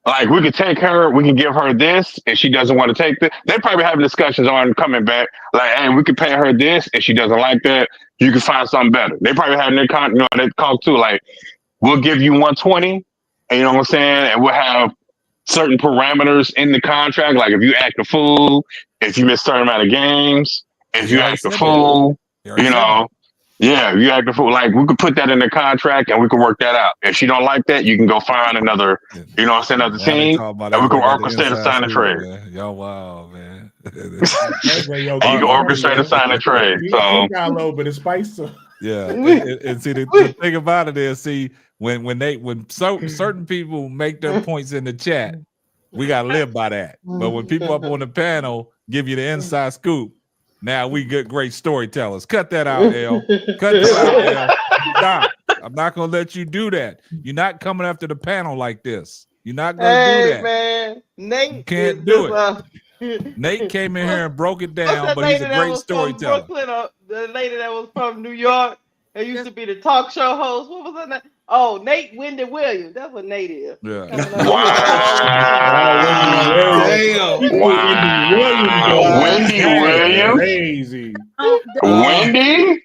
If we could take her, we can give her this, and she doesn't want to take this. They probably having discussions on coming back. Like, hey, we could pay her this, and she doesn't like that. You can find something better. They probably having they talk too. Like, we'll give you 120, and you know what I'm saying, and we'll have certain parameters in the contract. Like if you act a fool, if you miss a certain amount of games, if you act a fool, you know. Yeah, if you act a fool, like we could put that in the contract and we can work that out. If she don't like that, you can go find another, you know, send another team, and we can orchestrate a sign and trade. Y'all wild, man. And you can orchestrate a sign and trade. So got a little bit of spice. Yeah, and see the thing about it is, see when certain people make their points in the chat, we gotta live by that. But when people up on the panel give you the inside scoop, now we get great storytellers. Cut that out, L. Cut that out, L. Stop. I'm not gonna let you do that. You're not coming after the panel like this. You're not gonna do that. Man, Nate you can't do it. Nate came in here and broke it down, but he's a great storyteller. The lady that was from New York, that used to be the talk show host. What was her name? Oh, Nate Wendy Williams. That's what Nate is. Yeah. Wendy Williams. Crazy. Wendy?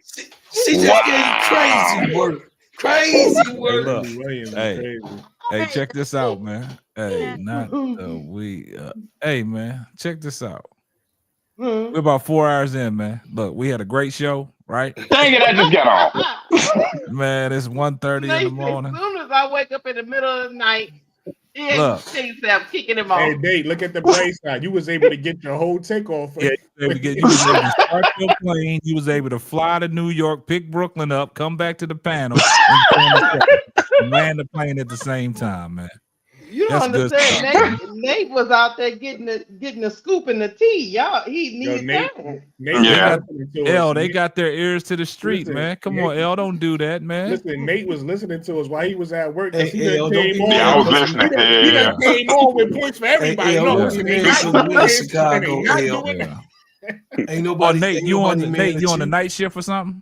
She just gave crazy work. Crazy work. Hey, check this out, man. Hey, not hey, man, check this out. We're about 4 hours in, man. Look, we had a great show, right? Dang it, I just got off. Man, it's 1:30 in the morning. As soon as I wake up in the middle of the night, Look. kicking him off. Hey, Nate, look at the bright side. You was able to get your whole takeoff. Yeah, you was able to start your plane. You was able to fly to New York, pick Brooklyn up, come back to the panel, and land the plane at the same time, man. You don't understand. Nate was out there getting the scoop and the tea. Y'all, he needs that. They got their ears to the street, man. Come on, L, don't do that, man. Listen, Nate was listening to us while he was at work. I was listening. He done came on with points for everybody. Ain't nobody. Nate, you on the night shift or something?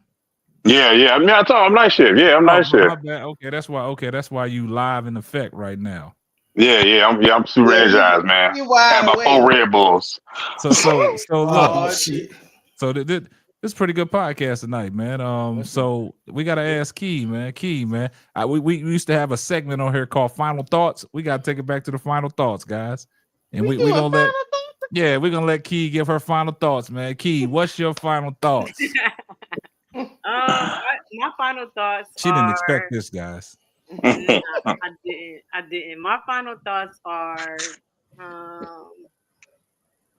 Yeah. I mean, I'm night shift. Yeah, I'm night shift. Okay, that's why you live in effect right now. Yeah, I'm super energized, man. Had my 4 Red Bulls. So look, so this is pretty good podcast tonight, man. So we gotta ask Key, man. We used to have a segment on here called Final Thoughts. We gotta take it back to the final thoughts, guys. And we gonna let Key give her final thoughts, man. Key, what's your final thoughts? My final thoughts. She didn't expect this, guys. I didn't. My final thoughts are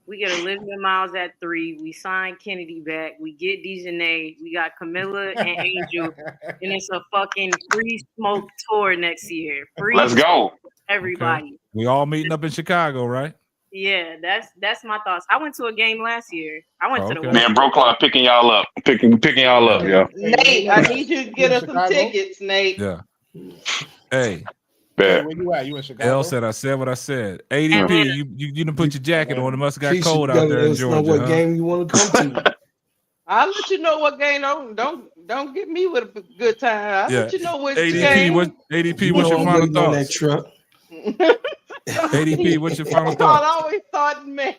we get Olivia Miles at 3. We sign Kennedy back. We get Dejanay. We got Camilla and Angel. And it's a fucking free smoke tour next year. Let's go. Everybody. Okay. We all meeting up in Chicago, right? Yeah, that's my thoughts. I went to a game last year. I went to the Man, Bro Club picking y'all up. Picking y'all up, yo. Nate, I need you to get us some tickets, Nate. Yeah. Hey. Where you at? You in Chicago? L said I said what I said. ADP, you didn't put your jacket on. It must have got cold out there in Georgia. Know what game you want to come to? I'll let you know what game. Don't get me with a good time. I'll let you know which game. ADP, what's your final thoughts? That truck. ADP, what's your final thoughts? thoughts? I always thought, man.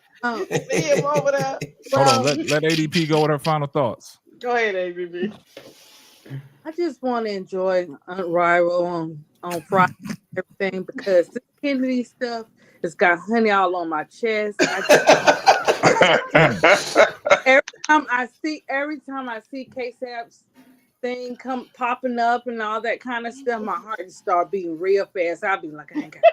See him over there. Hold on, let ADP go with her final thoughts. Go ahead, ADP. I just want to enjoy Unrivaled on Friday, everything, because this Kennedy stuff has got honey all on my chest. Every time I see K-Sap's thing come popping up and all that kind of stuff, my heart just start beating real fast. I'll be like, I ain't got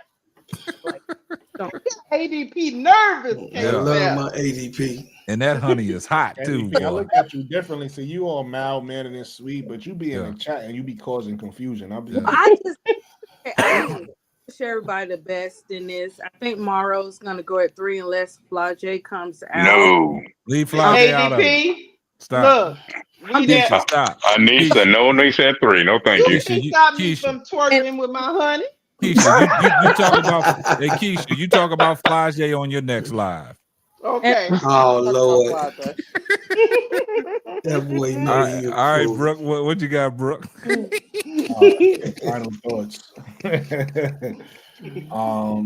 ADP nervous. I love my ADP. And that honey is hot too. I look at you differently. So you all mild mannered and sweet, but you be in the chat and you be causing confusion. I wish everybody the best in this. I think Morrow's gonna go at 3 unless Flage comes out. No. Leave Flage out of it. Stop. Look, Anisha, stop. Anisha, no Anisha at 3. No, thank you. You can stop me from twerking with my honey. Keisha, you talk about Keisha, you talk about Flage on your next live. Okay. Oh Lord. That boy knows. All right, Brooke. What you got, Brooke? Final thoughts.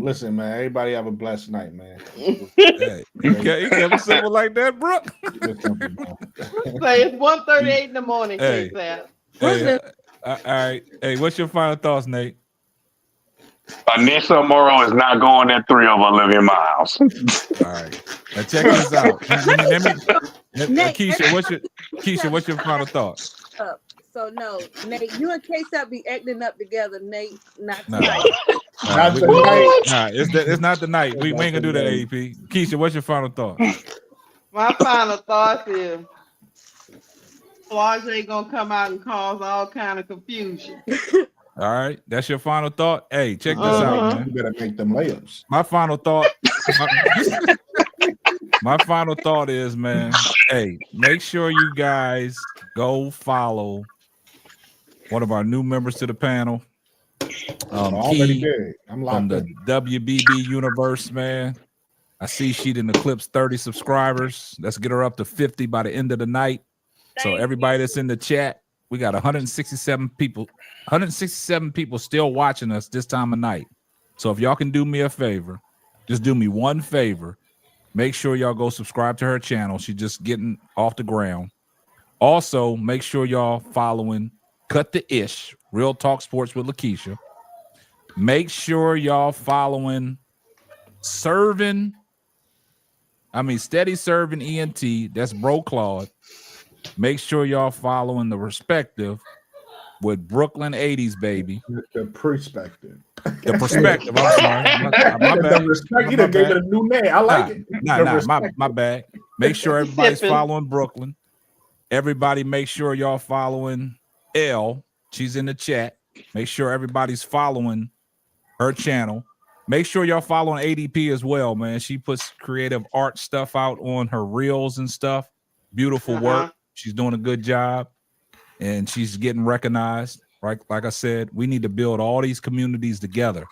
Listen, man. Everybody have a blessed night, man. Hey, you kept simple like that, Brooke. Say it's 1:38 in the morning. Hey, all right. Hey, what's your final thoughts, Nate? Anissa Morrow is not going at 3 over Olivia Miles. All right. Now check this out. Keisha, what's your final thought? So no, Nate, you and K-Sap be acting up together, Nate. Not Nah. tonight. It's not the night. We ain't gonna do that, AP. Keisha, what's your final thought? My final thought is Flores ain't gonna come out and cause all kind of confusion. All right, that's your final thought. Hey, check this out, man. You better make them layups. My final thought. My final thought is, man. Hey, make sure you guys go follow one of our new members to the panel. Already did. I'm locked from the WBB Universe, man. I see she didn't eclipse 30 subscribers. Let's get her up to 50 by the end of the night. So everybody that's in the chat, we got 167 people. 167 people still watching us this time of night. So if y'all can do me a favor, just do me one favor. Make sure y'all go subscribe to her channel. She's just getting off the ground. Also, make sure y'all following Cut the Ish, Real Talk Sports with Lakeisha. Make sure y'all following Steady Serving ENT. That's Bro Claude. Make sure y'all following the Respective with Brooklyn 80s, baby. The Perspective. The Perspective. I'm sorry. My bad. The Respect. You done gave it a new name. I like it. My bad. Make sure everybody's following Brooklyn. Everybody make sure y'all following Elle. She's in the chat. Make sure everybody's following her channel. Make sure y'all following ADP as well, man. She puts creative art stuff out on her reels and stuff. Beautiful work. She's doing a good job, and she's getting recognized. Right, like I said, we need to build all these communities together,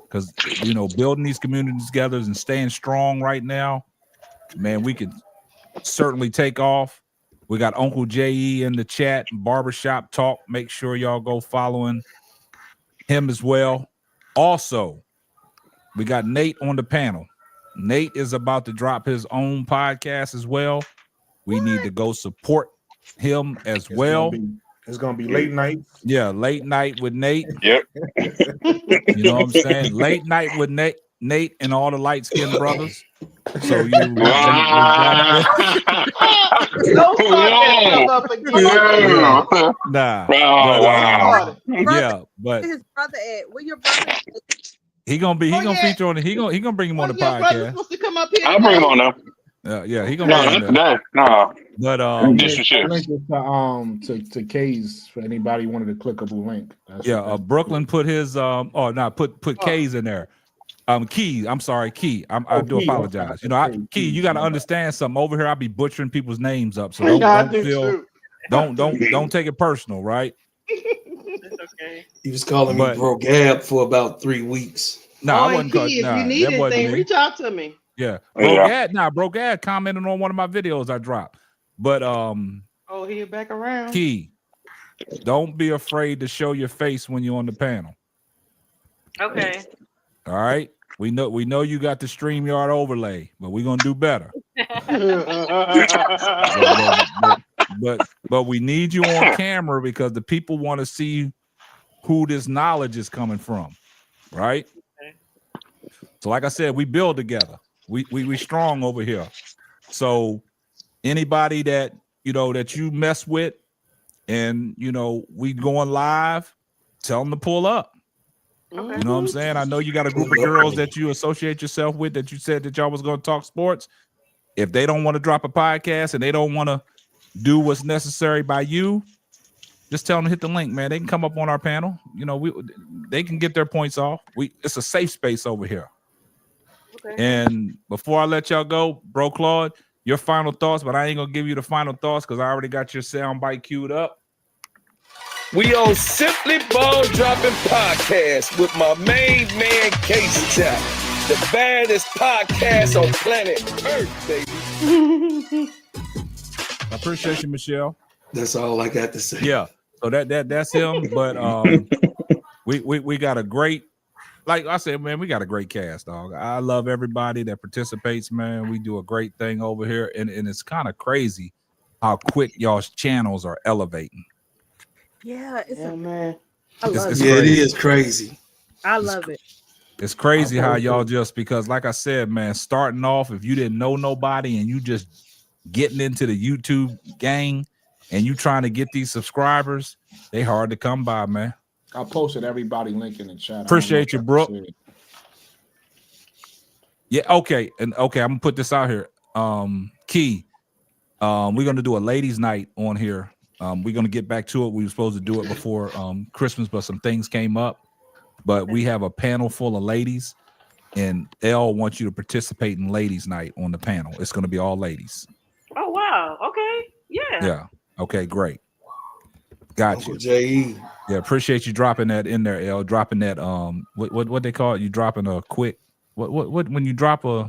because building these communities together and staying strong right now, man, we can certainly take off. We got Uncle J.E. in the chat, Barbershop Talk. Make sure y'all go following him as well. Also, we got Nate on the panel. Nate is about to drop his own podcast as well. We need to go support him as well. It's gonna be late night. Yeah, late night with Nate. Yep. You know what I'm saying? Late night with Nate and all the light-skinned brothers. So you Don't start that up again. Nah. But his brother at? Where your brother at? he gonna feature on it. He gonna bring him on the podcast. Supposed to come up here. I'll bring him on now. Yeah, he gonna be No. But link is to K's for anybody wanted to click up a link. Brooklyn put his put K's in there. Key. I'm sorry, Key. I do Key. apologize. Key, you got to understand something. Over here, I'll be butchering people's names up. So don't take it personal, right? It's okay. He was calling me Bro Gab for about 3 weeks. No, I wasn't. If you need anything, reach out to me. Yeah, Bro Gad commented on one of my videos I dropped. But he back around. Key, don't be afraid to show your face when you're on the panel. Okay. All right. We know you got the StreamYard overlay, but we're gonna do better. but we need you on camera because the people want to see who this knowledge is coming from, right? Okay. So, like I said, we build together. We strong over here. So anybody that that you mess with, and we going live, tell them to pull up. Okay. You know what I'm saying? I know you got a group of girls that you associate yourself with that you said that y'all was going to talk sports. If they don't want to drop a podcast and they don't want to do what's necessary by you, just tell them to hit the link, man. They can come up on our panel. They can get their points off. It's a safe space over here. Okay. And before I let y'all go, Bro Claude, your final thoughts, but I ain't gonna give you the final thoughts because I already got your sound bite queued up. We on Simply Ball Dropping Podcast with my main man, K-Sap, the baddest podcast on planet Earth, baby. I appreciate you, Michelle. That's all I got to say. Yeah, so that's him. But we got a great, like I said, man, we got a great cast, dog. I love everybody that participates, man. We do a great thing over here, and it's kind of crazy how quick y'all's channels are elevating. Yeah, man. It is crazy. I love it. It's crazy how y'all just, because like I said, man, starting off, if you didn't know nobody and you just getting into the YouTube gang and you trying to get these subscribers, they hard to come by, man. I posted everybody link in the chat. Appreciate you, Brooke. Yeah, okay. And okay, I'm gonna put this out here. Key. We're gonna do a ladies' night on here. We're gonna get back to it. We were supposed to do it before Christmas, but some things came up. But we have a panel full of ladies, and Elle wants you to participate in ladies' night on the panel. It's gonna be all ladies. Oh wow. Okay. Yeah. Yeah. Okay, great. Got Uncle you. J.E. Yeah, appreciate you dropping that in there, Elle. Dropping that what they call it? You dropping a quick what when you drop a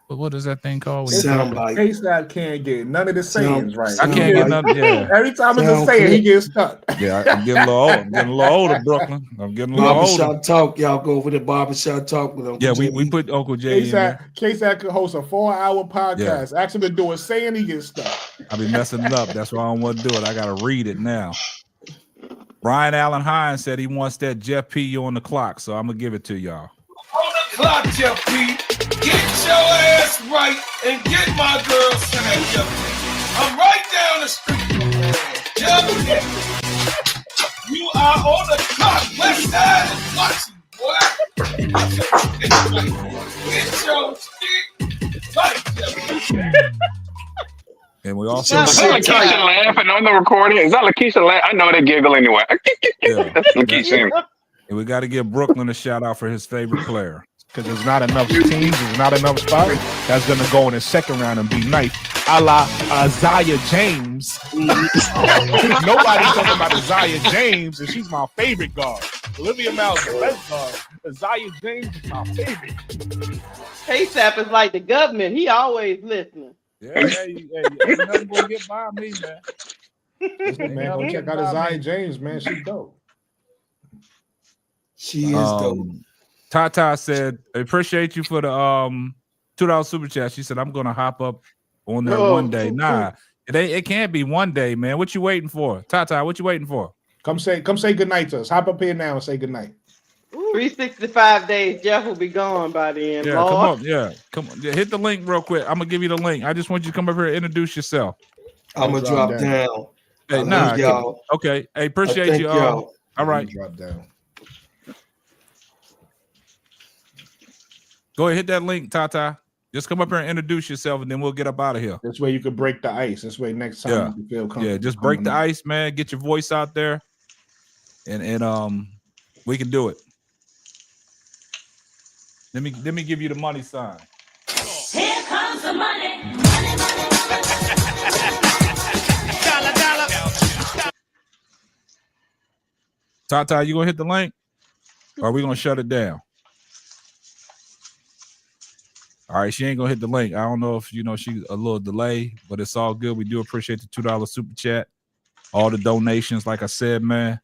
what is that thing called? Soundbite. KSAP can't get none of the sayings right. I can't get none. Yeah. Every time it's a saying, he gets stuck. Yeah, I'm getting a little old. I'm getting a little older, Brooklyn. I'm getting a little older. Barbershop talk, y'all go over the barbershop talk with Uncle Yeah, J.E. we put Uncle J in there. KSAP could host a 4-hour podcast. Ask him to do a saying, he gets stuck. I'll be messing it up. That's why I don't want to do it. I gotta read it now. Brian Allen Hines said he wants that Jeff P on the clock, so I'm gonna give it to y'all. On the clock, Jeff P. Get your ass right and get my girl Sam, Jeff P. I'm right down the street. Jeff P. You are on the clock. West Side is watching, boy. Get your shit right, Jeff P. And we also Is that Lakeisha laughing on the recording? Is that Lakeisha laugh? I know they giggle anyway. That's Lakeisha. And we got to give Brooklyn a shout out for his favorite player. Because there's not enough teams, there's not enough spots. That's going to go in the second round and be nice. A la Isaiah James. Nobody's talking about Isaiah James, and she's my favorite guard. Olivia Miles, the best guard. Isaiah James is my favorite. KSAP is like the government. He always listening. Yeah, ain't nothing gonna get by me, man. Listen, man, go check out Isaiah James, man. She's dope. She is dope. Tata said, appreciate you for the $2 super chat. She said, I'm gonna hop up on there one day. Nah, it can't be one day, man. What you waiting for? Tata, what you waiting for? Come say good night to us. Hop up here now and say good night. 365 days, Jeff will be gone by the end. Yeah, Lord. come on. Yeah, come on. Yeah, hit the link real quick. I'm gonna give you the link. I just want you to come over here and introduce yourself. I'm gonna drop down. Hey, nah, y'all. Okay. Hey, appreciate you. Y'all. All right. Drop down. Go ahead, hit that link, Tata. Just come up here and introduce yourself, and then we'll get up out of here. This way you could break the ice. This way next time you can feel comfortable. Yeah, just break the ice, man. Get your voice out there, and we can do it. Let me give you the money sign. Here comes the money. Tata, you gonna hit the link, or are we gonna shut it down? All right, she ain't gonna hit the link. I don't know if she's a little delay, but it's all good. We do appreciate the $2 super chat, all the donations, like I said, man.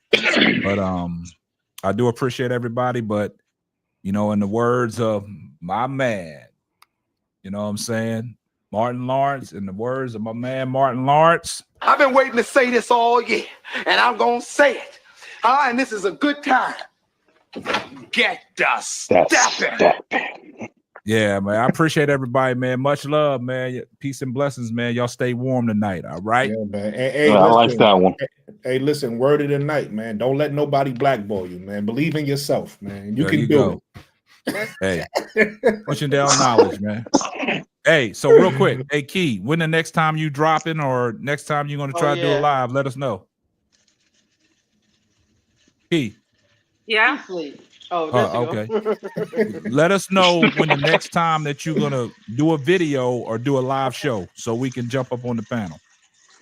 But I do appreciate everybody. But in the words of my man, you know what I'm saying, Martin Lawrence. In the words of my man Martin Lawrence, I've been waiting to say this all year, and I'm gonna say it. And this is a good time. Get the stepping. yeah, man. I appreciate everybody, man. Much love, man. Peace and blessings, man. Y'all stay warm tonight, all right? Yeah, man. Hey, I like that one. Hey, listen, word of the night, man. Don't let nobody blackball you, man. Believe in yourself, man. You can do it. Hey, pushing down knowledge, man. Hey, so real quick, hey Key, when the next time you dropping or next time you're gonna try to do a live, let us know. Key. Yeah. Okay. Let us know when the next time that you're gonna do a video or do a live show so we can jump up on the panel.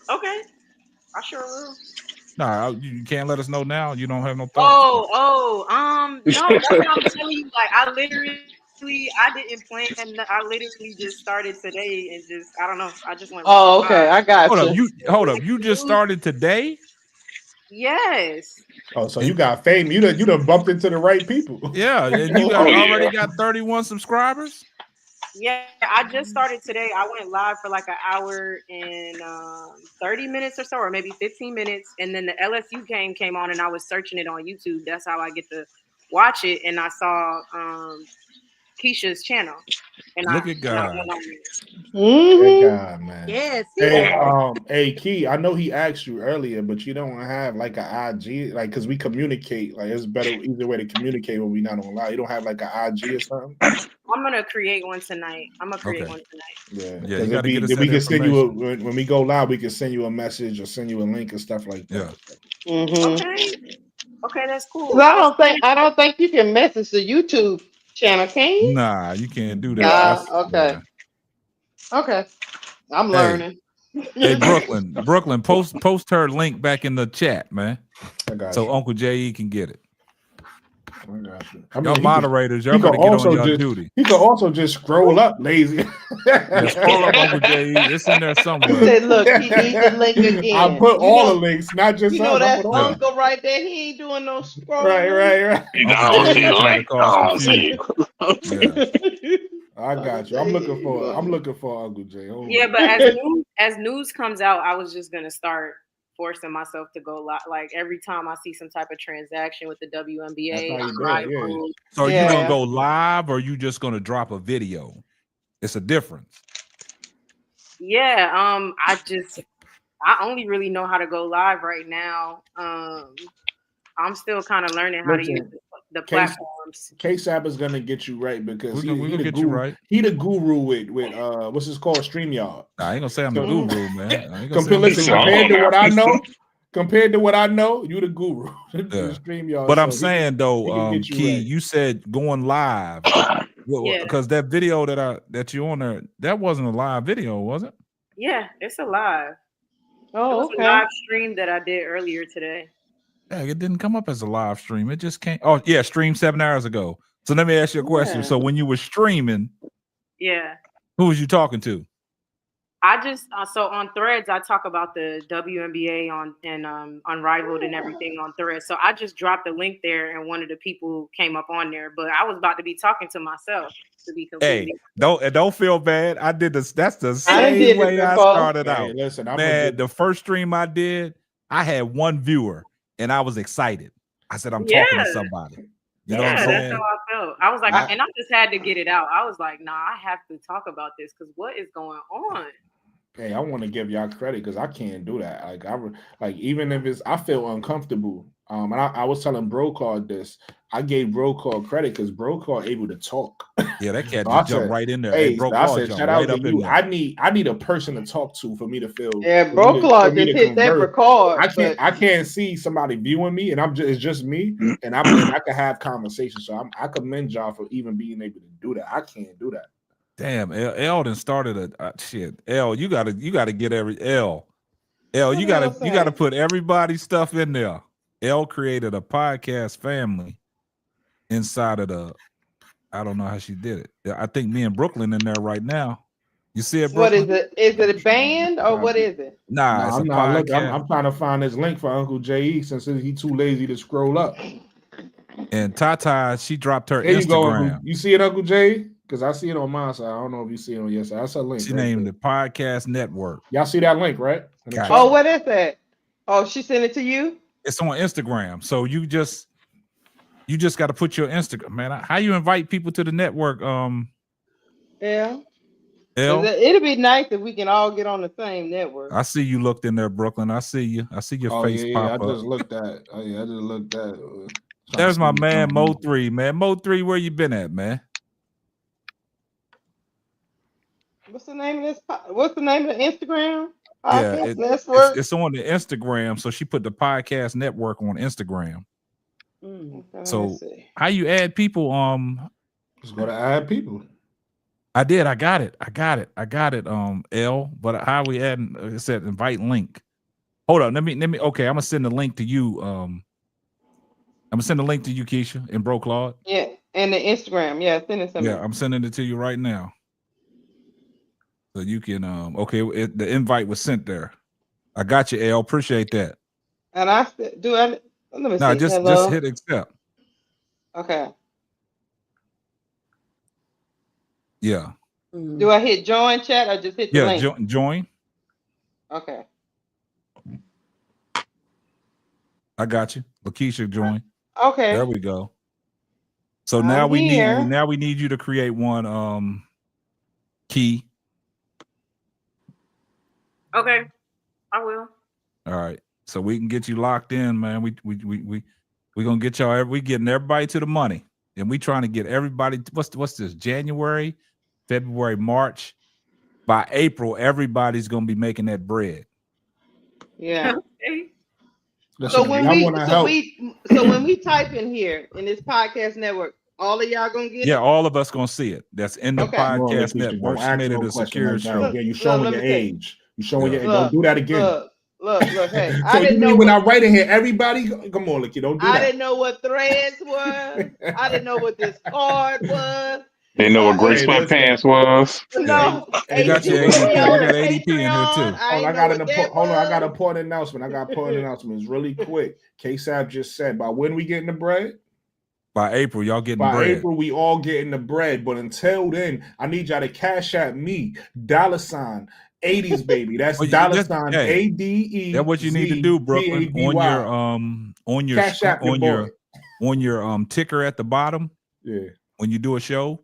Okay. I sure will. Nah, you can't let us know now. You don't have no thoughts. No, that's what I'm telling you. Like, I didn't plan. I literally just started today and just, I don't know. I just went. Oh, okay. I got Hold up. You just started today? Yes. Oh, so you got fame. You done bumped into the right people. Yeah, and you already got 31 subscribers? Yeah, I just started today. I went live for like an hour and 30 minutes or so, or maybe 15 minutes. And then the LSU game came on and I was searching it on YouTube. That's how I get to watch it, and I saw Keisha's channel, and Look I at God. went on there. That God, man. Yes, Hey, Key, I know he asked you earlier, but you don't have like an IG, like, because we communicate. Like, it's better, easier way to communicate when we not online. You don't have like an IG or something? I'm gonna create one tonight. I'm gonna create one tonight. Yeah, Yeah, because you gotta get us then we that can send you information. when we go live, we can send you a message or send you a link and stuff like that. Okay, that's cool. 'Cause I don't think you can message the YouTube channel, can you? Nah, you can't do that. Nah. That's, Okay. Okay. I'm learning. Hey, Brooklyn, post her link back in the chat, man. I got so you. Uncle J.E. can get it. I got you. Y'all moderators, y'all he could better get on also your just duty. he could also just scroll up, lazy. Yeah, scroll up, Uncle J.E. It's in there somewhere. He said, "Look, he needs the link again." I put all the links, not just You know us. I that put all uncle right there. He ain't doing no scrolling. Right. Uncle J.E. trying to cause confusion. I got you. I'm looking for Uncle J. Hold Yeah, on. but as news comes out, I was just gonna start forcing myself to go live. Like every time I see some type of transaction with the WNBA, I'm rival. So are you gonna go live or are you just gonna drop a video? It's a difference. Yeah, I only really know how to go live right now. I'm still kind of learning how to use the platforms. K-Sap is gonna get you right because We're he gonna the get guru. you right. He the guru with what's this called, StreamYard. I ain't gonna say I'm the guru, man. I ain't gonna say I'm the Compared guru. to what I know, you the guru. StreamYard. But I'm so saying he though, can get you Key, right. you said going live. Because that video that you on there, that wasn't a live video, was it? Yeah, it's a live. Oh, it was a live stream that I did earlier today. Yeah, it didn't come up as a live stream. It just came. Oh, yeah, streamed 7 hours ago. So let me ask you a question. So when you were streaming, Yeah. who was you talking to? I just so on Threads I talk about the WNBA on Unrivaled and everything on Threads. So I just dropped a link there, and one of the people came up on there. But I was about to be talking to myself, to be completely. Hey, don't feel bad. I did this. That's the I did same it way I before. started Hey, out. listen, Man, the first stream I did, I had one viewer, and I was excited. I said, I'm talking to somebody. You know what I'm That's saying? how I felt. I was like, and I just had to get it out. I was like, nah, I have to talk about this because what is going on? Hey, I want to give y'all credit because I can't do that. Like even if I feel uncomfortable. And I was telling Brocard this. I gave Brocard credit because Brocard able to talk. Yeah, that cat So just jumped right in there. Hey, so I said, jumped shout right out up to in you. there. I need a person to talk to for me to feel. Yeah, for Brocard me just to hit that converse. record. I can't see somebody viewing me, and it's just me, and I can have conversation. So I commend y'all for even being able to do that. I can't do that. Damn, L done started a shit. L, you gotta get every L. You gotta put everybody's stuff in there. L created a podcast family inside of the. I don't know how she did it. I think me and Brooklyn in there right now. You see it, What Brooklyn? is it? Is it a band or what is it? Nah, it's I'm a not podcast. looking. I'm trying to find this link for Uncle J.E. since he too lazy to scroll up. And Tata, she dropped her There you go, Instagram. Uncle. You see it, Uncle J? Because I see it on my side. I don't know if you see it on your side. That's a link. She named the Podcast Network. Y'all see that link, right? Oh, what is that? Oh, she sent it to you? It's on Instagram. So you just got to put your Instagram, man. How you invite people to the network? Yeah. L? It'll be nice if we can all get on the same network. I see you looked in there, Brooklyn. I see you. I see your face pop I up. just looked at. Oh yeah, I just looked at. There's my man Mo 3, man. Mo 3, where you been at, man? What's the name of this? What's the name of the Instagram? Yeah, Network? it's on the Instagram. So she put the Podcast Network on Instagram. Okay, So how you add people? Just go to add people. I did. I got it. L. But how we adding? It said invite link. Hold on. Let me. Okay, I'm gonna send the link to you. I'm gonna send the link to you, Keisha, and Bro Claude. Yeah, and the Instagram. Yeah, send it to me. Yeah, I'm sending it to you right now. So you can. Okay, the invite was sent there. I got you, L. Appreciate that. And let me see. No, just hit accept. Okay. Yeah. Do I hit join chat or just hit the link? Yeah, join. Okay. I got you. Lakeisha, join. Okay. There we go. So I'm now we here. need you to create one key. Okay, I will. All right. So we can get you locked in, man. We gonna get y'all. We getting everybody to the money, and we trying to get everybody. What's this? January, February, March. By April, everybody's gonna be making that bread. Yeah. Okay. Listen, So when we type in here in this podcast network, all of y'all gonna get Yeah, it. all of us gonna see it. That's in the Okay. podcast Lakeisha, network. don't She ask made no it a question secure like that. show. Again, you showing let your me tell you. age. You showing Yeah. your age. Don't do that again. Look. Hey, So I you didn't know mean when I what write in here, everybody? Come on, Licky, don't do I that. didn't know what threads was. I didn't know what this card was. They know what gray Hey, listen. sweatpants was. No, You got your ADP. You got ADP in here too. Hold on, I got an important announcement. It's really quick. K-Sab just said, by when we getting the bread? By April, y'all getting By bread. April, we all getting the bread. But until then, I need y'all to cash at me. $80s baby. That's $ADE. That's what you need to do, Brooklyn. On your Cash App your on your ticker at the bottom. Yeah. When you do a show,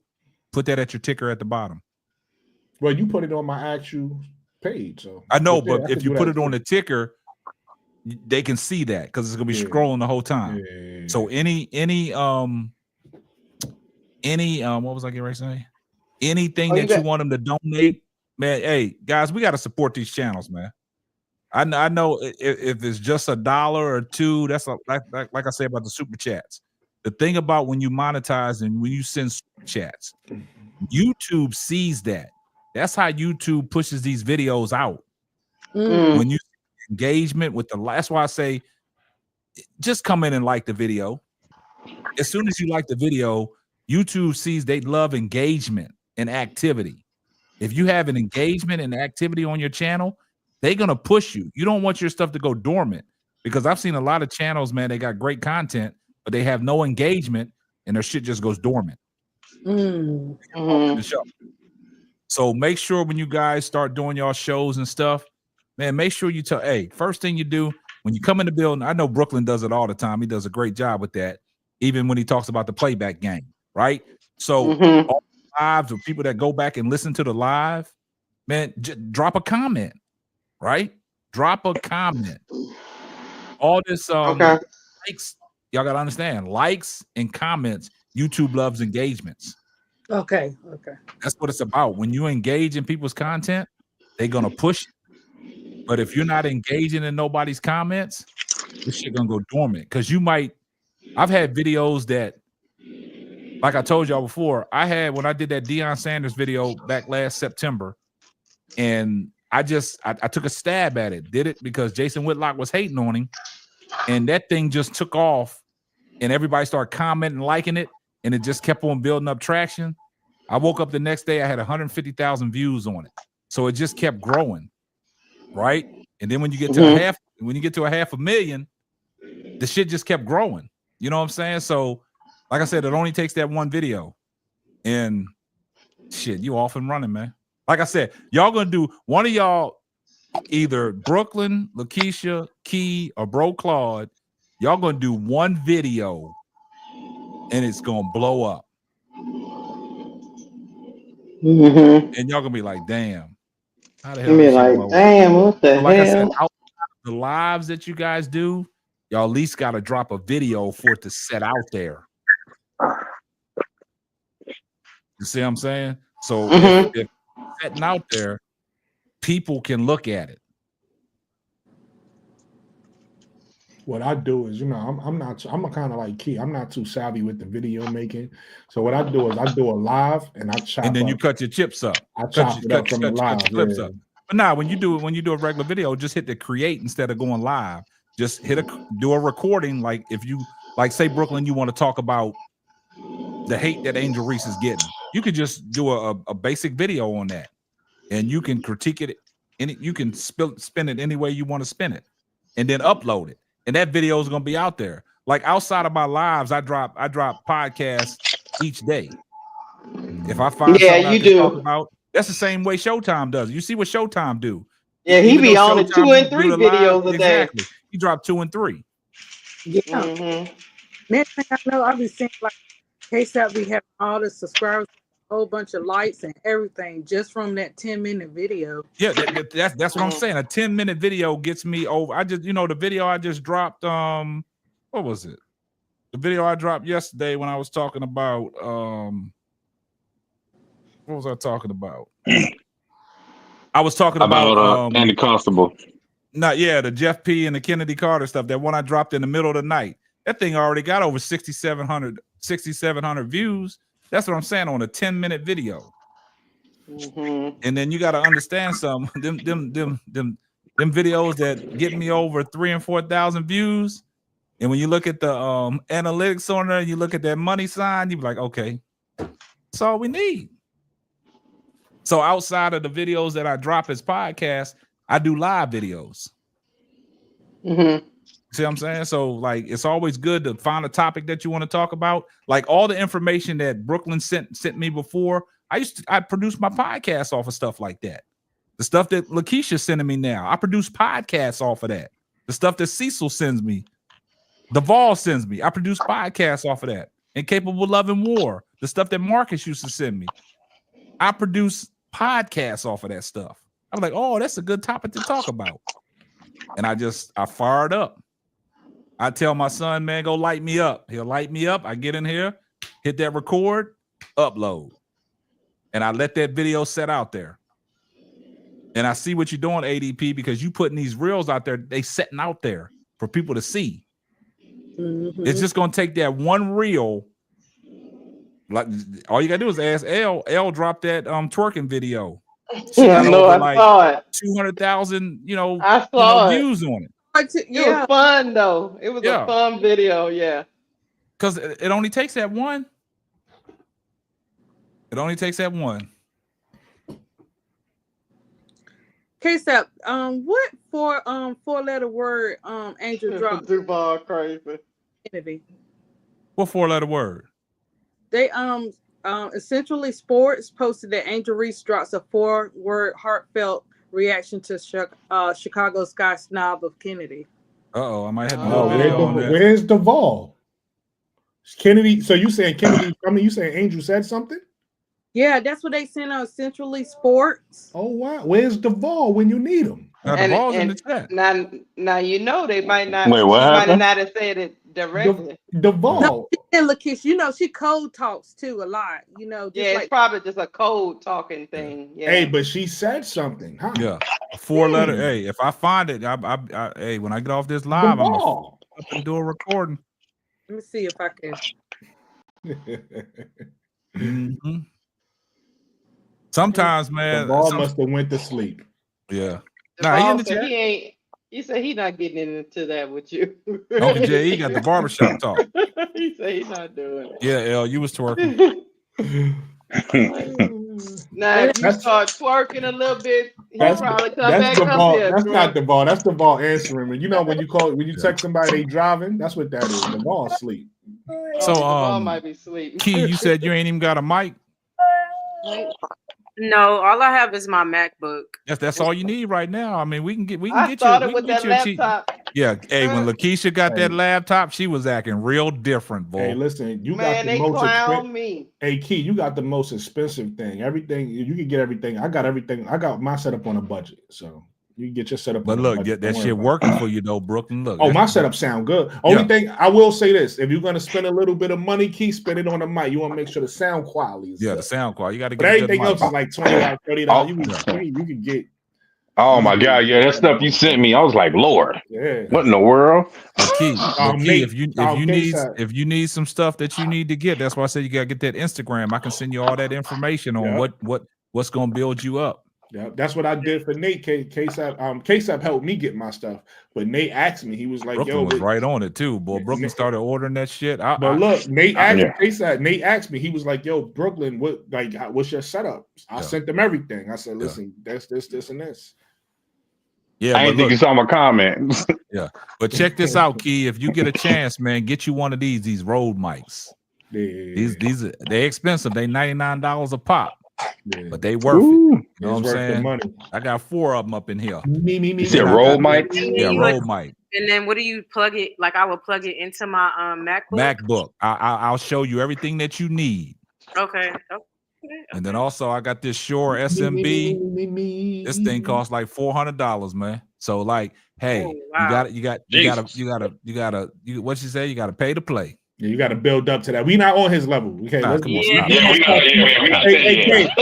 put that at your ticker at the bottom. Well, you put it on my actual page. So I know, yeah, but if you put it on the ticker, they can see that because it's gonna be scrolling the whole time. Yeah. So any what was I getting ready to say? Anything that you want them to donate, man. Hey guys, we got to support these channels, man. I know if it's just $1 or $2, that's like I say about the super chats. The thing about when you monetize and when you send super chats, YouTube sees that. That's how YouTube pushes these videos out. When you engagement with that's why I say just come in and like the video. As soon as you like the video, YouTube sees they love engagement and activity. If you have an engagement and activity on your channel, they're gonna push you. You don't want your stuff to go dormant because I've seen a lot of channels, man. They got great content, but they have no engagement and their shit just goes dormant. The show. So make sure when you guys start doing y'all shows and stuff, man, make sure you tell, hey, first thing you do when you come in the building, I know Brooklyn does it all the time. He does a great job with that, even when he talks about the playback game, right? So all the lives of people that go back and listen to the live, man, drop a comment, right? Drop a comment. All this likes, y'all gotta understand, likes and comments, YouTube loves engagements. Okay. That's what it's about. When you engage in people's content, they're gonna push it. But if you're not engaging in nobody's comments, this shit gonna go dormant. Because I've had videos that, like I told y'all before, when I did that Deion Sanders video back last September, and I took a stab at it. Did it because Jason Whitlock was hating on him, and that thing just took off, and everybody started commenting, liking it, and it just kept on building up traction. I woke up the next day, I had 150,000 views on it. So it just kept growing, right? And then when you get to a 500,000, the shit just kept growing. You know what I'm saying? So, like I said, it only takes that one video, and shit, you off and running, man. Like I said, y'all gonna do one of y'all, either Brooklyn, Lakeisha, Key, or Bro Claude. Y'all gonna do one video, and it's gonna blow up. And y'all gonna be like, damn, how the hell did she blow up? Damn, what the So like hell? I said, outside of the lives that you guys do, y'all at least gotta drop a video for it to set out there. You see what I'm saying? So if it's setting out there, people can look at it. What I do is, I'm kind of like Key. I'm not too savvy with the video making. So what I do is I do a live and I chop. And then you up. cut your chips up. I chop it up from the live. Cut your clips up. But now when you do a regular video, just hit the create instead of going live. Just do a recording. Like if you say Brooklyn, you want to talk about the hate that Angel Reese is getting. You could just do a basic video on that, and you can critique it, and you can spin it any way you want to spin it, and then upload it. And that video is going to be out there. Like outside of my lives, I drop podcasts each day. If I find something I can talk about, that's the same way Showtime does. You see what Showtime do? Yeah, he be on 2 and 3 videos a day. Exactly. He dropped 2 and 3. Yeah. Next thing I know, I'll be seeing like KSAP be having all the subscribers, a whole bunch of likes and everything just from that 10-minute video. Yeah, that's what I'm saying. A 10-minute video gets me over. I just, the video I just dropped. What was it? The video I dropped yesterday when I was talking about. What was I talking about? I was talking about Andy Constable. The Jeff P and the Chennedy Carter stuff. That one I dropped in the middle of the night. That thing already got over 6,700 views. That's what I'm saying on a 10-minute video. Mm-hmm. And then you got to understand something. Them videos that get me over 3,000 and 4,000 views. And when you look at the analytics on there, you look at that money sign, you be like, okay, that's all we need. So outside of the videos that I drop as podcasts, I do live videos. Mm-hmm. See what I'm saying? So like, it's always good to find a topic that you want to talk about. Like all the information that Brooklyn sent me before, I produce my podcast off of stuff like that. The stuff that Lakeisha's sending me now, I produce podcasts off of that. The stuff that Cecil sends me, Duvall sends me, I produce podcasts off of that. Incapable of Love and War, the stuff that Marcus used to send me, I produce podcasts off of that stuff. I'm like, oh, that's a good topic to talk about. And I fired up. I tell my son, man, go light me up. He'll light me up. I get in here, hit that record, upload. And I let that video set out there. And I see what you're doing, ADP, because you putting these reels out there, they setting out there for people to see. Mm-hmm. It's just going to take that one reel. Like all you got to do is ask L. L dropped that twerking video. I know, I saw it. 200,000, I saw views on it. It was fun though. It was a fun video, yeah. Because it only takes that one. It only takes that one. KSAP, what four-letter word Angel dropped? Duval crazy. What four-letter word? They Essentially Sports posted that Angel Reese drops a 4-word heartfelt reaction to Chicago Sky snob of Kennedy. Uh-oh, I might have no video on that. Where's Duvall? Kennedy. So you saying Kennedy? I mean, you saying Angel said something? Yeah, that's what they sent on Essentially Sports. Oh wow, where's Duvall when you need him? Duvall's in the chat. Now they might not. Wait, what happened? Might not have said it directly. Duvall. No, and Lakeisha, she code talks too a lot. Just it's probably just a code talking thing. Yeah. Hey, but she said something, huh? Yeah, a 4-letter. Hey, if I find it, hey, when I get off this live, I'm gonna do a recording. Let me see if I can. Mm-hmm. Sometimes, man, Duvall must have went to sleep. Yeah. Nah, he in the chat. He said he's not getting into that with you. Uncle Jay, he got the barbershop talk. He said he's not doing it. Yeah, L, you was twerking. Now, if you start twerking a little bit, he'll probably come back up here. That's not Duvall. That's Duvall answering. When you text somebody they driving, that's what that is. Duvall asleep. So, Duvall might be asleep. Key, you said you ain't even got a mic. No, all I have is my MacBook. That's all you need right now. I mean, we can get you. With that laptop. Yeah. Hey, when Lakeisha got that laptop, she was acting real different, boy. Hey, listen, you got the most expensive. Hey, Key, you got the most expensive thing. Everything you can get everything. I got everything. I got my setup on a budget, so you can get your setup. But look, get that shit working for you though, Brooklyn. Look. Oh, my setup sound good. Only thing I will say this: if you're gonna spend a little bit of money, Key, spend it on the mic. You want to make sure the sound quality is good. The sound quality. You got to get. But everything else is like $20, $30. You can get. Oh my God! Yeah, that stuff you sent me, I was like, Lord, what in the world? Key, if you need some stuff that you need to get, that's why I said you gotta get that Instagram. I can send you all that information on what's gonna build you up. Yeah, that's what I did for Nate. KSAP helped me get my stuff, but Nate asked me. He was like, Brooklyn was right on it too, boy. Brooklyn started ordering that shit. Nate asked me. He was like, "Yo, Brooklyn, what's your setup?" I sent them everything. I said, "Listen, that's this, and this." Yeah, I ain't think you saw my comment. Yeah, but check this out, Key. If you get a chance, man, get you one of these Rode mics. Yeah. These they expensive. They $99 a pop. Yeah. But they worth it. You know what I'm saying? Money. I got 4 of them up in here. Me. You said Rode mic? Yeah, Rode mic. And then what do you plug it? Like I will plug it into my MacBook. MacBook. I'll show you everything that you need. Okay. And then also I got this Shure SMB. This thing costs like $400, man. So like, hey, what you say? You gotta pay to play. Yeah, you got to build up to that. We not on his level. Okay, come on, stop.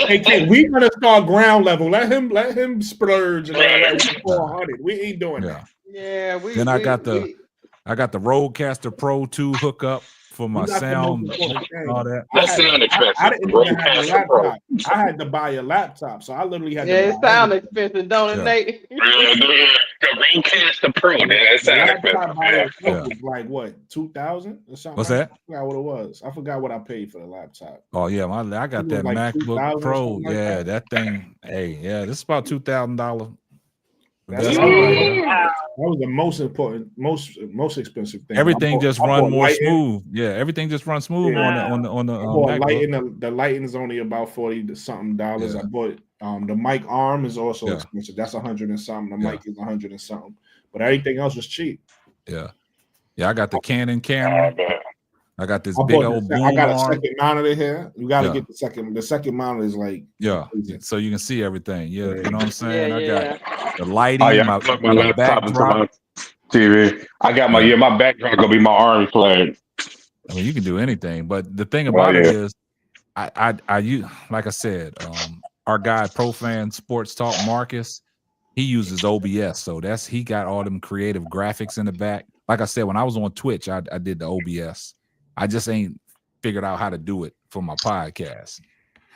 Hey, we gonna start ground level. Let him splurge and like 400. We ain't doing that. Yeah, I got the Rodecaster Pro 2 hookup for my sound. All that. That sound expensive. I didn't even have a laptop. I had to buy a laptop, so I literally had to. Yeah, it sounds expensive, don't it, Nate? Rodecaster Pro. That sound expensive. Was like what, 2,000 or something? What's that? I forgot what it was. I forgot what I paid for the laptop. Oh yeah, I got that like MacBook Pro. Like yeah, that thing. Hey, yeah, this is about $2,000. That was the most important, most expensive thing. Everything just run more smooth. Yeah, everything just runs smooth on the MacBook. The lighting is only about $40 something. I bought the mic arm is also expensive. That's $100 and something. The mic is $100 and something. But everything else was cheap. Yeah, I got the Canon camera. I got this big old boom I got a arm. second monitor here. You got to get the second. The second monitor is like so you can see everything. Yeah, you know what I'm saying. I got the lighting. My laptop into my TV. I got my backdrop gonna be my army flag. I mean, you can do anything, but the thing about it is, I like I said, our guy Profan Sports Talk Marcus, he uses OBS, so he got all them creative graphics in the back. Like I said, when I was on Twitch, I did the OBS. I just ain't figured out how to do it for my podcast,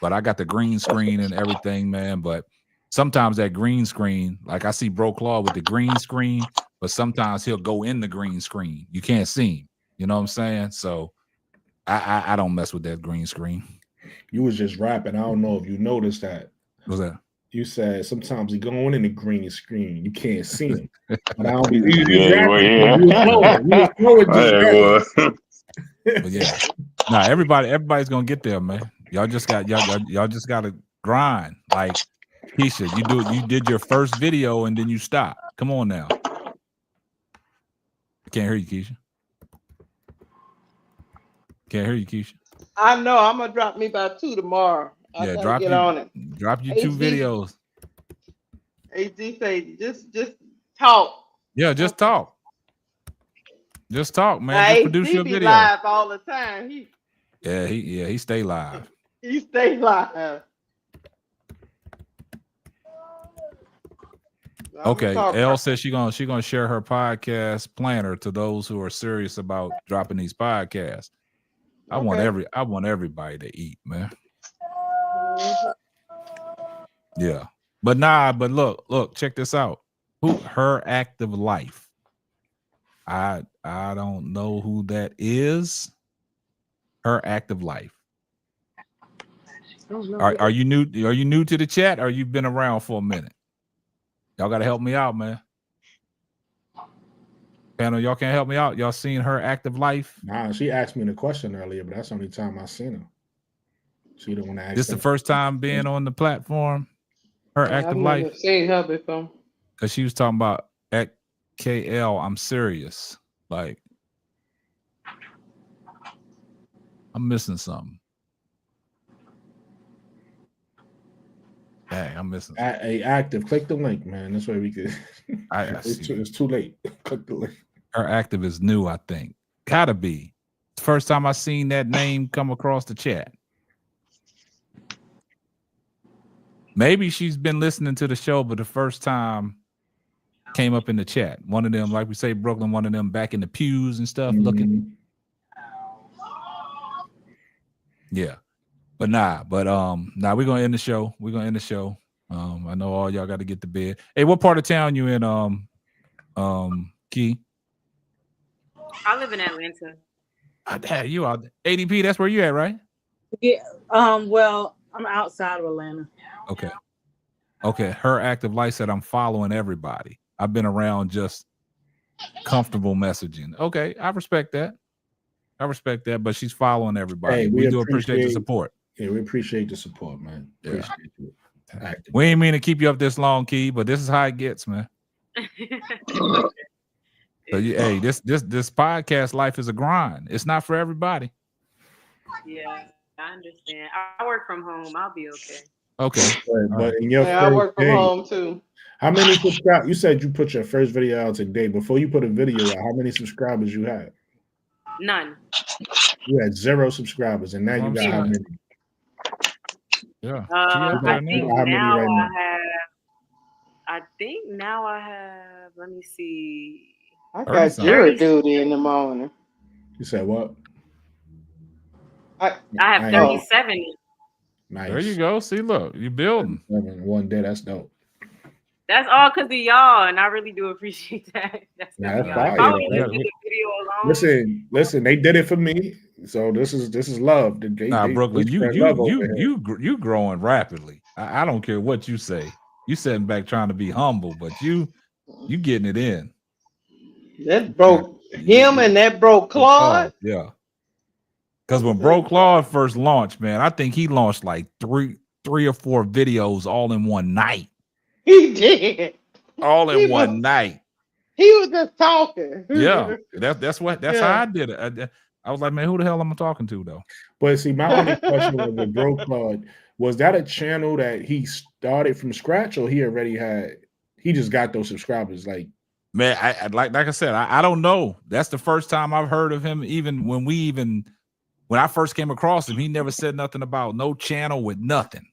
but I got the green screen and everything, man. But sometimes that green screen, like I see Bro Claw with the green screen, but sometimes he'll go in the green screen. You can't see him. You know what I'm saying? So I don't mess with that green screen. You was just rapping. I don't know if you noticed that. What's that? You said sometimes he going in the green screen. You can't see him. But I don't be But yeah, everybody's gonna get there, man. Y'all just gotta grind. Like Keisha, you did your first video and then you stop. Come on now. I can't hear you, Keisha. Can't hear you, Keisha. I know. I'm gonna drop me about 2 tomorrow. Drop on it. Drop you 2 videos. AD say just talk. Yeah, just talk. Just talk, man. Just produce your video. Live all the time. He stay live. He stay live. Okay, Elle says she gonna share her podcast planner to those who are serious about dropping these podcasts. I want everybody to eat, man. Yeah, but look, check this out. Her Active Life. I don't know who that is. Her Active Life. Are you new? Are you new to the chat, or you've been around for a minute? Y'all gotta help me out, man. Panel, y'all can't help me out. Y'all seen Her Active Life? Nah, she asked me the question earlier, but that's the only time I seen her. She don't want to ask. This the first time being on the platform. Her Active Life. I've seen her before. Cause she was talking about at KL. I'm serious. Like I'm missing something. Dang, I'm missing something. Active. Click the link, man. That's why we could. It's too late. Click the link. Her Active is new, I think. Gotta be. First time I seen that name come across the chat. Maybe she's been listening to the show, but the first time came up in the chat. One of them, like we say, Brooklyn, one of them back in the pews and stuff looking. Yeah. But we're gonna end the show. I know all y'all got to get to bed. Hey, what part of town you in, Key? I live in Atlanta. You out ADP, that's where you at, right? Yeah. Well, I'm outside of Atlanta. Okay. Her Active Life said I'm following everybody. I've been around just comfortable messaging. Okay, I respect that. But she's following everybody. Hey, we do appreciate the support. Yeah, we appreciate the support, man. Yeah. We ain't mean to keep you up this long, Key, but this is how it gets, man. So hey, this podcast life is a grind. It's not for everybody. Yeah, I understand. I work from home. I'll be okay. Okay. But in your I first work from day, home too. how many subscribers? You said you put your first video out today. Before you put a video out, how many subscribers you had? None. You had 0 subscribers, and now you got how many? Yeah. I think How many now right now? I have. Let me see. I got jury duty in the morning. You said what? I have 37. Nice. There you go. See, look, you building. One day, that's dope. That's all because of y'all, and I really do appreciate that. That's Nah, that's y'all. If I fire. would just did the video alone. Listen, they did it for me. So this is love. Brooklyn, they spread love over here. you growing rapidly. I don't care what you say. You sitting back trying to be humble, but you getting it in. That broke him and that broke Claude. Yeah. Because when Bro Claude first launched, man, I think he launched like three or four videos all in one night. He did. All in one night. He was just talking. Yeah. That's how I did it. I was like, man, who the hell am I talking to though? But see, my only question was with Bro Claude, was that a channel that he started from scratch, or he just got those subscribers? Like, man, I like I said, I don't know. That's the first time I've heard of him. Even when I first came across him, he never said nothing about no channel with nothing.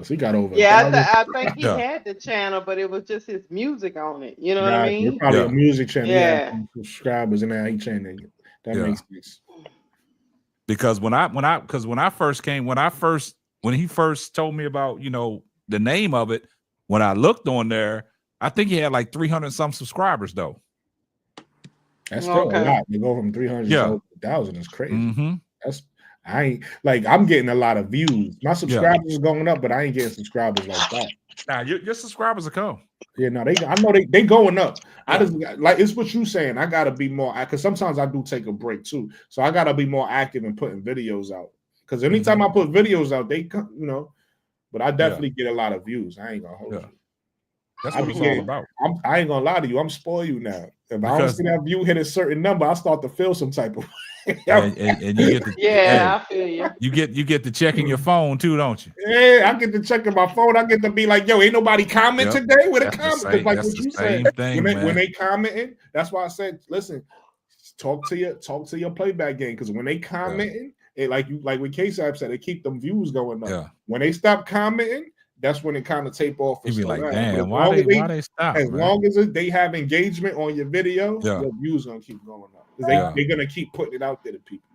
He got over. Yeah, I think he had the channel, but it was just his music on it. You know what I mean? Probably a music channel. Yeah. He had subscribers, and now he changed it. That makes sense. Because when he first told me about, the name of it, when I looked on there, I think he had like 300 some subscribers though. That's still a lot. To go from 300 to 1,000 is crazy. Mm-hmm. I'm getting a lot of views. My subscribers are going up, but I ain't getting subscribers like that. Nah, your subscribers will come. Yeah, no, I know they going up. I just like it's what you saying. I gotta be more, because sometimes I do take a break too. So I gotta be more active in putting videos out. Because anytime I put videos out, they come, but I definitely get a lot of views. I ain't gonna hold you. That's what it's all about. I ain't gonna lie to you. I'm spoil you now. If I don't see that view hit a certain number, I start to feel some type of and you get the I feel you. You get to checking your phone too, don't you? Yeah, I get to checking my phone. I get to be like, yo, ain't nobody comment today with a comment. Like what you said, when they commenting, that's why I said, listen, talk to your playback game, because when they commenting, it like what K-Sap said, it keep them views going up. Yeah. When they stop commenting, that's when it kind of tape off. You be like, damn, why they stop? As long as they have engagement on your video, your views gonna keep going up. They're gonna keep putting it out there to people.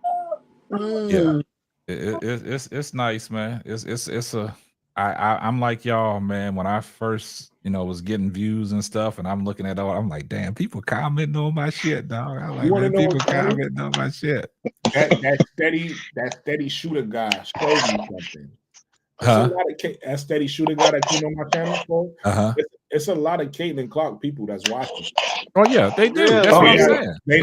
Yeah, it's nice, man. I'm like y'all, man. When I first, was getting views and stuff, and I'm looking at all, I'm like, damn, people commenting on my shit, dog. I'm like, man, people commenting on my shit. That steady shooter guy showed me something. That steady shooter guy that came on my channel for. It's a lot of Caitlin Clark people that's watching. Oh yeah, they do. That's what I'm saying. They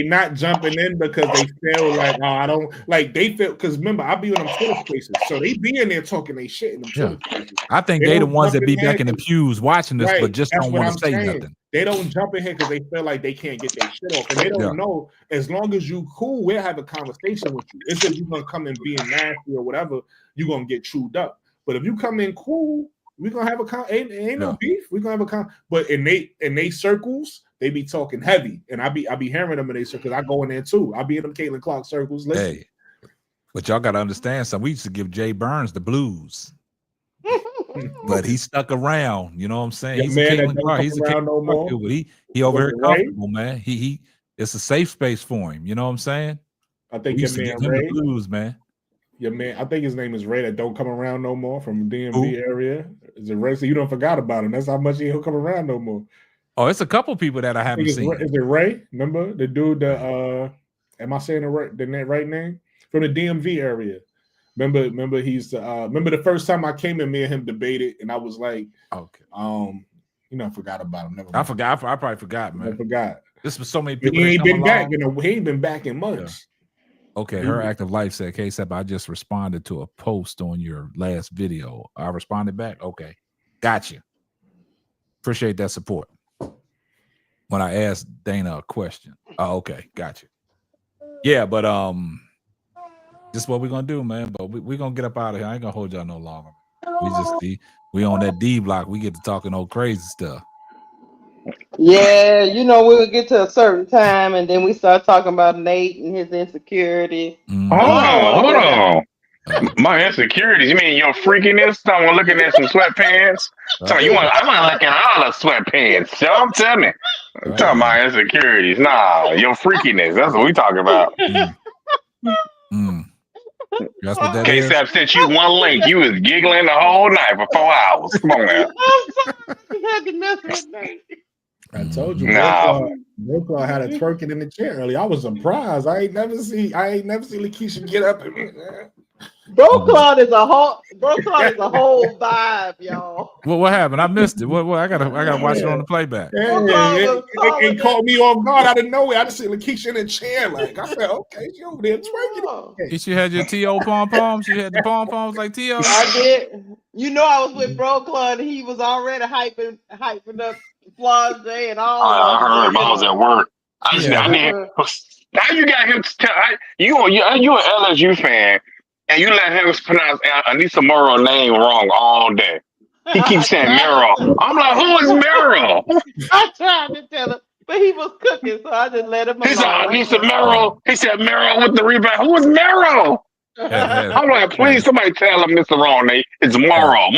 not jumping in because they feel like, I don't like. They feel, because remember, I be in them Twitter spaces, so they be in there talking they shit in them Twitter spaces. I think they the ones that be back in the pews watching this, but just don't want to say nothing. They don't jump in here because they feel like they can't get their shit off, and they don't know. As long as you cool, we'll have a conversation with you. It's if you're gonna come in being nasty or whatever, you're gonna get chewed up. But if you come in cool, we're gonna have ain't no beef. We're gonna have but in they circles, they be talking heavy, and I be hearing them in their circles. I go in there too. I be in them Caitlin Clark circles. Listen. Hey, but y'all gotta understand something. We used to give Jay Burns the blues. But he stuck around, you know what I'm saying? He's man, a Caitlin Clark. He's a Caitlin no more. Clark, but he over here comfortable, man. He it's a safe space for him. You know what I'm saying? I think we used to give him the blues, man. Your man, I think his name is Ray, that don't come around no more from the DMV area. Is it Ray? So you don't forgot about him. That's how much he'll come around no more. Oh, it's a couple people that I haven't seen. Is it Ray? Remember the dude? Am I saying the right name? From the DMV area. Remember he's remember the first time I came in, me and him debated, and I was like, okay, forgot about him. Never I forgot. I probably forgot, man. I forgot. This was so many people. He ain't been back. He ain't been back in months. Okay, her active life said, K-Sep, I just responded to a post on your last video. I responded back. Okay, got you. Appreciate that support. when I asked Dana a question. Oh, okay, got you. Yeah, but this is what we're gonna do, man. But we're gonna get up out of here. I ain't gonna hold y'all no longer. We on that D block. We get to talking old crazy stuff. Yeah, you know, we'll get to a certain time and then we start talking about Nate and his insecurity. Mm-hmm. Hold on. My insecurities. You mean your freakiness? Someone looking at some sweatpants? So I want to look at all the sweatpants. So I'm telling me. I'm talking about insecurities. Nah, your freakiness. That's what we talking about. That's what that is. K-Sap sent you one link. You was giggling the whole night for 4 hours. Come on now. I'm sorry. I had to mess with Nate. I told you, Nah. Brooklyn had a twerking in the chair earlier. I was surprised. I ain't never see Lakeisha get up and Bro Claude is a whole vibe, y'all. What happened? I missed it. What I gotta watch it on the playback. It caught me off guard out of nowhere. I just see Lakeisha in the chair. Like I said, okay, she over there twerking. She had your T.O. pom-poms. She had the pom-poms like T.O. I did. You know, I was with Bro Claude and he was already hyping up Flage and all I of them. heard him. I was at work. Now you got him to tell you an LSU fan. And you let him pronounce Anissa Morrow's name wrong all day. He keeps saying Merrill. I'm like, who is Merrill? I tried to tell him, but he was cooking, so I just let him alone. He said Anissa Merrill. He said Merrill with the rebound. Who is Merrill? I'm like, please, somebody tell him it's the wrong name. It's Morrow.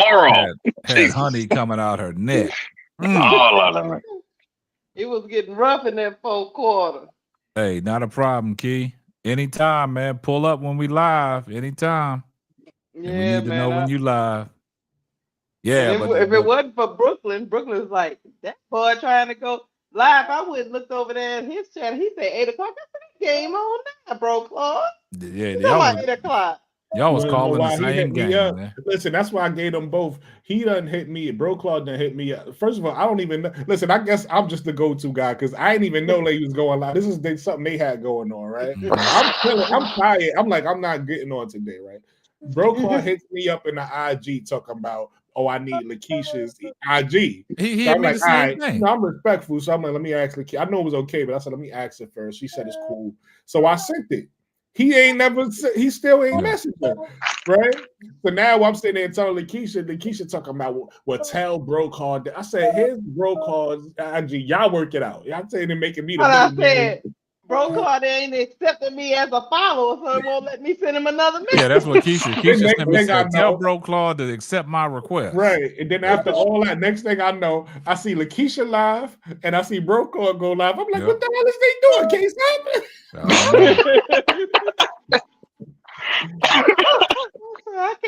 Had honey coming out her neck. All of them. It was getting rough in that fourth quarter. Hey, not a problem, Key. Anytime, man. Pull up when we live. Anytime. Yeah, we need to know when you live. Yeah, if it wasn't for Brooklyn's like, that boy trying to go live. I went and looked over there in his channel. He said 8 o'clock. I said, game on now, Bro Claude. Yeah, y'all 8 o'clock. Y'all was calling the same game, man. Listen, that's why I gave them both. He done hit me. Bro Claude done hit me. First of all, I don't even know. Listen, I guess I'm just the go-to guy because I didn't even know they was going live. This is something they had going on, right? I'm chilling. I'm tired. I'm like, I'm not getting on today, right? Bro Claude hits me up in the IG talking about, oh, I need Lakeisha's IG. He so hit I'm me like, the same thing. You know, I'm respectful, so I'm like, let me ask Lakeisha. I know it was okay, but I said, let me ask it first. She said it's cool. So I sent it. He still ain't messaged her, right? So now I'm sitting there telling Lakeisha talking about, well, tell Bro Claude. I said, here's Bro Claude's IG. Y'all work it out. Y'all saying they're making me the I said, Bro Claude ain't accepting me as a follower, so it won't let me send him another message. Yeah, that's what Keisha sent me. Said, tell Bro Claude to accept my request. Right. And then after all that, next thing I know, I see Lakeisha live and I see Bro Claude go live. I'm like, what the hell is they doing? Can't stop it.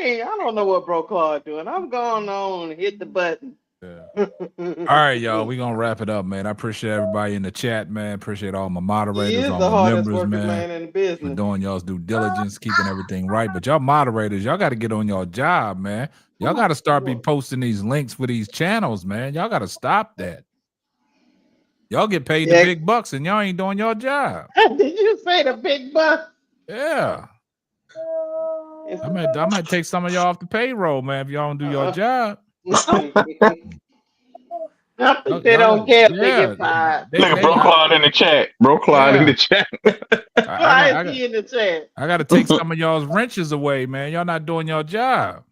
I don't know what Bro Claude doing. I'm going on and hit the button. Yeah. All right, y'all. We're gonna wrap it up, man. I appreciate everybody in the chat, man. Appreciate all my moderators, all my members, man, in the business. for doing y'all's due diligence, keeping everything right. But y'all moderators, y'all got to get on your job, man. Y'all got to start be posting these links for these channels, man. Y'all got to stop that. Y'all get paid the big bucks and y'all ain't doing your job. Did you say the big bucks? Yeah. I might take some of y'all off the payroll, man, if y'all don't do your job. They don't care if they get fired. Look at Bro Claude in the chat. Bro Claude in the chat. Why is he in the chat? I got to take some of y'all's wrenches away, man. Y'all not doing your job.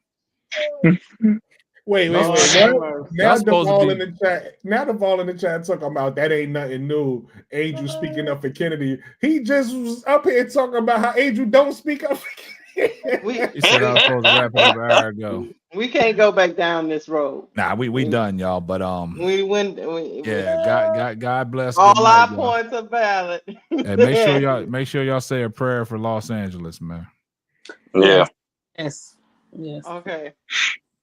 Wait. Now the ball in the chat. Now the ball in the chat talking about that ain't nothing new. Angel speaking up for Kennedy. He just was up here talking about how Angel don't speak up for Kennedy. He said I was supposed to wrap it up an hour ago. We can't go back down this road. Nah, we done, y'all. But we went. God bless. All our points are valid. And make sure y'all say a prayer for Los Angeles, man. Yeah. Yes. Okay.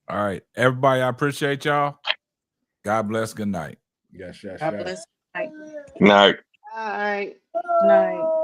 All right, everybody. I appreciate y'all. God bless. Good night. Yes. God bless. Night. All right. Night.